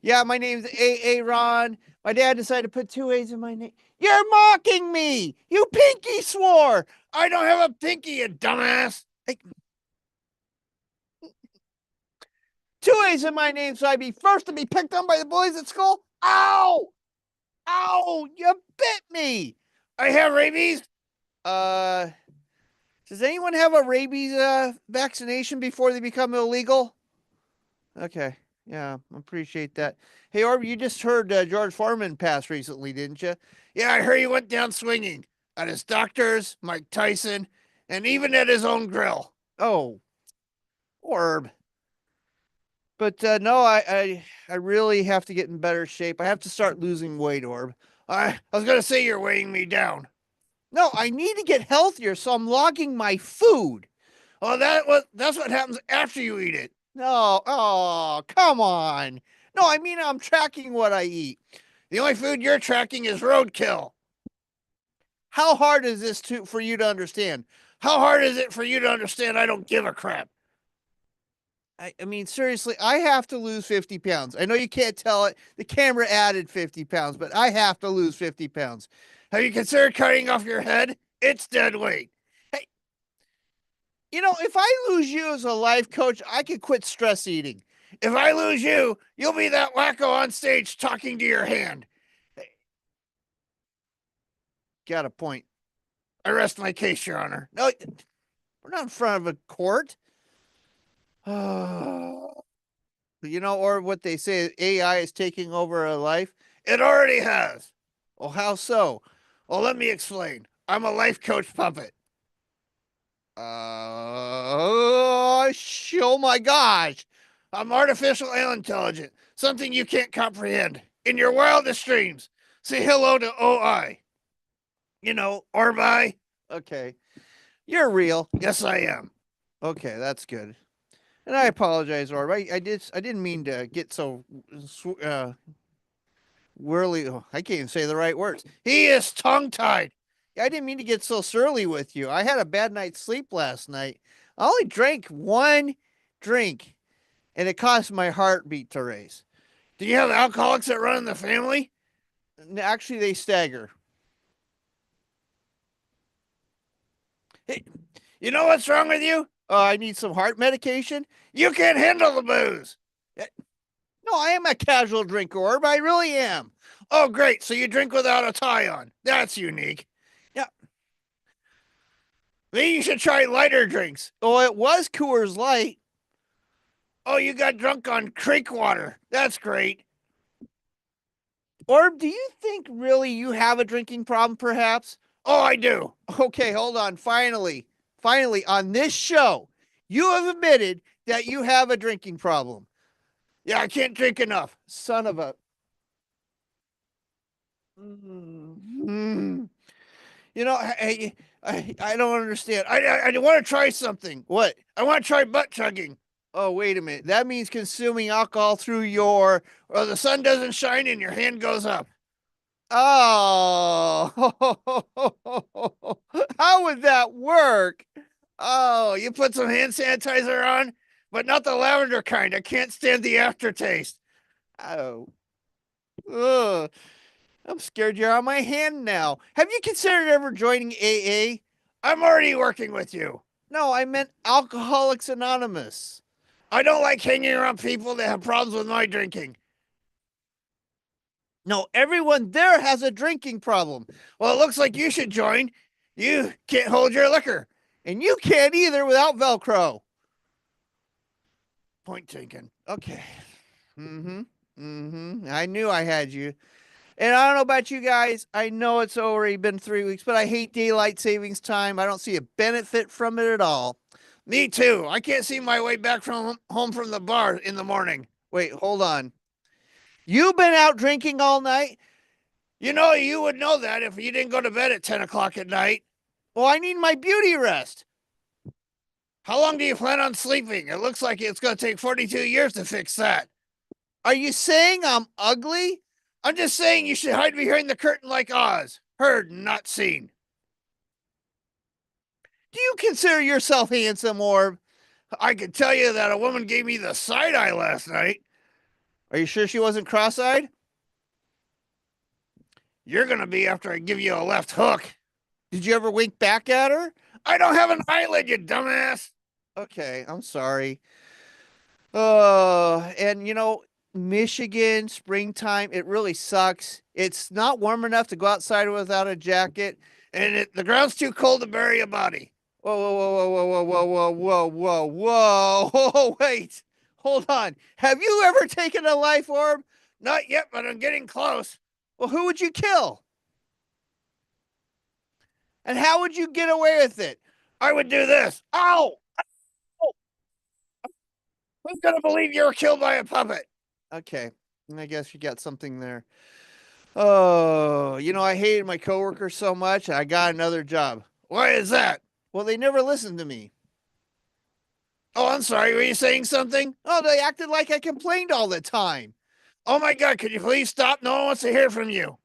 Yeah, my name's A. Ron. My dad decided to put 2 A's in my name. You're mocking me. You pinky swore. I don't have a pinky, you dumbass. Hey. 2 A's in my name, so I'd be first to be picked on by the boys at school. Ow! Ow! You bit me. I have rabies. Does anyone have a rabies vaccination before they become illegal? Okay. Yeah, appreciate that. Hey, Orb, you just heard George Foreman pass recently, didn't you? Yeah, I heard he went down swinging at his doctors, Mike Tyson, and even at his own grill. Oh, Orb. But no, I really have to get in better shape. I have to start losing weight, Orb. I was going to say you're weighing me down. No, I need to get healthier, so I'm logging my food. Oh, that's what happens after you eat it. No, oh, come on. No, I mean I'm tracking what I eat. The only food you're tracking is roadkill. How hard is this for you to understand? How hard is it for you to understand I don't give a crap? I mean, seriously, I have to lose 50 pounds. I know you can't tell it. The camera added 50 pounds, but I have to lose 50 pounds. Have you considered cutting off your head? It's dead weight. Hey, you know, if I lose you as a life coach, I could quit stress eating. If I lose you, you'll be that wacko on stage talking to your hand. Hey. Got a point. I rest my case, Your Honor. No, we're not in front of a court. You know, or what they say, AI is taking over our life. It already has. Well, how so? Well, let me explain. I'm a life coach puppet. Oh my gosh. I'm artificial and intelligent. Something you can't comprehend. In your wildest dreams. Say hello to OI. You know, Orbi. Okay. You're real. Yes, I am. Okay, that's good. And I apologize, Orb. I didn't mean to get so whirly. Oh, I can't even say the right words. He is tongue-tied. I didn't mean to get so surly with you. I had a bad night's sleep last night. I only drank 1 drink, and it caused my heartbeat to race. Do you have alcoholics that run in the family? Actually, they stagger. Hey, you know what's wrong with you? I need some heart medication. You can't handle the booze. No, I am a casual drinker, Orb. I really am. Oh, great. So you drink without a tie on. That's unique. Yeah. Maybe you should try lighter drinks. Oh, it was Coors Light. Oh, you got drunk on creek water. That's great. Orb, do you think really you have a drinking problem, perhaps? Oh, I do. Okay, hold on. Finally, on this show, you have admitted that you have a drinking problem. Yeah, I can't drink enough. Son of a... You know, I don't understand. I want to try something. What? I want to try butt chugging. Oh, wait a minute. That means consuming alcohol through or the sun doesn't shine and your hand goes up. Oh, how would that work? Oh, you put some hand sanitizer on, but not the lavender kind. I can't stand the aftertaste. Oh, ugh. I'm scared you're on my hand now. Have you considered ever joining AA? I'm already working with you. No, I meant Alcoholics Anonymous. I don't like hanging around people that have problems with my drinking. No, everyone there has a drinking problem. Well, it looks like you should join. You can't hold your liquor. And you can't either without Velcro. Point taken. Okay. I knew I had you. And I don't know about you guys. I know it's already been 3 weeks, but I hate daylight savings time. I don't see a benefit from it at all. Me too. I can't see my way back from home from the bar in the morning. Wait, hold on. You've been out drinking all night? You know, you would know that if you didn't go to bed at 10 o'clock at night. Well, I need my beauty rest. How long do you plan on sleeping? It looks like it's going to take 42 years to fix that. Are you saying I'm ugly? I'm just saying you should hide behind the curtain like Oz. Heard, not seen. Do you consider yourself handsome, Orb? I can tell you that a woman gave me the side eye last night. Are you sure she wasn't cross-eyed? You're gonna be after I give you a left hook. Did you ever wink back at her? I don't have an eyelid, you dumbass. Okay, I'm sorry. And you know, Michigan, springtime, it really sucks. It's not warm enough to go outside without a jacket, and the ground's too cold to bury a body. Whoa, whoa, whoa, whoa, whoa, whoa, whoa, whoa, whoa, whoa, wait. Hold on. Have you ever taken a life orb? Not yet, but I'm getting close. Well, who would you kill? And how would you get away with it? I would do this. Ow! Ow! Who's gonna believe you were killed by a puppet? Okay, I guess you got something there. Oh, you know, I hated my coworkers so much, I got another job. Why is that? Well, they never listened to me. Oh, I'm sorry, were you saying something? Oh, they acted like I complained all the time. Oh my God, could you please stop? No one wants to hear from you.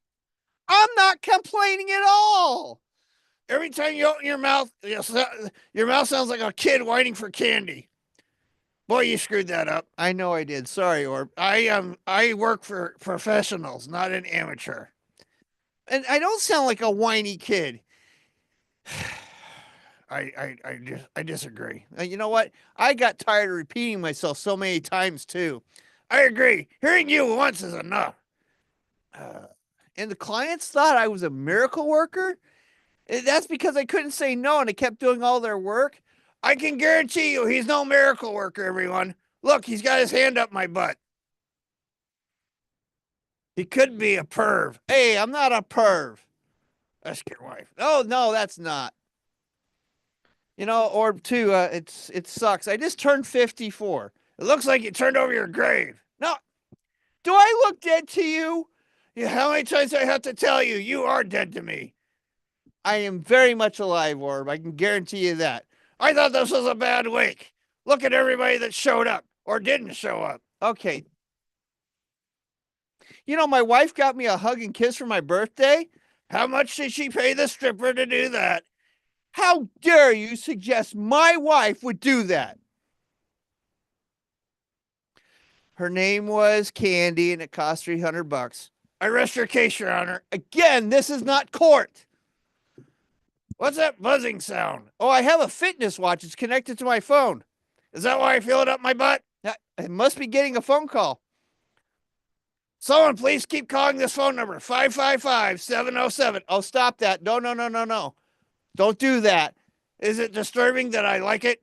I'm not complaining at all. Every time you open your mouth sounds like a kid whining for candy. Boy, you screwed that up. I know I did. Sorry, Orb. I work for professionals, not an amateur. And I don't sound like a whiny kid. I disagree. You know what? I got tired of repeating myself so many times too. I agree. Hearing you once is enough. And the clients thought I was a miracle worker? That's because I couldn't say no and I kept doing all their work. I can guarantee you he's no miracle worker, everyone. Look, he's got his hand up my butt. He could be a perv. Hey, I'm not a perv. That's your wife. Oh, no, that's not. You know, or two, it sucks. I just turned 54. It looks like you turned over your grave. No, do I look dead to you? Yeah, how many times do I have to tell you? You are dead to me. I am very much alive, Orb. I can guarantee you that. I thought this was a bad week. Look at everybody that showed up or didn't show up. Okay. You know, my wife got me a hug and kiss for my birthday. How much did she pay the stripper to do that? How dare you suggest my wife would do that? Her name was Candy and it cost $300. I rest your case, Your Honor. Again, this is not court. What's that buzzing sound? Oh, I have a fitness watch. It's connected to my phone. Is that why I feel it up my butt? I must be getting a phone call. Someone please keep calling this phone number, 555-707. Oh, stop that. No. Don't do that. Is it disturbing that I like it?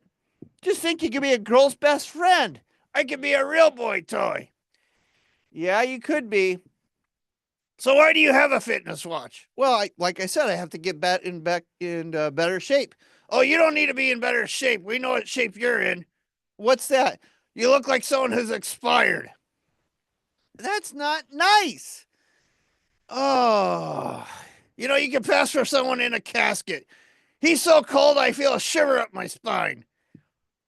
Just think you could be a girl's best friend. I could be a real boy toy. Yeah, you could be. So why do you have a fitness watch? Well, like I said, I have to get back in better shape. Oh, you don't need to be in better shape. We know what shape you're in. What's that? You look like someone who's expired. That's not nice. Oh, you know, you can pass for someone in a casket. He's so cold, I feel a shiver up my spine.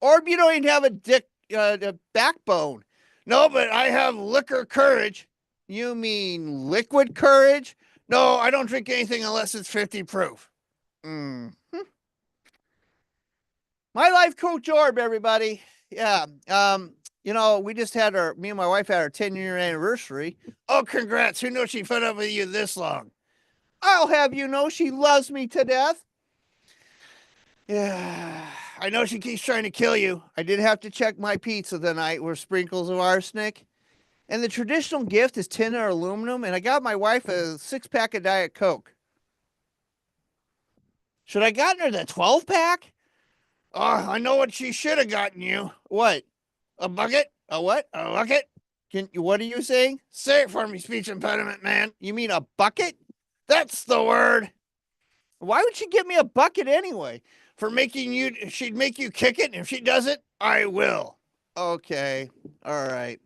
Or you don't even have a backbone. No, but I have liquor courage. You mean liquid courage? No, I don't drink anything unless it's 50 proof. My life coach Orb, everybody. Yeah. You know, me and my wife had our 10-year anniversary. Oh, congrats. Who knows she put up with you this long? I'll have you know she loves me to death. Yeah. I know she keeps trying to kill you. I did have to check my pizza tonight with sprinkles of arsenic. And the traditional gift is tin or aluminum, and I got my wife a 6-pack of Diet Coke. Should I gotten her the 12-pack? Oh, I know what she should have gotten you. What? A bucket? A what? A bucket? What are you saying? Say it for me, speech impediment man. You mean a bucket? That's the word. Why would she give me a bucket anyway? She'd make you kick it, and if she doesn't, I will. Okay. All right.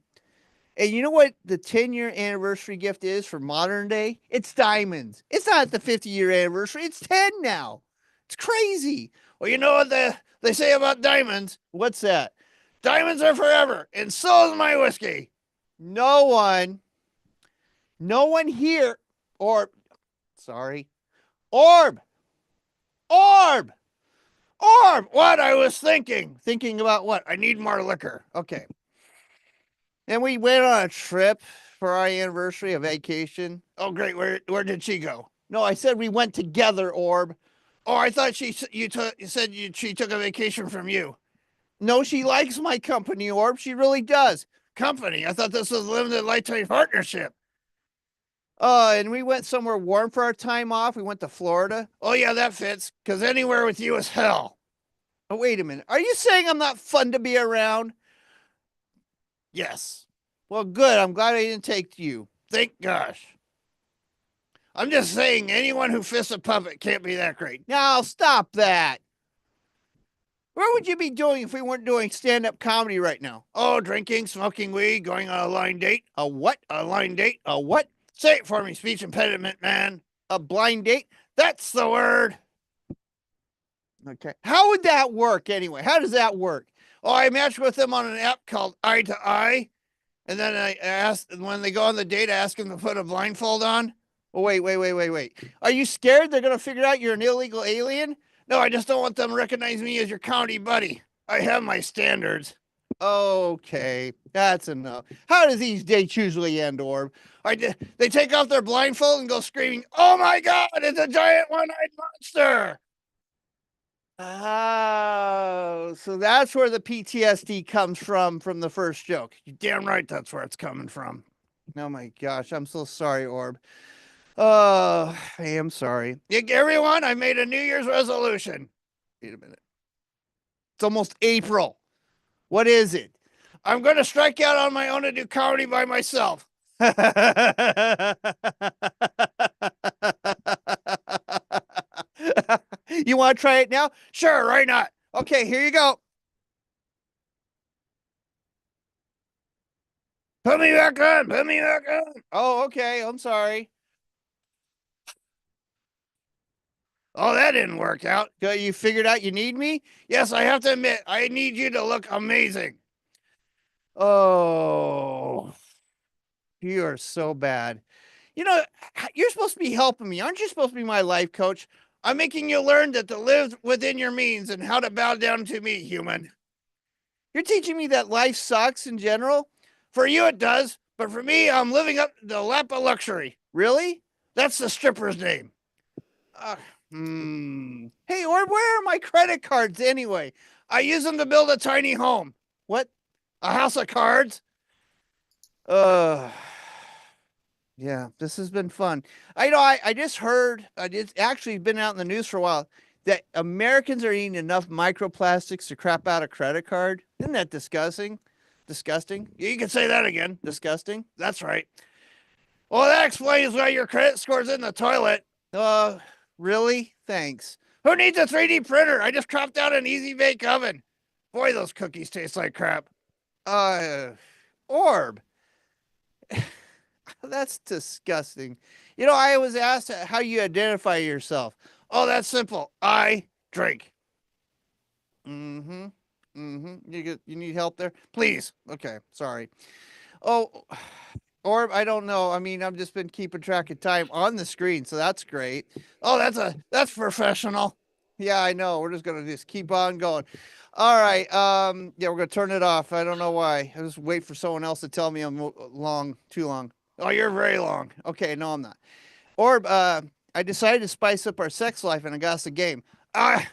And you know what the 10-year anniversary gift is for modern day? It's diamonds. It's not the 50-year anniversary. It's 10 now. It's crazy. Well, you know what they say about diamonds? What's that? Diamonds are forever, and so is my whiskey. No one here, sorry, Orb! Orb! Orb! What? I was thinking. Thinking about what? I need more liquor. Okay. And we went on a trip for our anniversary, a vacation. Oh, great. Where did she go? No, I said we went together, Orb. Oh, I thought you said she took a vacation from you. No, she likes my company, Orb. She really does. Company? I thought this was a limited lifetime partnership. And we went somewhere warm for our time off. We went to Florida. Oh, yeah, that fits, because anywhere with you is hell. Oh, wait a minute. Are you saying I'm not fun to be around? Yes. Well, good. I'm glad I didn't take you. Thank gosh. I'm just saying anyone who fists a puppet can't be that great. Now, stop that. What would you be doing if we weren't doing stand-up comedy right now? Oh, drinking, smoking weed, going on a blind date. A what? A blind date? A what? Say it for me, speech impediment man. A blind date? That's the word. Okay. How would that work anyway? How does that work? Oh, I matched with them on an app called Eye to Eye. And then I asked, when they go on the date, I ask them to put a blindfold on. Oh, wait. Are you scared they're going to figure out you're an illegal alien? No, I just don't want them to recognize me as your comedy buddy. I have my standards. Okay, that's enough. How do these dates usually end, Orb? They take off their blindfold and go screaming, "Oh my God, it's a giant one-eyed monster!" Oh, so that's where the PTSD comes from the first joke. You're damn right that's where it's coming from. Oh my gosh, I'm so sorry, Orb. Oh, I am sorry. Everyone, I made a New Year's resolution. Wait a minute. It's almost April. What is it? I'm going to strike out on my own and do comedy by myself. You want to try it now? Sure, why not? Okay, here you go. Put me back on. Oh, okay. I'm sorry. Oh, that didn't work out. You figured out you need me? Yes, I have to admit, I need you to look amazing. Oh, you are so bad. You know, you're supposed to be helping me. Aren't you supposed to be my life coach? I'm making you learn that to live within your means and how to bow down to me, human. You're teaching me that life sucks in general. For you, it does. But for me, I'm living up to the lap of luxury. Really? That's the stripper's name. Hey, Orb, where are my credit cards anyway? I use them to build a tiny home. What? A house of cards? Yeah, this has been fun. I just heard, it's actually been out in the news for a while, that Americans are eating enough microplastics to crap out a credit card. Isn't that disgusting? Disgusting? You can say that again. Disgusting? That's right. Well, that explains why your credit score's in the toilet. Really? Thanks. Who needs a 3D printer? I just cropped out an easy bake oven. Boy, those cookies taste like crap. Orb. That's disgusting. You know, I was asked how you identify yourself. Oh, that's simple. I drink. You need help there? Please. Okay, sorry. Oh, Orb, I don't know. I mean, I've just been keeping track of time on the screen, so that's great. Oh, that's professional. Yeah, I know. We're just gonna just keep on going. All right. Yeah, we're gonna turn it off. I don't know why. I just wait for someone else to tell me I'm too long. Oh, you're very long. Okay, no, I'm not. Orb, I decided to spice up our sex life and I got us a game. I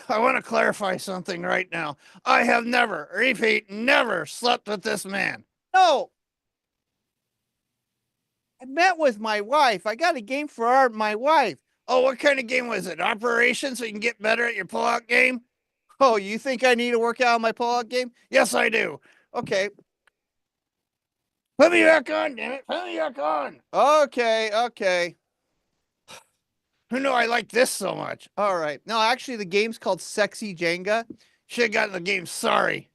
want to clarify something right now. I have never, repeat, never slept with this man. No. I met with my wife. I got a game for my wife. Oh, what kind of game was it? Operation so you can get better at your pull-out game? Oh, you think I need to work out on my pull-out game? Yes, I do. Okay. Put me back on, damn it. Put me back on. Okay. Who knew I liked this so much? All right. No, actually, the game's called Sexy Jenga. Should have gotten the game. Sorry.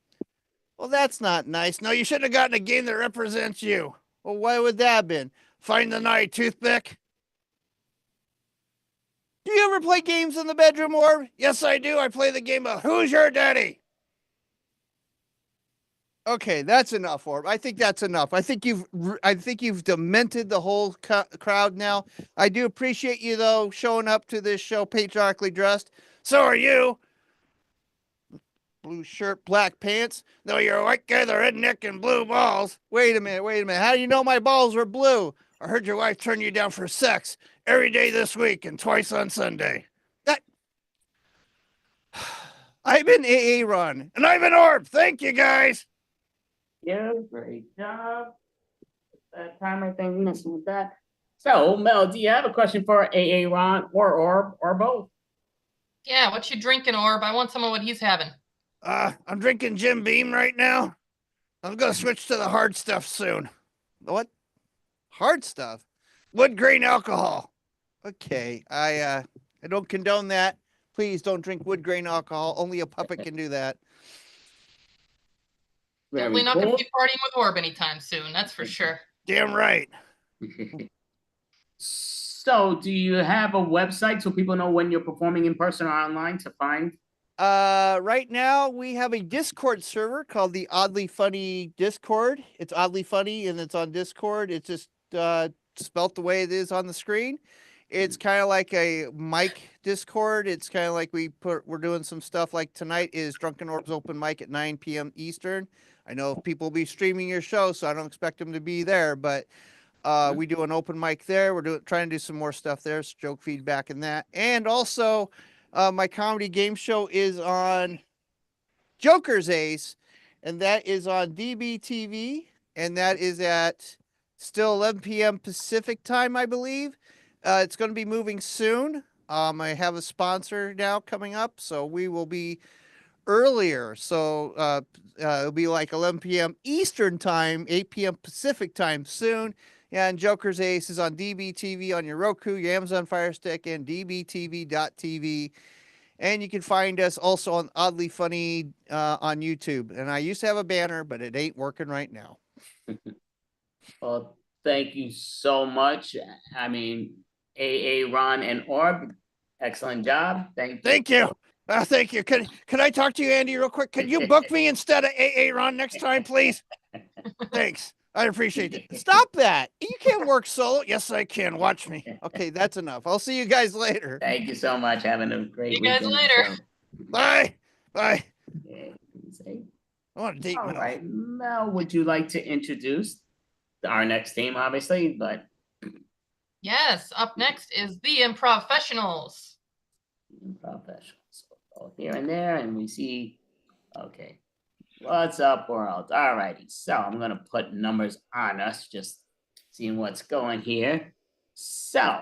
Well, that's not nice. No, you shouldn't have gotten a game that represents you. Well, what would that have been? Find the naughty toothpick? Do you ever play games in the bedroom, Orb? Yes, I do. I play the game of Who's Your Daddy? Okay, that's enough, Orb. I think that's enough. I think you've demented the whole crowd now. I do appreciate you though showing up to this show patriarchally dressed. So are you. Blue shirt, black pants. No, you're a white guy, the redneck, and blue balls. Wait a minute. How do you know my balls were blue? I heard your wife turn you down for sex every day this week and twice on Sunday. That I've been AA Ron, and I've been Orb. Thank you, guys. Yeah, great job. That timer thing messing with that. So, Mel, do you have a question for AA Ron or Orb or both? Yeah, what you drinking, Orb? I want some of what he's having. I'm drinking Jim Beam right now. I'm gonna switch to the hard stuff soon. What? Hard stuff? Wood grain alcohol. Okay, I don't condone that. Please don't drink wood grain alcohol. Only a puppet can do that. Definitely not going to be partying with Orb anytime soon. That's for sure. Damn right. So, do you have a website so people know when you're performing in person or online to find? Right now we have a Discord server called the Oddly Funny Discord. It's oddly funny and it's on Discord. It's just spelt the way it is on the screen. It's kind of like a mic Discord. It's kind of like we're doing some stuff like tonight is Drunken Orbs open mic at 9 p.m. Eastern. I know people will be streaming your show, so I don't expect them to be there, but we do an open mic there. We're trying to do some more stuff there, so joke feedback and that. And also my comedy game show is on Joker's Ace, and that is on DBTV, and that is at still 11 p.m. Pacific time, I believe. It's going to be moving soon. I have a sponsor now coming up, so we will be earlier. So it'll be like 11 p.m. Eastern time, 8 p.m. Pacific time soon. And Joker's Ace is on DBTV on your Roku, your Amazon Fire Stick, and dbtv.tv. And you can find us also on Oddly Funny on YouTube. And I used to have a banner, but it ain't working right now. Well, thank you so much. I mean, AA Ron and Orb, excellent job. Thank you. Thank you. Thank you. Can I talk to you, Andy, real quick? Can you book me instead of AA Ron next time, please? Thanks. I appreciate it. Stop that. You can't work solo. Yes, I can. Watch me. Okay, that's enough. I'll see you guys later. Thank you so much. Having a great See you guys weekend. later. Bye. Bye. Yeah, I want to date all Mel. right, Mel, would you like to introduce our next team, obviously, but Yes, up next is the Improfessionals. professionals. Both here and there, and we see, okay. What's up, world? All righty, so I'm gonna put numbers on us, just seeing what's going here. So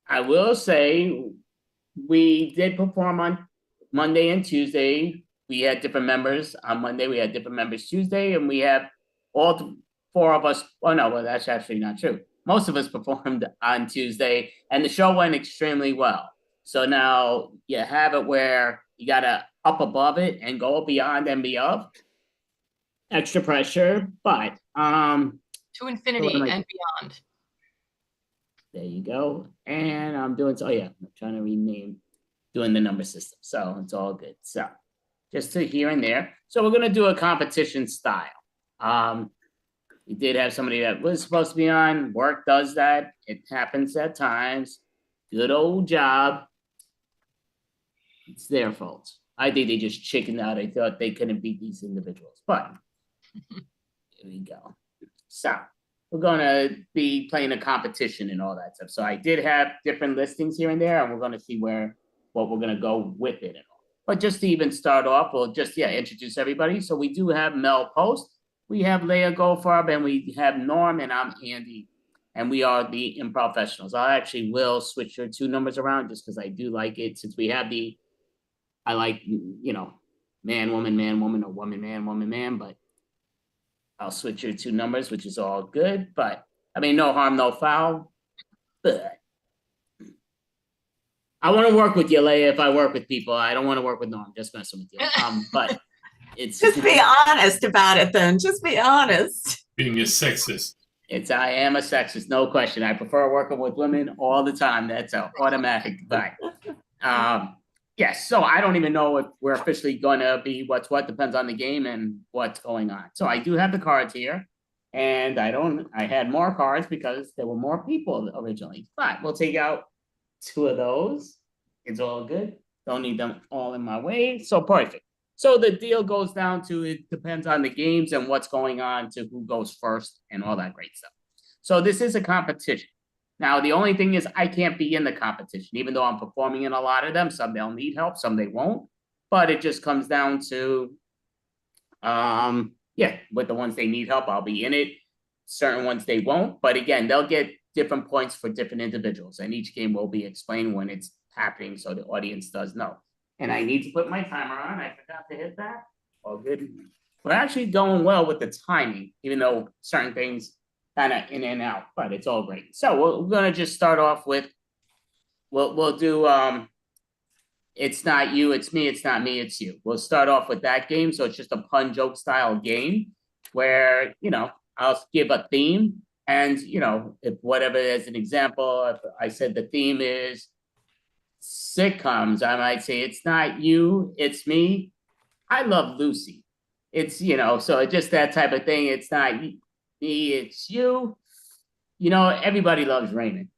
I will say we did perform on Monday and Tuesday. We had different members on Monday. We had different members Tuesday, and we have all four of us. Oh no, well that's actually not true. Most of us performed on Tuesday, and the show went extremely well. So now you have it where you gotta up above it and go beyond and beyond. Extra pressure, but To infinity and beyond. there you go. And I'm doing so. Oh yeah, I'm trying to rename, doing the number system. So it's all good. So just to here and there. So we're gonna do a competition style. We did have somebody that was supposed to be on. Work does that. It happens at times. Good old job. It's their fault. I think they just chickened out. I thought they couldn't beat these individuals, but here we go. So we're gonna be playing a competition and all that stuff. So I did have different listings here and there, and we're gonna see what we're gonna go with it and all. But just to even start off, we'll just introduce everybody. So we do have Mel Post, we have Leah Goldfarb, and we have Norm, and I'm Andy, and we are the Improfessionals. I actually will switch your two numbers around just because I do like it, since we have I like, man, woman, or woman, man, but I'll switch your two numbers, which is all good. But I mean, no harm, no foul. But I want to work with you, Leia. If I work with people, I don't want to work with Norm. Just messing with you. But it's just be honest about it. Then just be honest. Being a sexist. I am a sexist, no question. I prefer working with women all the time. That's an automatic. But Yes, so I don't even know if we're officially gonna be what's what, depends on the game and what's going on. So I do have the cards here. And I had more cards because there were more people originally. But we'll take out 2 of those. It's all good. Don't need them all in my way. So perfect. So the deal goes down to it depends on the games and what's going on to who goes first and all that great stuff. So this is a competition. Now, the only thing is I can't be in the competition, even though I'm performing in a lot of them. Some they'll need help, some they won't. But it just comes down to, yeah, with the ones they need help, I'll be in it. Certain ones they won't. But again, they'll get different points for different individuals. And each game will be explained when it's happening so the audience does know. And I need to put my timer on. I forgot to hit that. All good. We're actually going well with the timing, even though certain things kind of in and out, but it's all great. So we're gonna just start off with we'll do it's not you, it's me, it's not me, it's you. We'll start off with that game. So it's just a pun joke style game where I'll give a theme, and if whatever as an example, if I said the theme is sitcoms, I might say it's not you, it's me. I love Lucy. It's so it's just that type of thing. It's not me, it's you. Everybody loves Raymond.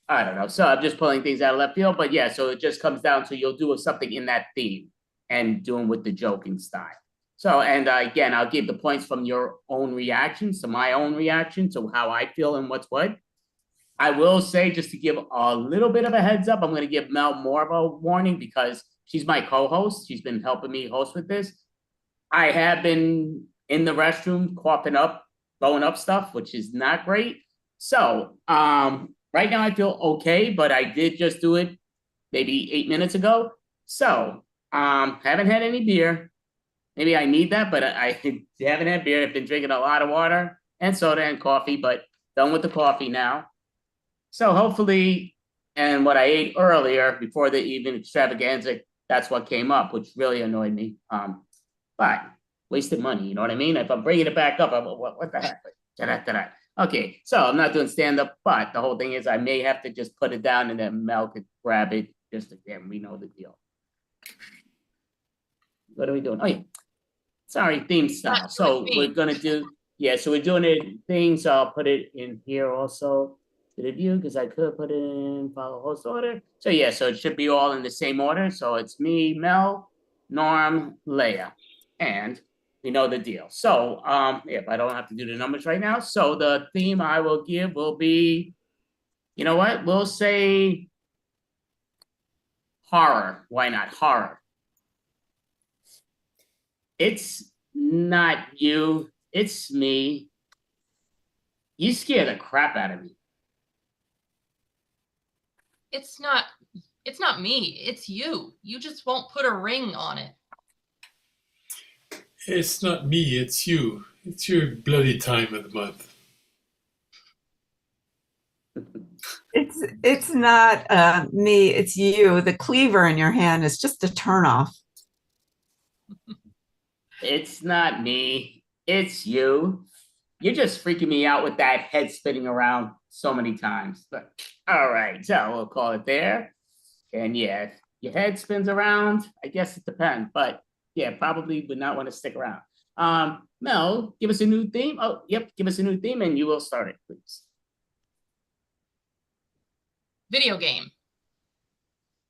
I don't know. So I'm just pulling things out of left field, but yeah. So it just comes down to you'll do something in that theme and doing with the joking style. So and again, I'll give the points from your own reactions to my own reaction to how I feel and what's what. I will say, just to give a little bit of a heads up, I'm going to give Mel more of a warning because she's my co-host. She's been helping me host with this. I have been in the restroom coughing up, throwing up stuff, which is not great. So right now I feel okay, but I did just do it maybe 8 minutes ago. So haven't had any beer. Maybe I need that, but I haven't had beer. I've been drinking a lot of water and soda and coffee, but done with the coffee now. So hopefully, and what I ate earlier before the even extravaganza, that's what came up, which really annoyed me. But wasted money, you know what I mean? If I'm bringing it back up, what the heck? Okay, so I'm not doing stand-up, but the whole thing is I may have to just put it down and then Mel could grab it. Just again, we know the deal. What are we doing? Oh yeah, sorry, theme style. So we're gonna do, yeah, so we're doing it thing, so I'll put it in here also to the view because I could put it in follow host order. So yeah, so it should be all in the same order. So it's me, Mel, Norm, Leia, and we know the deal. So if I don't have to do the numbers right now. So the theme I will give will be, you know what? We'll say horror. Why not horror? It's not you, it's me. You scare the crap out of me. It's not me, it's you. You just won't put a ring on it. It's not me, it's you. It's your bloody time of the month. It's not me, it's you. The cleaver in your hand is just a turnoff. It's not me, it's you. You're just freaking me out with that head spinning around so many times. But all right, so we'll call it there. And yeah, if your head spins around, I guess it depends. But yeah, probably would not want to stick around. Mel, give us a new theme. Oh, yep, give us a new theme and you will start it, please. Video game.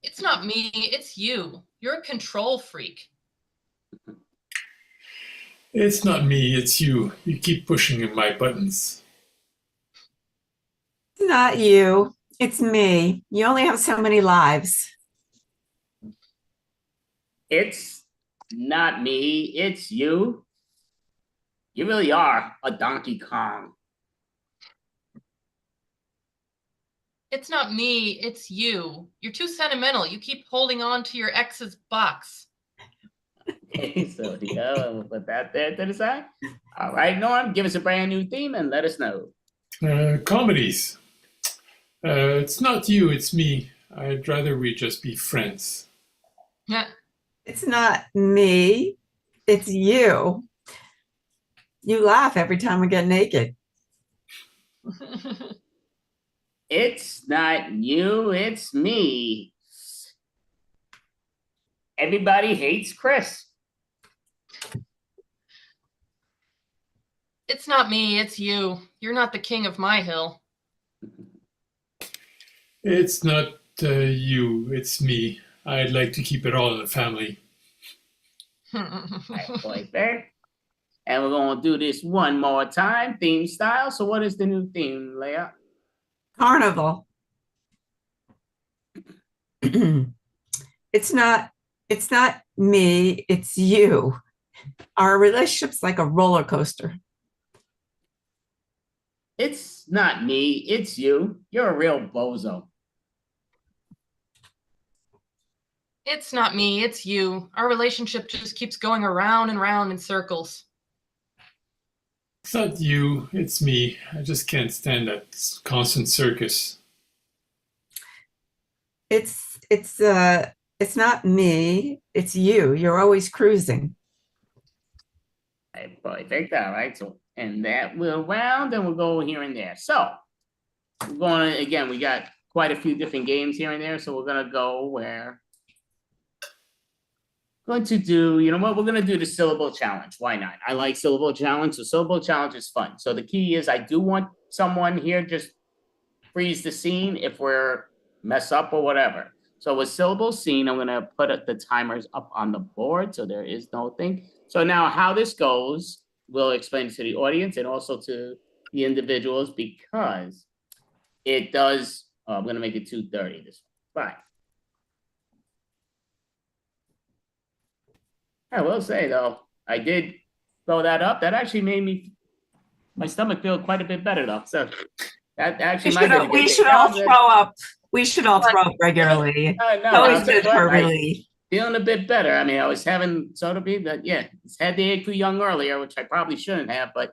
It's not me, it's you. You're a control freak. It's not me, it's you. You keep pushing my buttons. It's not you, it's me. You only have so many lives. It's not me, it's you. You really are a Donkey Kong. It's not me, it's you. You're too sentimental. You keep holding on to your ex's box. Okay, so yeah, we'll put that there to the side. All right, Norm, give us a brand new theme and let us know. Comedies. It's not you, it's me. I'd rather we just be friends. It's not me, it's you. You laugh every time we get naked. It's not you, it's me. Everybody hates Chris. It's not me, it's you. You're not the king of my hill. It's not you, it's me. I'd like to keep it all in the family. Perfect. And we're going to do this one more time, theme style. So what is the new theme, Leia? Carnival. It's not me, it's you. Our relationship's like a roller coaster. It's not me, it's you. You're a real bozo. It's not me, it's you. Our relationship just keeps going around and round in circles. It's not you, it's me. I just can't stand that constant circus. It's not me, it's you. You're always cruising. Perfect. All right. So, and that will round, and we'll go here and there. So, we're going to, again, we got quite a few different games here and there. So, we're going to go where. Going to do, you know what? We're going to do the syllable challenge. Why not? I like syllable challenge. So, syllable challenge is fun. So, the key is I do want someone here just freeze the scene if we're mess up or whatever. So, with syllable scene, I'm going to put the timers up on the board. So, there is no thing. So now how this goes, we'll explain to the audience and also to the individuals because it does, I'm going to make it 2:30 this one. Fine. I will say though, I did throw that up. That actually made my stomach feel quite a bit better though. So that actually We should all throw up. We should all throw up regularly. Always good for relief. Feeling a bit better. I mean, I was having soda bean, but yeah, had the egg foo young earlier, which I probably shouldn't have, but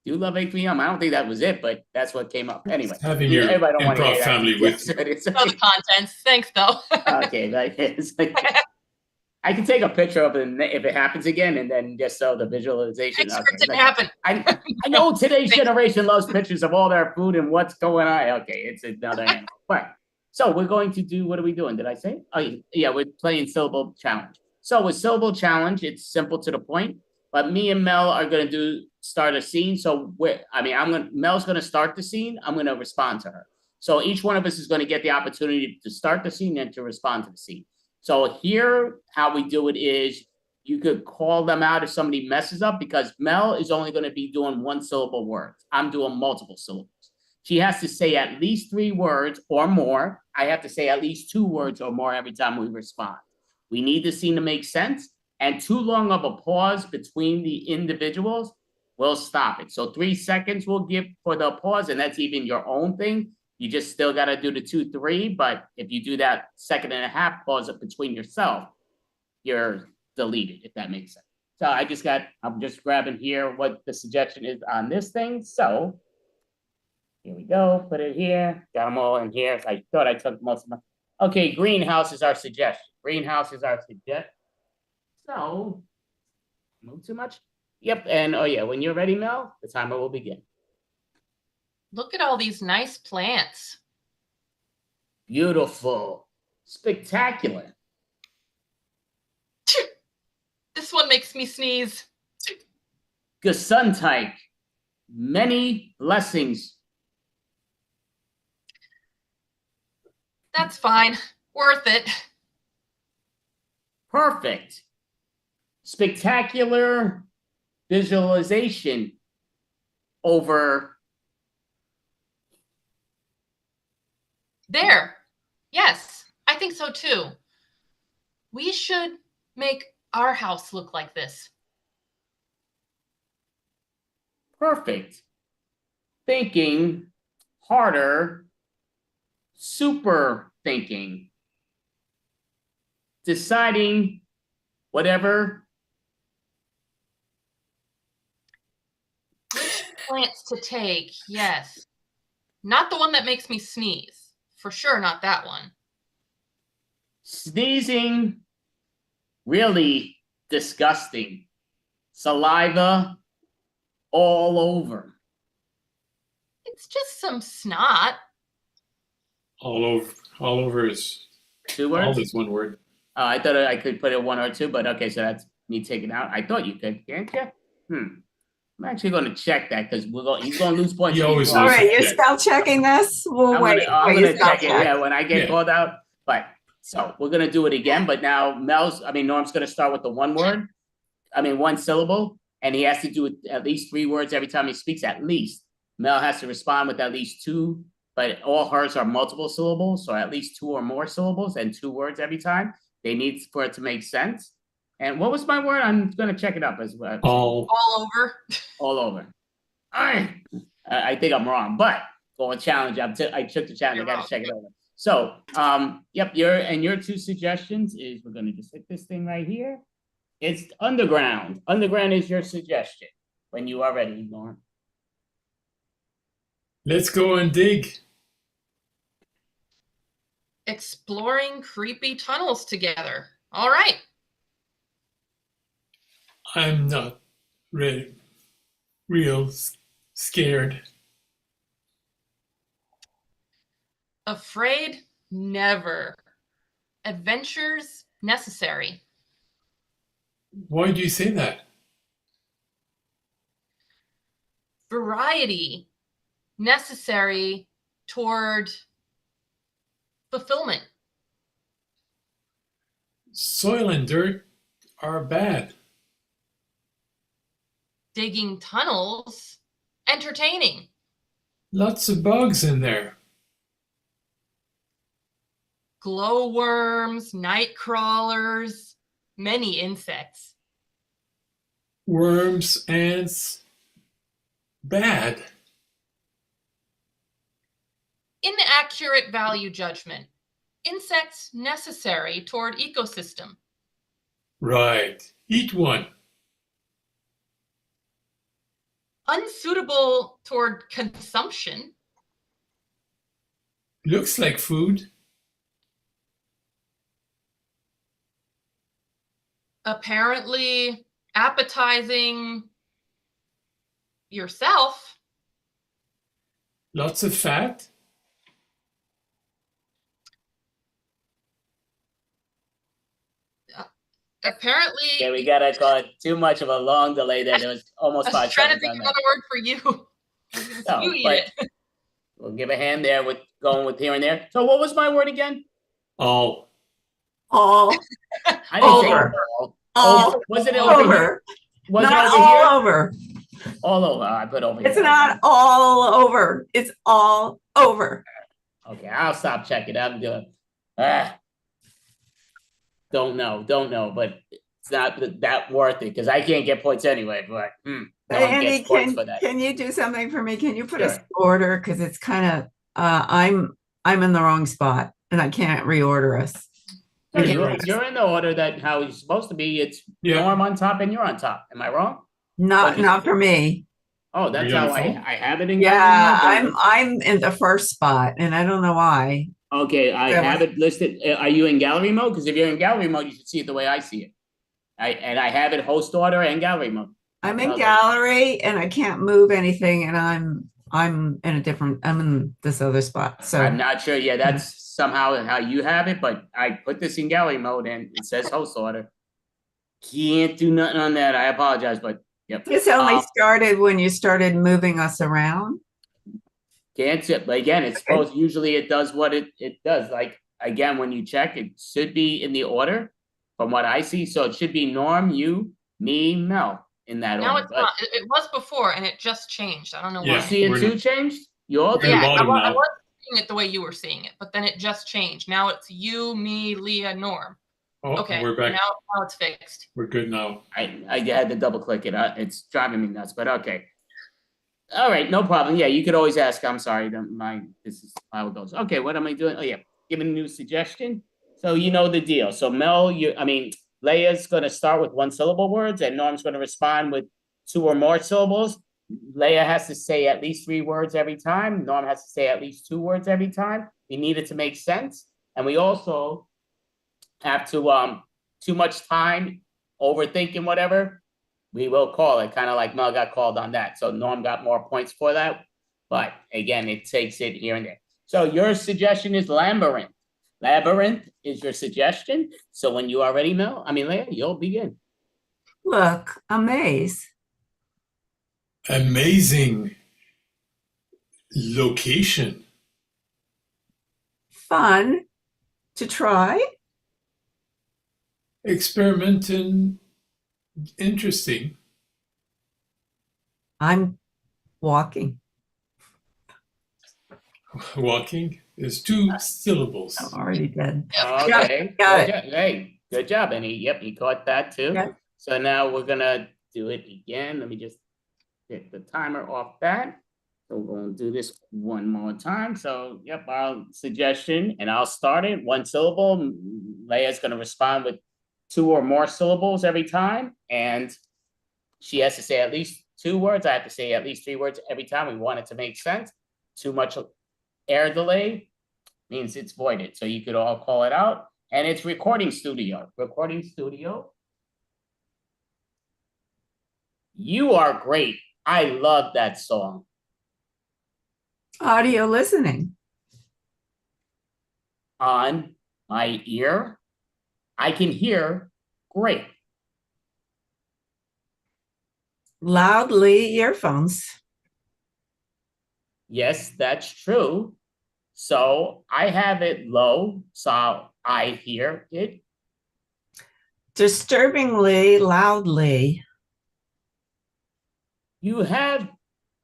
do love egg foo young. I don't think that was it, but that's what came up. Anyway, having your improv family with you. Know the contents. Thanks, though. Okay, like, it's like, I can take a picture of it if it happens again, and then just so the visualization. It didn't happen. I know today's generation loves pictures of all their food and what's going on. Okay, it's another animal. But so we're going to do, what are we doing? Did I say? Oh, yeah, we're playing syllable challenge. So with syllable challenge, it's simple to the point. But me and Mel are going to start a scene. So Mel's going to start the scene. I'm going to respond to her. So each one of us is going to get the opportunity to start the scene and to respond to the scene. So here, how we do it is you could call them out if somebody messes up because Mel is only going to be doing one syllable words. I'm doing multiple syllables. She has to say at least 3 words or more. I have to say at least 2 words or more every time we respond. We need the scene to make sense, and too long of a pause between the individuals will stop it. So 3 seconds we'll give for the pause, and that's even your own thing. You just still got to do the 2, 3, but if you do that 1.5 seconds pause up between yourself, you're deleted, if that makes sense. So I'm just grabbing here what the suggestion is on this thing. So here we go, put it here, got them all in here. I thought I took most of them. Okay, greenhouse is our suggestion. Greenhouse is our suggestion. So, move too much? Yep, and oh yeah, when you're ready, Mel, the timer will begin. Look at all these nice plants. Beautiful. Spectacular. This one makes me sneeze. Gesundheit. Many blessings. That's fine. Worth it. Perfect. Spectacular visualization over. There. Yes, I think so too. We should make our house look like this. Perfect. Thinking harder. Super thinking. Deciding whatever. Which plants to take, yes. Not the one that makes me sneeze. For sure, not that one. Sneezing. Really disgusting. Saliva all over. It's just some snot. All over is 2 words. all is one word. I thought I could put it 1 or 2, but okay, so that's me taking out. I thought you could, can't you? I'm actually going to check that because he's going to lose points. He always All loses. right, you're spell checking this? We'll wait. I'm Wait, going you to spell check it. Yeah, when I get called out. But so we're going to do it again. But now Norm's going to start with the one syllable, and he has to do at least 3 words every time he speaks. At least Mel has to respond with at least 2, but all hers are multiple syllables, so at least 2 or more syllables and 2 words every time. They need for it to make sense. And what was my word? I'm going to check it up as well. All over. All over. I think I'm wrong, but going challenge. I took the challenge. I got to check it over. So, yep. Your 2 suggestions is we're going to just hit this thing right here. It's underground. Underground is your suggestion when you are ready, Norm. Let's go and dig. Exploring creepy tunnels together. All right. I'm not real scared. Afraid? Never. Adventures necessary. Why do you say that? Variety necessary toward fulfillment. Soil and dirt are bad. Digging tunnels entertaining. Lots of bugs in there. Glowworms, night crawlers, many insects. Worms, ants, bad. Inaccurate value judgment. Insects necessary toward ecosystem. Right. Eat one. Unsuitable toward consumption. Looks like food. Apparently appetizing yourself. Lots of fat. Apparently. Yeah, we got to call it too much of a long delay there. There was almost 5 I was trying to seconds think on of that. another word for you. No, You eat but it. we'll give a hand there with going with here and there. So what was my word again? All. All. I didn't say Over. all. All Was it over here? Was Not it over all here? over. All over. I put over It's here. not all over. It's all over. Okay, I'll stop checking. I'm doing. Don't know, but it's not that worth it because I can't get points anyway. But no one Andy, gets points for that. can you do something for me? Can you put Sure. a order? Because it's kind of I'm in the wrong spot and I can't reorder us. Okay, you're in the order that how you're supposed to be. It's Norm on top and you're on top. Am I wrong? Not for me. Oh, that's how I have it in. Yeah, Gallery Mode? I'm in the first spot and I don't know why. Okay, I Yeah, have it listed. Are you in gallery mode? Because if you're in gallery mode, you should see it the way I see it. I have it host order and gallery mode. I'm in gallery and I can't move anything and I'm in this other spot. So I'm not sure. Yeah, that's somehow how you have it, but I put this in gallery mode and it says host order. Can't do nothing on that. I apologize, but yep. this only started when you started moving us around. Can't sit, but again, it's supposed usually it does what it does. Like again, when you check, it should be in the order from what I see. So it should be Norm, you, me, Mel in that Now order. it's not. It was before and it just changed. I don't know why. You see it too changed? You all did? Yeah, I was seeing it the way you were seeing it, but then it just changed. Now it's you, me, Leah, Norm. Oh, okay, we're back. Now it's fixed. We're good now. I had to double click it. It's driving me nuts, but okay. All right, no problem. Yeah, you could always ask. I'm sorry. This is how it goes. Okay, what am I doing? Oh yeah, giving a new suggestion. So you know the deal. So Mel, Leia's going to start with 1-syllable words, and Norm's going to respond with 2 or more syllables. Leia has to say at least 3 words every time. Norm has to say at least 2 words every time. We need it to make sense, and we also have to too much time overthinking whatever. We will call it, kind of like Mel got called on that. So Norm got more points for that. But again, it takes it here and there. So your suggestion is labyrinth. Labyrinth is your suggestion. So when you are ready, Leah, you'll begin. Look, a maze. Amazing location. Fun to try. Experimenting. Interesting. I'm walking. Walking is 2 syllables. I'm already dead. Okay. Got it. Hey, good job, and he caught that too. Yeah. So now we're gonna do it again. Let me just get the timer off that. So we're gonna do this one more time. So our suggestion, and I'll start it 1 syllable. Leia's gonna respond with 2 or more syllables every time, and she has to say at least 2 words. I have to say at least 3 words every time. We want it to make sense. Too much air delay means it's voided. So you could all call it out. And it's recording studio. Recording studio. You are great. I love that song. Audio listening. On my ear, I can hear great. Loudly earphones. Yes, that's true. So I have it low, so I hear it. Disturbingly loudly. You have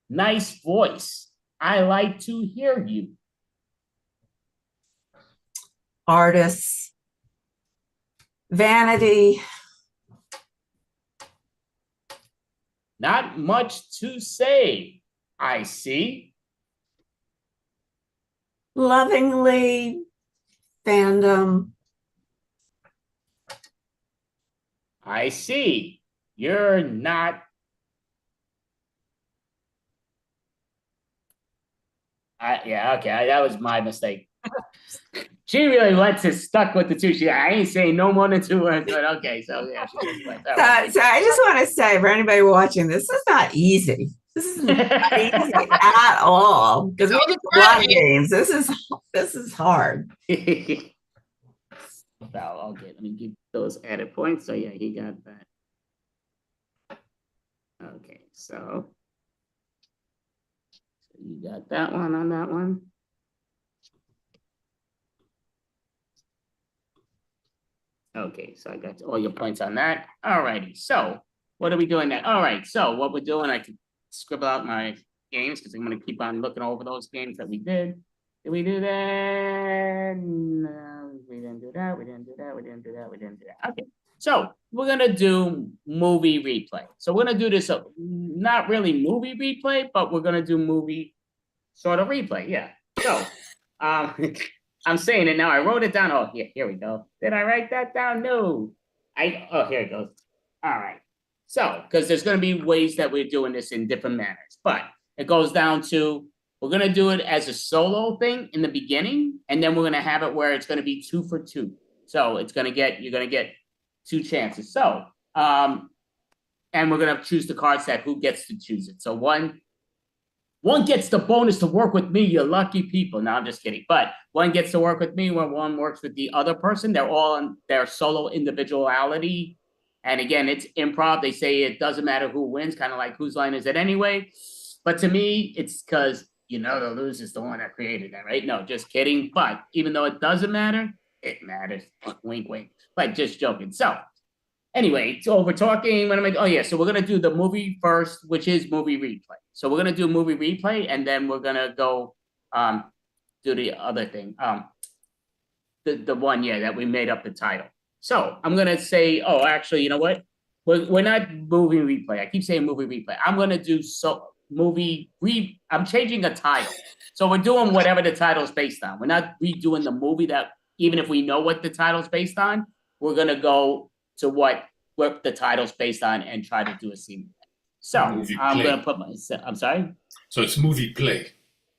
nice voice. I like to hear you. Artists. Vanity. Not much to say, I see. Lovingly. Fandom. I see. You're not. Okay, that was my mistake. She really stuck with the 2. I ain't saying no more than 2 words, but okay, so yeah, she just went. So I just want to say for anybody watching, this is not easy. This is not easy at all. Because we do a lot of games. This is hard. Well, okay, let me give those added points. So yeah, he got that. Okay, so you got that one on that one. Okay, so I got all your points on that. All righty, so what are we doing now? All right, so what we're doing, I can scribble out my games because I'm going to keep on looking over those games that we did. Did we do that? No, we didn't do that. We didn't do that. We didn't do that. We didn't do that. Okay, so we're going to do movie replay. So we're going to do this, not really movie replay, but we're going to do movie sort of replay. Yeah, so I'm saying it now. I wrote it down. Oh, here we go. Did I write that down? No. Here it goes. All right. So, because there's going to be ways that we're doing this in different manners, but it goes down to, we're going to do it as a solo thing in the beginning, and then we're going to have it where it's going to be 2 for 2. So you're going to get 2 chances. So, and we're going to choose the card set, who gets to choose it. So one gets the bonus to work with me, you lucky people. No, I'm just kidding. But one gets to work with me when one works with the other person. They're all in their solo individuality. And again, it's improv. They say it doesn't matter who wins, kind of like whose line is it anyway. But to me, it's because, the loser's the one that created that, right? No, just kidding. But even though it doesn't matter, it matters. Wink, wink. But just joking. So anyway, so we're talking, so we're going to do the movie first, which is movie replay. So we're going to do movie replay, and then we're going to go do the other thing. The one, that we made up the title. So I'm going to say, actually, you know what? We're not movie replay. I keep saying movie replay. I'm going to do I'm changing a title. So we're doing whatever the title's based on. We're not redoing the movie that, even if we know what the title's based on, we're going to go to what the title's based on and try to do a scene. So I'm going to put I'm sorry? So it's movie play.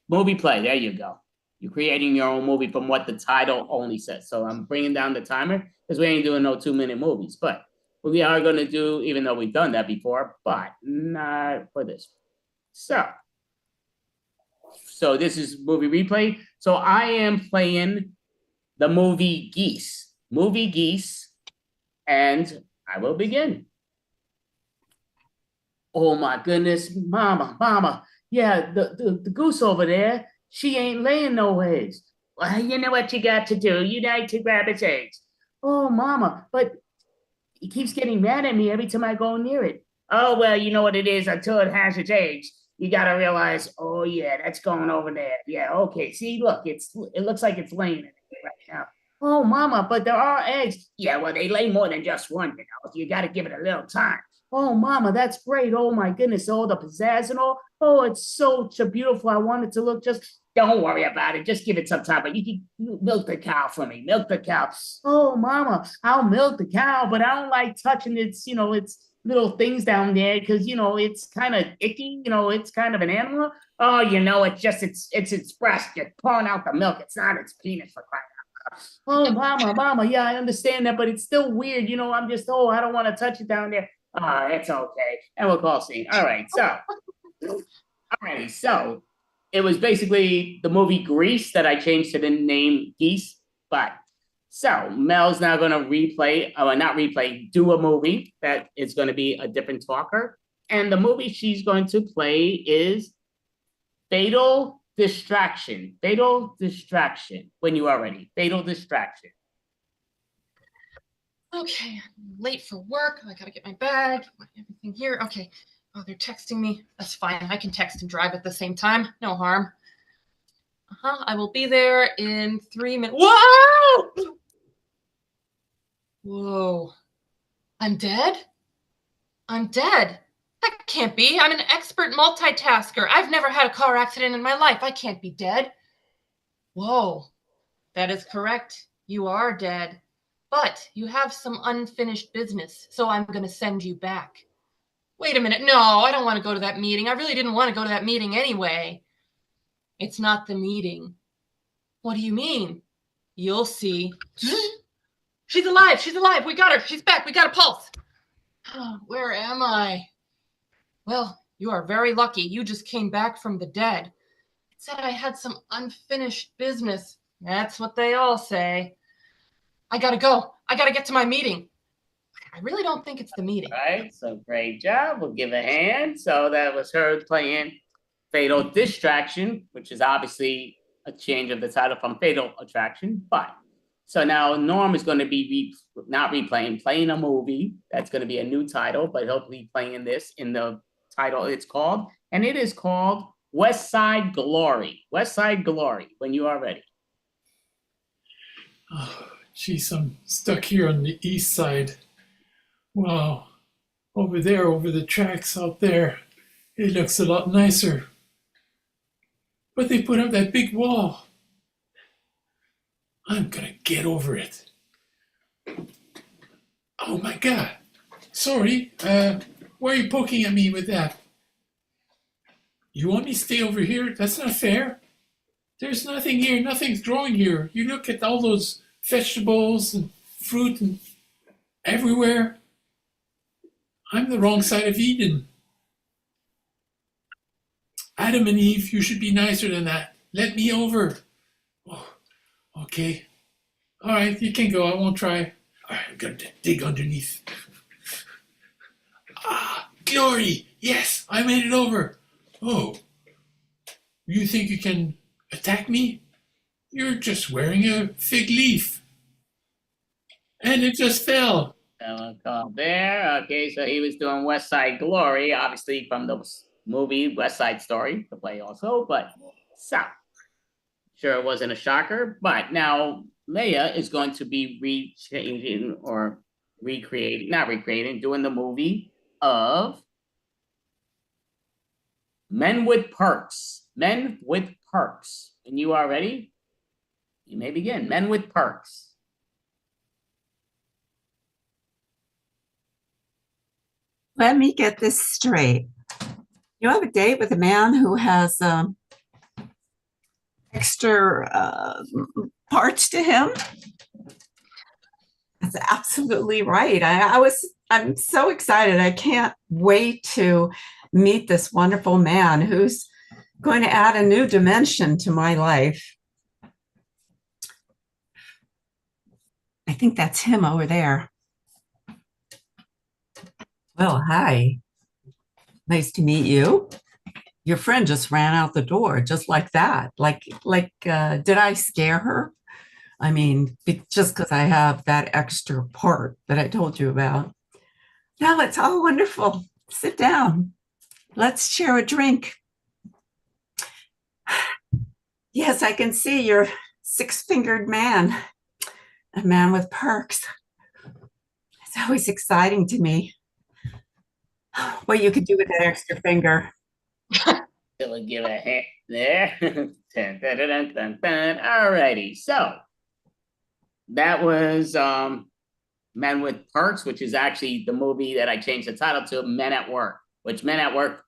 Movie play, there you go. You're creating your own movie from what the title only says. So I'm bringing down the timer because we ain't doing no 2-minute movies. But we are going to do, even though we've done that before, but not for this. So this is movie replay. So I am playing the movie Geese. Movie Geese, and I will begin. Oh my goodness, mama. Yeah, the goose over there, she ain't laying no eggs. Well, you know what you got to do. You need to grab its eggs. Oh, mama, but he keeps getting mad at me every time I go near it. Oh, well, you know what it is until it has its eggs. You got to realize, oh, yeah, that's going over there. Yeah, okay. See, look, it looks like it's laying in it right now. Oh, mama, but there are eggs. Yeah, well, they lay more than just one, you know. You got to give it a little time. Oh, mama, that's great. Oh, my goodness. Oh, the pizzazz and all. Oh, it's so beautiful. I want it to look just. Don't worry about it. Just give it some time. But you can milk the cow for me. Milk the cow. Oh, mama, I'll milk the cow, but I don't like touching its, its little things down there because, it's kind of icky. It's kind of an animal. Oh, it's its breast. You're pouring out the milk. It's not its penis for crying out loud. Oh, mama, yeah, I understand that, but it's still weird. I don't want to touch it down there. Ah, it's okay. And we'll call scene. All right, so it was basically the movie Grease that I changed to the name Geese. But so Mel's now going to do a movie that is going to be a different talker. And the movie she's going to play is Fatal Distraction. Fatal Distraction. When you are ready. Fatal Distraction. Okay, I'm late for work. I gotta get my bag, everything here. Okay. Oh, they're texting me. That's fine. I can text and drive at the same time. No harm. I will be there in 3 minutes. Whoa! Whoa. I'm dead? I'm dead. That can't be. I'm an expert multitasker. I've never had a car accident in my life. I can't be dead. Whoa. That is correct. You are dead. But you have some unfinished business, so I'm going to send you back. Wait a minute. No, I don't want to go to that meeting. I really didn't want to go to that meeting anyway. It's not the meeting. What do you mean? You'll see. She's alive. She's alive. We got her. She's back. We got a pulse. Where am I? Well, you are very lucky. You just came back from the dead. It said I had some unfinished business. That's what they all say. I gotta go. I gotta get to my meeting. I really don't think it's the meeting. All right, so great job. We'll give a hand. So that was her playing Fatal Distraction, which is obviously a change of the title from Fatal Attraction. But so now Norm is going to be playing a movie. That's going to be a new title, but he'll be playing this in the title it's called. And it is called West Side Glory. West Side Glory, when you are ready. Oh, geez, I'm stuck here on the east side. Wow. Over there, over the tracks out there, it looks a lot nicer. But they put up that big wall. I'm gonna get over it. Oh my God. Sorry, why are you poking at me with that? You want me to stay over here? That's not fair. There's nothing here, nothing's growing here. You look at all those vegetables and fruit and everywhere. I'm the wrong side of Eden. Adam and Eve, you should be nicer than that. Let me over. Oh, okay. All right, you can go. I won't try. All right, I'm going to dig underneath. Glory. Yes, I made it over. Oh, you think you can attack me? You're just wearing a fig leaf. And it just fell. There. Okay, so he was doing West Side Glory, obviously from the movie West Side Story, the play also. But so, sure it wasn't a shocker. But now Leia is going to be doing the movie of Men with Perks. Men with Perks. And you are ready? You may begin. Men with Perks. Let me get this straight. You have a date with a man who has extra parts to him? That's absolutely right. I'm so excited. I can't wait to meet this wonderful man who's going to add a new dimension to my life. I think that's him over there. Well, hi. Nice to meet you. Your friend just ran out the door just like that. Did I scare her? I mean, just because I have that extra part that I told you about. No, it's all wonderful. Sit down. Let's share a drink. Yes, I can see you're six-fingered man, a man with perks. It's always exciting to me what you could do with that extra finger. We'll give a hint there. Dun, dun, dun, dun, dun, dun. Alrighty, so that was Men with Perks, which is actually the movie that I changed the title to, Men at Work, which Men at Work,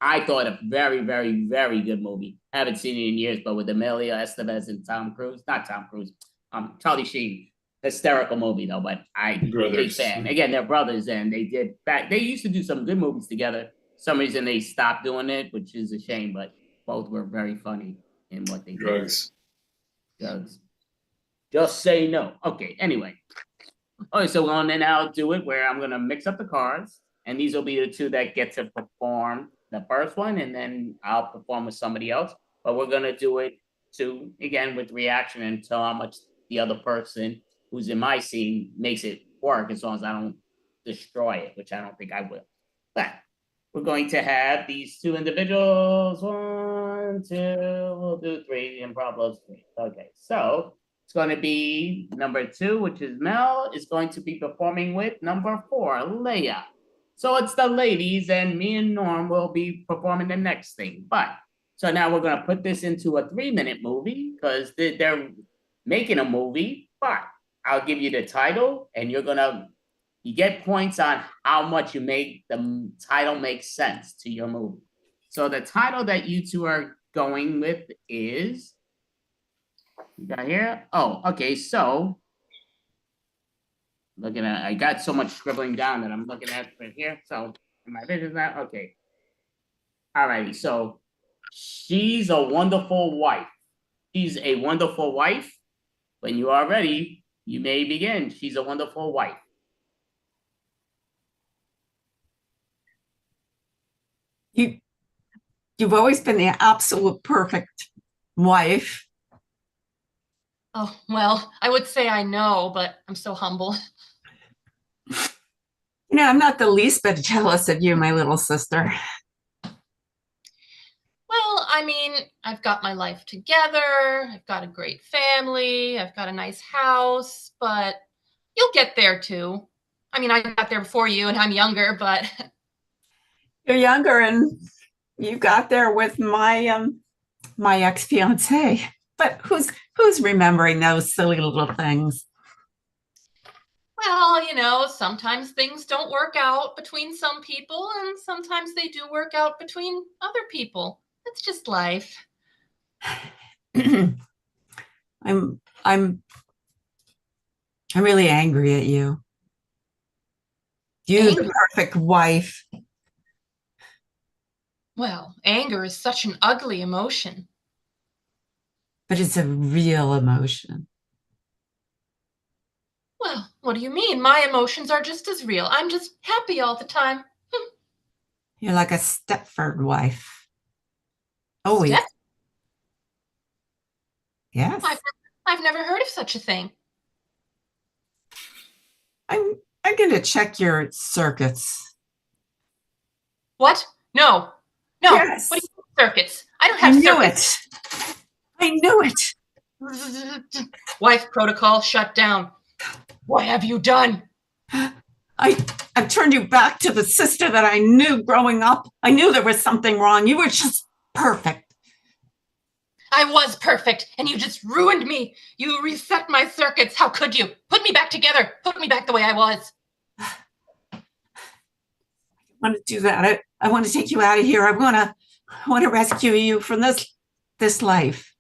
I thought a very, very, very good movie. Haven't seen it in years, but with Emilio Estevez and Charlie Sheen. Hysterical movie though, but I'm a big fan. Again, they're brothers, and they used to do some good movies together. For some reason they stopped doing it, which is a shame, but both were very funny in what they did. Drugs. Just say no. Okay, anyway. All right, so we're gonna now do it where I'm gonna mix up the cards, and these will be the two that get to perform the first one, and then I'll perform with somebody else. But we're gonna do it again with reaction until how much the other person who's in my scene makes it work, as long as I don't destroy it, which I don't think I will. But we're going to have these two individuals. 1, 2, we'll do 3, improv loves 3. Okay, so it's going to be number 2, which is Mel, is going to be performing with number 4, Leia. So it's the ladies, and me and Norm will be performing the next thing. But so now we're going to put this into a 3-minute movie because they're making a movie, but I'll give you the title, and you get points on how much you make the title make sense to your movie. So the title that you two are going with is, you got here? Oh, okay, so I got so much scribbling down that I'm looking at right here. So my vision's not, okay. All righty, so she's a wonderful wife. She's a wonderful wife. When you are ready, you may begin. She's a wonderful wife. You've always been the absolute perfect wife. Oh, well, I would say I know, but I'm so humble. I'm not the least bit jealous of you, my little sister. Well, I mean, I've got my life together. I've got a great family. I've got a nice house, but you'll get there too. I mean, I got there before you, and I'm younger, but you're younger, and you got there with my my ex-fiance. But who's remembering those silly little things? Well, sometimes things don't work out between some people, and sometimes they do work out between other people. It's just life. I'm really angry at you. You're the perfect wife. Well, anger is such an ugly emotion. But it's a real emotion. Well, what do you mean? My emotions are just as real. I'm just happy all the time. You're like a Stepford wife. Always. Yes. I've never heard of such a thing. I'm going to check your circuits. What? No. Yes. What do you mean circuits? I don't have circuits. I knew it. Wife protocol shut down. What have you done? I've turned you back to the sister that I knew growing up. I knew there was something wrong. You were just perfect. I was perfect, and you just ruined me. You reset my circuits. How could you? Put me back together. Put me back the way I was. I want to do that. I want to take you out of here. I want to rescue you from this life.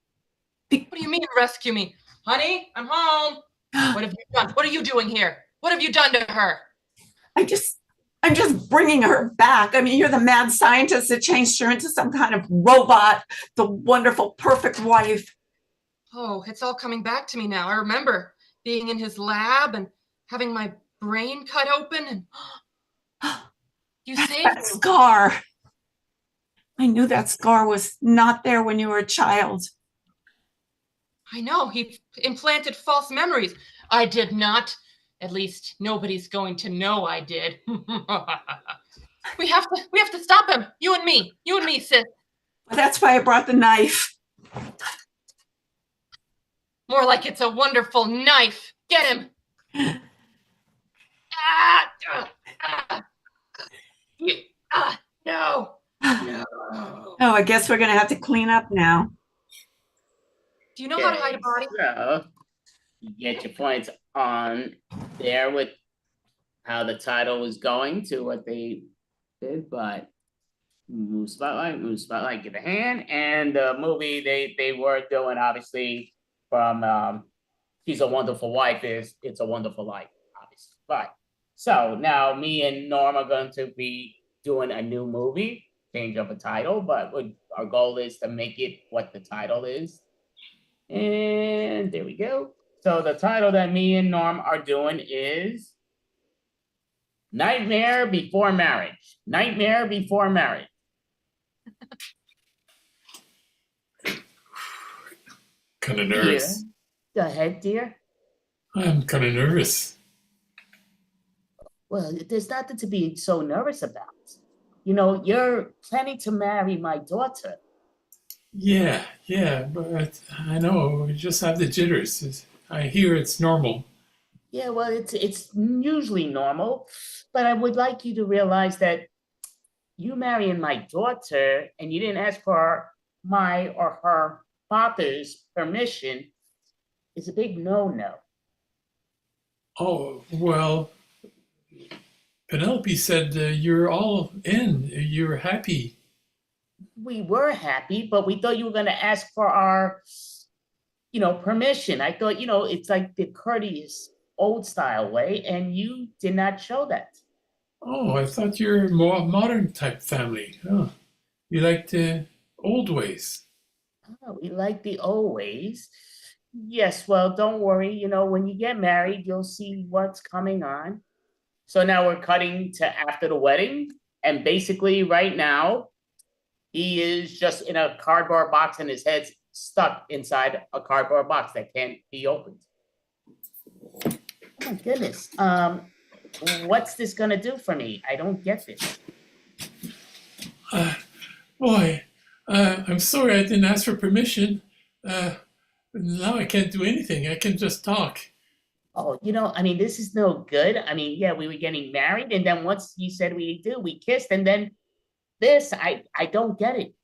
What do you mean rescue me? Honey, I'm home. What have you done? What are you doing here? What have you done to her? I'm just bringing her back. I mean, you're the mad scientist that changed her into some kind of robot, the wonderful, perfect wife. Oh, it's all coming back to me now. I remember being in his lab and having my brain cut open and you saved That me. scar. I knew that scar was not there when you were a child. I know, he implanted false memories. I did not. At least nobody's going to know I did. We have to stop him. You and me, sis. That's why I brought the knife. More like it's a wonderful knife. Get him. No. No. Oh, I guess we're gonna have to clean up now. Do you know how to hide a body? So you get your points on there with how the title was going to what they did, but move spotlight, give a hand. And the movie they were doing obviously from She's a Wonderful Wife is It's a Wonderful Life, obviously. But so now me and Norm are going to be doing a new movie, change of a title, but our goal is to make it what the title is. And there we go. So the title that me and Norm are doing is Nightmare Before Marriage. Nightmare Before Marriage. Kind of nervous. Go ahead, dear. I'm kind of nervous. Well, there's nothing to be so nervous about. You know, you're planning to marry my daughter. Yeah, but I know we just have the jitters. I hear it's normal. Yeah, well, it's usually normal, but I would like you to realize that you marrying my daughter and you didn't ask for my or her father's permission is a big no-no. Oh, well, Penelope said you're all in. You're happy. We were happy, but we thought you were going to ask for our, permission. I thought, it's like the courteous old style way, and you did not show that. Oh, I thought you're a more modern type family. Oh, you like the old ways. Oh, we like the old ways. Yes, well, don't worry. When you get married, you'll see what's coming on. So now we're cutting to after the wedding. And basically right now, he is just in a cardboard box and his head's stuck inside a cardboard box that can't be opened. Oh my goodness. What's this gonna do for me? I don't get this. Boy, I'm sorry I didn't ask for permission. Now I can't do anything. I can just talk. Oh, this is no good. Yeah, we were getting married, and then once you said we kissed, and then this, I don't get it.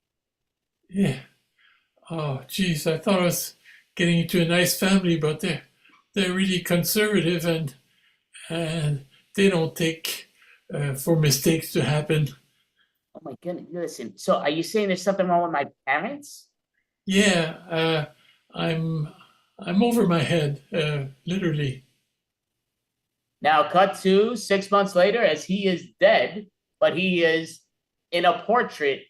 Yeah. Oh, geez, I thought I was getting into a nice family, but they're really conservative and they don't take for mistakes to happen. Oh my goodness! Listen, so are you saying there's something wrong with my parents? Yeah, I'm over my head, literally. Now, cut to 6 months later, as he is dead, but he is in a portrait,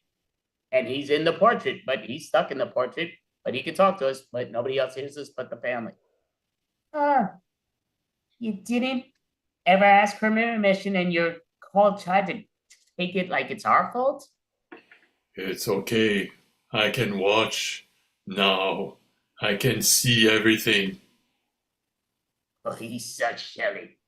and he's in the portrait, but he's stuck in the portrait, but he can talk to us, but nobody else hears us but the family. You didn't ever ask for permission, and your call tried to take it like it's our fault? It's okay. I can watch now. I can see everything. Oh, he's such silly.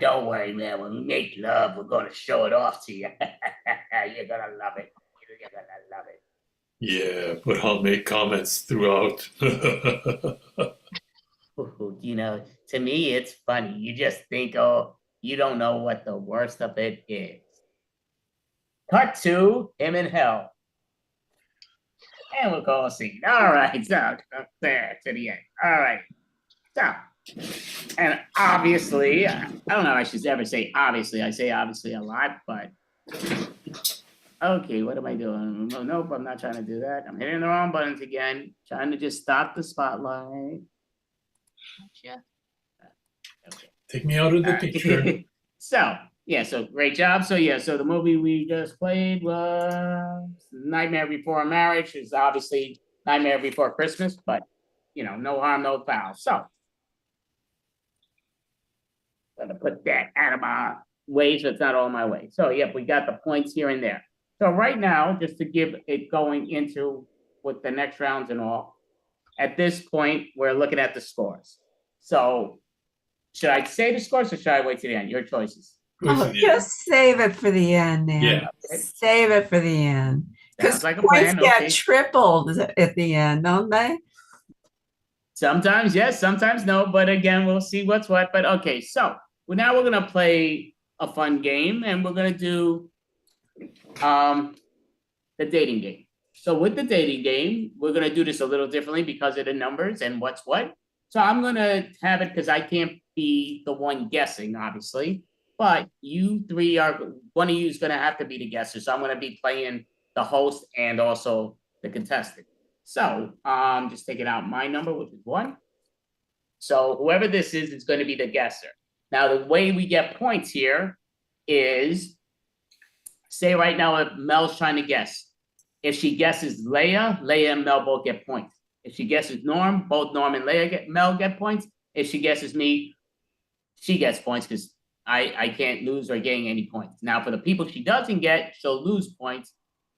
Don't worry, man. When we make love, we're going to show it off to you. You're going to love it. You're going to love it. Yeah, but I'll make comments throughout. To me, it's funny. You just think, oh, you don't know what the worst of it is. Cut to him in hell. And we'll go see. All right, so there to the end. All right. So, and obviously, I don't know if I should ever say obviously. I say obviously a lot, but okay, what am I doing? Nope, I'm not trying to do that. I'm hitting the wrong buttons again. Trying to just stop the spotlight. Gotcha. Okay. Take me out of the picture. So great job. So the movie we just played was Nightmare Before Marriage. Is obviously Nightmare Before Christmas, but no harm, no foul. So gonna put that out of my way so it's not all my way. So yep, we got the points here and there. So right now, just to give it going into with the next rounds and all, at this point, we're looking at the scores. So should I say the scores or should I wait to the end? Your choices. Oh, just save it for the end, man. Yeah. Save it for the end. Because Sounds like a points plan. get Okay. tripled at the end, don't they? Sometimes yes, sometimes no. But again, we'll see what's what. But okay, so now we're gonna play a fun game, and we're gonna do the dating game. So with the dating game, we're gonna do this a little differently because of the numbers and what's what. So I'm gonna have it because I can't be the one guessing, obviously. But you three are one of you is gonna have to be the guesser. So I'm gonna be playing the host and also the contestant. So just taking out my number, which is 1. So whoever this is going to be the guesser. Now the way we get points here is, say right now if Mel's trying to guess. If she guesses Leia and Mel both get points. If she guesses Norm, both Norm and Mel get points. If she guesses me, she gets points because I can't lose or gain any points. Now for the people she doesn't get, she'll lose points,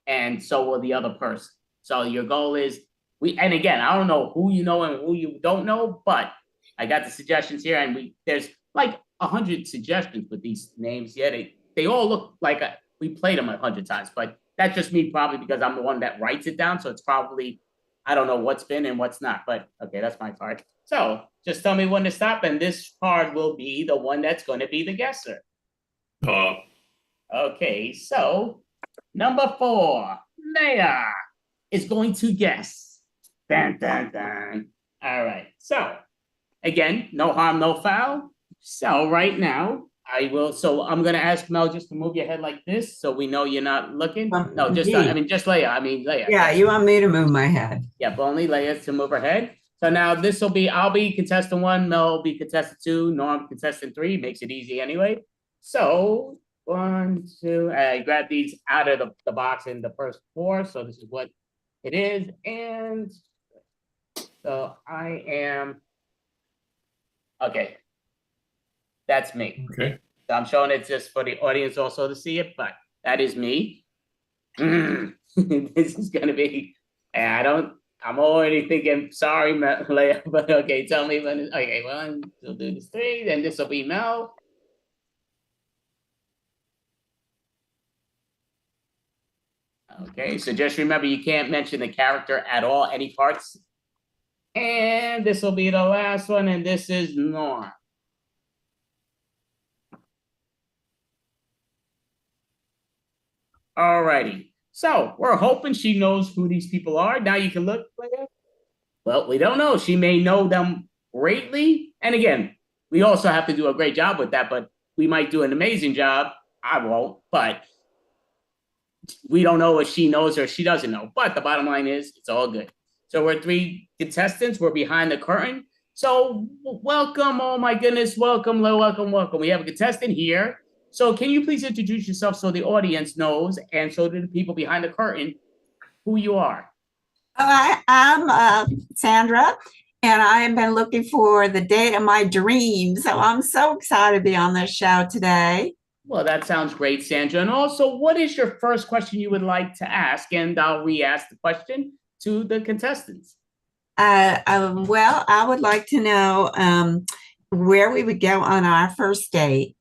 and so will the other person. So your goal is and again, I don't know who you know and who you don't know, but I got the suggestions here, and there's like 100 suggestions with these names. Yeah, they all look like we played them 100 times, but that's just me probably because I'm the one that writes it down. So it's probably, I don't know what's been and what's not, but okay, that's my part. So just tell me when to stop, and this card will be the one that's going to be the guesser. Okay, so number 4, Leia is going to guess. Dun, dun, dun. All right. So again, no harm, no foul. So right now, I'm going to ask Mel just to move your head like this so we know you're not looking. No, just Leia. Yeah, you want me to move my head. Yep, only Leia to move her head. So now this will be, I'll be contestant 1, Mel will be contestant 2, Norm contestant 3. Makes it easy anyway. So 1, 2, I grab these out of the box in the first 4. So this is what it is. And so I am, okay. That's me. Okay. So I'm showing it just for the audience also to see it, but that is me. This is going to be, I'm already thinking, sorry, Leia, but okay, tell me when, okay, 1, we'll do this 3, then this will be Mel. Okay, so just remember, you can't mention the character at all, any parts. And this will be the last one, and this is Norm. Alrighty, so we're hoping she knows who these people are. Now you can look, well, we don't know. She may know them greatly. And again, we also have to do a great job with that, but we might do an amazing job. I won't, but we don't know if she knows or she doesn't know. But the bottom line is, it's all good. So we're 3 contestants. We're behind the curtain. So welcome, oh my goodness, welcome. We have a contestant here. So can you please introduce yourself so the audience knows, and so do the people behind the curtain, who you are? I'm Sandra, and I have been looking for the date of my dreams. So I'm so excited to be on this show today. Well, that sounds great, Sandra. And also, what is your first question you would like to ask? And I'll re-ask the question to the contestants. Well, I would like to know where we would go on our first date.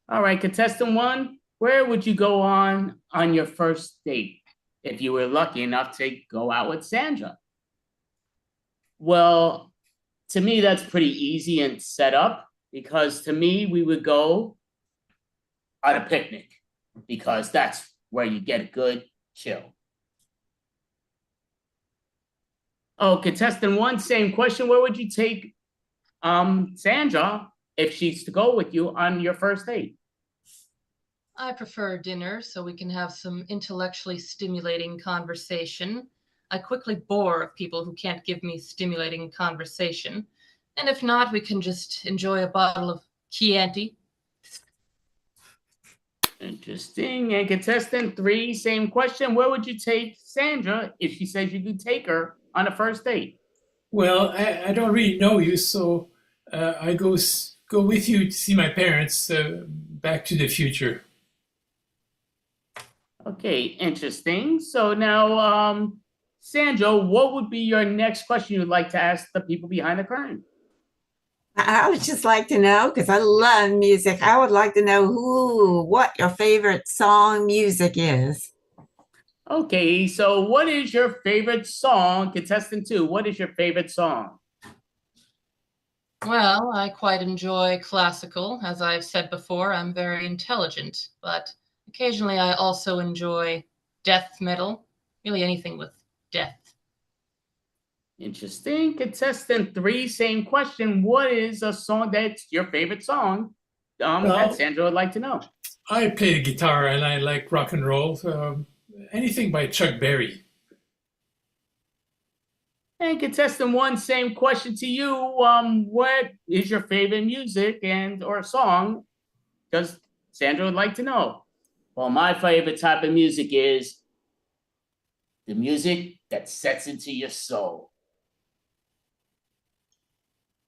All right, contestant 1, where would you go on your first date if you were lucky enough to go out with Sandra? Well, to me, that's pretty easy and set up, because to me, we would go on a picnic, because that's where you get a good chill. Oh, contestant 1, same question. Where would you take Sandra if she's to go with you on your first date? I prefer dinner so we can have some intellectually stimulating conversation. I quickly bore people who can't give me stimulating conversation. And if not, we can just enjoy a bottle of Chianti. Interesting. And contestant 3, same question. Where would you take Sandra if she says you could take her on a first date? Well, I don't really know you, so I go go with you to see my parents. Back to the Future. Okay, interesting. So now, Sandra, what would be your next question you'd like to ask the people behind the curtain? I would just like to know, because I love music. I would like to know what your favorite song music is. Okay, so what is your favorite song? Contestant 2, what is your favorite song? Well, I quite enjoy classical. As I've said before, I'm very intelligent, but occasionally I also enjoy death metal, really anything with death. Interesting. Contestant 3, same question. What is a song that's your favorite song? That Sandra would like to know. I play the guitar and I like rock and roll. Anything by Chuck Berry. And contestant 1, same question to you. What is your favorite music and or song? Because Sandra would like to know. Well, my favorite type of music is the music that sets into your soul.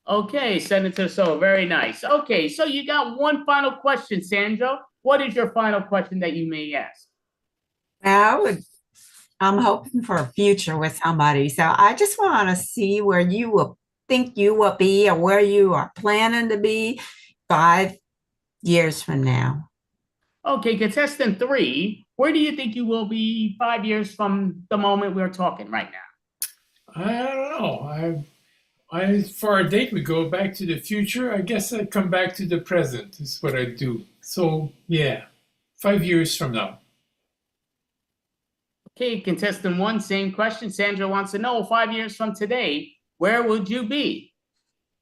Okay, Senator So, very nice. Okay, so you got one final question, Sandra. What is your final question that you may ask? I'm hoping for a future with somebody. So I just want to see where you will think you will be or where you are planning to be 5 years from now. Okay, contestant 3, where do you think you will be 5 years from the moment we're talking right now? I don't know. For a date, we go back to the future. I guess I come back to the present is what I do. So yeah, 5 years from now. Okay, contestant 1, same question. Sandra wants to know, 5 years from today, where would you be?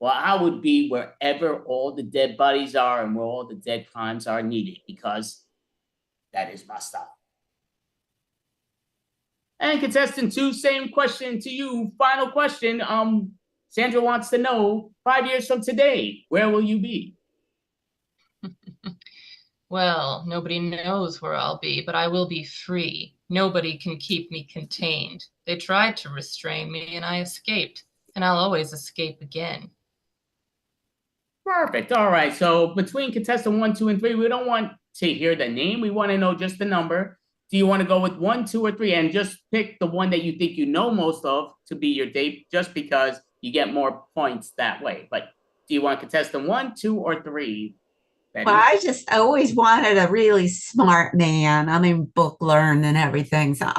Well, I would be wherever all the dead bodies are and where all the dead crimes are needed, because that is my style. And contestant 2, same question to you. Final question. Sandra wants to know, 5 years from today, where will you be? Well, nobody knows where I'll be, but I will be free. Nobody can keep me contained. They tried to restrain me and I escaped, and I'll always escape again. Perfect. All right. So between contestant 1, 2, and 3, we don't want to hear the name. We want to know just the number. Do you want to go with 1, 2, or 3, and just pick the one that you think you know most of to be your date, just because you get more points that way? But do you want contestant 1, 2, or 3? Well, I just always wanted a really smart man. I mean, book learned and everything. So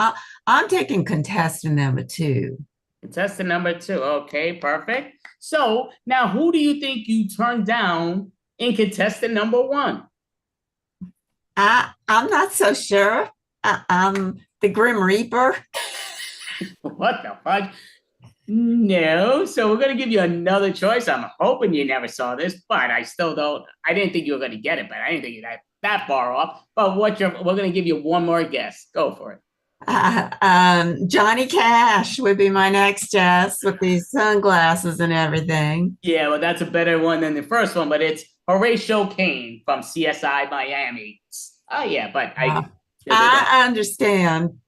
I'm taking contestant number 2. Contestant number 2. Okay, perfect. So now who do you think you turned down in contestant number 1? I'm not so sure. I'm the Grim Reaper. What the fuck? No. So we're going to give you another choice. I'm hoping you never saw this, but I still don't. I didn't think you were going to get it, but I didn't think you're that far off. But we're going to give you one more guess. Go for it. Johnny Cash would be my next guess with these sunglasses and everything. Yeah, well, that's a better one than the first one, but it's Horatio Caine from CSI Miami. Oh, yeah, but I understand.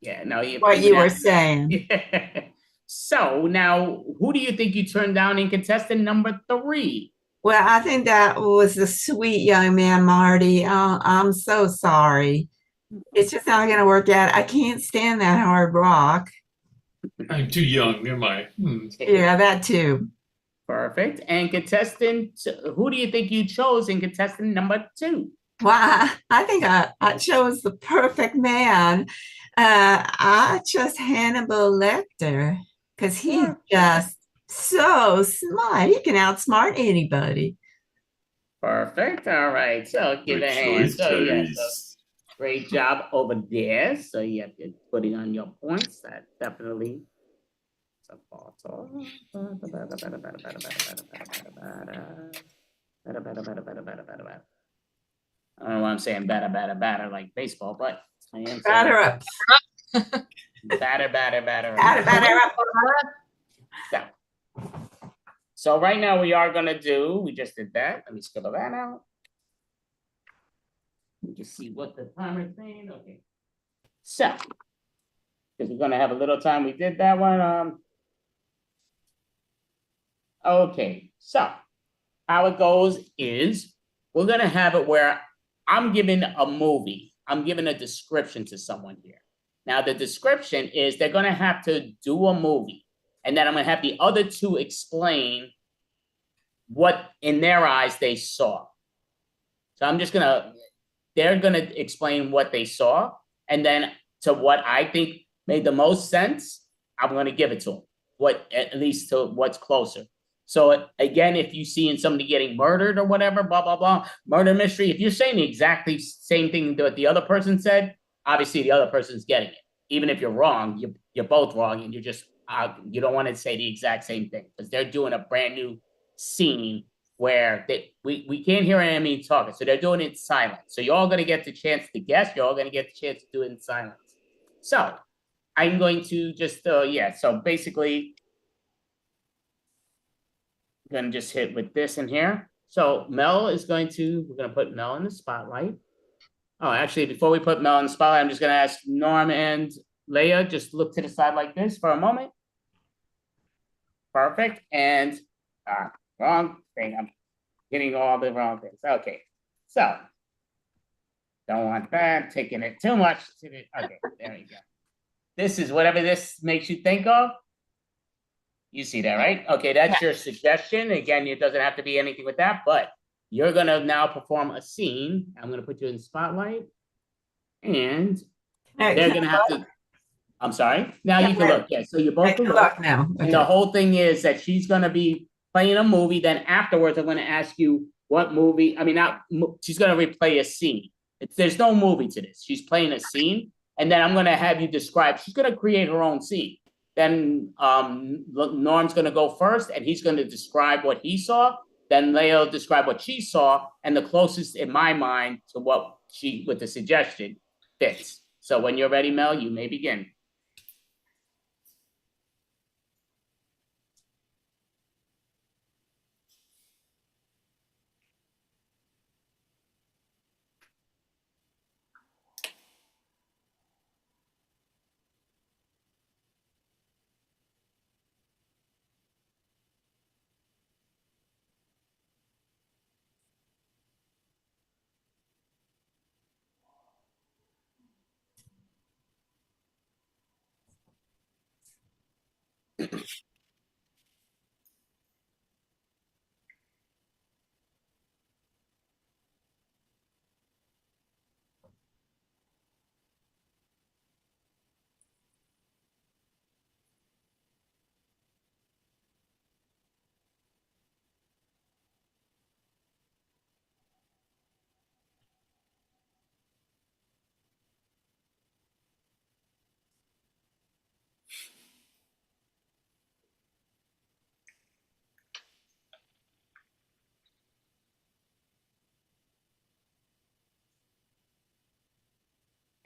Yeah, no, what you were saying. Yeah. So now, who do you think you turned down in contestant number 3? Well, I think that was the sweet young man, Marty. I'm so sorry. It's just not going to work out. I can't stand that hard rock. I'm too young, am I? Yeah, that too. Perfect. And contestant, who do you think you chose in contestant number 2? Well, I think I chose the perfect man. I chose Hannibal Lecter because he's just so smart. He can outsmart anybody. Perfect. All right. So give a hand. So yes, great job over there. So you have to putting on your points. That definitely. I don't know why I'm saying batter like baseball, but I am batter up. batter up. So right now we are gonna do. We just did that. Let me scribble that out. Let me just see what the timer is saying. Okay. So because we're gonna have a little time. We did that one. Okay. So how it goes is we're going to have it where I'm giving a movie. I'm giving a description to someone here. Now, the description is they're going to have to do a movie. And then I'm going to have the other two explain what in their eyes they saw. So I'm just going to, they're going to explain what they saw. And then to what I think made the most sense, I'm going to give it to them. What, at least to what's closer. So again, if you see somebody getting murdered or whatever, blah, blah, blah, murder mystery, if you're saying the exactly same thing that the other person said, obviously the other person's getting it. Even if you're wrong, you're both wrong, and you're just, you don't want to say the exact same thing because they're doing a brand new scene where we can't hear enemy talking. So they're doing it in silence. So you're all going to get the chance to guess. You're all going to get the chance to do it in silence. So I'm going to just, so basically, I'm going to just hit with this in here. So Mel is we're going to put Mel in the spotlight. Oh, actually, before we put Mel in the spotlight, I'm just going to ask Norm and Leia, just look to the side like this for a moment. Perfect. And wrong thing. I'm getting all the wrong things. Okay. So don't want that. Taking it too much. Okay, there you go. This is whatever this makes you think of. You see that, right? Okay, that's your suggestion. Again, it doesn't have to be anything with that, but you're going to now perform a scene. I'm going to put you in the spotlight. And they're going to have to... I'm sorry? Now you can look. Yeah, so you both can look now. Okay. And the whole thing is that she's going to be playing a movie. Then afterwards, I'm going to ask you what movie... I mean, she's going to replay a scene. There's no movie to this. She's playing a scene. And then I'm going to have you describe... She's going to create her own scene. Then Norm's going to go first, and he's going to describe what he saw. Then Leia will describe what she saw, and the closest in my mind to what she, with the suggestion, fits. So when you're ready, Mel, you may begin.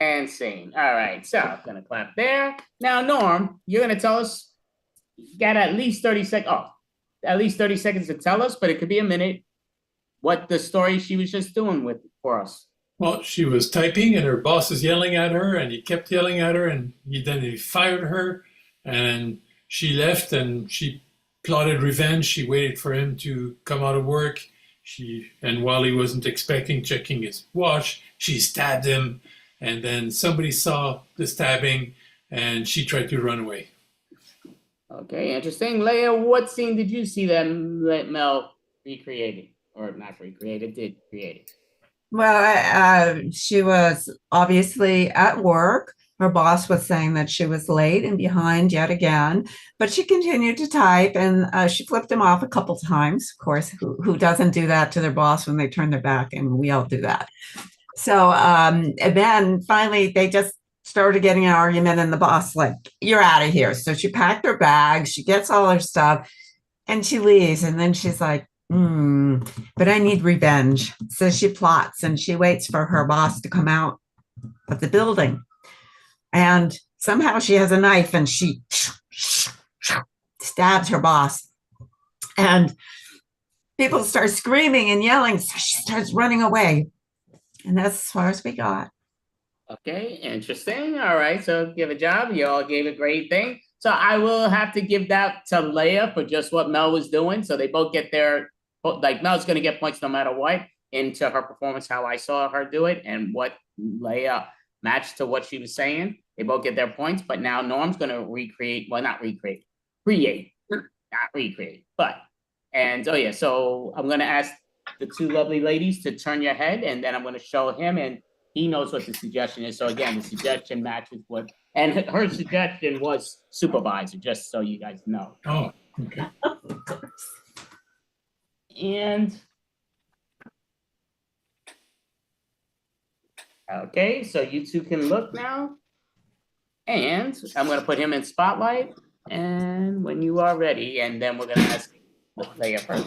And scene. All right, so I'm going to clap there. Now, Norm, you're going to tell us, you got at least 30 seconds. Oh, at least 30 seconds to tell us, but it could be a minute, what the story she was just doing for us. Well, she was typing and her boss is yelling at her, and he kept yelling at her, and then he fired her, and she left and she plotted revenge. She waited for him to come out of work. And while he wasn't expecting, checking his watch, she stabbed him, and then somebody saw the stabbing and she tried to run away. Okay, interesting. Leia, what scene did you see that Mel recreated? Or not recreated, did create it? Well, she was obviously at work. Her boss was saying that she was late and behind yet again, but she continued to type, and she flipped him off a couple times. Of course, who doesn't do that to their boss when they turn their back? And we all do that. So and then finally they just started getting an argument, and the boss like, "You're out of here." So she packed her bag, she gets all her stuff, and she leaves. And then she's like, but I need revenge. So she plots and she waits for her boss to come out of the building. And somehow she has a knife and she stabs her boss. And people start screaming and yelling. So she starts running away. And that's as far as we got. Okay, interesting. All right, so give a job. You all gave a great thing. So I will have to give that to Leia for just what Mel was doing. So they both get their like Mel's gonna get points no matter what into her performance, how I saw her do it, and what Leia matched to what she was saying. They both get their points, but now Norm's gonna recreate, well, not recreate, create, not recreate, but, and oh yeah, so I'm gonna ask the two lovely ladies to turn your head, and then I'm gonna show him, and he knows what the suggestion is. So again, the suggestion matches what, and her suggestion was supervisor, just so you guys know. Oh, okay. And okay, so you two can look now. And I'm gonna put him in spotlight. And when you are ready, and then we're gonna ask Leia first.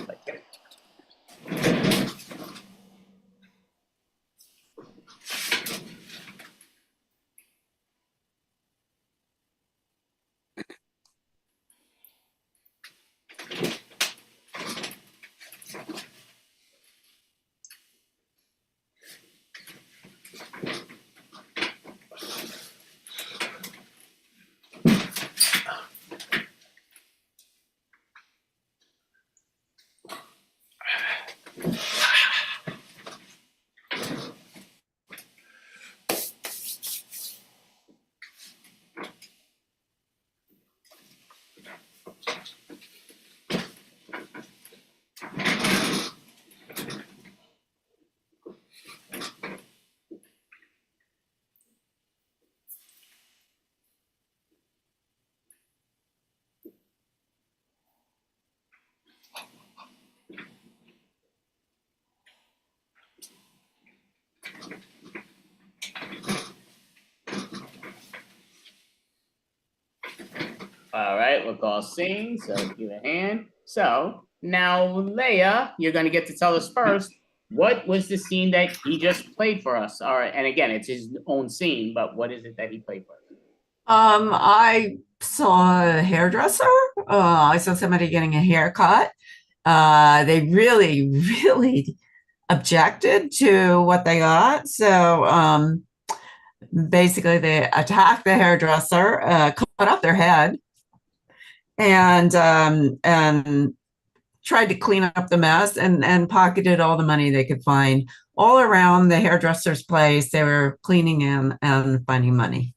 All right, look all sing, so give a hand. So now, Leia, you're gonna get to tell us first, what was the scene that he just played for us? All right, and again, it's his own scene, but what is it that he played for us? I saw a hairdresser. I saw somebody getting a haircut. They really, really objected to what they got. So basically, they attacked the hairdresser, cut off their head, and tried to clean up the mess, and pocketed all the money they could find. All around the hairdresser's place, they were cleaning and finding money.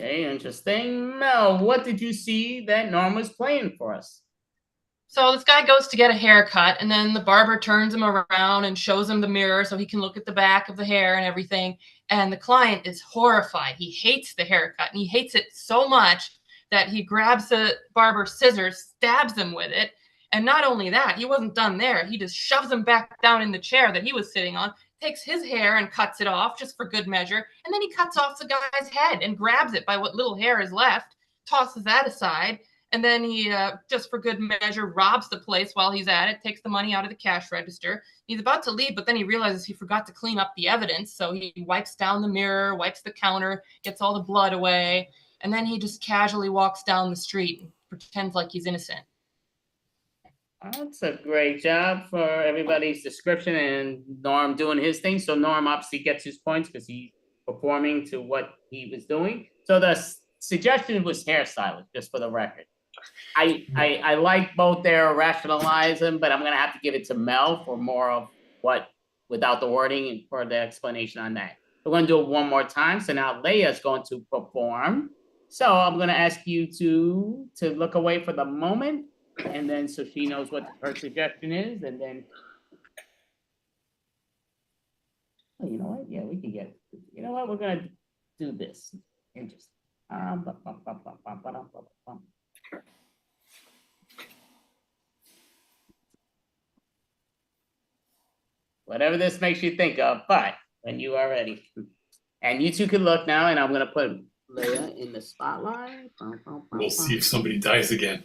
Okay, interesting. Mel, what did you see that Norm was playing for us? So this guy goes to get a haircut, and then the barber turns him around and shows him the mirror so he can look at the back of the hair and everything. And the client is horrified. He hates the haircut, and he hates it so much that he grabs the barber's scissors, stabs him with it. And not only that, he wasn't done there. He just shoves him back down in the chair that he was sitting on, takes his hair and cuts it off just for good measure. And then he cuts off the guy's head and grabs it by what little hair is left, tosses that aside. And then he, just for good measure, robs the place while he's at it, takes the money out of the cash register. He's about to leave, but then he realizes he forgot to clean up the evidence. So he wipes down the mirror, wipes the counter, gets all the blood away. And then he just casually walks down the street and pretends like he's innocent. That's a great job for everybody's description and Norm doing his thing. So Norm obviously gets his points because he's performing to what he was doing. So the suggestion was hairstylist, just for the record. I like both their rationalizing, but I'm gonna have to give it to Mel for more of what, without the wording, and for the explanation on that. We're gonna do it one more time. So now Leia's going to perform. So I'm gonna ask you to look away for the moment, and then so she knows what her suggestion is, and then. Oh, you know what? Yeah, we can get it. You know what? We're gonna do this. Interesting. Whatever this makes you think of, but when you are ready. And you two can look now, and I'm gonna put Leia in the spotlight. We'll see if somebody dies again.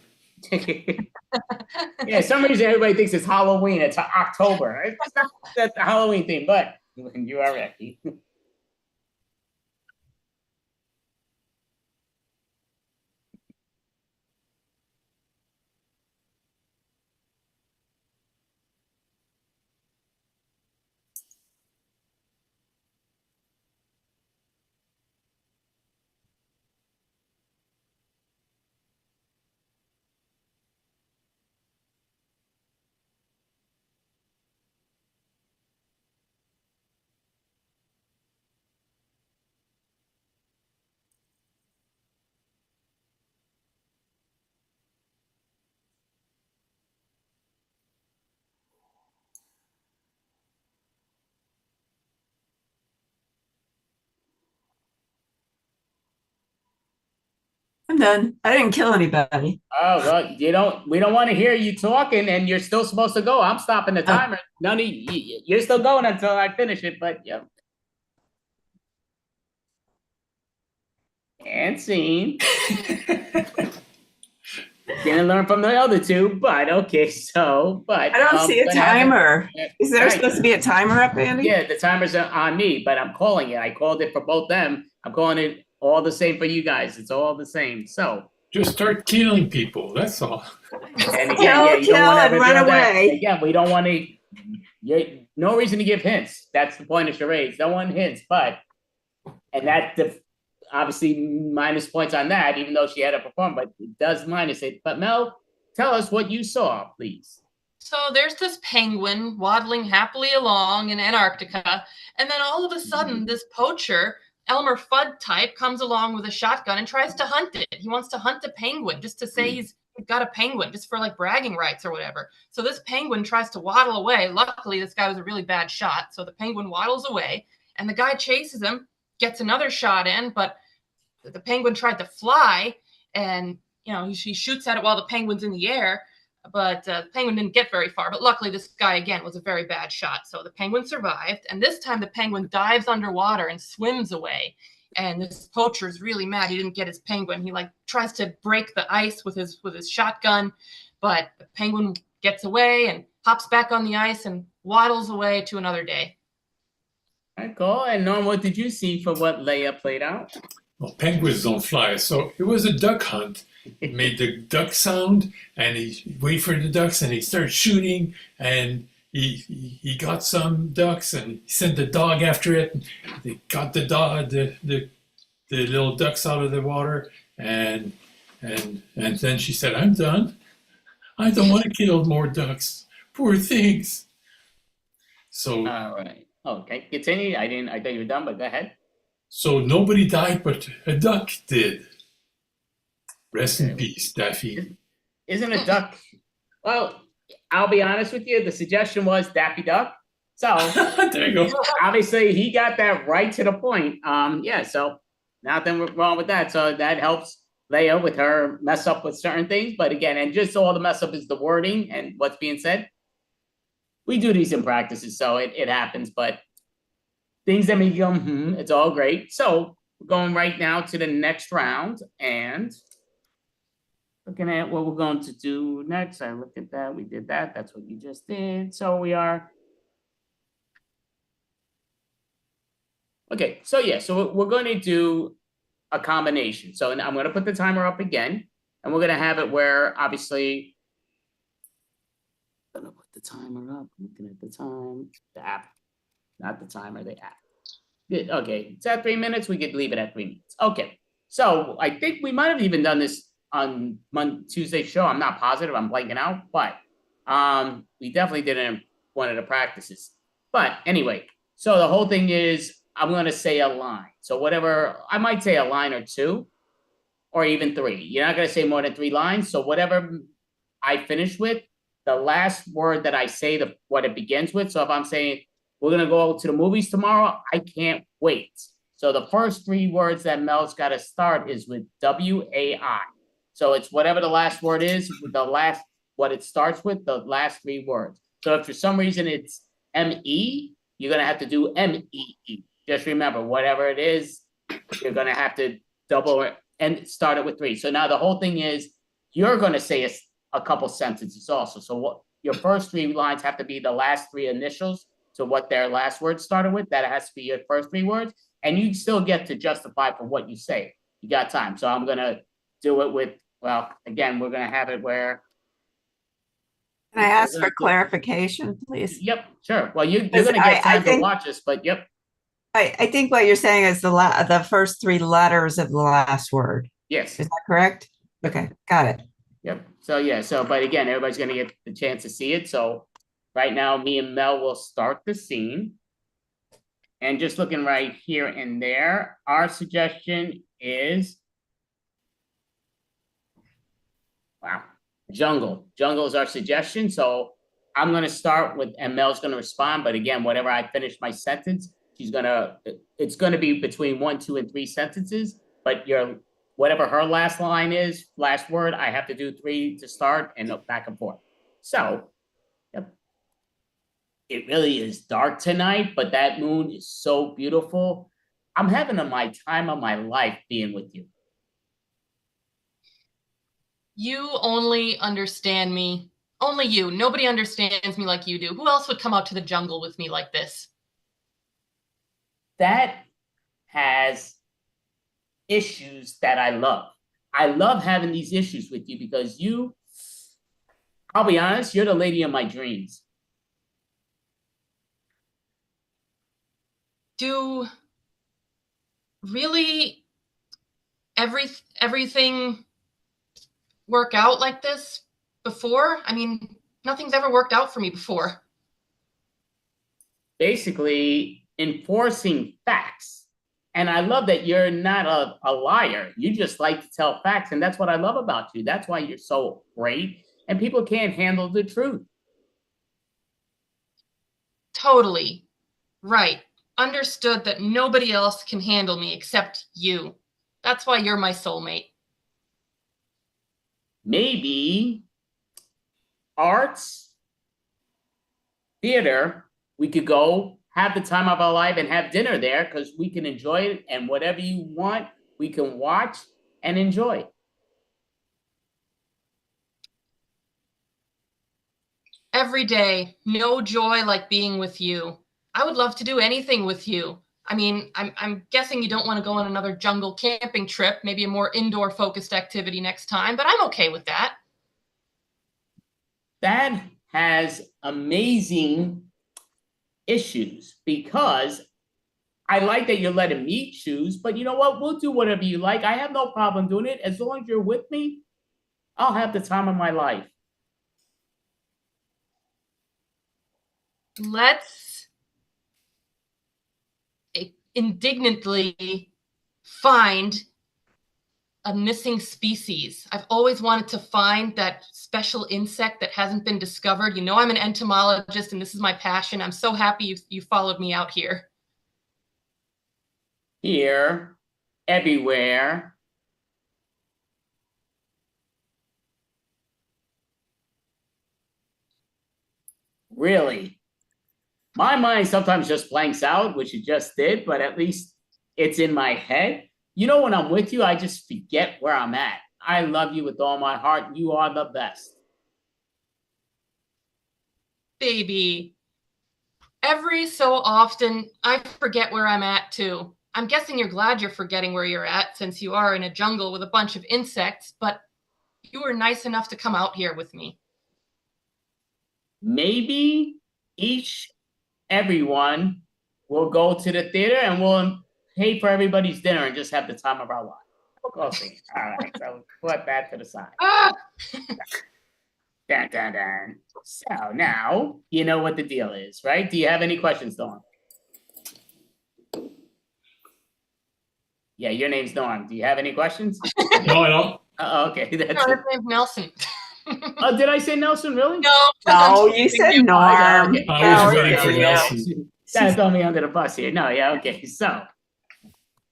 Yeah, some reason everybody thinks it's Halloween. It's October. It's not that the Halloween thing, but when you are ready. done. I didn't kill anybody. Oh, well, we don't want to hear you talking, and you're still supposed to go. I'm stopping the timer. None of you're still going until I finish it, but yeah. And scene. Didn't learn from the other two, but okay, but I don't see a timer. Is there supposed to be a timer up, Andy? Yeah, the timer's on me, but I'm calling it. I called it for both them. I'm calling it all the same for you guys. It's all the same. So just start killing people. That's all. And again, you don't want to run away. Again, we don't want to. No reason to give hints. That's the point of charades. No one hints, and that obviously minus points on that, even though she had to perform, but it does minus it. But Mel, tell us what you saw, please. So there's this penguin waddling happily along in Antarctica, and then all of a sudden, this poacher, Elmer Fudd type, comes along with a shotgun and tries to hunt it. He wants to hunt a penguin just to say he's got a penguin, just for like bragging rights or whatever. So this penguin tries to waddle away. Luckily, this guy was a really bad shot, so the penguin waddles away, and the guy chases him, gets another shot in, but the penguin tried to fly, and he shoots at it while the penguin's in the air, but the penguin didn't get very far. But luckily, this guy again was a very bad shot, so the penguin survived. And this time, the penguin dives underwater and swims away. And this poacher's really mad he didn't get his penguin. He tries to break the ice with his shotgun, but the penguin gets away and hops back on the ice and waddles away to another day. All right, cool. And Norm, what did you see for what Leia played out? Well, penguins don't fly, so it was a duck hunt. He made the duck sound, and he waited for the ducks, and he started shooting, and he got some ducks, and he sent the dog after it. And they got the dog, the little ducks out of the water, and then she said, "I'm done. I don't want to kill more ducks. Poor things." So all right, okay, continue. I thought you were done, but go ahead. So nobody died, but a duck did. Rest in peace, Daffy. Isn't a duck? Well, I'll be honest with you. The suggestion was Daffy Duck. So there you go. Obviously, he got that right to the point. Yeah. So nothing wrong with that. So that helps Leia with her mess up with certain things. But again, and just all the mess up is the wording and what's being said. We do these in practices, so it happens. But things that make you go, it's all great. So we're going right now to the next round and looking at what we're going to do next. I looked at that. We did that. That's what you just did. So we are. Okay. So yeah. So we're going to do a combination. So I'm going to put the timer up again, and we're going to have it where obviously. I'm going to put the timer up. I'm looking at the time. The app. Not the timer, the app. Good. Okay, it's at 3 minutes. We could leave it at 3 minutes. Okay, so I think we might have even done this on Tuesday's show. I'm not positive. I'm blanking out, but we definitely did it in one of the practices. But anyway, so the whole thing is I'm going to say a line. So whatever, I might say a line or two, or even three. You're not going to say more than 3 lines. So whatever I finish with, the last word that I say, what it begins with. So if I'm saying, we're going to go to the movies tomorrow, I can't wait. So the first 3 words that Mel's got to start is with W-A-I. So it's whatever the last word is, what it starts with, the last 3 words. So if for some reason it's M-E, you're going to have to do M-E-E. Just remember, whatever it is, you're going to have to double and start it with 3. So now the whole thing is, you're going to say a couple sentences also. So what your first 3 lines have to be the last 3 initials. So what their last word started with, that has to be your first 3 words. And you still get to justify for what you say. You got time. So I'm going to do it with, well, again, we're going to have it where. Can I ask for clarification, please? Yep, sure. Well, you're going to get time to watch this, but yep. I think what you're saying is the first 3 letters of the last word. Yes. Is that correct? Okay, got it. Yep. So yeah, but again, everybody's going to get the chance to see it. So right now, me and Mel will start the scene. And just looking right here and there, our suggestion is, wow, jungle. Jungle is our suggestion. So I'm going to start with, and Mel's going to respond. But again, whenever I finish my sentence, it's going to be between 1, 2, and 3 sentences. But your whatever her last line is, last word, I have to do 3 to start and back and forth. So, yep. It really is dark tonight, but that moon is so beautiful. I'm having my time of my life being with you. You only understand me. Only you. Nobody understands me like you do. Who else would come out to the jungle with me like this? That has issues that I love. I love having these issues with you because I'll be honest, you're the lady of my dreams. Do really everything work out like this before? I mean, nothing's ever worked out for me before. Basically, enforcing facts. And I love that you're not a liar. You just like to tell facts. And that's what I love about you. That's why you're so great. And people can't handle the truth. Totally. Right. Understood that nobody else can handle me except you. That's why you're my soulmate. Maybe arts, theater, we could go have the time of our life and have dinner there because we can enjoy it. And whatever you want, we can watch and enjoy. Every day, no joy like being with you. I would love to do anything with you. I mean, I'm guessing you don't want to go on another jungle camping trip, maybe a more indoor focused activity next time, but I'm okay with that. That has amazing issues because I like that you're letting me choose, but you know what? We'll do whatever you like. I have no problem doing it. As long as you're with me, I'll have the time of my life. Let's indignantly find a missing species. I've always wanted to find that special insect that hasn't been discovered. You know, I'm an entomologist and this is my passion. I'm so happy you followed me out here. Here, everywhere. Really? My mind sometimes just blanks out, which it just did, but at least it's in my head. You know, when I'm with you, I just forget where I'm at. I love you with all my heart. You are the best. Baby, every so often, I forget where I'm at too. I'm guessing you're glad you're forgetting where you're at since you are in a jungle with a bunch of insects, but you were nice enough to come out here with me. Maybe everyone will go to the theater and we'll pay for everybody's dinner and just have the time of our life. We'll go see. All right, so put that to the side. Dun, dun, dun. So now you know what the deal is, right? Do you have any questions, Dawn? Yeah, your name's Dawn. Do you have any questions? No, I don't. Okay, that's No, it. his name's Nelson. Oh, did I say Nelson? Really? No, you said Norm. Okay. I was waiting for Nelson. That throw me under the bus here. No, yeah, okay. So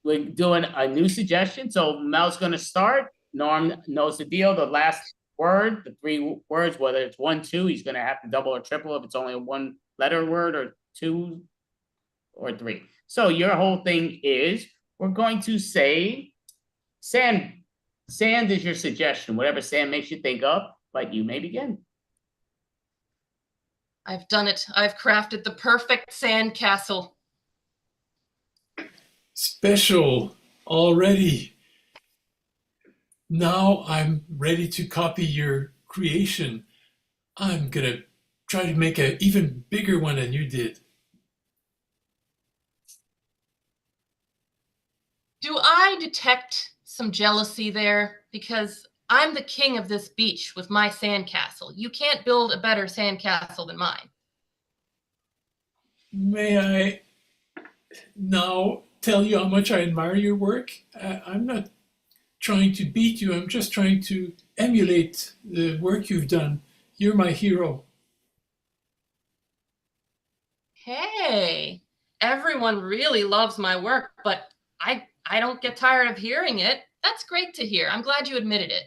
we're doing a new suggestion. So Mel's going to start. Norm knows the deal. The last word, the 3 words, whether it's 1, 2, he's going to have to double or triple if it's only a 1-letter word, or 2 or 3. So your whole thing is we're going to say sand. Sand is your suggestion. Whatever sand makes you think of, but you may begin. I've done it. I've crafted the perfect sand castle. Special already. Now I'm ready to copy your creation. I'm gonna try to make an even bigger one than you did. Do I detect some jealousy there? Because I'm the king of this beach with my sandcastle. You can't build a better sandcastle than mine. May I now tell you how much I admire your work? I'm not trying to beat you. I'm just trying to emulate the work you've done. You're my hero. Hey, everyone really loves my work, but I don't get tired of hearing it. That's great to hear. I'm glad you admitted it.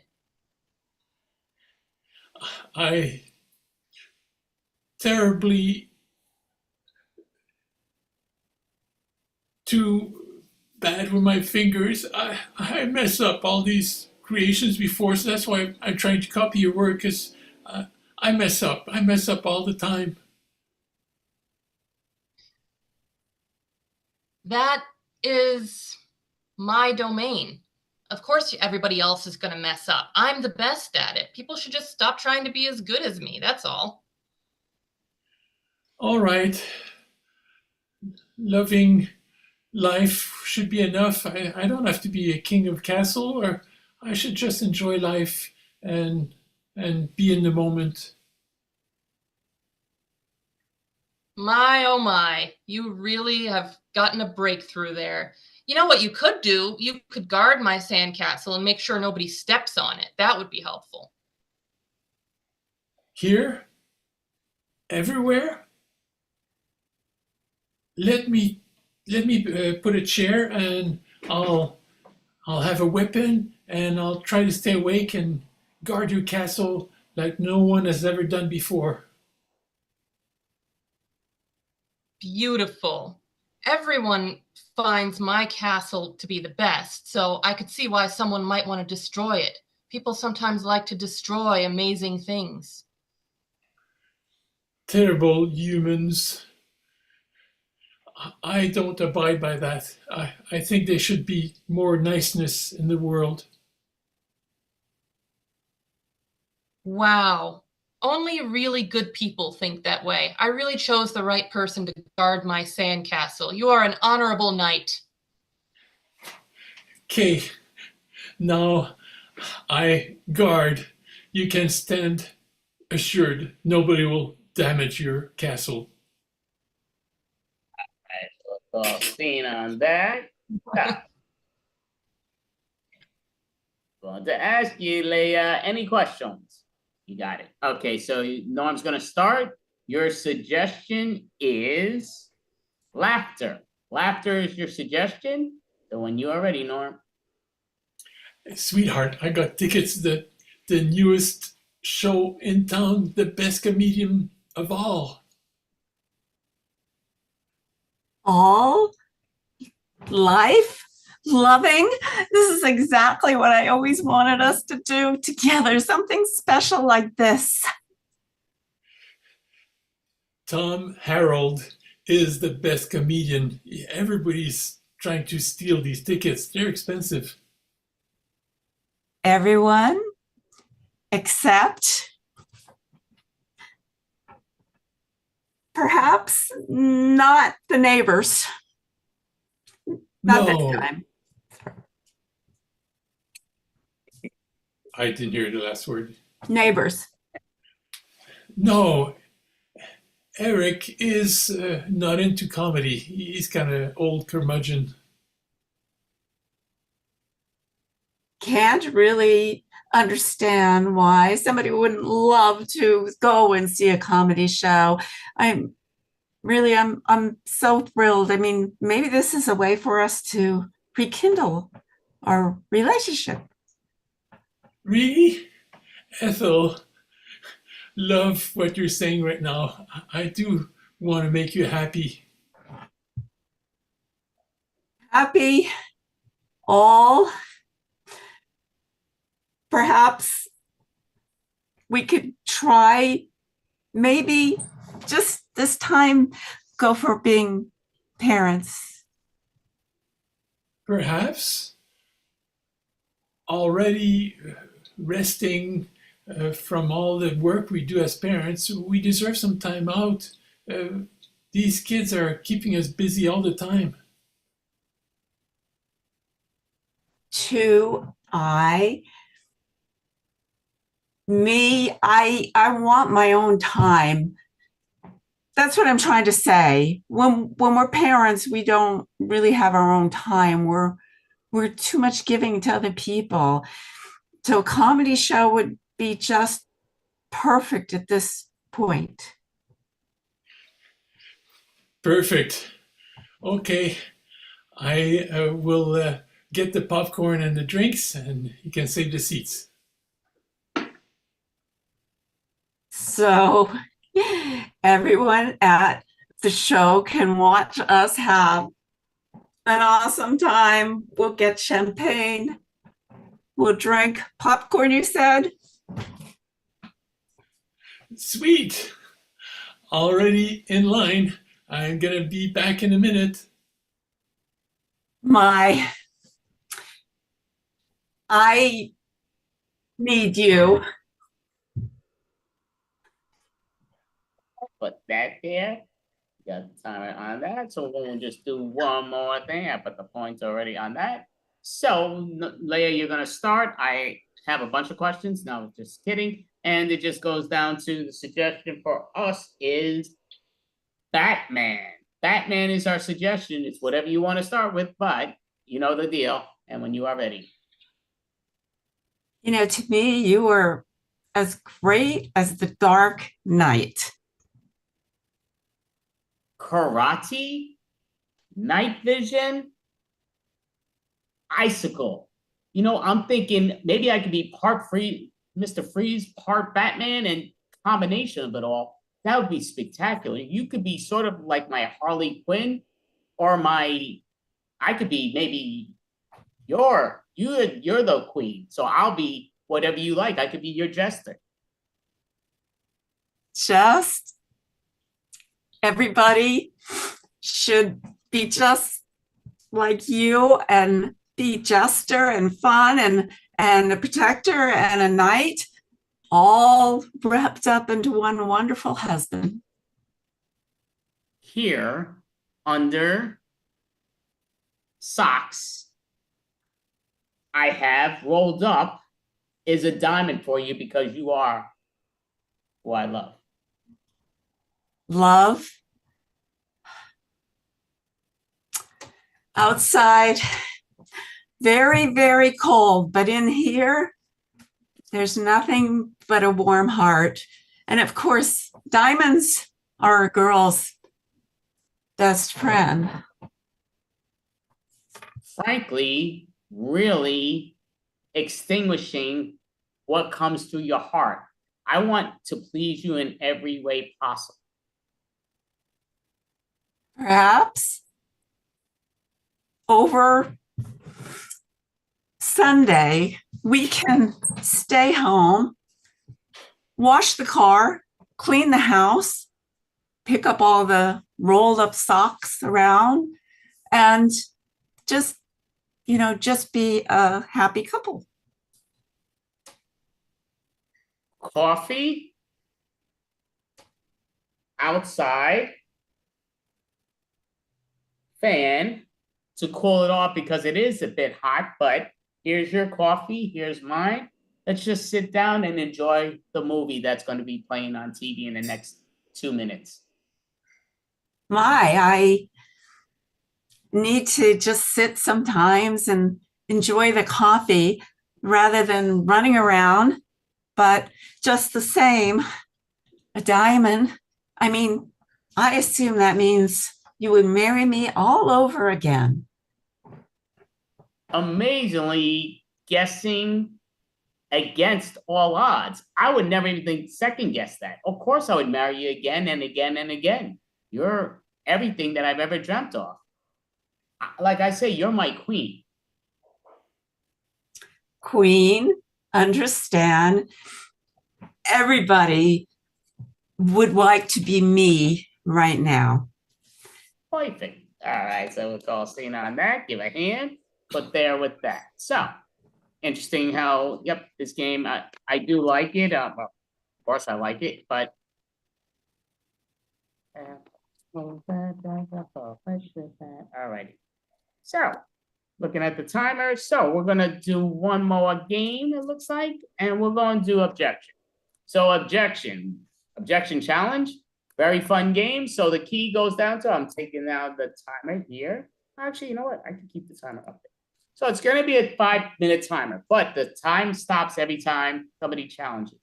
I terribly too bad with my fingers. I mess up all these creations before, so that's why I'm trying to copy your work, because I mess up. I mess up all the time. That is my domain. Of course, everybody else is going to mess up. I'm the best at it. People should just stop trying to be as good as me. That's all. All right. Loving life should be enough. I don't have to be a king of castle, or I should just enjoy life and be in the moment. My, oh my, you really have gotten a breakthrough there. You know what you could do? You could guard my sandcastle and make sure nobody steps on it. That would be helpful. Here? Everywhere? Let me put a chair, and I'll have a weapon, and I'll try to stay awake and guard your castle like no one has ever done before. Beautiful. Everyone finds my castle to be the best, so I could see why someone might want to destroy it. People sometimes like to destroy amazing things. Terrible humans. I don't abide by that. I think there should be more niceness in the world. Wow. Only really good people think that way. I really chose the right person to guard my sandcastle. You are an honorable knight. Okay, now I guard. You can stand assured nobody will damage your castle. Scene on that. Want to ask you, Leia, any questions? You got it. Okay, so Norm's going to start. Your suggestion is laughter. Laughter is your suggestion. So when you are ready, Norm. Sweetheart, I got tickets to the newest show in town, the best comedian of all. All life loving. This is exactly what I always wanted us to do together, something special like this. Tom Harold is the best comedian. Everybody's trying to steal these tickets. They're expensive. Everyone except perhaps not the neighbors. Not No. this time. I didn't hear the last word. Neighbors. No, Eric is not into comedy. He's kind of old curmudgeon. Can't really understand why somebody wouldn't love to go and see a comedy show. I'm so thrilled. I mean, maybe this is a way for us to rekindle our relationship. Really? Ethel, love what you're saying right now. I do want to make you happy. Happy all. Perhaps we could try, maybe just this time, go for being parents. Perhaps already resting from all the work we do as parents, we deserve some time out. These kids are keeping us busy all the time. I want my own time. That's what I'm trying to say. When we're parents, we don't really have our own time. We're too much giving to other people. So a comedy show would be just perfect at this point. Perfect. Okay. I will get the popcorn and the drinks, and you can save the seats. So everyone at the show can watch us have an awesome time. We'll get champagne. We'll drink popcorn, you said? Sweet. Already in line. I'm going to be back in a minute. I need you. Put that there. Got the timer on that. So we'll just do one more thing. I put the points already on that. So Leia, you're gonna start. I have a bunch of questions. No, just kidding. And it just goes down to the suggestion for us is Batman. Batman is our suggestion. It's whatever you want to start with, but you know the deal. And when you are ready. You know, to me, you were as great as the Dark Knight. Karate, night vision, icicle. You know, I'm thinking maybe I could be part free, Mr. Freeze, part Batman, and combination of it all. That would be spectacular. You could be sort of like my Harley Quinn, or I could be maybe you're the queen. So I'll be whatever you like. I could be your jester. Just everybody should be just like you and be jester and fun and a protector and a knight, all wrapped up into one wonderful husband. Here under socks, I have rolled up is a diamond for you because you are who I love. Love. Outside, very, very cold, but in here, there's nothing but a warm heart. And of course, diamonds are a girl's best friend. Frankly, really extinguishing what comes through your heart. I want to please you in every way possible. Perhaps over Sunday, we can stay home, wash the car, clean the house, pick up all the rolled up socks around, and just be a happy couple. Coffee outside, fan to cool it off because it is a bit hot, but here's your coffee, here's mine. Let's just sit down and enjoy the movie that's going to be playing on TV in the next 2 minutes. I need to just sit sometimes and enjoy the coffee rather than running around. But just the same, a diamond. I mean, I assume that means you would marry me all over again. Amazingly guessing against all odds. I would never even think second guess that. Of course, I would marry you again and again and again. You're everything that I've ever dreamt of. Like I say, you're my queen. Queen, understand. Everybody would like to be me right now. Perfect. All right, so we'll call scene on that. Give a hand. Put there with that. So interesting how, yep, this game, I do like it. Well, of course I like it, but all righty. So looking at the timer. So we're gonna do one more game, it looks like, and we're going to do objection. So objection challenge, very fun game. So the key goes down to, I'm taking out the timer here. Actually, you know what? I can keep the timer up there. So it's going to be a 5-minute timer, but the time stops every time somebody challenges.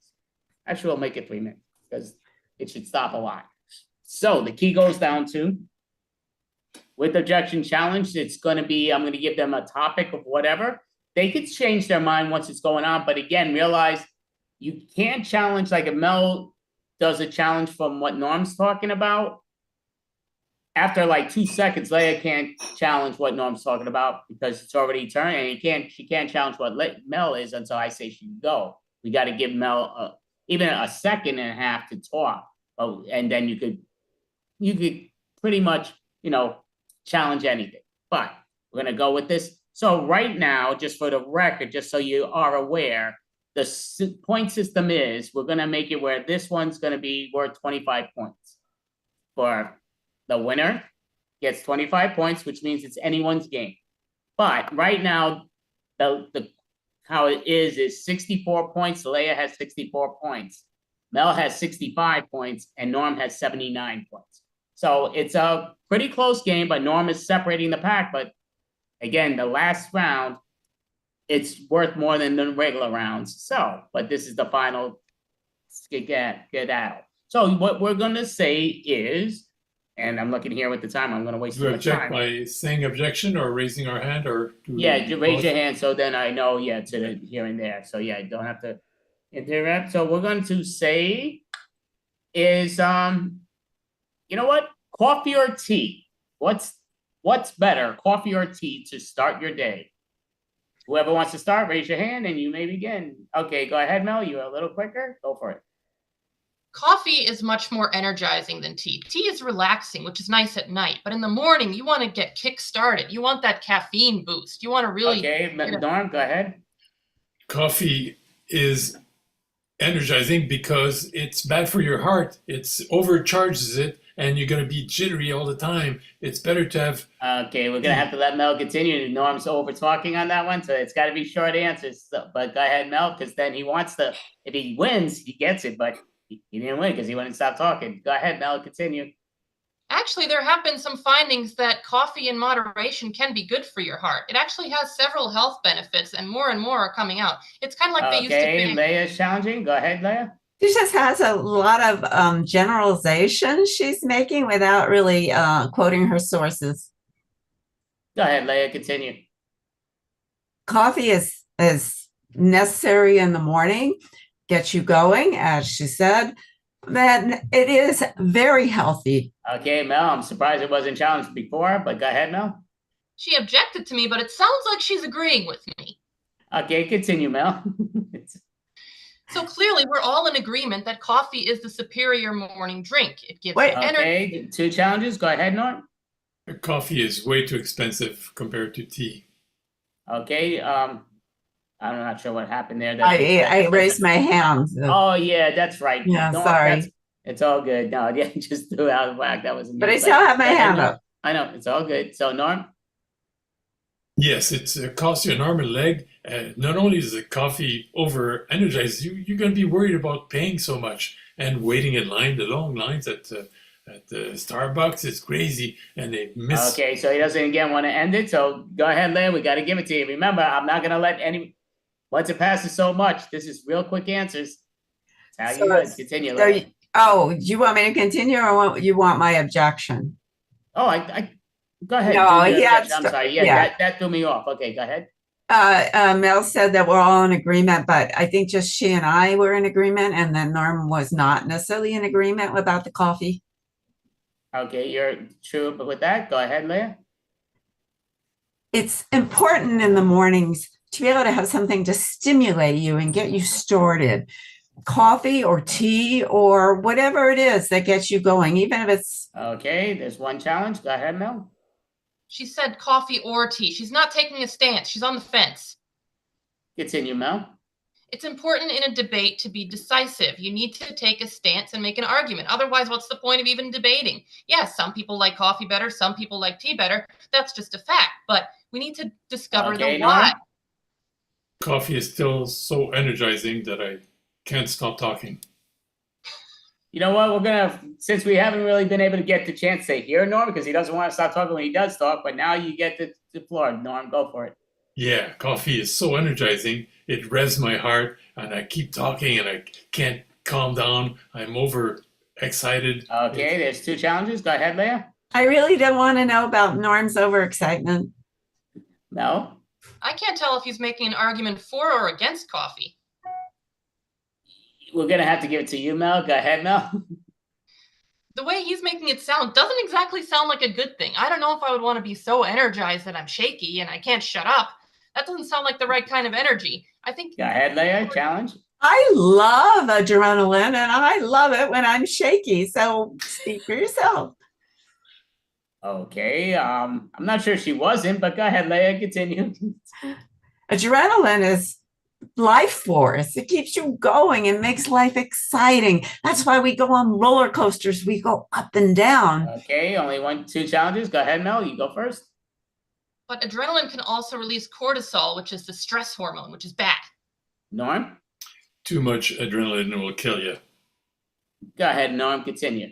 Actually, we'll make it 3 minutes because it should stop a lot. So the key goes down to with objection challenge, it's going to be, I'm going to give them a topic of whatever. They could change their mind once it's going on, but again, realize you can't challenge, like if Mel does a challenge from what Norm's talking about. After like 2 seconds, Leia can't challenge what Norm's talking about because it's already turned, and she can't challenge what Mel is until I say she can go. We got to give Mel even a second and a half to talk, and then you could pretty much, challenge anything. But we're gonna go with this. So right now, just for the record, just so you are aware, the point system is we're gonna make it where this one's gonna be worth 25 points. For the winner gets 25 points, which means it's anyone's game. But right now, the how it is 64 points. Leia has 64 points. Mel has 65 points, and Norm has 79 points. So it's a pretty close game, but Norm is separating the pack. But again, the last round, it's worth more than the regular rounds. So, but this is the final get out. So what we're gonna say is, and I'm looking here with the time, I'm gonna waste Do too we much object time. by saying objection or raising our hand, or Yeah, raise your hand so then I know, to the here and there. So yeah, you don't have to interrupt. So we're going to say is you know what? Coffee or tea? What's better, coffee or tea to start your day? Whoever wants to start, raise your hand and you may begin. Okay, go ahead, Mel. You're a little quicker. Go for it. Coffee is much more energizing than tea. Tea is relaxing, which is nice at night. But in the morning, you want to get kick-started. You want that caffeine boost. You want to really... Okay, Norm, go ahead. Coffee is energizing because it's bad for your heart. It overcharges it, and you're going to be jittery all the time. It's better to have... Okay, we're going to have to let Mel continue. Norm's over-talking on that one, so it's got to be short answers. So, but go ahead, Mel, because then he wants to... If he wins, he gets it, but... He didn't win because he wouldn't stop talking. Go ahead, Mel, continue. Actually, there have been some findings that coffee in moderation can be good for your heart. It actually has several health benefits, and more are coming out. It's kind of like they used to Okay, think. Leia's challenging. Go ahead, Leia. She just has a lot of generalizations she's making without really quoting her sources. Go ahead, Leia, continue. Coffee is necessary in the morning. Get you going, as she said, then it is very healthy. Okay, Mel, I'm surprised it wasn't challenged before, but go ahead, Mel. She objected to me, but it sounds like she's agreeing with me. Okay, continue, Mel. So clearly, we're all in agreement that coffee is the superior morning drink. It gives energy. Okay, 2 challenges. Go ahead, Norm. Coffee is way too expensive compared to tea. Okay, I'm not sure what happened there. I raised my hand. Oh yeah, that's right. Yeah, No, sorry. It's all good. No, yeah, just threw out of whack. That was. But I still have my hand up. I know it's all good. So Norm. Yes, it costs you an arm and a leg. Not only does the coffee over energize you, you're going to be worried about paying so much and waiting in line. The long lines at the Starbucks is crazy, and they miss. Okay, so he doesn't again want to end it. So go ahead, Leia. We got to give it to you. Remember, I'm not going to let any. Once it passes so much, this is real quick answers. That's how you would continue. Do you want me to continue, or you want my objection? Oh, I go ahead. No, I'm yeah, sorry. Yeah. That threw me off. Okay, go ahead. Mel said that we're all in agreement, but I think just she and I were in agreement, and then Norm was not necessarily in agreement about the coffee. Okay, you're true, but with that, go ahead, Leia. It's important in the mornings to be able to have something to stimulate you and get you started. Coffee or tea or whatever it is that gets you going, even if it's... Okay, there's one challenge. Go ahead, Mel. She said coffee or tea. She's not taking a stance. She's on the fence. Continue, Mel. It's important in a debate to be decisive. You need to take a stance and make an argument. Otherwise, what's the point of even debating? Yes, some people like coffee better. Some people like tea better. That's just a fact. But we need to discover the why. Norm? Coffee is still so energizing that I can't stop talking. You know what? Since we haven't really been able to get the chance to hear Norm, because he doesn't want to stop talking when he does talk, but now you get the floor. Norm, go for it. Yeah, coffee is so energizing. It revs my heart, and I keep talking, and I can't calm down. I'm over excited. Okay, there's 2 challenges. Go ahead, Leia. I really don't want to know about Norm's overexcitement. Mel? I can't tell if he's making an argument for or against coffee. We're gonna have to give it to you, Mel. Go ahead, Mel. The way he's making it sound doesn't exactly sound like a good thing. I don't know if I would want to be so energized that I'm shaky and I can't shut up. That doesn't sound like the right kind of energy. I think. Go ahead, Leia. Challenge. I love adrenaline and I love it when I'm shaky. So speak for yourself. Okay. I'm not sure she wasn't, but go ahead, Leia. Continue. Adrenaline is life force. It keeps you going and makes life exciting. That's why we go on roller coasters. We go up and down. Okay. Only 2 challenges. Go ahead, Mel. You go first. But adrenaline can also release cortisol, which is the stress hormone, which is bad. Norm? Too much adrenaline will kill you. Go ahead, Norm. Continue.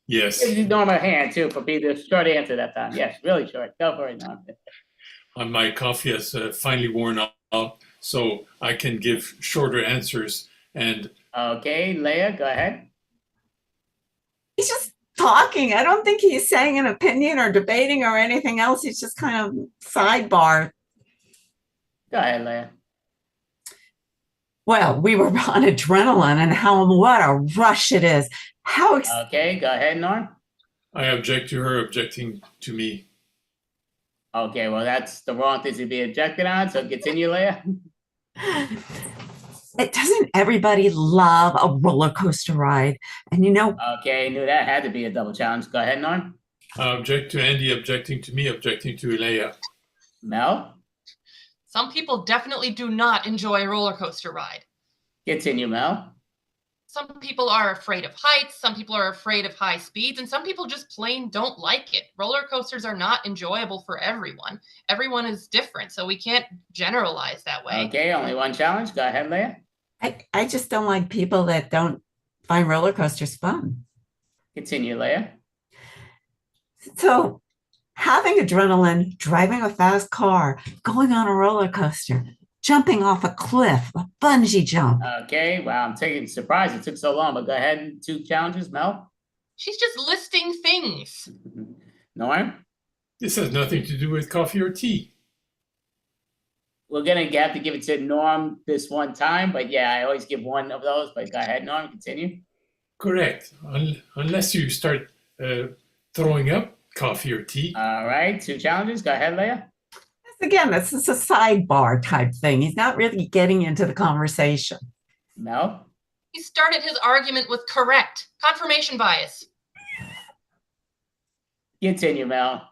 Yes. Give Norm a hand, too, for being the short answer that time. Yes, really short. Go for it, Norm. My coffee has finally worn off, so I can give shorter answers. And okay, Leia, go ahead. He's just talking. I don't think he's saying an opinion or debating or anything else. He's just kind of sidebar. Go ahead, Leia. Well, we were on adrenaline and what a rush it is. Okay, go ahead, Norm. I object to her objecting to me. Okay, well, that's the wrong thing to be objected on, so continue, Leia. Doesn't everybody love a roller coaster ride? And Okay, knew that had to be a double challenge. Go ahead, Norm. I object to Andy objecting to me, objecting to Leia. Mel? Some people definitely do not enjoy a roller coaster ride. Continue, Mel. Some people are afraid of heights, some people are afraid of high speeds, and some people just plain don't like it. Roller coasters are not enjoyable for everyone. Everyone is different, so we can't generalize that way. Okay, only 1 challenge. Go ahead, Leia. I just don't like people that don't find roller coasters fun. Continue, Leia. So having adrenaline, driving a fast car, going on a roller coaster, jumping off a cliff, a bungee jump. Okay, well, I'm taking surprise. It took so long, but go ahead and 2 challenges, Mel. She's just listing things. Norm? This has nothing to do with coffee or tea. We're going to have to give it to Norm this one time, but yeah, I always give one of those, but go ahead, Norm, continue. Correct, unless you start throwing up coffee or tea. All right, 2 challenges. Go ahead, Leia. Again, this is a sidebar type thing. He's not really getting into the conversation. Mel? He started his argument with correct. Confirmation bias. Continue, Mel.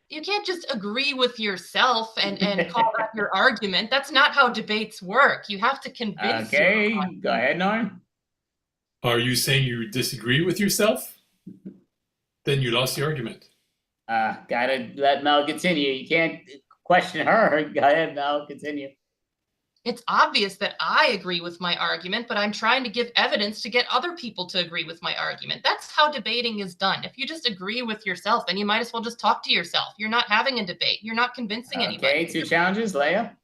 You can't just agree with yourself and call that your argument. That's not how debates work. You have to convince. Okay, go ahead, Norm. Are you saying you disagree with yourself? Then you lost the argument. Gotta let Mel continue. You can't question her. Go ahead, Mel, continue. It's obvious that I agree with my argument, but I'm trying to give evidence to get other people to agree with my argument. That's how debating is done. If you just agree with yourself, then you might as well just talk to yourself. You're not having a debate. You're not convincing anybody. Okay, 2 challenges, Leia.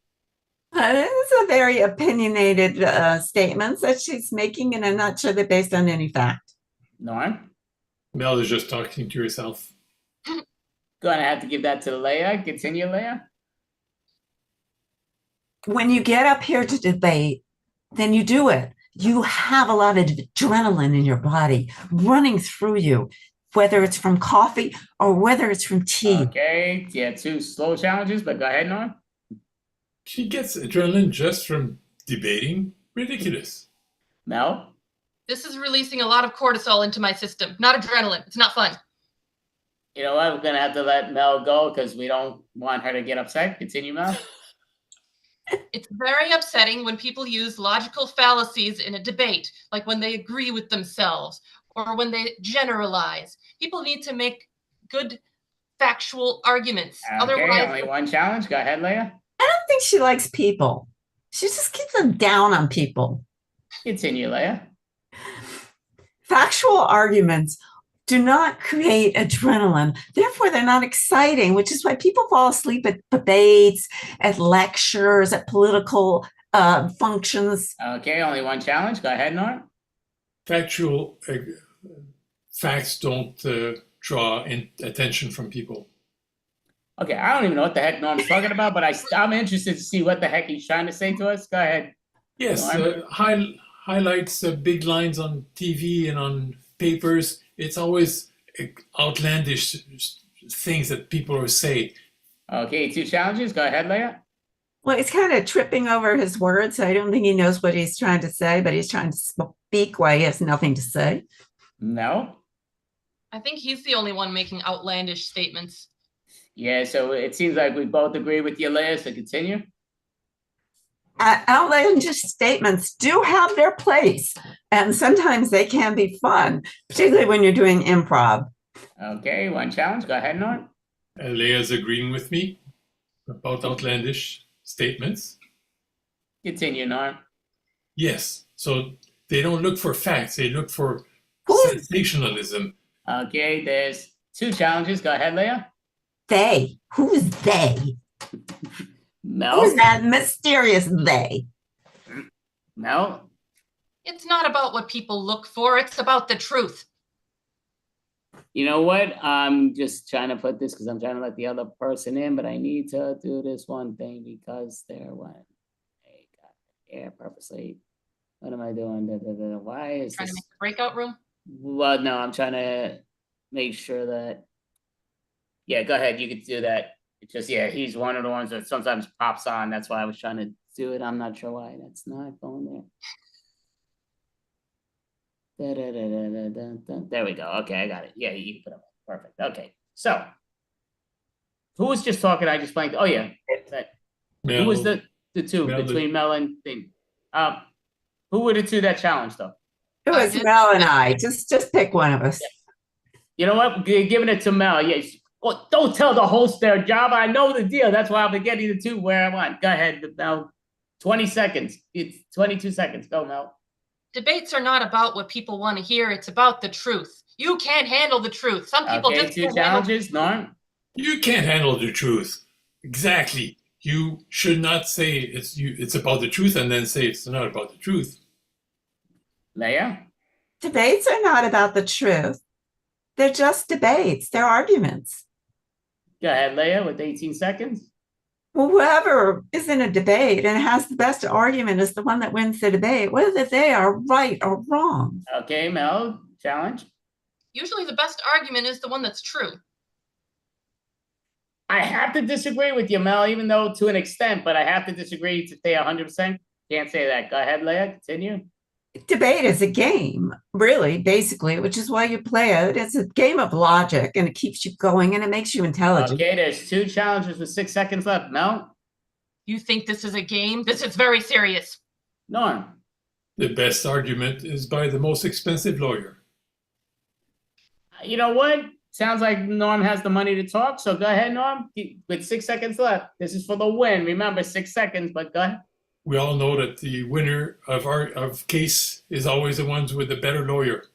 This is a very opinionated statements that she's making, and I'm not sure they're based on any fact. Norm? Mel is just talking to herself. Gonna have to give that to Leia. Continue, Leia. When you get up here to debate, then you do it. You have a lot of adrenaline in your body running through you, whether it's from coffee or whether it's from tea. Okay, yeah, 2 slow challenges, but go ahead, Norm. She gets adrenaline just from debating. Ridiculous. Mel? This is releasing a lot of cortisol into my system, not adrenaline. It's not fun. You know what? We're gonna have to let Mel go because we don't want her to get upset. Continue, Mel. It's very upsetting when people use logical fallacies in a debate, like when they agree with themselves or when they generalize. People need to make good factual arguments. Okay, Otherwise, only 1 challenge. Go ahead, Leia. I don't think she likes people. She just keeps them down on people. Continue, Leia. Factual arguments do not create adrenaline. Therefore, they're not exciting, which is why people fall asleep at debates, at lectures, at political functions. Okay, only 1 challenge. Go ahead, Norm. Factual facts don't draw attention from people. Okay, I don't even know what the heck Norm's talking about, but I'm interested to see what the heck he's trying to say to us. Go ahead. Yes, Norm. highlights, big lines on TV and on papers. It's always outlandish things that people say. Okay, 2 challenges. Go ahead, Leia. Well, he's kind of tripping over his words. I don't think he knows what he's trying to say, but he's trying to speak while he has nothing to say. No. I think he's the only one making outlandish statements. Yeah, so it seems like we both agree with you, Leia, so continue. Outlandish statements do have their place, and sometimes they can be fun, particularly when you're doing improv. Okay, 1 challenge. Go ahead, Norm. Leia's agreeing with me about outlandish statements. Continue, Norm. Yes, so they don't look for facts, they look for sensationalism. Okay, there's 2 challenges. Go ahead, Leia. They. Who's they? Mel. Who's that mysterious they? Mel. It's not about what people look for, it's about the truth. You know what? I'm just trying to put this because I'm trying to let the other person in, but I need to do this one thing because they're one. They got here purposely. What am I doing? Why is Trying this? to make the breakout room? Well, no, I'm trying to make sure that. Yeah, go ahead. You could do that. It's just, yeah, he's one of the ones that sometimes pops on. That's why I was trying to do it. I'm not sure why that's not going there. There we go. Okay, I got it. Yeah, you can put it up. Perfect. Okay, so who was just talking? I just blanked. Oh yeah, who was the 2 between Mel and thing? Who were the 2 that challenged though? It was Mel and I. Just pick one of us. You know what? Giving it to Mel. Yes. Well, don't tell the host their job. I know the deal. That's why I'll be getting the 2 where I want. Go ahead, Mel. 20 seconds. It's 22 seconds. Go, Mel. Debates are not about what people want to hear. It's about the truth. You can't handle the truth. Some people Okay, just 2 can't challenges. Norm. You can't handle the truth. Exactly. You should not say it's about the truth and then say it's not about the truth. Leia? Debates are not about the truth. They're just debates. They're arguments. Go ahead, Leia, with 18 seconds. Well, whoever is in a debate and has the best argument is the one that wins the debate, whether they are right or wrong. Okay, Mel, challenge. Usually the best argument is the one that's true. I have to disagree with you, Mel, even though to an extent, but I have to disagree to say 100%. Can't say that. Go ahead, Leia, continue. Debate is a game, really, basically, which is why you play it. It's a game of logic, and it keeps you going, and it makes you intelligent. Okay, there's 2 challenges with 6 seconds left. Mel? You think this is a game? This is very serious. Norm? The best argument is by the most expensive lawyer. You know what? Sounds like Norm has the money to talk, so go ahead, Norm. With 6 seconds left. This is for the win. Remember, 6 seconds, but go ahead. We all know that the winner of case is always the ones with the better lawyer.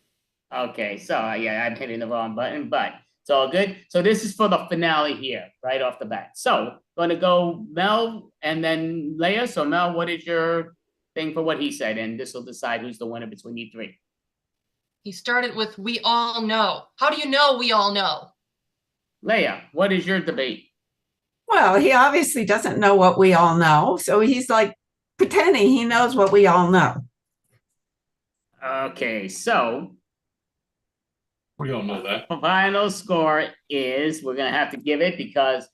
Okay, so yeah, I'm hitting the wrong button, but it's all good. So this is for the finale here, right off the bat. So going to go Mel and then Leia. So Mel, what is your thing for what he said? And this will decide who's the winner between you 3. He started with, we all know. How do you know we all know? Leia, what is your debate? Well, he obviously doesn't know what we all know. So he's like pretending he knows what we all know. Okay, so we all know that. The final score is, we're going to have to give it because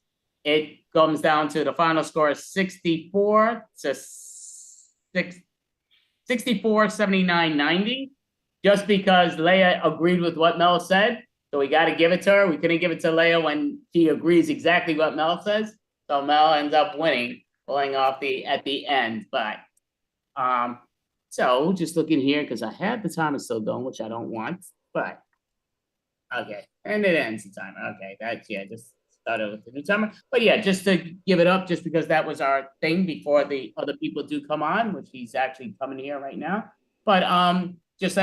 it comes down to the final score is 64 to 64, 79, 90. Just because Leia agreed with what Mel said. So we got to give it to her. We couldn't give it to Leia when she agrees exactly what Mel says. So Mel ends up winning, pulling off at the end. But so just looking here, because I had the timer still going, which I don't want. But okay, and it ends the timer. Okay, that's just started with the new timer. But yeah, just to give it up, just because that was our thing before the other people do come on, which he's actually coming here right now. But just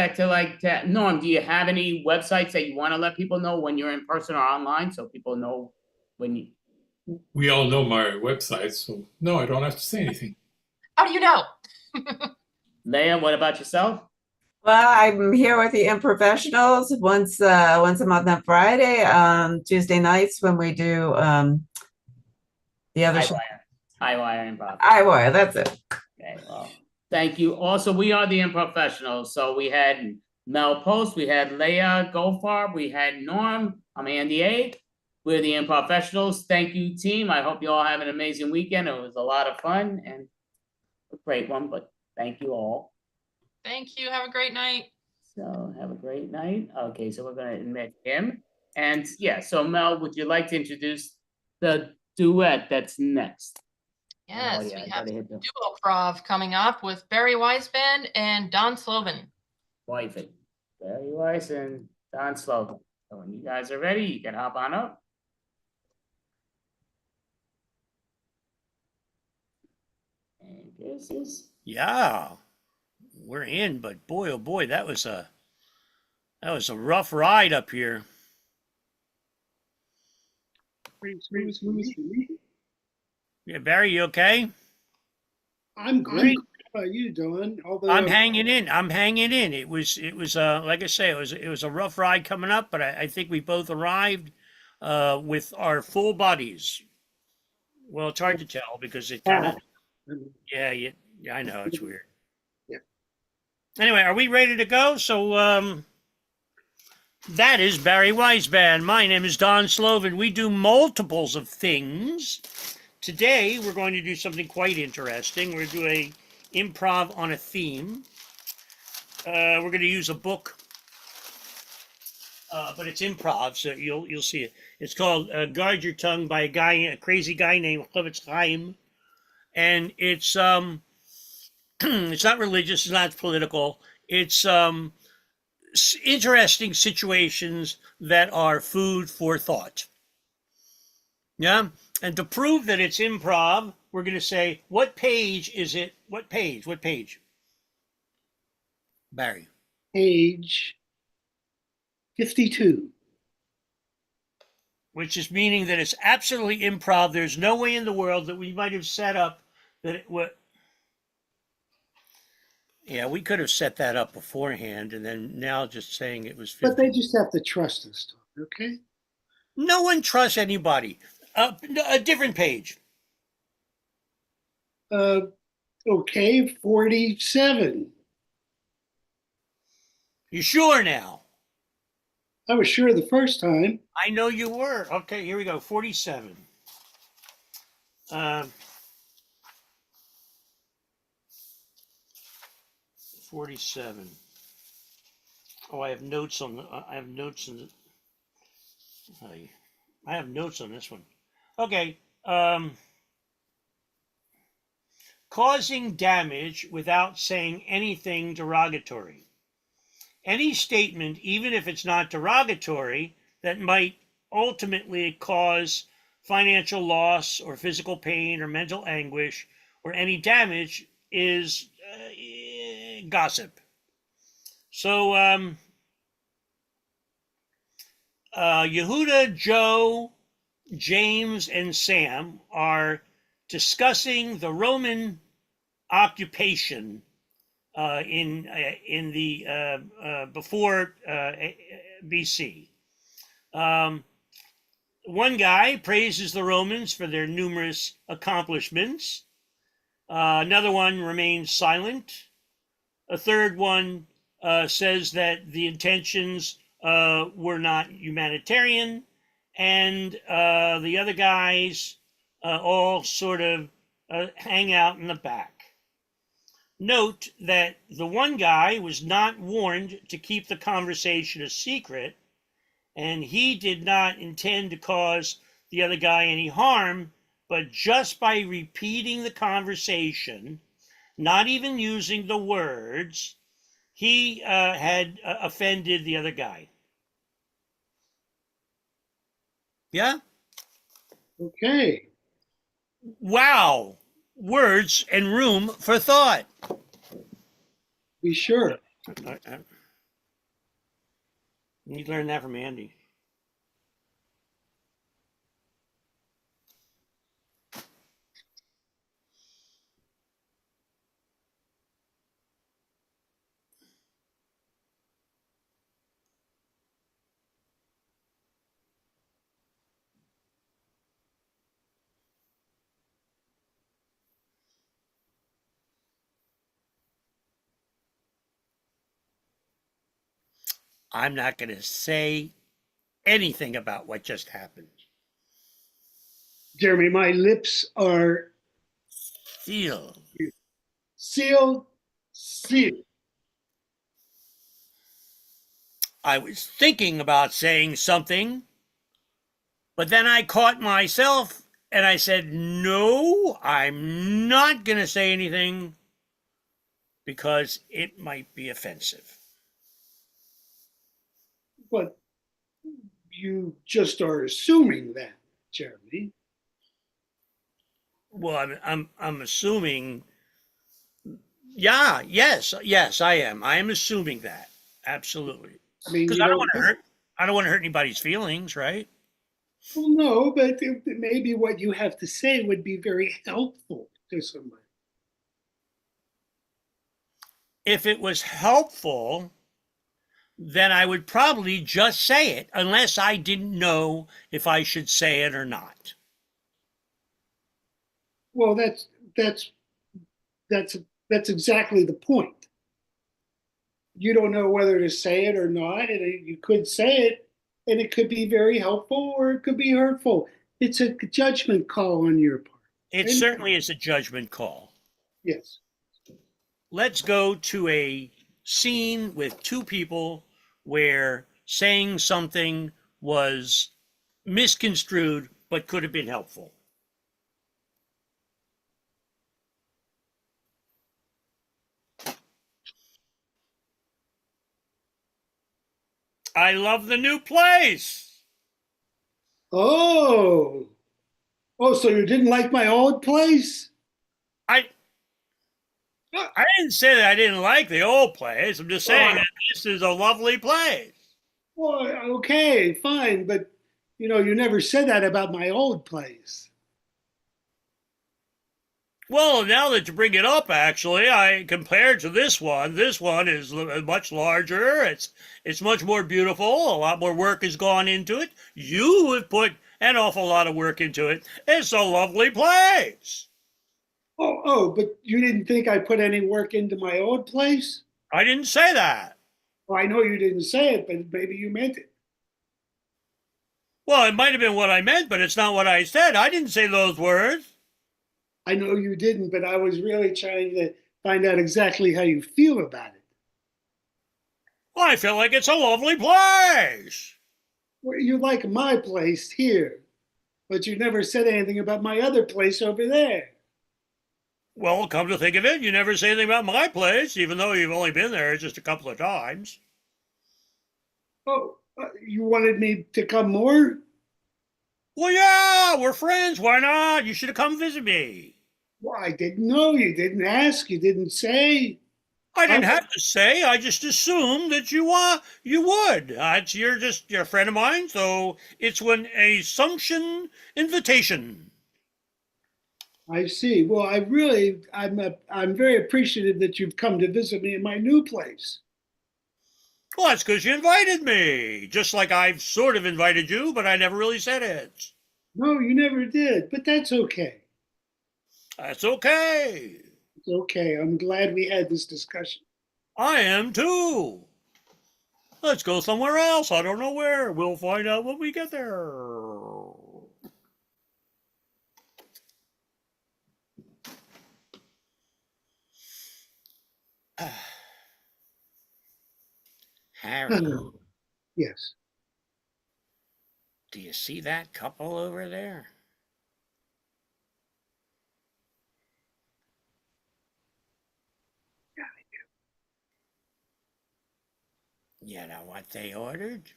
Norm, do you have any websites that you want to let people know when you're in person or online, so people know when you? We all know my website, so no, I don't have to say anything. How do you know? Leia, what about yourself? Well, I'm here with the Unprofessionals once a month on Friday, Tuesday nights when we do the other show. High wire improv. I wire, that's it. Okay, well, thank you. Also, we are the Unprofessionals. So we had Mel Post, we had Leah Goldfarb, we had Norm. I'm Andy A. We're the Unprofessionals. Thank you, team. I hope you all have an amazing weekend. It was a lot of fun and a great one, but thank you all. Thank you. Have a great night. So have a great night. Okay, so we're going to admit him. And yeah, so Mel, would you like to introduce the duet that's next? Yes, Oh, yeah, we I have gotta hit the duo prov coming up with Barry Weisband and Don Slovan. wife it. Barry Weiss and Don Slogan. So when you guys are ready, you can hop on up. And this is Yeah, we're in, but boy, oh boy, that was a rough ride up here. Yeah, Barry, you okay? I'm great. How are you doing? Although I'm hanging in. I'm hanging in. It was like I say, it was a rough ride coming up, but I think we both arrived with our full bodies. Well, it's hard to tell because it kind of yeah, I know it's weird. Yeah. Anyway, are we ready to go? So that is Barry Weisband. My name is Don Slovan. We do multiples of things. Today, we're going to do something quite interesting. We're doing improv on a theme. We're going to use a book, but it's improv, so you'll see it. It's called "Guard Your Tongue" by a crazy guy named Chofetz Chaim, and it's it's not religious, it's not political. It's interesting situations that are food for thought. Yeah, and to prove that it's improv, we're going to say, what page is it? What page? What page? Barry. Page 52. Which is meaning that it's absolutely improv. There's no way in the world that we might have set up that it would. Yeah, we could have set that up beforehand and then now just saying it was 50. But they just have to trust us, okay? No one trusts anybody. A different page. Okay, 47. You sure now? I was sure the first time. I know you were. Okay, here we go. 47. 47. Oh, I have notes on. I have notes on. I have notes on this one. Okay. Causing damage without saying anything derogatory. Any statement, even if it's not derogatory, that might ultimately cause financial loss or physical pain or mental anguish or any damage is gossip. So, Yehuda, Joe, James, and Sam are discussing the Roman occupation in the before BC. One guy praises the Romans for their numerous accomplishments. Another one remains silent. A third one says that the intentions were not humanitarian, and the other guys all sort of hang out in the back. Note that the one guy was not warned to keep the conversation a secret, and he did not intend to cause the other guy any harm, but just by repeating the conversation, not even using the words, he had offended the other guy. Yeah? Okay. Wow. Words and room for thought. Be sure. You learned that from Andy. I'm not going to say anything about what just happened. Jeremy, my lips are Sealed. sealed. I was thinking about saying something, but then I caught myself and I said, no, I'm not going to say anything because it might be offensive. But you just are assuming that, Jeremy. Well, I'm assuming. Yeah, yes, I am. I am assuming that. Absolutely. I mean, Because you I don't don't. want to hurt. I don't want to hurt anybody's feelings, right? Well, no, but maybe what you have to say would be very helpful to somebody. If it was helpful, then I would probably just say it, unless I didn't know if I should say it or not. Well, that's that's that's exactly the point. You don't know whether to say it or not, and you could say it, and it could be very helpful or it could be hurtful. It's a judgment call on your part. It certainly is a judgment call. Yes. Let's go to a scene with two people where saying something was misconstrued but could have been helpful. I love the new place. Oh, so you didn't like my old place? I didn't say that I didn't like the old place. I'm just saying that this is a lovely place. Well, okay, fine, but you never said that about my old place. Well, now that you bring it up, actually, compared to this one is much larger. It's much more beautiful. A lot more work has gone into it. You have put an awful lot of work into it. It's a lovely place. But you didn't think I put any work into my old place? I didn't say that. Well, I know you didn't say it, but maybe you meant it. Well, it might have been what I meant, but it's not what I said. I didn't say those words. I know you didn't, but I was really trying to find out exactly how you feel about it. Well, I feel like it's a lovely place. Well, you like my place here, but you never said anything about my other place over there. Well, come to think of it, you never say anything about my place, even though you've only been there just a couple of times. Oh, you wanted me to come more? Well, yeah, we're friends. Why not? You should have come visit me. Well, I didn't know. You didn't ask. You didn't say. I didn't have to say. I just assumed that you would. You're a friend of mine, so it's an assumption invitation. I see. Well, I'm very appreciative that you've come to visit me in my new place. Well, that's because you invited me. Just like I've sort of invited you, but I never really said it. No, you never did, but that's okay. That's okay. It's okay. I'm glad we had this discussion. I am too. Let's go somewhere else. I don't know where. We'll find out when we get there. Harry. Yes. Do you see that couple over there? Yeah, I do. You know what they ordered?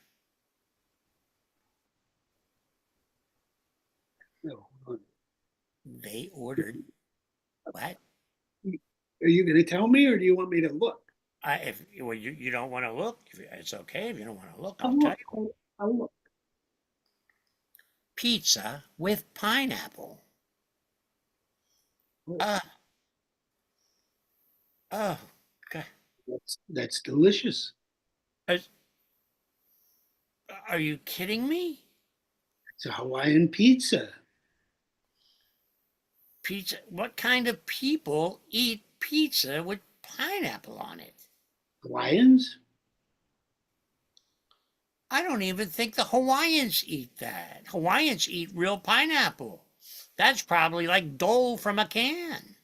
No, hold on. They ordered what? Are you going to tell me, or do you want me to look? If you don't want to look, it's okay. If you don't want to look, I'll tell you. I'll look. Pizza with pineapple. Oh, God. That's delicious. Are you kidding me? It's a Hawaiian pizza. Pizza? What kind of people eat pizza with pineapple on it? Hawaiians? I don't even think the Hawaiians eat that. Hawaiians eat real pineapple. That's probably like dole from a can.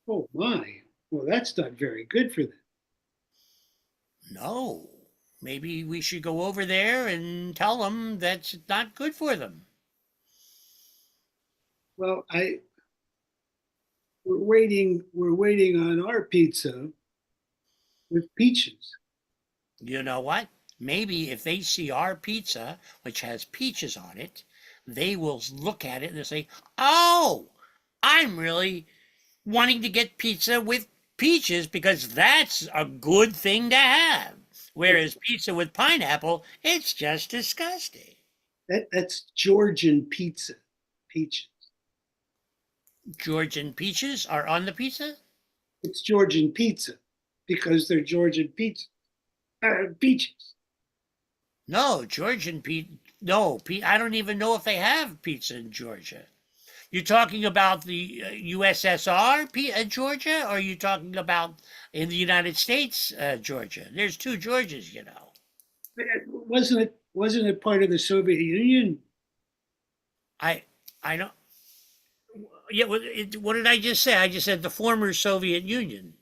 Oh my. Well, that's not very good for them. No. Maybe we should go over there and tell them that's not good for them. Well, we're waiting on our pizza with peaches. You know what? Maybe if they see our pizza, which has peaches on it, they will look at it and they'll say, oh, I'm really wanting to get pizza with peaches because that's a good thing to have. Whereas pizza with pineapple, it's just disgusting. That's Georgian pizza. Peaches. Georgian peaches are on the pizza? It's Georgian pizza because they're Georgian pizza. Peaches. No, Georgian no, I don't even know if they have pizza in Georgia. You're talking about the USSR, Georgia, or are you talking about in the United States, Georgia? There's two Georgias, you know. Wasn't it part of the Soviet Union? I don't. Yeah, what did I just say? I just said the former Soviet Union.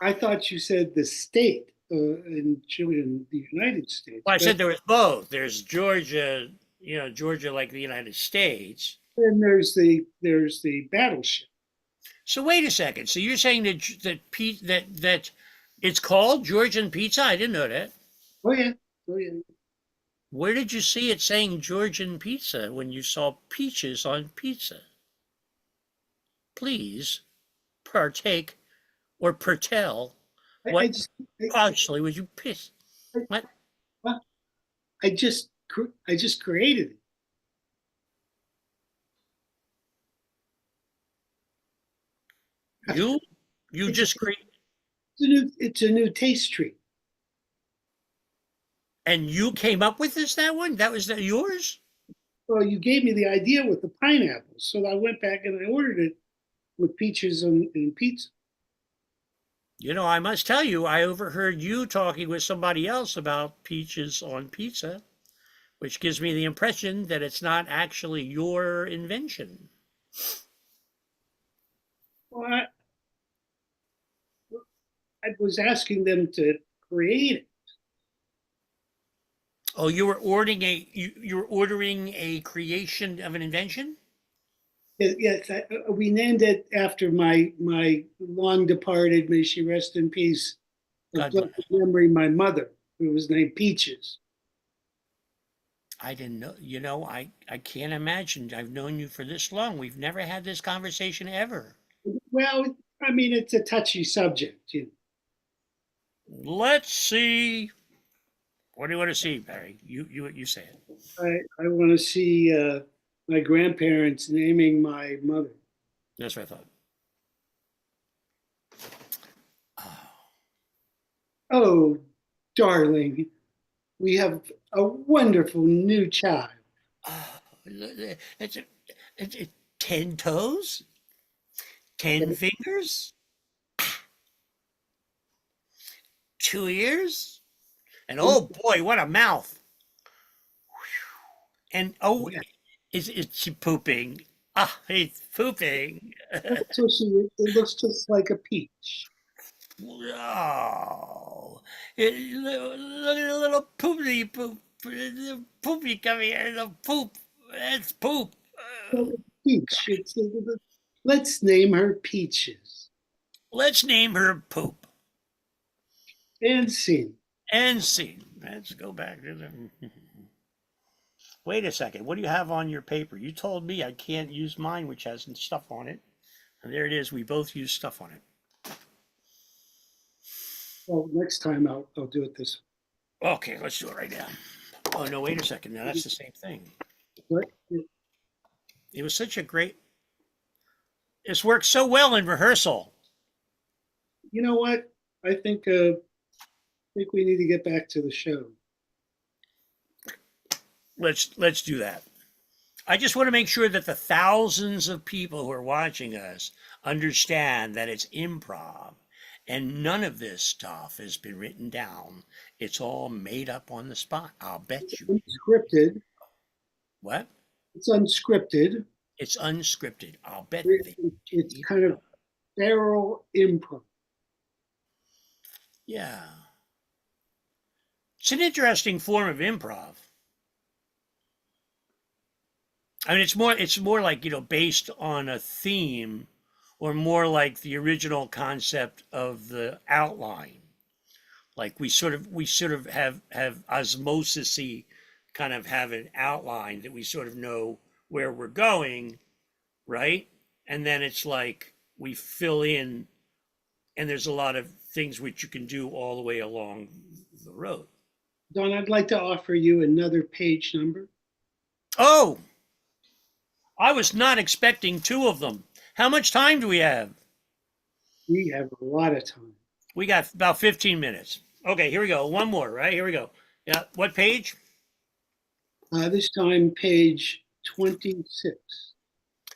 I thought you said the state in Chile, in the United States. Well, I said there was both. There's Georgia, Georgia like the United States. And there's the battleship. So wait a second. So you're saying that it's called Georgian pizza? I didn't know that. Oh yeah. Oh yeah. Where did you see it saying Georgian pizza when you saw peaches on pizza? Please partake or pertell. What partially would you piss? What? Well, I just created it. You just created. It's a new taste treat. And you came up with that one? That was yours? Well, you gave me the idea with the pineapples, so I went back and I ordered it with peaches and pizza. I must tell you, I overheard you talking with somebody else about peaches on pizza, which gives me the impression that it's not actually your invention. Well, I was asking them to create it. Oh, you were ordering a creation of an invention? Yes, we named it after my long departed, may she rest in peace, of blessed memory, my mother, who was named Peaches. I didn't know. I can't imagine. I've known you for this long. We've never had this conversation ever. Well, I mean, it's a touchy subject. Let's see. What do you want to see, Barry? You say it. I want to see my grandparents naming my mother. That's what I thought. Oh, darling, we have a wonderful new child. It's 10 toes, 10 fingers, 2 ears, and oh boy, what a mouth! And is she pooping? Ah, he's pooping. So it looks just like a peach. Oh, look at a little poopy come here. The poop. It's poop. Peach. Let's name her Peaches. Let's name her Poop. And scene. Let's go back to the. Wait a second. What do you have on your paper? You told me I can't use mine, which has stuff on it. And there it is. We both use stuff on it. Well, next time I'll do it this way. Okay, let's do it right now. Oh, no, wait a second. Now, that's the same thing. What? It was such a great. This worked so well in rehearsal. You know what? I think we need to get back to the show. Let's do that. I just want to make sure that the thousands of people who are watching us understand that it's improv And none of this stuff has been written down. It's all made up on the spot. I'll bet you. Unscripted. What? It's unscripted. It's unscripted. I'll bet It's kind of feral improv. Yeah. It's an interesting form of improv. I mean, it's more like, based on a theme, or more like the original concept of the outline. Like we sort of have osmosis kind of have an outline that we sort of know where we're going, right? And then it's like we fill in, and there's a lot of things which you can do all the way along the road. Don, I'd like to offer you another page number. Oh, I was not expecting two of them. How much time do we have? We have a lot of time. We got about 15 minutes. Okay, here we go. One more, right? Here we go. Yeah, what page? This time, page 26.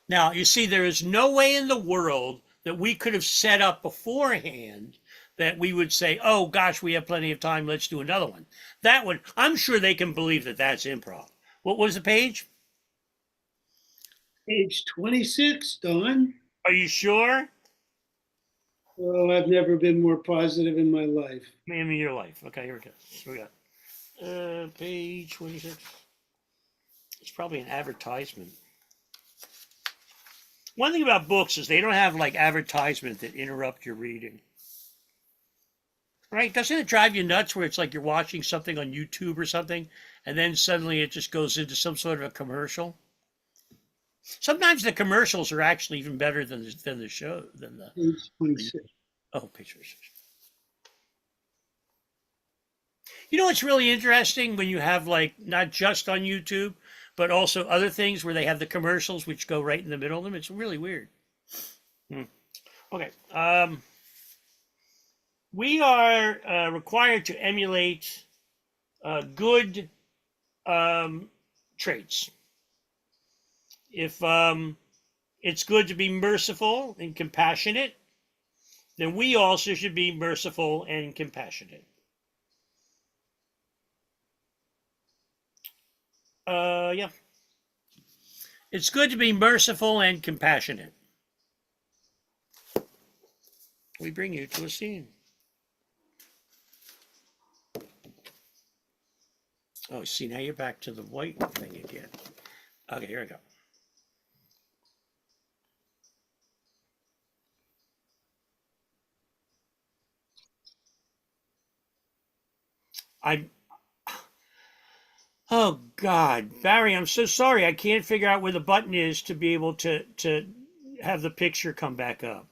Now, you see, there is no way in the world that we could have set up beforehand that we would say, oh, gosh, we have plenty of time. Let's do another one. That one, I'm sure they can believe that that's improv. What was the page? Page 26, Don. Are you sure? Oh, I've never been more positive in my life. In your life. Okay, here we go. Here we go. Page 26. It's probably an advertisement. One thing about books is they don't have like advertisement that interrupt your reading. Right? Doesn't it drive you nuts where it's like you're watching something on YouTube or something, and then suddenly it just goes into some sort of a commercial? Sometimes the commercials are actually even better than the show, than the page 26. Oh, page 26. You know what's really interesting when you have like not just on YouTube, but also other things where they have the commercials which go right in the middle of them. It's really weird. Okay. We are required to emulate good traits. If it's good to be merciful and compassionate, then we also should be merciful and compassionate. Yeah. It's good to be merciful and compassionate. We bring you to a scene. Oh, see, now you're back to the white thing again. Okay, here we go. Oh God, Barry, I'm so sorry. I can't figure out where the button is to be able to have the picture come back up.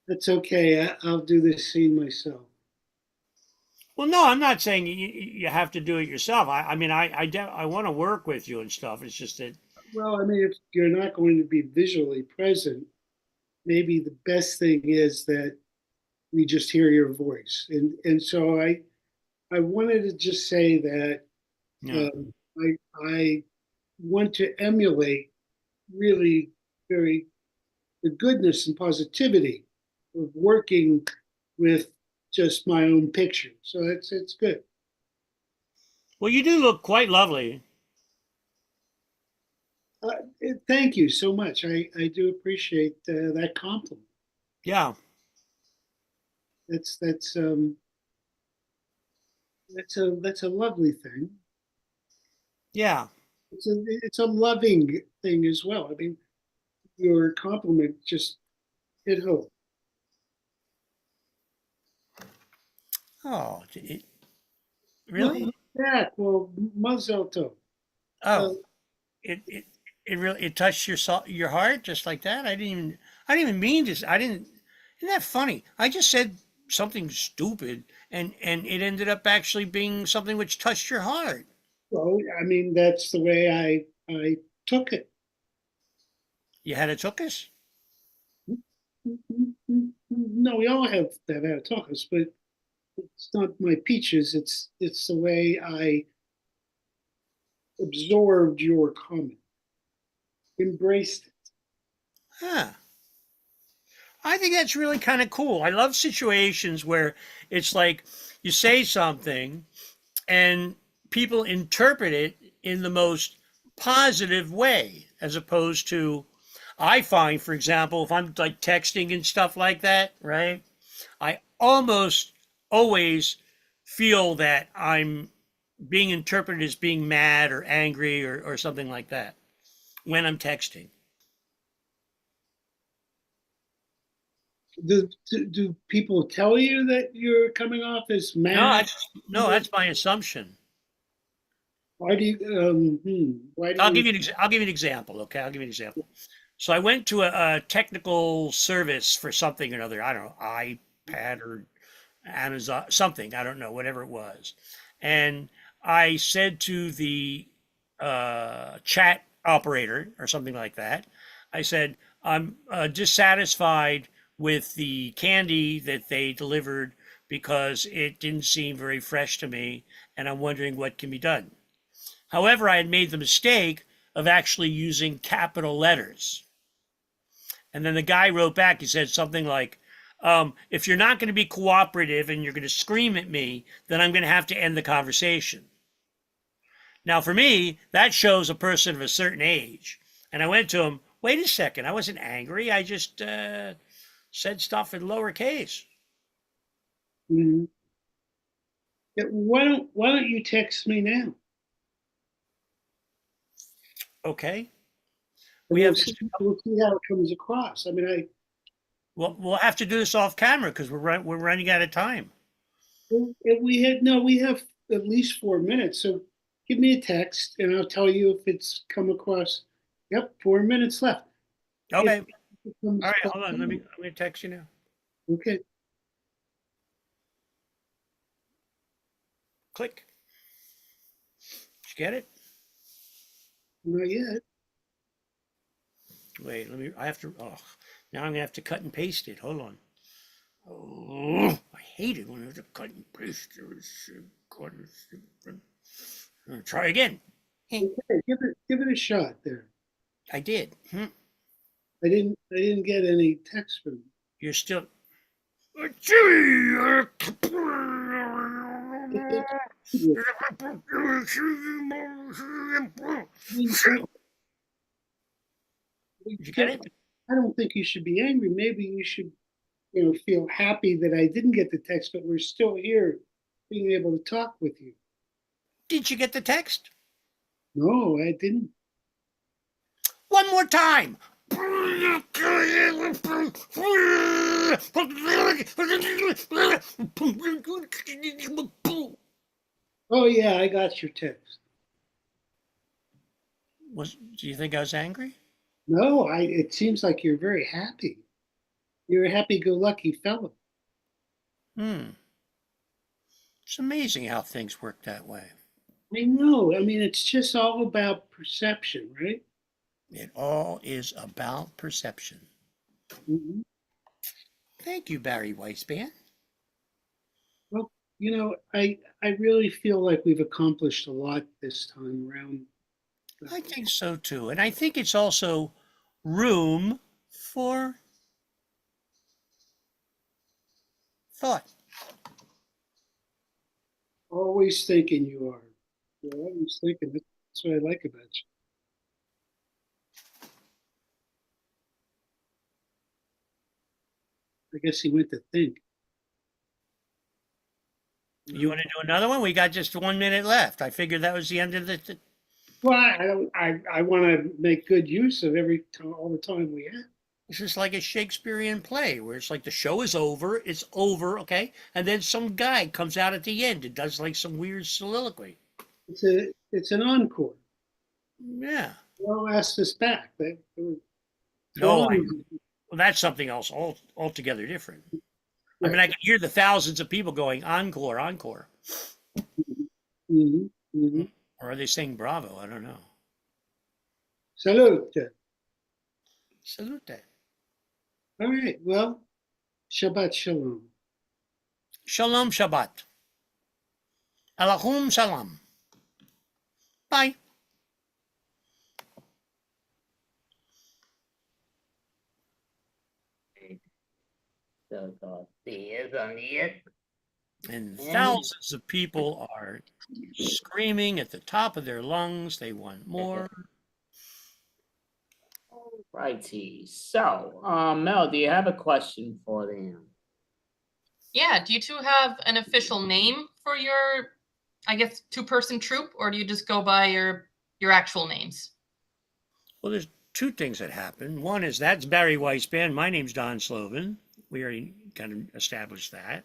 That's okay. I'll do this scene myself. Well, no, I'm not saying you have to do it yourself. I mean, I want to work with you and stuff. It's just that. Well, I mean, if you're not going to be visually present, maybe the best thing is that we just hear your voice. And so I wanted to just say that I want to emulate really the goodness and positivity of working with just my own picture. So it's good. Well, you do look quite lovely. Thank you so much. I do appreciate that compliment. Yeah. That's a lovely thing. Yeah. It's a loving thing as well. I mean, your compliment just hit home. Oh, really? Yeah. Well, mazel tov. Oh, it really touched your heart just like that. I didn't even mean this. Isn't that funny? I just said something stupid, and it ended up actually being something which touched your heart. Well, I mean, that's the way I took it. You had a tuchus? No, we all have had a tuchus, but it's not my peaches. It's the way I absorbed your comment, embraced it. Huh. I think that's really kind of cool. I love situations where it's like you say something and people interpret it in the most positive way, as opposed to, I find, for example, if I'm like texting and stuff like that, right? I almost always feel that I'm being interpreted as being mad or angry or something like that when I'm texting. Do people tell you that you're coming off as mad? No, that's my assumption. Why do you? Why do I'll you? give you I'll give you an example. Okay, I'll give you an example. So I went to a technical service for something or another. I don't know, iPad or Amazon, something. I don't know, whatever it was. And I said to the chat operator or something like that, I said, I'm dissatisfied with the candy that they delivered because it didn't seem very fresh to me, and I'm wondering what can be done. However, I had made the mistake of actually using capital letters. And then the guy wrote back, he said something like, if you're not going to be cooperative and you're going to scream at me, then I'm going to have to end the conversation. Now, for me, that shows a person of a certain age. And I went to him, wait a second, I wasn't angry. I just said stuff in lowercase. Mhm. Yeah, why don't you text me now? Okay. We'll see how it comes across. I mean, We'll have to do this off camera because we're running out of time. if we have at least 4 minutes. So give me a text and I'll tell you if it's come across. Yep, 4 minutes left. Okay. If it comes All right, across- hold on. I'm going to text you now. Okay. Click. Did you get it? Not yet. Wait, I have to, now I'm going to have to cut and paste it. Hold on. Oh, I hate it when I have to cut and paste. Try again. Okay, give it a shot there. I did. I didn't get any text from you. You're still. Did you get it? I don't think you should be angry. Maybe you should, feel happy that I didn't get the text, but we're still here being able to talk with you. Did you get the text? No, I didn't. One more time. Oh yeah, I got your text. Do you think I was angry? No, it seems like you're very happy. You're a happy-go-lucky fellow. It's amazing how things work that way. I know. I mean, it's just all about perception, right? It all is about perception. Mm-hmm. Thank you, Barry Weissband. Well, I really feel like we've accomplished a lot this time around. I think so too. And I think it's also room for thought. Always thinking you are. You're always thinking. That's what I like about you. I guess he went to think. You want to do another one? We got just 1 minute left. I figured that was the end of the. Well, I want to make good use of all the time we have. This is like a Shakespearean play where it's like the show is over, it's over, okay, and then some guy comes out at the end and does like some weird soliloquy. It's an encore. Yeah. Well, asked us back. Well, that's something else altogether different. I mean, I can hear the thousands of people going encore, encore. Mm-hmm. Mm-hmm. Or are they saying bravo? I don't know. Salute. Salute. All right. Well, Shabbat Shalom. Shalom Shabbat. Alaikum Salam. Bye. So, isn't it? And thousands of people are screaming at the top of their lungs. They want more. Righty. So, Mel, do you have a question for them? Yeah, do you two have an official name for your, I guess, two-person troupe, or do you just go by your actual names? Well, there's two things that happen. One is that's Barry Weissband. My name's Don Slovin. We already kind of established that.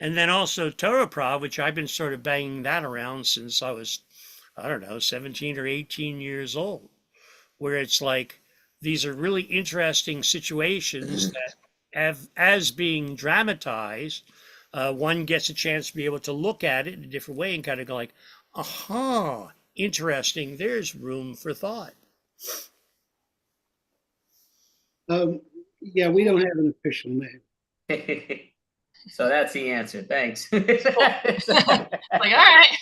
And then also Torah, which I've been sort of banging that around since I was, I don't know, 17 or 18 years old, where it's like these are really interesting situations that have, as being dramatized, one gets a chance to be able to look at it in a different way and kind of go like, aha, interesting. There's room for thought. Yeah, we don't have an official name. So that's the answer. Thanks. Like, all right.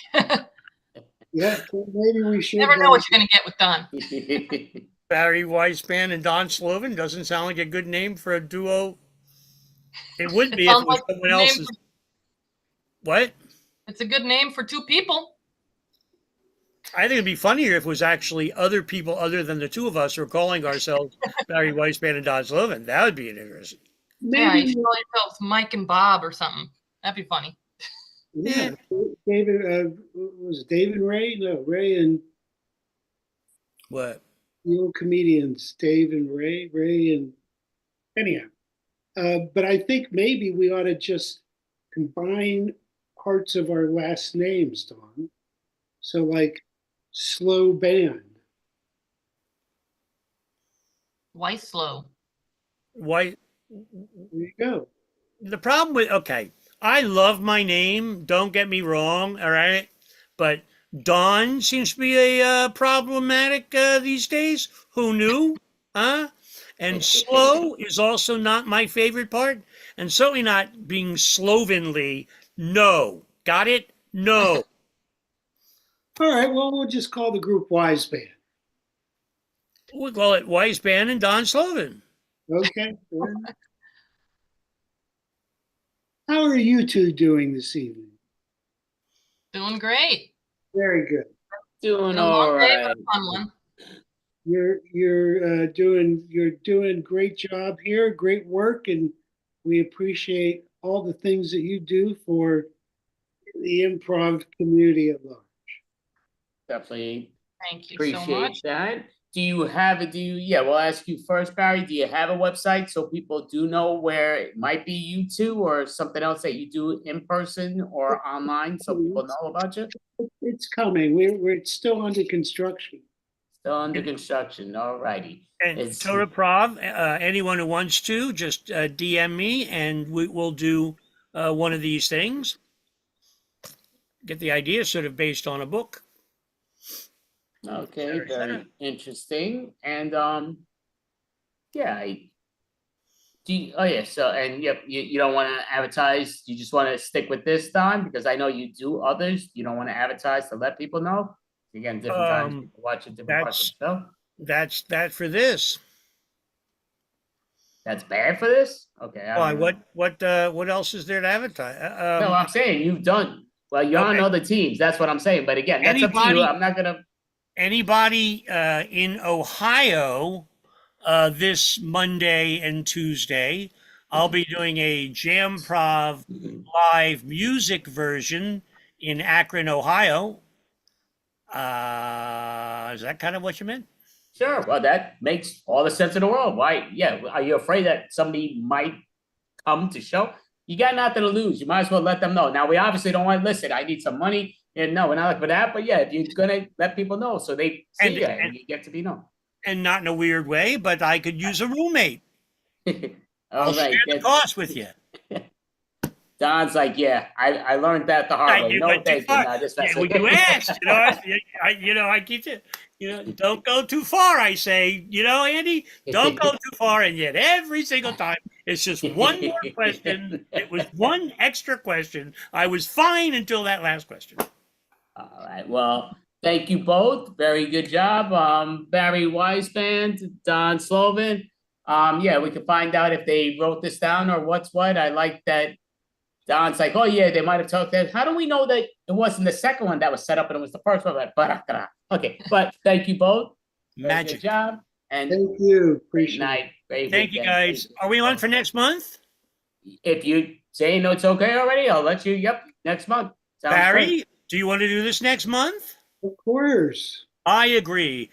Yeah, so maybe we should. Never know what you're going to get with Don. Barry Weissband and Don Slovin doesn't sound like a good name for a duo. It would be if it was someone else's. What? It's a good name for two people. I think it'd be funnier if it was actually other people other than the two of us who are calling ourselves Barry Weissband and Don Slovin. That would be an interesting. Yeah, you should call yourselves Mike and Bob or something. That'd be funny. Yeah, David, was it David Ray? No, Ray and what? The old comedians, Dave and Ray, and anyhow. But I think maybe we ought to just combine parts of our last names, Don. So like slow band. Why slow? Why? There you go. The problem with, okay, I love my name. Don't get me wrong. All right. But Don seems to be a problematic these days. Who knew? Huh? And slow is also not my favorite part. And certainly not being slovenly. No. Got it? No. All right. Well, we'll just call the group Wise Band. We'll call it Wise Band and Don Slovin. Okay. How are you two doing this evening? Doing great. Very good. Doing A all long day, but right. a fun one. You're doing great job here, great work, and we appreciate all the things that you do for the improv community at large. Definitely Thank you appreciate so much. that. Yeah, we'll ask you first, Barry. Do you have a website so people do know where it might be you two or something else that you do in person or online so people know about you? It's coming. We're still under construction. Still under construction. All righty. And Torah Prav, anyone who wants to, just DM me and we will do one of these things. Get the idea sort of based on a book. Okay, very interesting. And yeah, so and yep, you don't want to advertise, you just want to stick with this time because I know you do others. You don't want to advertise to let people know. Again, different times people watch it, different parts of the show. That's that for this. That's bad for this? Okay. Why? What else is there to advertise? No, I'm saying you've done well. You're on other teams. That's what I'm saying. But again, that's up to you. I'm not gonna. Anybody in Ohio this Monday and Tuesday, I'll be doing a Jam Prov live music version in Akron, Ohio. Is that kind of what you meant? Sure. Well, that makes all the sense in the world. Why? Yeah. Are you afraid that somebody might come to show? You got nothing to lose. You might as well let them know. Now, we obviously don't want to listen. I need some money. And no, we're not looking for that. But yeah, if you're gonna let people know so they see you and you get to be known. And not in a weird way, but I could use a roommate. I'll share the cost with you. Don's like, yeah, I learned that the hard way. No, thank you. No, just Well, you asked, I keep it. Don't go too far, I say. Andy, don't go too far. And yet every single time, it's just one more question. It was one extra question. I was fine until that last question. All right. Well, thank you both. Very good job. Barry Weissband, Don Slovin. Yeah, we could find out if they wrote this down or what's what. I like that Don's like, oh yeah, they might have talked that. How do we know that it wasn't the second one that was set up and it was the first one? Okay, but thank you both. Very Magic. good job. And Thank you. great Appreciate night. it. Very Thank you, guys. Are we on for next month? If you say no, it's okay already, I'll let you. Yep, next month. Sounds Barry, great. do you want to do this next month? Of course. I agree.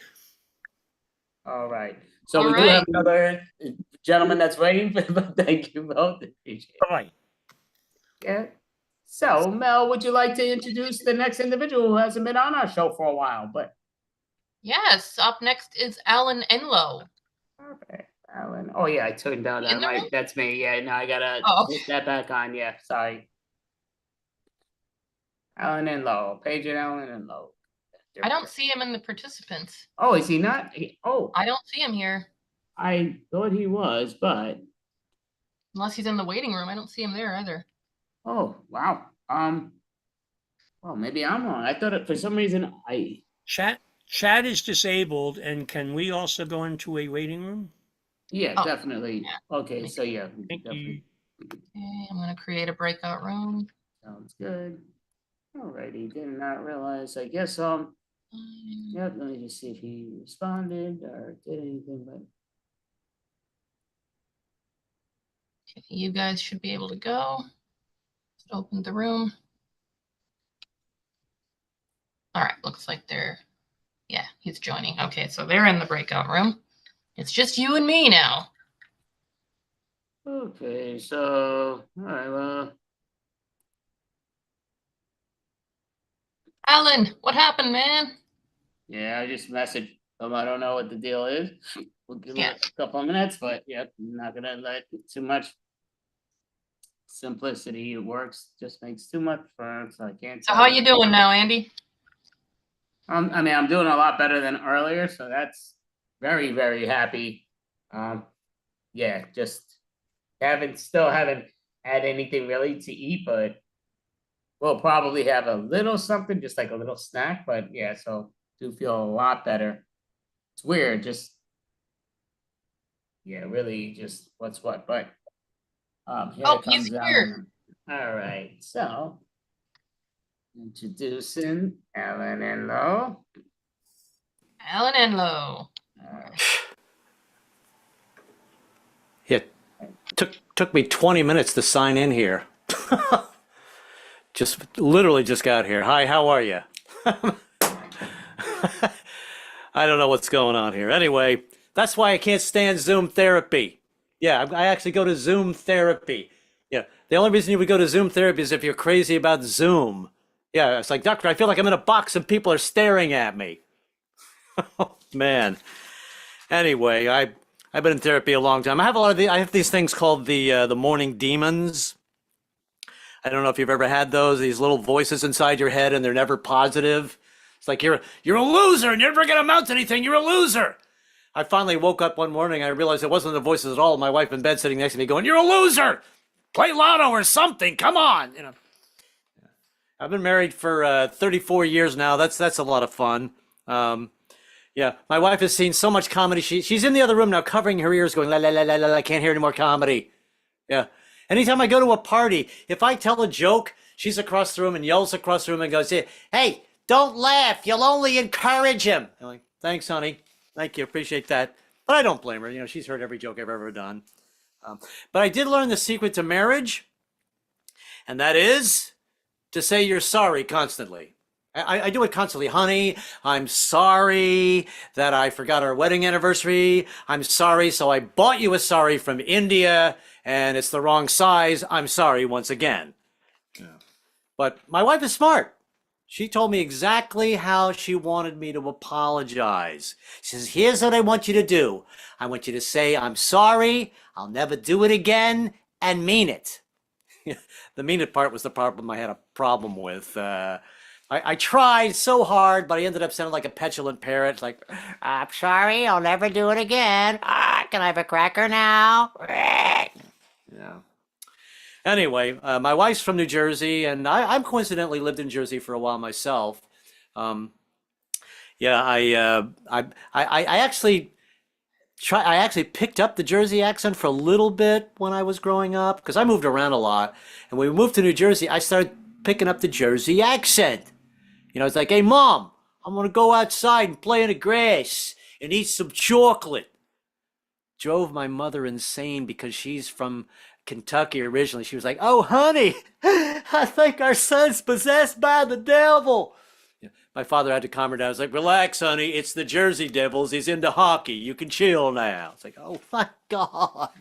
All right. So All we do right. have another gentleman that's waiting. But thank you both. Appreciate it. Bye. Yeah. So Mel, would you like to introduce the next individual who hasn't been on our show for a while? But Yes, up next is Alan Enlow. okay, Alan. Oh yeah, I turned down In the room? that's me. Yeah, no, I gotta Oh. put that back on. Yeah, sorry. Alan and Low. Page and Alan and Low. I don't see him in the participants. Oh, is he not? Oh, I don't see him here. I thought he was, but Unless he's in the waiting room. I don't see him there either. oh wow. Well, maybe I'm wrong. I thought it for some reason Chat is disabled, and can we also go into a waiting room? Yeah, Oh, definitely. Okay, so yeah, Thank definitely. Okay, I'm gonna create a breakout room. Sounds good. Alrighty, did not realize. I guess yep, let me just see if he responded or did anything, but Okay, you guys should be able to go. Let's open the room. All right, looks like yeah, he's joining. Okay, so they're in the breakout room. It's just you and me now. okay, so all right, well. Alan, what happened, man? Yeah, I just messaged him. I don't know what the deal is. We'll give it a couple of minutes, but yep, I'm not gonna let too much simplicity. It works, just makes too much fun, so I can't. So how you doing now, Andy? I mean, I'm doing a lot better than earlier, so that's very, very happy. Yeah, just still haven't had anything really to eat, but we'll probably have a little something, just like a little snack. But yeah, so do feel a lot better. It's weird, just yeah, really just what's what. But here Oh, comes he's here. All right, so introducing Alan and Low. Alan Enlow. It took me 20 minutes to sign in here. Literally just got here. Hi, how are you? I don't know what's going on here. Anyway, that's why I can't stand Zoom therapy. Yeah, I actually go to Zoom therapy. Yeah, the only reason you would go to Zoom therapy is if you're crazy about Zoom. Yeah, it's like, doctor, I feel like I'm in a box and people are staring at me. Oh, man. Anyway, I've been in therapy a long time. I have these things called the morning demons. I don't know if you've ever had those, these little voices inside your head, and they're never positive. It's like you're a loser and you're never gonna amount to anything. You're a loser. I finally woke up one morning and I realized it wasn't the voices at all. My wife in bed sitting next to me going, "You're a loser. Play lotto or something. Come on." You know. I've been married for 34 years now. That's a lot of fun. Yeah, my wife has seen so much comedy. She's in the other room now, covering her ears, going la la la la la. I can't hear any more comedy. Yeah. Anytime I go to a party, if I tell a joke, she's across the room and yells across the room and goes, "Hey, don't laugh. You'll only encourage him." I'm like, "Thanks, honey. Thank you. Appreciate that." But I don't blame her. You know, she's heard every joke I've ever done. But I did learn the secret to marriage, and that is to say you're sorry constantly. I do it constantly. "Honey, I'm sorry that I forgot our wedding anniversary. I'm sorry, so I bought you a sari from India, and it's the wrong size. I'm sorry once again." Yeah. But my wife is smart. She told me exactly how she wanted me to apologize. She says, "Here's what I want you to do. I want you to say, 'I'm sorry, I'll never do it again,' and mean it." The mean it part was the problem I had a problem with. I tried so hard, but I ended up sounding like a petulant parrot. Like, "I'm sorry, I'll never do it again. Can I have a cracker now?" Yeah. Anyway, my wife's from New Jersey, and I'm coincidentally lived in Jersey for a while myself. Yeah, I actually I actually picked up the Jersey accent for a little bit when I was growing up because I moved around a lot. And when we moved to New Jersey, I started picking up the Jersey accent. It's like, hey, Mom, I'm going to go outside and play in the grass and eat some chocolate. Drove my mother insane because she's from Kentucky originally. She was like, oh, honey, I think our son's possessed by the devil. My father had to calm her down. I was like, relax, honey. It's the Jersey Devils. He's into hockey. You can chill now. It's like, oh, my God.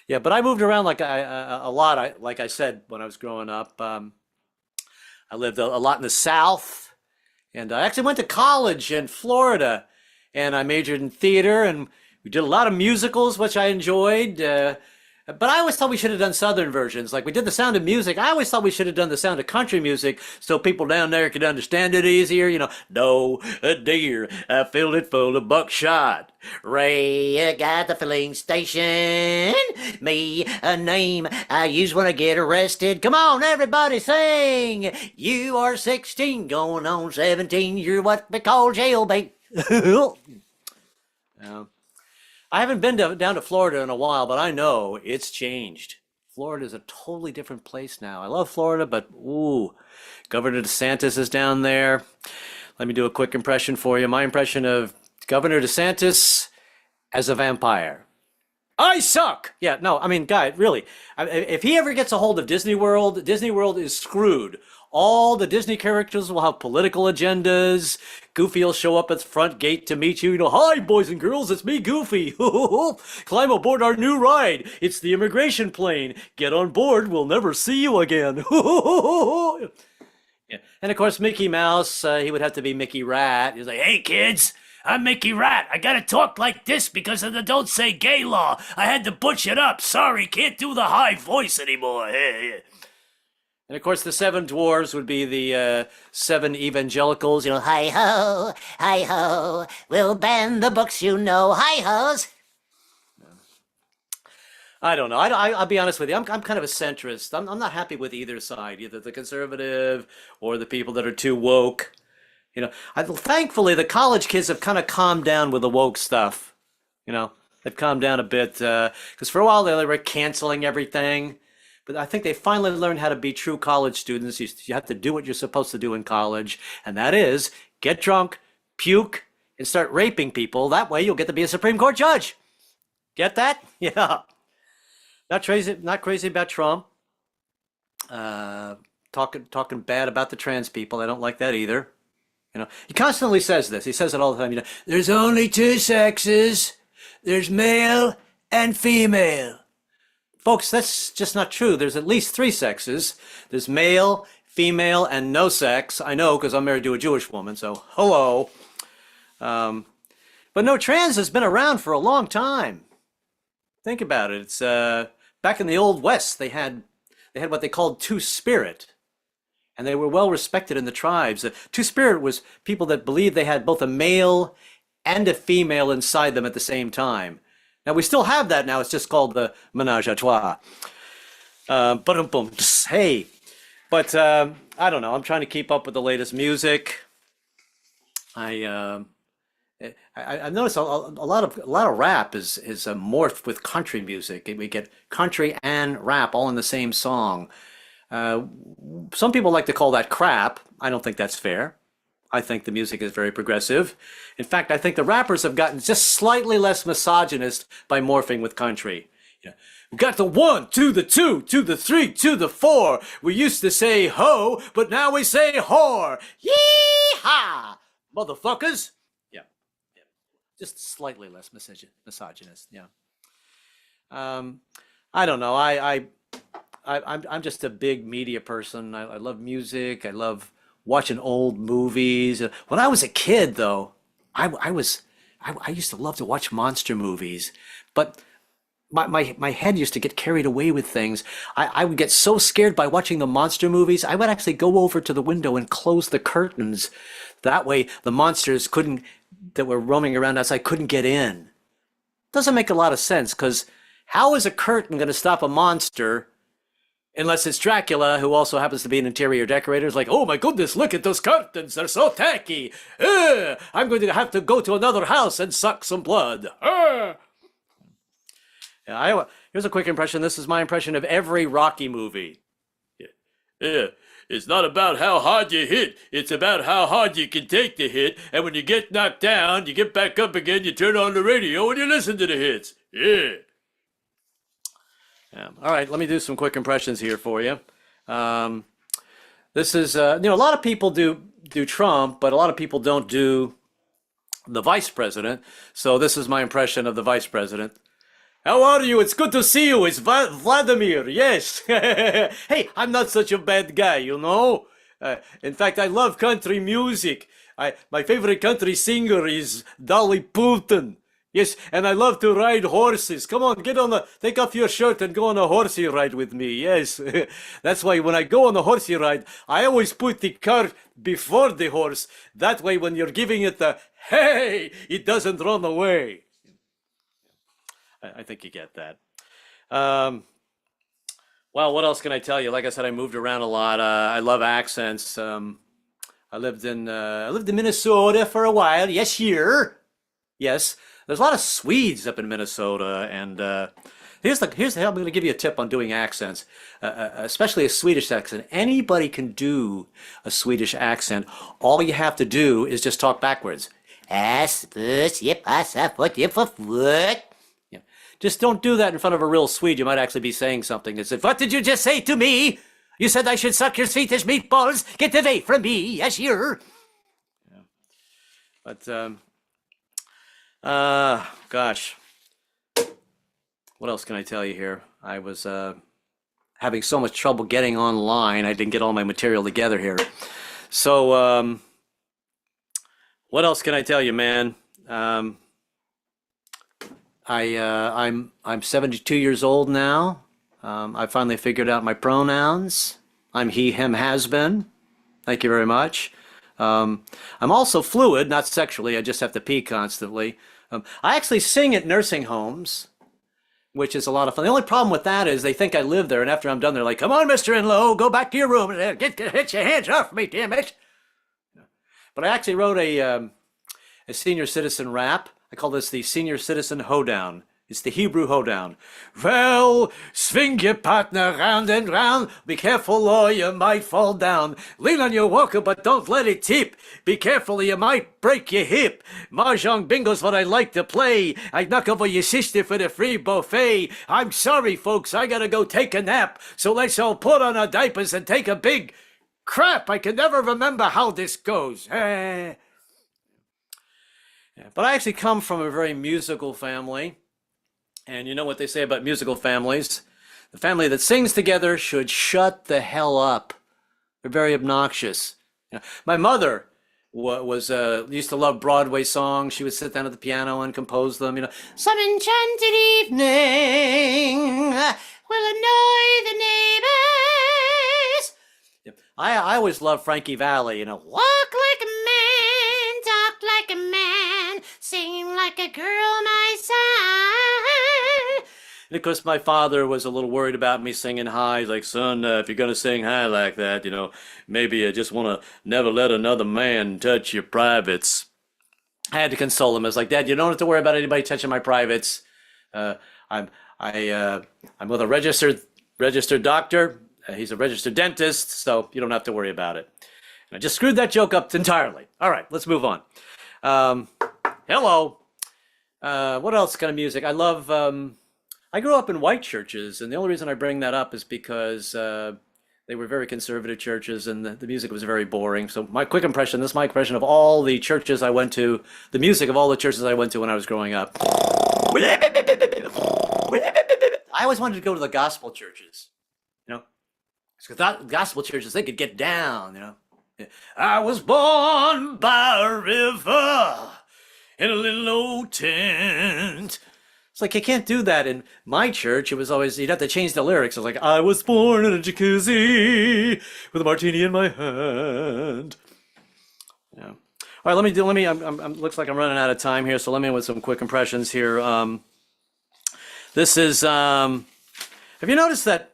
Yeah, but I moved around like a lot. Like I said, when I was growing up, I lived a lot in the South. And I actually went to college in Florida. And I majored in theater. And we did a lot of musicals, which I enjoyed. But I always thought we should have done Southern versions. Like we did The Sound of Music. I always thought we should have done The Sound of Country Music so people down there could understand it easier. No, a deer, I filled it full of buckshot. Ray got the filling station. Me, a name I use when I get arrested. Come on, everybody sing. You are 16, going on 17. You're what we call jailbait. I haven't been down to Florida in a while, but I know it's changed. Florida is a totally different place now. I love Florida, but ooh, Governor DeSantis is down there. Let me do a quick impression for you. My impression of Governor DeSantis as a vampire. I suck! Yeah, no, I mean, guy, really. If he ever gets a hold of Disney World is screwed. All the Disney characters will have political agendas. Goofy will show up at the front gate to meet you. Hi, boys and girls, it's me, Goofy. Climb aboard our new ride. It's the immigration plane. Get on board, we'll never see you again. Yeah. And of course, Mickey Mouse, he would have to be Mickey Rat. He's like, hey, kids. I'm Mickey Rat. I gotta talk like this because of the don't say gay law. I had to butch it up. Sorry, can't do the high voice anymore. And of course, the seven dwarves would be the seven evangelicals. Hi ho, we'll ban the books, hi hos. I don't know. I'll be honest with you. I'm kind of a centrist. I'm not happy with either side, either the conservative or the people that are too woke. Thankfully, the college kids have kind of calmed down with the woke stuff. They've calmed down a bit because for a while they were canceling everything. But I think they finally learned how to be true college students. You have to do what you're supposed to do in college, and that is get drunk, puke, and start raping people. That way you'll get to be a Supreme Court judge. Get that? Yeah. Not crazy about Trump. Talking bad about the trans people. I don't like that either. He constantly says this. He says it all the time. There's only two sexes. There's male and female. Folks, that's just not true. There's at least three sexes. There's male, female, and no sex. I know because I'm married to a Jewish woman, so hello. But no, trans has been around for a long time. Think about it. It's back in the Old West, they had what they called two-spirit. And they were well respected in the tribes. Two-spirit was people that believed they had both a male and a female inside them at the same time. Now, we still have that now. It's just called the menage a trois. Hey. But I don't know. I'm trying to keep up with the latest music. I noticed a lot of rap is morphed with country music. We get country and rap all in the same song. Some people like to call that crap. I don't think that's fair. I think the music is very progressive. In fact, I think the rappers have gotten just slightly less misogynist by morphing with country. We got the 1 to the 2 to the 3 to the 4. We used to say ho, but now we say whore. Yee-haw, motherfuckers. Yeah. Just slightly less misogynist. Yeah. I don't know. I'm just a big media person. I love music. I love watching old movies. When I was a kid, though, I used to love to watch monster movies, but my head used to get carried away with things. I would get so scared by watching the monster movies, I would actually go over to the window and close the curtains. That way, the monsters that were roaming around outside couldn't get in. Doesn't make a lot of sense, because how is a curtain going to stop a monster Unless it's Dracula, who also happens to be an interior decorator. It's like, oh my goodness, look at those curtains. They're so tacky. I'm going to have to go to another house and suck some blood. Yeah, here's a quick impression. This is my impression of every Rocky movie. Yeah, it's not about how hard you hit. It's about how hard you can take the hit. And when you get knocked down, you get back up again, you turn on the radio, and you listen to the hits. Yeah. All right, let me do some quick impressions here for you. This is, a lot of people do Trump, but a lot of people don't do the vice president. So this is my impression of the vice president. How are you? It's good to see you. It's Vladimir. Yes. Hey, I'm not such a bad guy, you know. In fact, I love country music. My favorite country singer is Dolly Parton. Yes, and I love to ride horses. Come on, take off your shirt and go on a horsey ride with me. Yes, that's why when I go on a horsey ride, I always put the cart before the horse. That way, when you're giving it the hey, it doesn't run away. I think you get that. Well, what else can I tell you? Like I said, I moved around a lot. I love accents. I lived in Minnesota for a while. Yes, here. Yes. There's a lot of Swedes up in Minnesota, and here's I'm going to give you a tip on doing accents, especially a Swedish accent. Anybody can do a Swedish accent. All you have to do is just talk backwards. Just don't do that in front of a real Swede. You might actually be saying something. It's, what did you just say to me? You said I should suck your Swedish meatballs. Get away from me. Yes, here. Yeah. But gosh, what else can I tell you here? I was having so much trouble getting online. I didn't get all my material together here. So what else can I tell you, man? I'm 72 years old now. I finally figured out my pronouns. I'm he, him, has been. Thank you very much. I'm also fluid, not sexually. I just have to pee constantly. I actually sing at nursing homes, which is a lot of fun. The only problem with that is they think I live there, and after I'm done, they're like, "Come on, Mr. Inlow, go back to your room. Get your hands off me, damn it!" But I actually wrote a senior citizen rap. I call this the Senior Citizen Hoedown. It's the Hebrew hoedown. Well, swing your partner round and round. Be careful or you might fall down. Lean on your walker, but don't let it tip. Be careful or you might break your hip. Mahjong bingo's what I like to play. I knock over your sister for the free buffet. I'm sorry, folks, I gotta go take a nap. So let's all put on our diapers and take a big crap. I can never remember how this goes. But I actually come from a very musical family. And you know what they say about musical families? The family that sings together should shut the hell up. They're very obnoxious. My mother was used to love Broadway songs. She would sit down at the piano and compose them. Some enchanted evening will annoy the neighbors. I always loved Frankie Valli. Walk like a man, talk like a man, sing like a girl, my son. And of course, my father was a little worried about me singing high. He's like, son, if you're going to sing high like that, maybe you just want to never let another man touch your privates. I had to console him. I was like, Dad, you don't have to worry about anybody touching my privates. I'm with a registered doctor. He's a registered dentist, so you don't have to worry about it. And I just screwed that joke up entirely. All right, let's move on. Hello. What else kind of music? I love... I grew up in white churches, and the only reason I bring that up is because they were very conservative churches, and the music was very boring. So my quick impression, this is my impression of all the churches I went to, the music of all the churches I went to when I was growing up. I always wanted to go to the gospel churches, because gospel churches, they could get down, I was born by a river in a little old tent. It's like, you can't do that in my church. It was always, you'd have to change the lyrics. It was like, I was born in a jacuzzi with a martini in my hand. Yeah. All right, looks like I'm running out of time here, so let me with some quick impressions here. This is, have you noticed that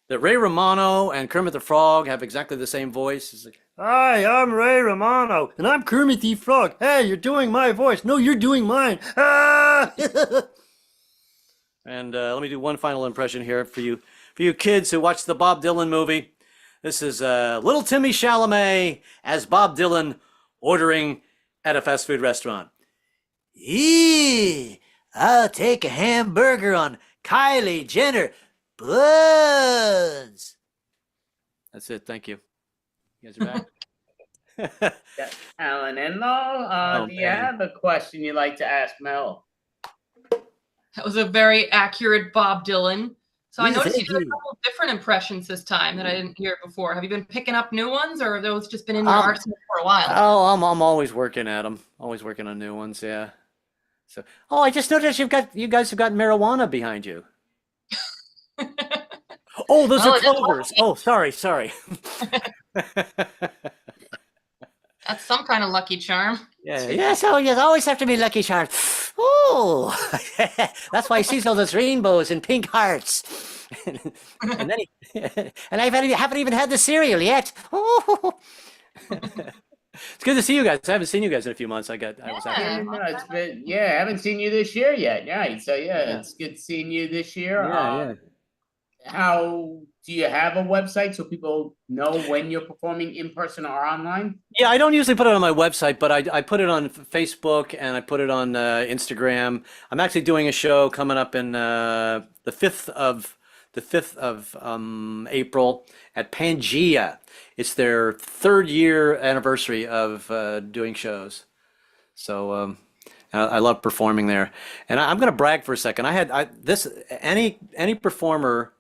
that Ray Romano and Kermit the Frog have exactly the same voice. It's like, Hi, I'm Ray Romano, and I'm Kermit the Frog. Hey, you're doing my voice. No, you're doing mine. Ah! and let me do one final impression here for you kids who watched the Bob Dylan movie. This is little Timmy Chalamet as Bob Dylan ordering at a fast food restaurant. Eee, I'll take a hamburger on Kylie Jenner buns. That's it. Thank you. You guys are back. Yeah. Alan Enlow, do you have a question you'd like to ask Mel? That was a very accurate Bob Dylan. So I Yes, noticed you thank did a you. couple of different impressions this time that I didn't hear before. Have you been picking up new ones, or have those just been in your arsenal for a while? Oh, I'm always working at them. Always working on new ones. Yeah. So, oh, I just noticed you guys have got marijuana behind you. Oh, those Well, are it is clovers. Oh, sorry. That's some kind of lucky charm. Yeah. So you always have to be Lucky Charms. Oh, that's why he sees all those rainbows and pink hearts. and then and I haven't even had the cereal yet. Oh. It's good to see you guys. I haven't seen you guys in a few months. I was out. Yeah, no, it's been, I haven't seen you this year yet. Right. So it's good seeing you this year. Yeah. How do you have a website so people know when you're performing in person or online? Yeah, I don't usually put it on my website, but I put it on Facebook and I put it on Instagram. I'm actually doing a show coming up in the 5th of April at Pangea. It's their 3rd year anniversary of doing shows. So I love performing there. And I'm going to brag for a second. Any performer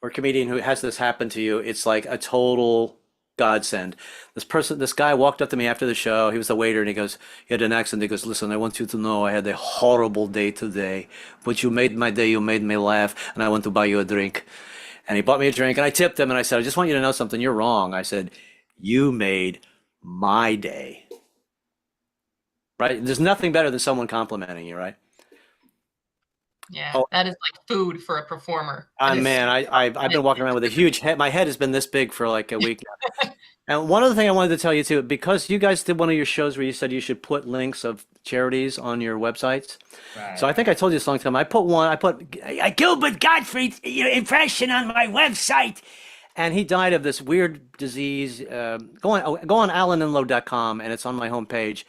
or comedian who has this happen to you, it's like a total godsend. This guy walked up to me after the show. He was the waiter, and he had an accent. He goes, "Listen, I want you to know I had a horrible day today, but you made my day. You made me laugh, and I want to buy you a drink." And he bought me a drink, and I tipped him, and I said, "I just want you to know something. You're wrong." I said, "You made my day." Right? There's nothing better than someone complimenting you, right? Yeah, that is like food for a performer. Man, I've been walking around with a huge head. My head has been this big for like a week now. And one other thing I wanted to tell you too, because you guys did one of your shows where you said you should put links of charities on your websites. Right. So I think I told you this a long time. I put a Gilbert Gottfried impression on my website. And he died of this weird disease. Go on alanenlow.com and it's on my homepage.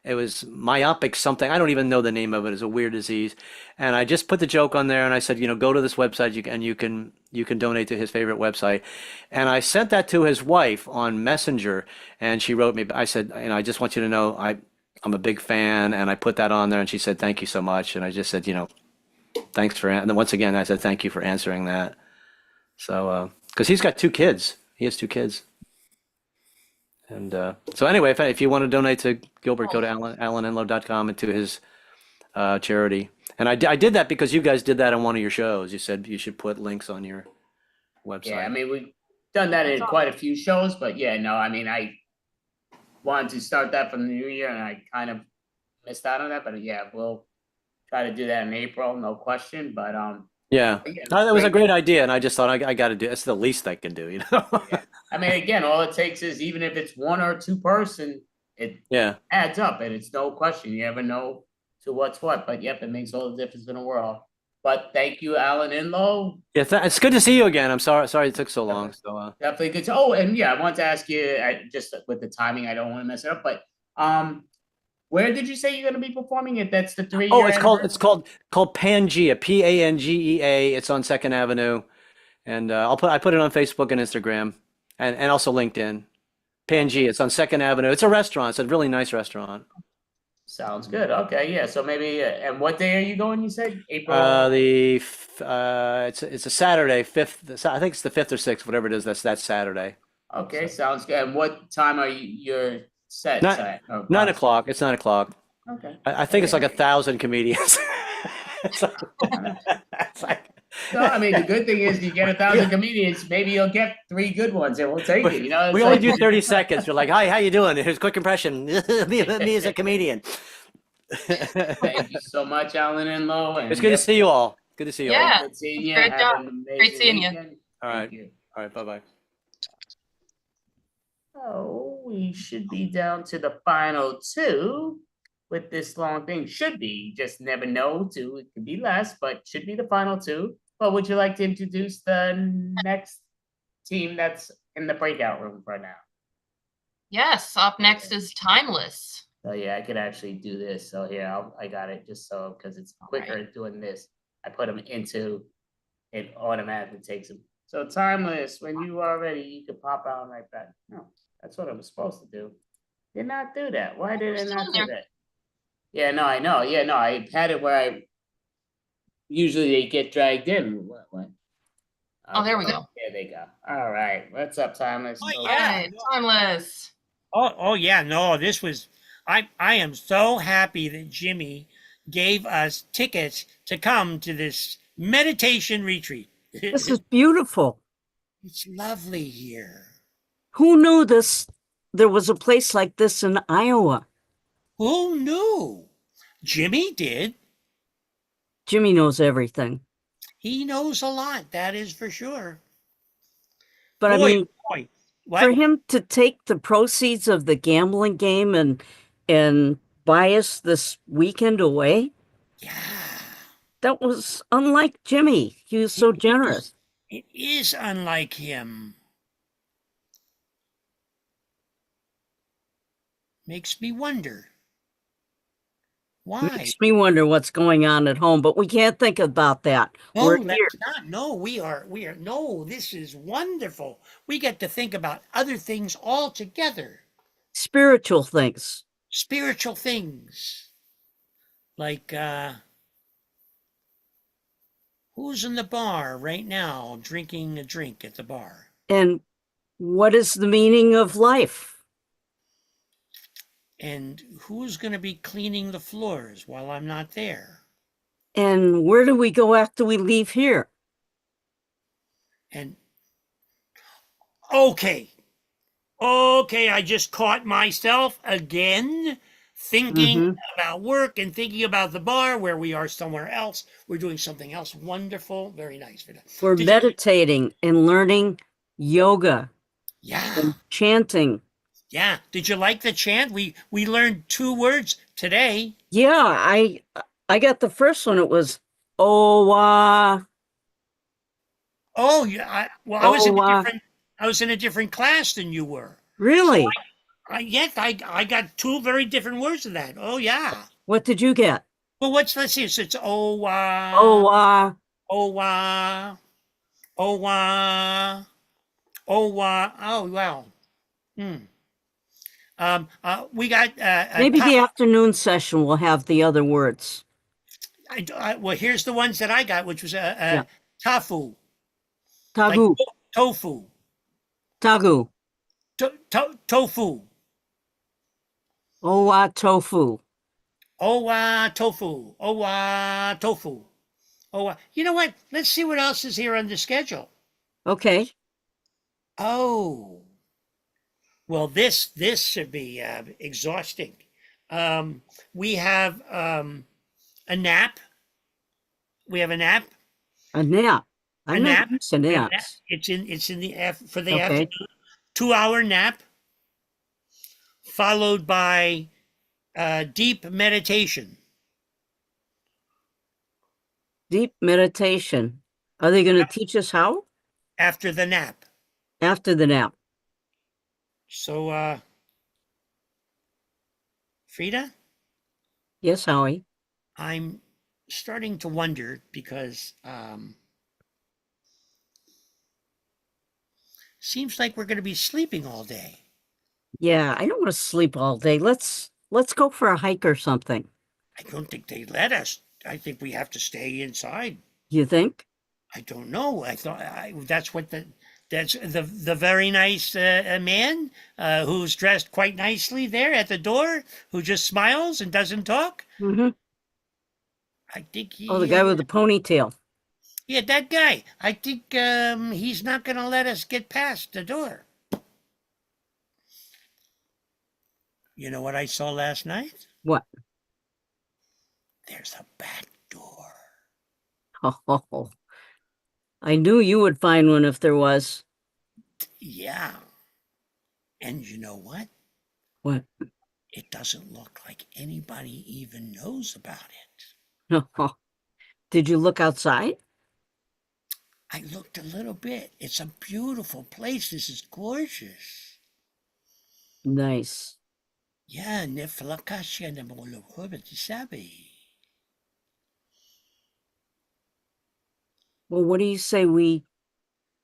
It was myopic something. I don't even know the name of it. It's a weird disease. And I just put the joke on there and I said, go to this website and you can donate to his favorite website. And I sent that to his wife on Messenger and she wrote me, I said, I just want you to know I'm a big fan, and I put that on there and she said, "Thank you so much." And I just said, thanks for, and then once again, I said, "Thank you for answering that." So, because he's got 2 kids. He has 2 kids. And so anyway, if you want to donate to Gilbert, go to alanenlow.com and to his charity. And I did that because you guys did that on one of your shows. You said you should put links on your website. Yeah, we've done that in quite a few shows, but I wanted to start that from the new year and I kind of missed out on that. But we'll try to do that in April, no question. But yeah, that was a great idea, and I just thought I got to do. It's the least I can do, Yeah. Again, all it takes is, even if it's 1 or 2 person, it adds up, and it's no question. You never know to what's what, but it makes all the difference in the world. But thank you, Alan Enlow. Yeah, it's good to see you again. I'm sorry it took so long. So definitely good. I want to ask you, just with the timing, I don't want to mess it up, but where did you say you're going to be performing it? That's the 3-year. Oh, it's called Pangea, Pangea. It's on 2nd Avenue, and I put it on Facebook and Instagram, and also LinkedIn. Pangea. It's on 2nd Avenue. It's a restaurant. It's a really nice restaurant. Sounds good. Okay, yeah. So maybe, and what day are you going? You said April. It's a Saturday, 5th. I think it's the 5th or 6th, whatever it is. That's Saturday. Okay, sounds good. And what time are your set? 9 o'clock. It's 9 o'clock. Okay. I think it's like 1,000 comedians. It's like, no, the good thing is you get 1,000 comedians, maybe you'll get 3 good ones, and we'll take it. We only do 30 seconds. You're like, "Hi, how you doing? Here's a quick impression. Me as a comedian." Thank you so much, Alan Enlow. It's good to see you all. Good to see you all. Yeah, Good seeing you. great Have job. an amazing Great seeing you. weekend. All Thank right. you. All right. Bye bye. Oh, we should be down to the final two with this long thing. Should be, just never know. Two, it could be less, but should be the final two. But would you like to introduce the next team that's in the breakout room for now? Yes, up next is Timeless. So yeah, I could actually do this. So here, I got it just so because it's quicker doing this. I put them into it automatically takes them. So Timeless, when you are ready, you can pop out right back. No, that's what I was supposed to do. Did not do that. Why did I not do that? Yeah, no, I know. Yeah, no, I had it where I usually they get dragged in. What? Oh, there we go. There they go. All right. What's up, Timeless? Oh, So- yeah. Timeless. Oh yeah, no, this was I am so happy that Jimmy gave us tickets to come to this meditation retreat. This is beautiful. It's lovely here. Who knew there was a place like this in Iowa? Who knew? Jimmy did. Jimmy knows everything. He knows a lot, that is for sure. But I mean, boy. for him to take the proceeds of the gambling game and buy us this weekend away, that was unlike Jimmy. He was so generous. It is unlike him. Makes me wonder. Why? Makes me wonder what's going on at home, but we can't think about that. No, We're let's here. not. No, we are. No, this is wonderful. We get to think about other things altogether. Spiritual things. Spiritual things. Like, who's in the bar right now drinking a drink at the bar? And what is the meaning of life? And who's going to be cleaning the floors while I'm not there? And where do we go after we leave here? And okay, I just caught myself again thinking about work and thinking about the bar where we are somewhere else. We're doing something else wonderful. Very nice. We're meditating and learning yoga. Yeah. And chanting. Yeah. Did you like the chant? We learned 2 words today. Yeah, I got the first one. It was oh Oh yeah. I was in a different class than you were. Really? So I got 2 very different words of that. Oh yeah. What did you get? Well, let's see. So it's oh oh wow. Oh wow. Oh wow. We got maybe the afternoon session will have the other words. Well, here's the ones that I got, which was tofu, tagu, like tofu, tagu, tofu, owa tofu, owa tofu, owa tofu, owa. You know what? Let's see what else is here on the schedule. Okay. Oh. Well, this should be exhausting. We have a nap. We have a nap. A nap. I'm a not nap. used to naps. It's in the for the Okay. afternoon. 2-hour nap, followed by deep meditation. Deep meditation. Are they going to teach us how? After the nap. After the nap. So, Frida? Yes, Howie. I'm starting to wonder because seems like we're going to be sleeping all day. Yeah, I don't want to sleep all day. Let's go for a hike or something. I don't think they let us. I think we have to stay inside. You think? I don't know. I thought that's what that's the very nice man who's dressed quite nicely there at the door, who just smiles and doesn't talk. Mm-hmm. I think he. Oh, the guy with the ponytail. Yeah, that guy. I think he's not going to let us get past the door. You know what I saw last night? What? There's a back door. Oh, I knew you would find one if there was. Yeah. And you know what? What? It doesn't look like anybody even knows about it. No. Did you look outside? I looked a little bit. It's a beautiful place. This is gorgeous. Nice. Yeah, neflakasha na molokoba sabi. Well, what do you say we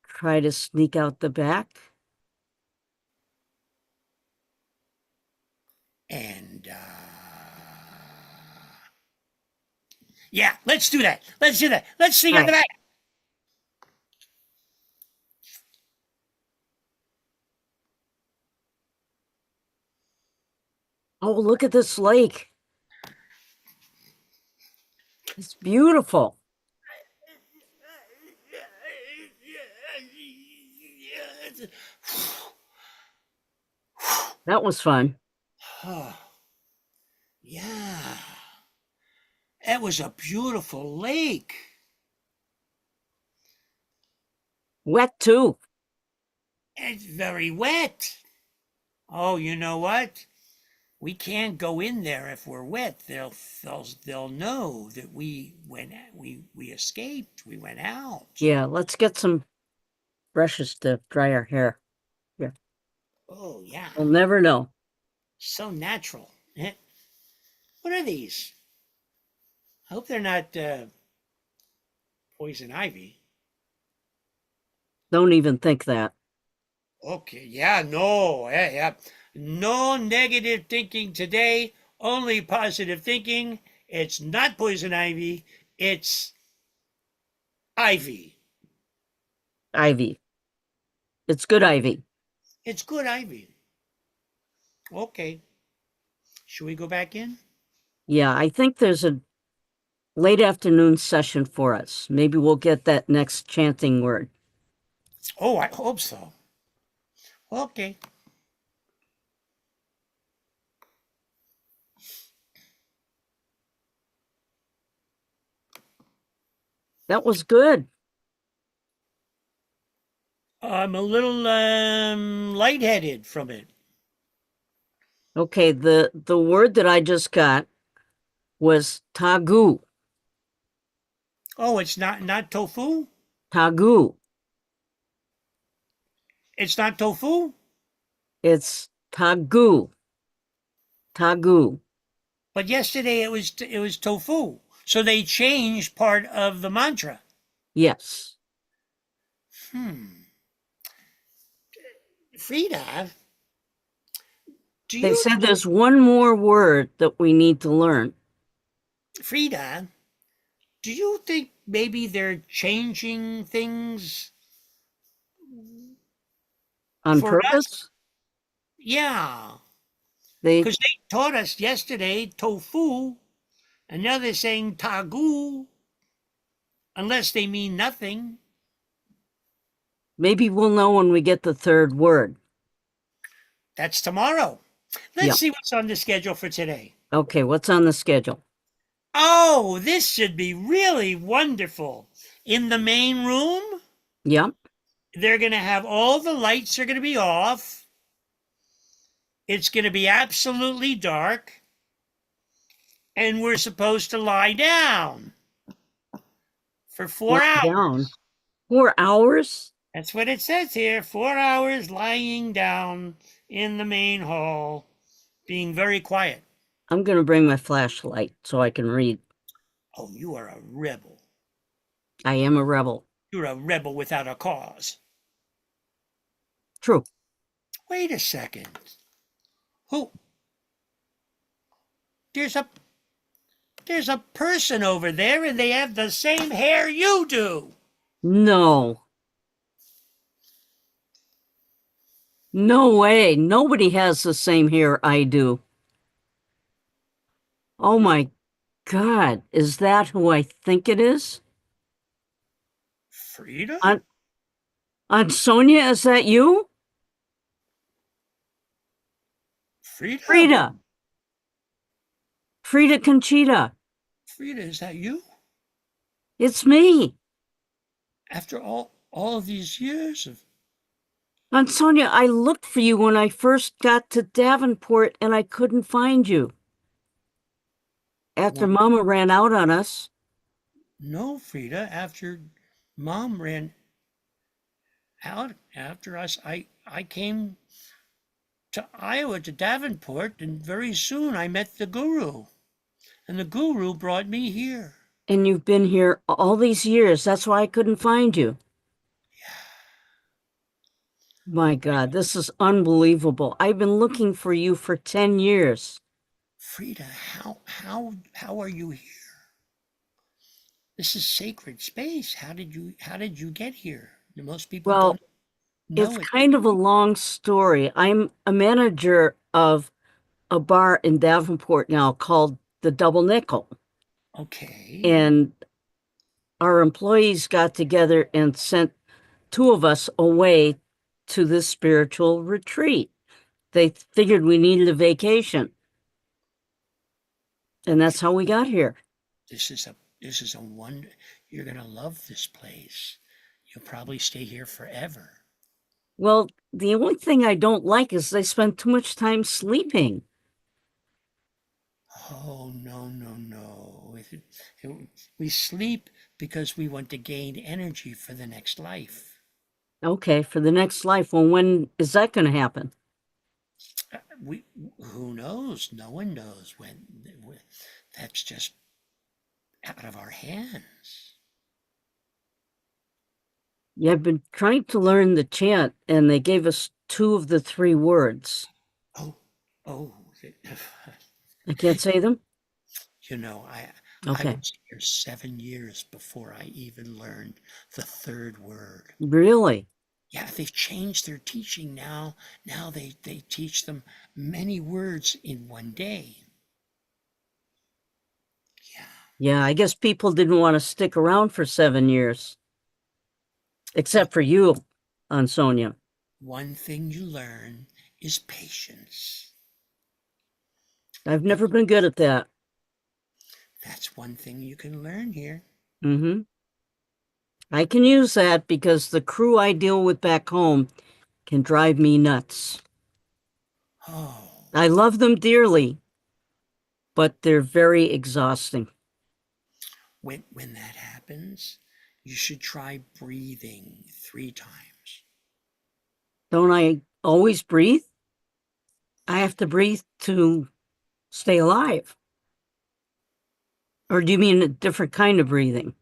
try to sneak out the back? And yeah, let's do that. Let's do that. Let's sneak out the back. Oh, look at this lake. It's beautiful. That was fun. Oh, yeah. It was a beautiful lake. Wet too. It's very wet. Oh, you know what? We can't go in there if we're wet. They'll know that we escaped. We went out. Yeah, let's get some brushes to dry our hair. Yeah. Oh yeah. We'll never know. So natural. What are these? I hope they're not poison ivy. Don't even think that. Okay, yeah, no, yeah. No negative thinking today, only positive thinking. It's not poison ivy, it's ivy. Ivy. It's good ivy. It's good ivy. Okay. Should we go back in? Yeah, I think there's a late afternoon session for us. Maybe we'll get that next chanting word. Oh, I hope so. Okay. That was good. I'm a little lightheaded from it. Okay, the word that I just got was tagu. Oh, it's not tofu? Tagu. It's not tofu? It's tagu. Tagu. But yesterday it was tofu. So they changed part of the mantra. Yes. Frida, They said there's one more word that we need to learn. Frida, do you think maybe they're changing things On for purpose? us? Yeah. They Because they taught us yesterday tofu, and now they're saying tagu, unless they mean nothing. maybe we'll know when we get the third word. That's tomorrow. Let's Yeah. see what's on the schedule for today. Okay, what's on the schedule? Oh, this should be really wonderful. In the main room, Yep. they're going to have all the lights are going to be off. It's going to be absolutely dark. And we're supposed to lie down for 4 Lie hours. down. 4 hours? That's what it says here. 4 hours lying down in the main hall, being very quiet. I'm going to bring my flashlight so I can read. Oh, you are a rebel. I am a rebel. You're a rebel without a cause. True. Wait a second. Who? There's a person over there and they have the same hair you do. No. No way. Nobody has the same hair I do. Oh my God. Is that who I think it is? Frida? Aunt Sonia, is that you? Frida? Frida. Frida Conchita. Frida, is that you? It's me. After all of these years of Aunt Sonia, I looked for you when I first got to Davenport and I couldn't find you. After Well- Mama ran out on us. no, Frida, after Mom ran out after us, I came to Iowa, to Davenport, and very soon I met the guru. And the guru brought me here. And you've been here all these years. That's why I couldn't find you. My God, this is unbelievable. I've been looking for you for 10 years. Frida, how are you here? This is sacred space. How did you get here? Most people Well, don't know it's it. kind of a long story. I'm a manager of a bar in Davenport now called the Double Nickel. Okay. And our employees got together and sent two of us away to this spiritual retreat. They figured we needed a vacation. And that's how we got here. This is a wonder. You're gonna love this place. You'll probably stay here forever. Well, the only thing I don't like is they spend too much time sleeping. Oh, no. We sleep because we want to gain energy for the next life. Okay, for the next life. Well, when is that going to happen? Who knows? No one knows when. That's just out of our hands. Yeah, I've been trying to learn the chant, and they gave us two of the three words. Oh. I can't say them? You know, I Okay. was here 7 years before I even learned the third word. Really? Yeah, they've changed their teaching now. Now they teach them many words in one day. Yeah, I guess people didn't want to stick around for 7 years. Except for you, Aunt Sonia. One thing you learn is patience. I've never been good at that. That's one thing you can learn here. Mm-hmm. I can use that because the crew I deal with back home can drive me nuts. Oh. I love them dearly, but they're very exhausting. When that happens, you should try breathing 3 times. Don't I always breathe? I have to breathe to stay alive. Or do you mean a different kind of breathing?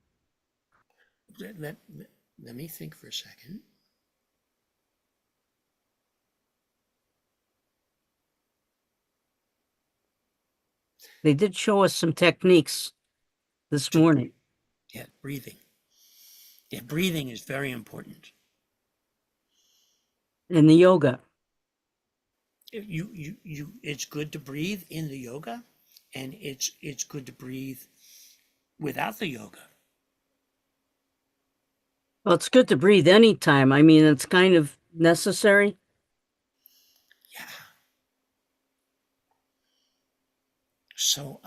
Let me think for a second. They did show us some techniques this morning. Yeah, breathing. Yeah, breathing is very important. In the yoga. It's good to breathe in the yoga, and it's good to breathe without the yoga. Well, it's good to breathe anytime. I mean, it's kind of necessary. Yeah. So,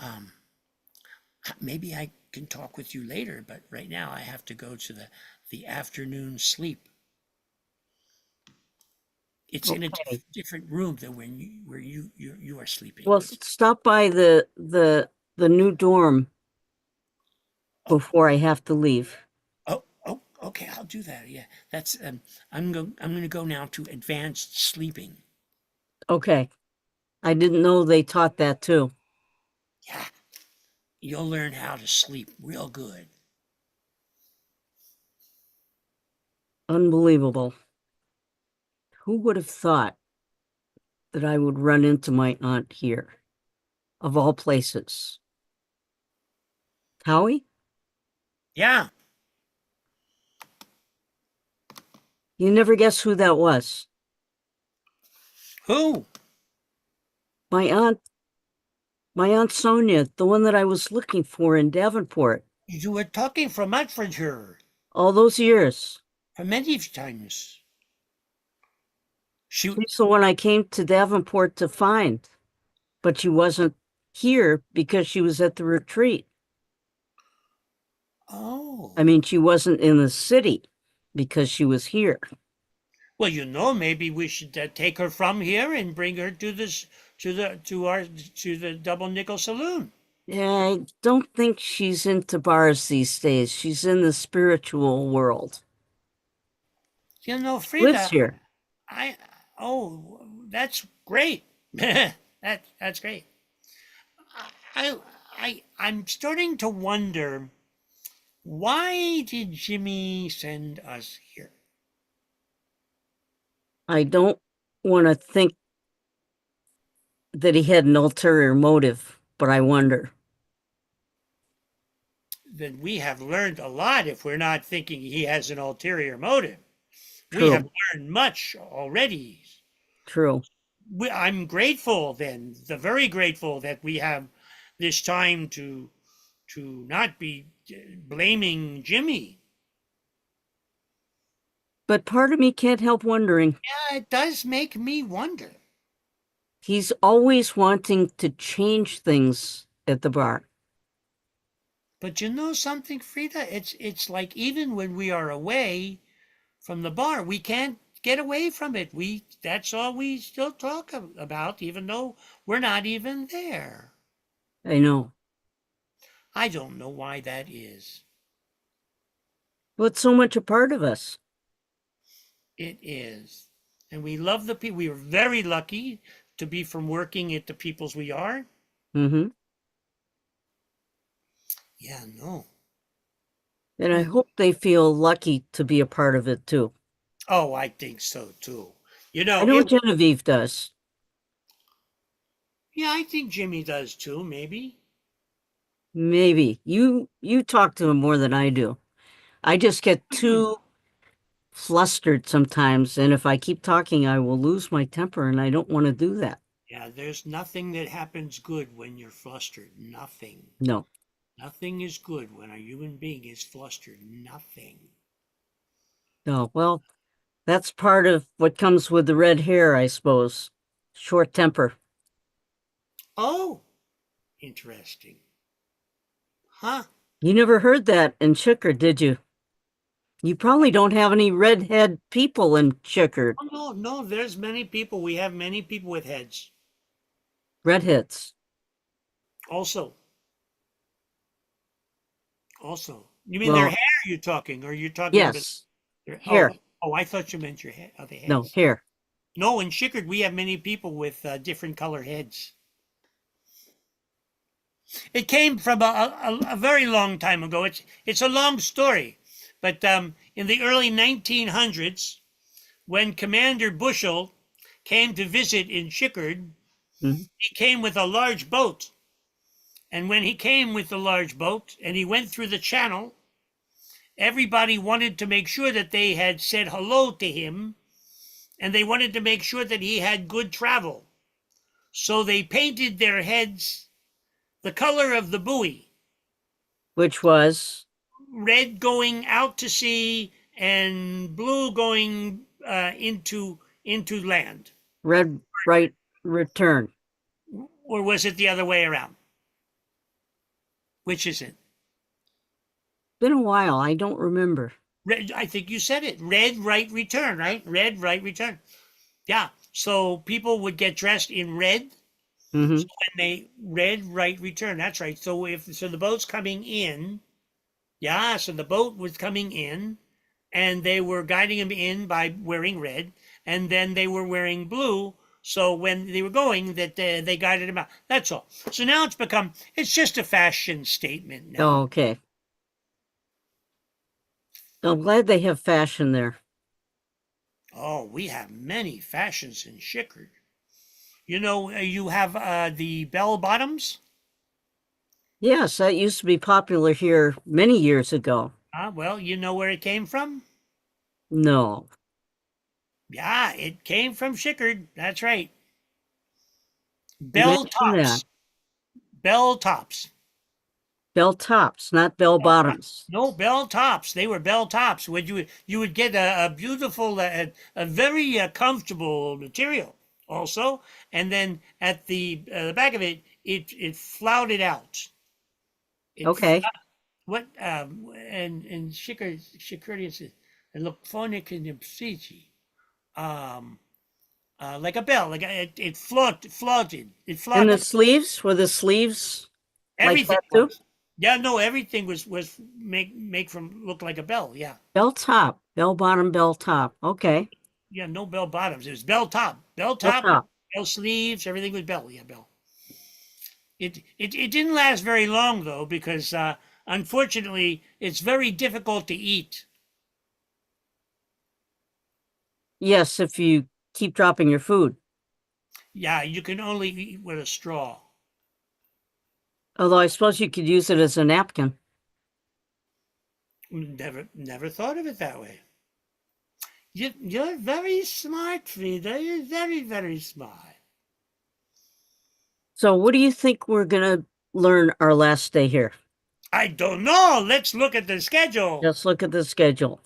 maybe I can talk with you later, but right now I have to go to the afternoon sleep. It's in a different room than where you are sleeping. Well, stop by the new dorm before I have to leave. Oh, okay, I'll do that. Yeah, that's I'm going to go now to advanced sleeping. Okay. I didn't know they taught that too. Yeah, you'll learn how to sleep real good. Unbelievable. Who would have thought that I would run into my aunt here, of all places? Howie? Yeah. You never guess who that was? Who? My Aunt Sonia, the one that I was looking for in Davenport. You were talking from Hertfordshire. All those years. For many times. She's the one I came to Davenport to find, but she wasn't here because she was at the retreat. Oh. I mean, she wasn't in the city. because she was here. Well, maybe we should take her from here and bring her to the Double Nickel Saloon. Yeah, I don't think she's into bars these days. She's in the spiritual world. Lives Lives Frida, here. that's great. That's great. I'm starting to wonder, why did Jimmy send us here? I don't want to think that he had an ulterior motive, but I wonder. Then we have learned a lot if we're not thinking he has an ulterior motive. We True. have learned much already. True. I'm grateful then, very grateful that we have this time to not be blaming Jimmy. But part of me can't help wondering. Yeah, it does make me wonder. He's always wanting to change things at the bar. But you know something, Frida? It's like even when we are away from the bar, we can't get away from it. That's all we still talk about, even though we're not even there. I know. I don't know why that is. Well, it's so much a part of us. It is. And we love the people. We are very lucky to be from working at the peoples we are. Mm-hmm. Yeah, no. And I hope they feel lucky to be a part of it too. Oh, I think so too. I know Genevieve does. Yeah, I think Jimmy does too, maybe. Maybe. You talk to him more than I do. I just get too flustered sometimes, and if I keep talking, I will lose my temper, and I don't want to do that. Yeah, there's nothing that happens good when you're flustered. Nothing. No. Nothing is good when a human being is flustered. Nothing. No, well, that's part of what comes with the red hair, I suppose. Short temper. Oh, interesting. Huh? You never heard that in Chickard, did you? You probably don't have any redhead people in Chickard. Oh, no, there's many people. We have many people with heads. Redheads. Also. You mean their hair you're talking, or you're talking yes. about Hair. Oh, I thought you meant your head. Oh, the heads. No, hair. No, in Chickard, we have many people with different color heads. It came from a very long time ago. It's a long story. But in the early 1900s, when Commander Bushell came to visit in Chickard, he came with a large boat. And when he came with the large boat and he went through the channel, everybody wanted to make sure that they had said hello to him, and they wanted to make sure that he had good travel. So they painted their heads the color of the buoy. Which was? Red going out to sea and blue going into land. Red, right, return. Or was it the other way around? Which is it? Been a while. I don't remember. Red, I think you said it. Red, right, return, right? Red, right, return. Yeah. So people would get dressed in red. Mm-hmm. So when they red, right, return. That's right. So the boat's coming in. Yeah. So the boat was coming in, and they were guiding him in by wearing red, and then they were wearing blue. So when they were going, that they guided him out. That's all. So now it's just a fashion statement now. Oh, okay. I'm glad they have fashion there. Oh, we have many fashions in Chickard. You have the bell bottoms. Yes, that used to be popular here many years ago. Well, you know where it came from? No. Yeah, it came from Chickard. That's right. Bell tops. Bell tops. Bell tops, not bell bottoms. No, bell tops. They were bell tops. You would get a beautiful, a very comfortable material also, and then at the back of it, it flouted out. Okay. And Chickard, electronic like a bell, like it floated. It And floated. the sleeves, were the sleeves like Everything that too? was. Yeah, no, everything was make from look like a bell. Yeah, Bell top, bell bottom, bell top. Okay. yeah, no bell bottoms. It was bell top, Bell top. bell sleeves. Everything was bell. Yeah, bell. It didn't last very long though because unfortunately it's very difficult to eat. Yes, if you keep dropping your food. Yeah, you can only eat with a straw. Although I suppose you could use it as a napkin. Never thought of it that way. You're very smart, Frida. You're very, very smart. So what do you think we're gonna learn our last day here? I don't know. Let's look at the schedule. Let's look at the schedule.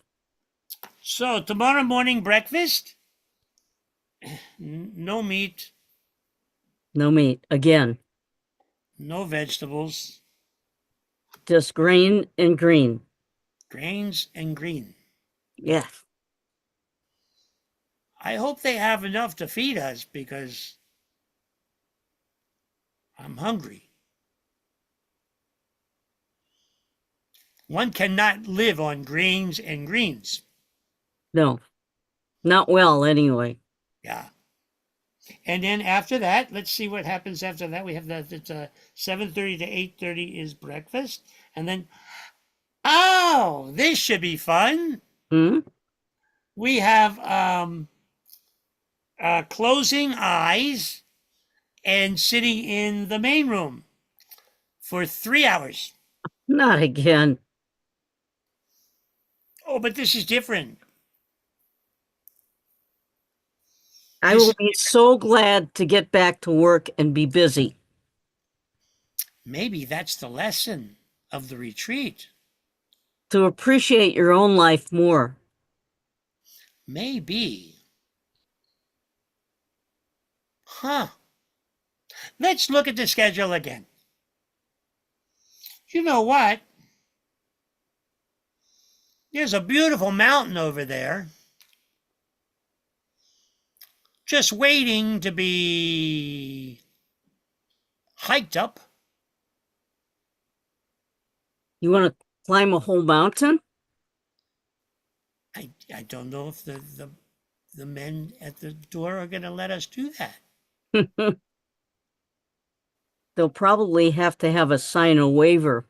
So tomorrow morning breakfast, no meat, No meat. Again. no vegetables, Just grain and green. grains and green. Yeah. I hope they have enough to feed us because I'm hungry. One cannot live on grains and greens. No. Not well, anyway. Yeah. And then after that, let's see what happens after that. We have that it's 7:30 to 8:30 is breakfast. And then oh, this should be fun. Hmm? We have closing eyes and sitting in the main room for 3 hours. Not again. Oh, but this is different. I will be so glad to get back to work and be busy. Maybe that's the lesson of the retreat. To appreciate your own life more. Maybe. Huh. Let's look at the schedule again. You know what? There's a beautiful mountain over there. Just waiting to be hiked up. You want to climb a whole mountain? I don't know if the men at the door are going to let us do that. They'll probably have to sign a waiver.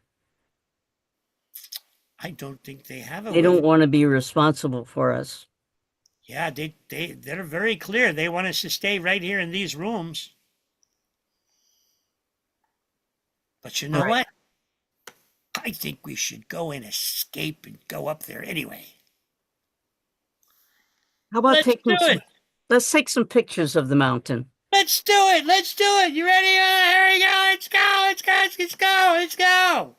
I don't think they have a They don't want to be responsible for us. Yeah, they're very clear. They want us to stay right here in these rooms. But you know what? I think we should go and escape and go up there anyway. How about Let's let's take some pictures of the mountain. Let's do it. Let's do it. You ready? Here we go. Let's go. Let's go. Let's go. Let's go.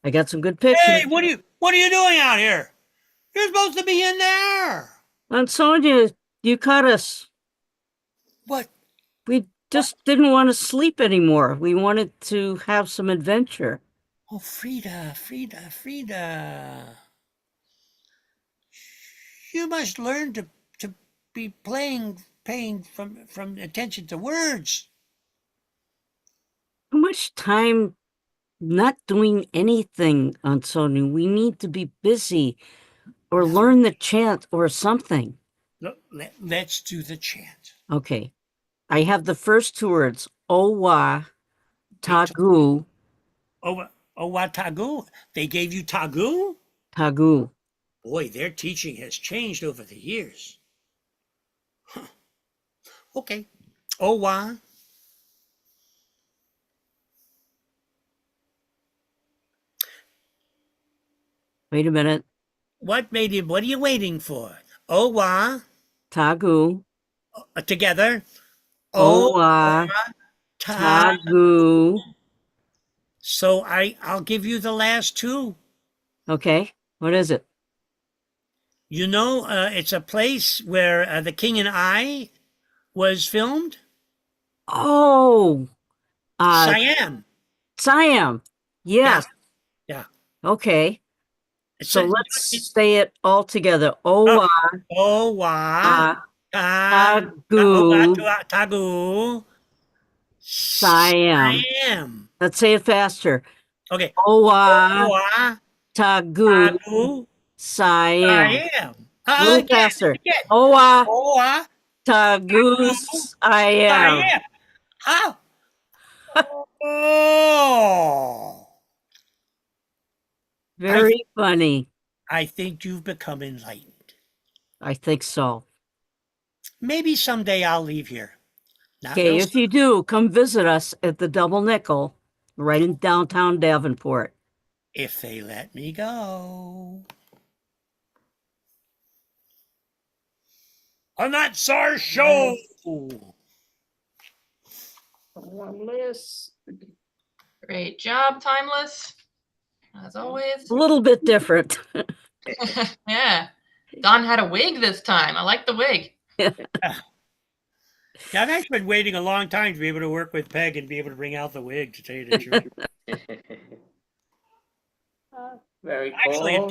I got some good pictures. Hey, what are you doing out here? You're supposed to be in there. And Sonia, you caught us. What? We just didn't want to sleep anymore. We wanted to have some adventure. Oh, Frida. You must learn to be paying from attention to words. Too much time not doing anything, Antonio. We need to be busy or learn the chant or something. Let's do the chant. Okay. I have the first two words. Owa Tagu. Owa Tagu? They gave you Tagu? Tagu. Boy, their teaching has changed over the years. Huh. Okay. Owa. Wait a minute. What are you waiting for? Owa. Tagu. Together. Owa Tagu. So I'll give you the last two. Okay. What is it? You know, it's a place where The King and I was filmed. Oh, Siam. Siam. Yes. Yeah. Okay. So It's- let's say it all together. Owa. Owa. Tagu. Tagu. Siam. Siam. Let's say it faster. Okay. Owa. Owa. Tagu. Tagu. Siam. Siam. A little faster. Owa. Owa. Tagu. Siam. Siam. How? Oh. Very funny. I think you've become enlightened. I think so. Maybe someday I'll leave here. Not Okay, real if you do, come visit us at the Double Nickel right in downtown Davenport. if they let me go. And that's our show. Great job, Timeless. As always. A little bit different. Yeah. Don had a wig this time. I like the wig. Yeah, I've actually been waiting a long time to be able to work with Peg and be able to bring out the wig, to tell you the truth. Very I actually cool.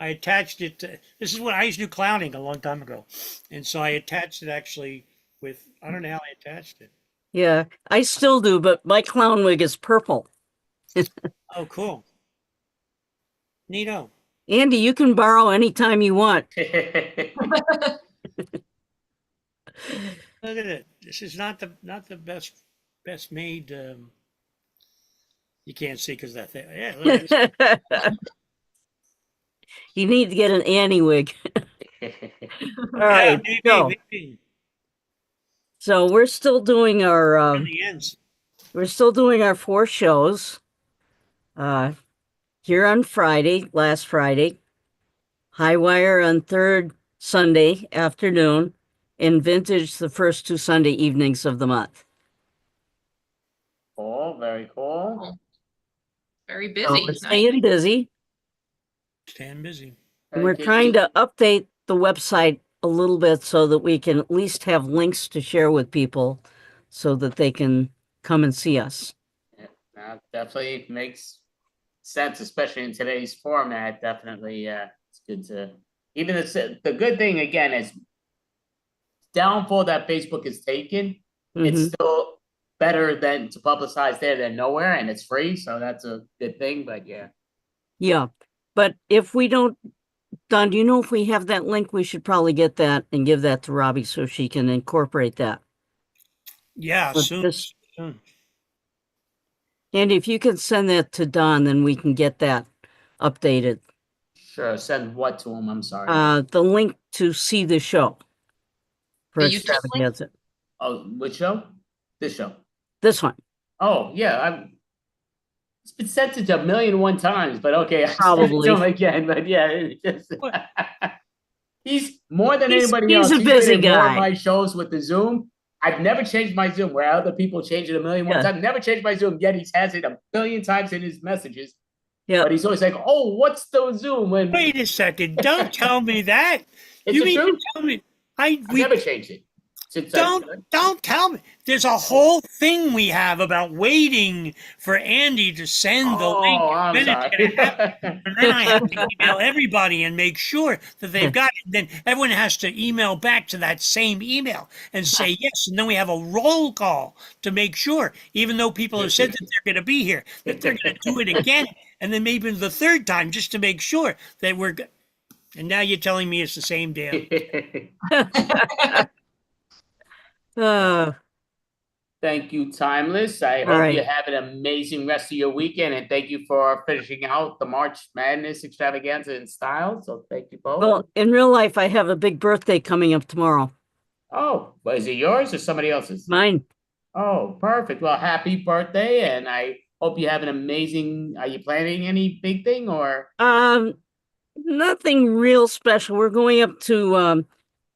I attached it to, this is when I used to do clowning a long time ago. And so I attached it actually with, I don't know how I attached it. Yeah, I still do, but my clown wig is purple. Oh, cool. Neato. Andy, you can borrow anytime you want. Look at it. This is not the best made. You can't see because that thing. Yeah, look at this. You need to get an Annie wig. All right, maybe. so we're still doing our The ends. we're still doing our 4 shows. Here on Friday, last Friday, High Wire on third Sunday afternoon, and Vintage the first 2 Sunday evenings of the month. Cool, very cool. Very So busy. we're staying busy. Staying busy. And we're trying to update the website a little bit so that we can at least have links to share with people so that they can come and see us. That definitely makes sense, especially in today's format. Definitely, it's good to even the good thing again is downfall that Facebook has taken. It's still better than to publicize there than nowhere, and it's free, so that's a good thing. But Yeah, but if we don't, Don, do you know if we have that link? We should probably get that and give that to Robbie so she can incorporate that. Yeah, But soon. Soon. Andy, if you can send that to Don, then we can get that updated. sure. Send what to him? I'm sorry. The link to see the show. For The YouTube link? Extravaganza. Oh, which show? This show. This one. Oh yeah, it's been sent to 1,000,001 times, but okay, I sent it Probably. to him again. But yeah, it just he's more than anybody he's else. a He's busy been in more of guy. my shows with the Zoom. I've never changed my Zoom where other people change it 1,000,001 Yeah. times. Never changed my Zoom, yet he has it 1,000,000,000 times in his messages. Yeah. But he's always like, "Oh, what's the Zoom?" When Wait a second. Don't tell me that. It's You the mean truth. to tell me I've never changed it. Since Don't tell me. There's a whole thing we have about waiting for Andy to send the link. I'm Then it's sorry. gonna happen. And then I have to email everybody and make sure that they've got it. Then everyone has to email back to that same email and say yes. And then we have a roll call to make sure, even though people have said that they're going to be here, that they're going to do it again. And then maybe the third time just to make sure that we're good. And now you're telling me it's the same damn. Thank you, Timeless. I All hope right. you have an amazing rest of your weekend, and thank you for finishing out the March Madness Extravaganza in style. So thank you both. Well, in real life, I have a big birthday coming up tomorrow. Oh, well, is it yours or somebody else's? Mine. Oh, perfect. Well, happy birthday, and I hope you have an amazing. Are you planning any big thing or? Nothing real special. We're going up to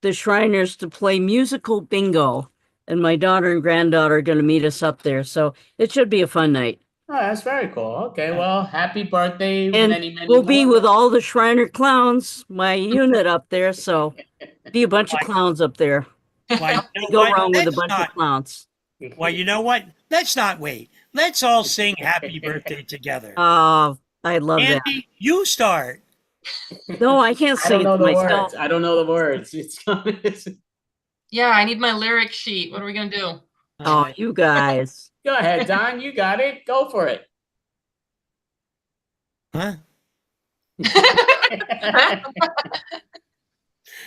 the Shriners to play musical bingo, and my daughter and granddaughter are going to meet us up there. So it should be a fun night. Oh, that's very cool. Okay, well, happy birthday. And many, many we'll be more. with all the Shriner clowns, my unit up there. So be a bunch of clowns up there. Why, Go wrong with a bunch of clowns. Well, you know what? Let's not wait. Let's all sing happy birthday together. Oh, I love that. Andy, you start. No, I can't I sing don't it know to the myself. words. I don't know the words. It's Yeah, I need my lyric sheet. What are we gonna do? Oh, you guys. Go ahead, Don. You got it. Go for it. Huh?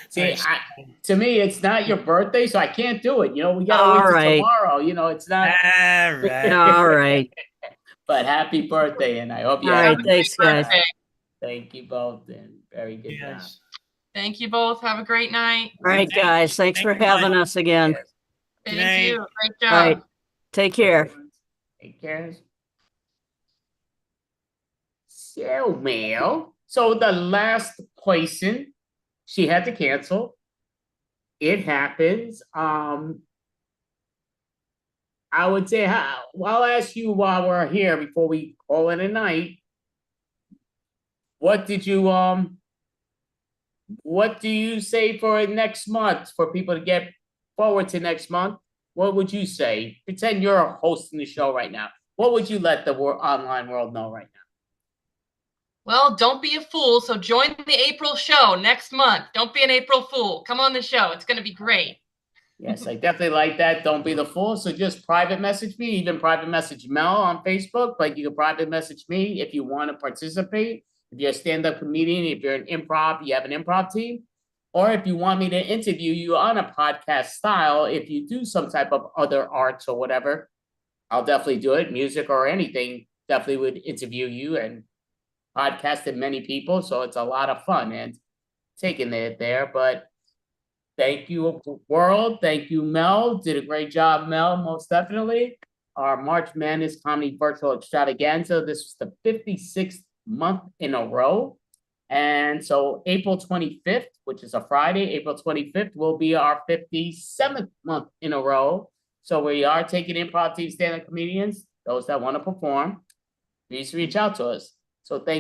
See, to me, it's not your birthday, so I can't do it. We gotta All wait till right. tomorrow. It's not. All right. All right. But happy birthday, and I hope you All have right. a Thanks, great guys. night. Thank you both, and very good job. Thank you both. Have a great night. All right, guys. Thanks for having us again. Thank you. Great job. All right. Take care. Take care. So, Mel. So the last person, she had to cancel. It happens. I would say, I'll ask you while we're here before we call it a night. What do you say for next month for people to get forward to next month? What would you say? Pretend you're hosting the show right now. What would you let the online world know right now? Well, don't be a fool. So join the April show next month. Don't be an April fool. Come on the show. It's going to be great. Yes, I definitely like that. Don't be the fool. So just private message me, even private message Mel on Facebook. But you can private message me if you want to participate. If you're a stand-up comedian, if you're an improv, you have an improv team. Or if you want me to interview you on a podcast style, if you do some type of other arts or whatever, I'll definitely do it. Music or anything, definitely would interview you and podcasted many people. So it's a lot of fun and taking it there. But thank you, world. Thank you, Mel. Did a great job, Mel, most definitely. Our March Madness Comedy Virtual Extravaganza. This was the 56th month in a row. And so April 25th, which is a Friday, April 25th will be our 57th month in a row. So we are taking improv team stand-up comedians, those that want to perform. Please reach out to us. So thank you.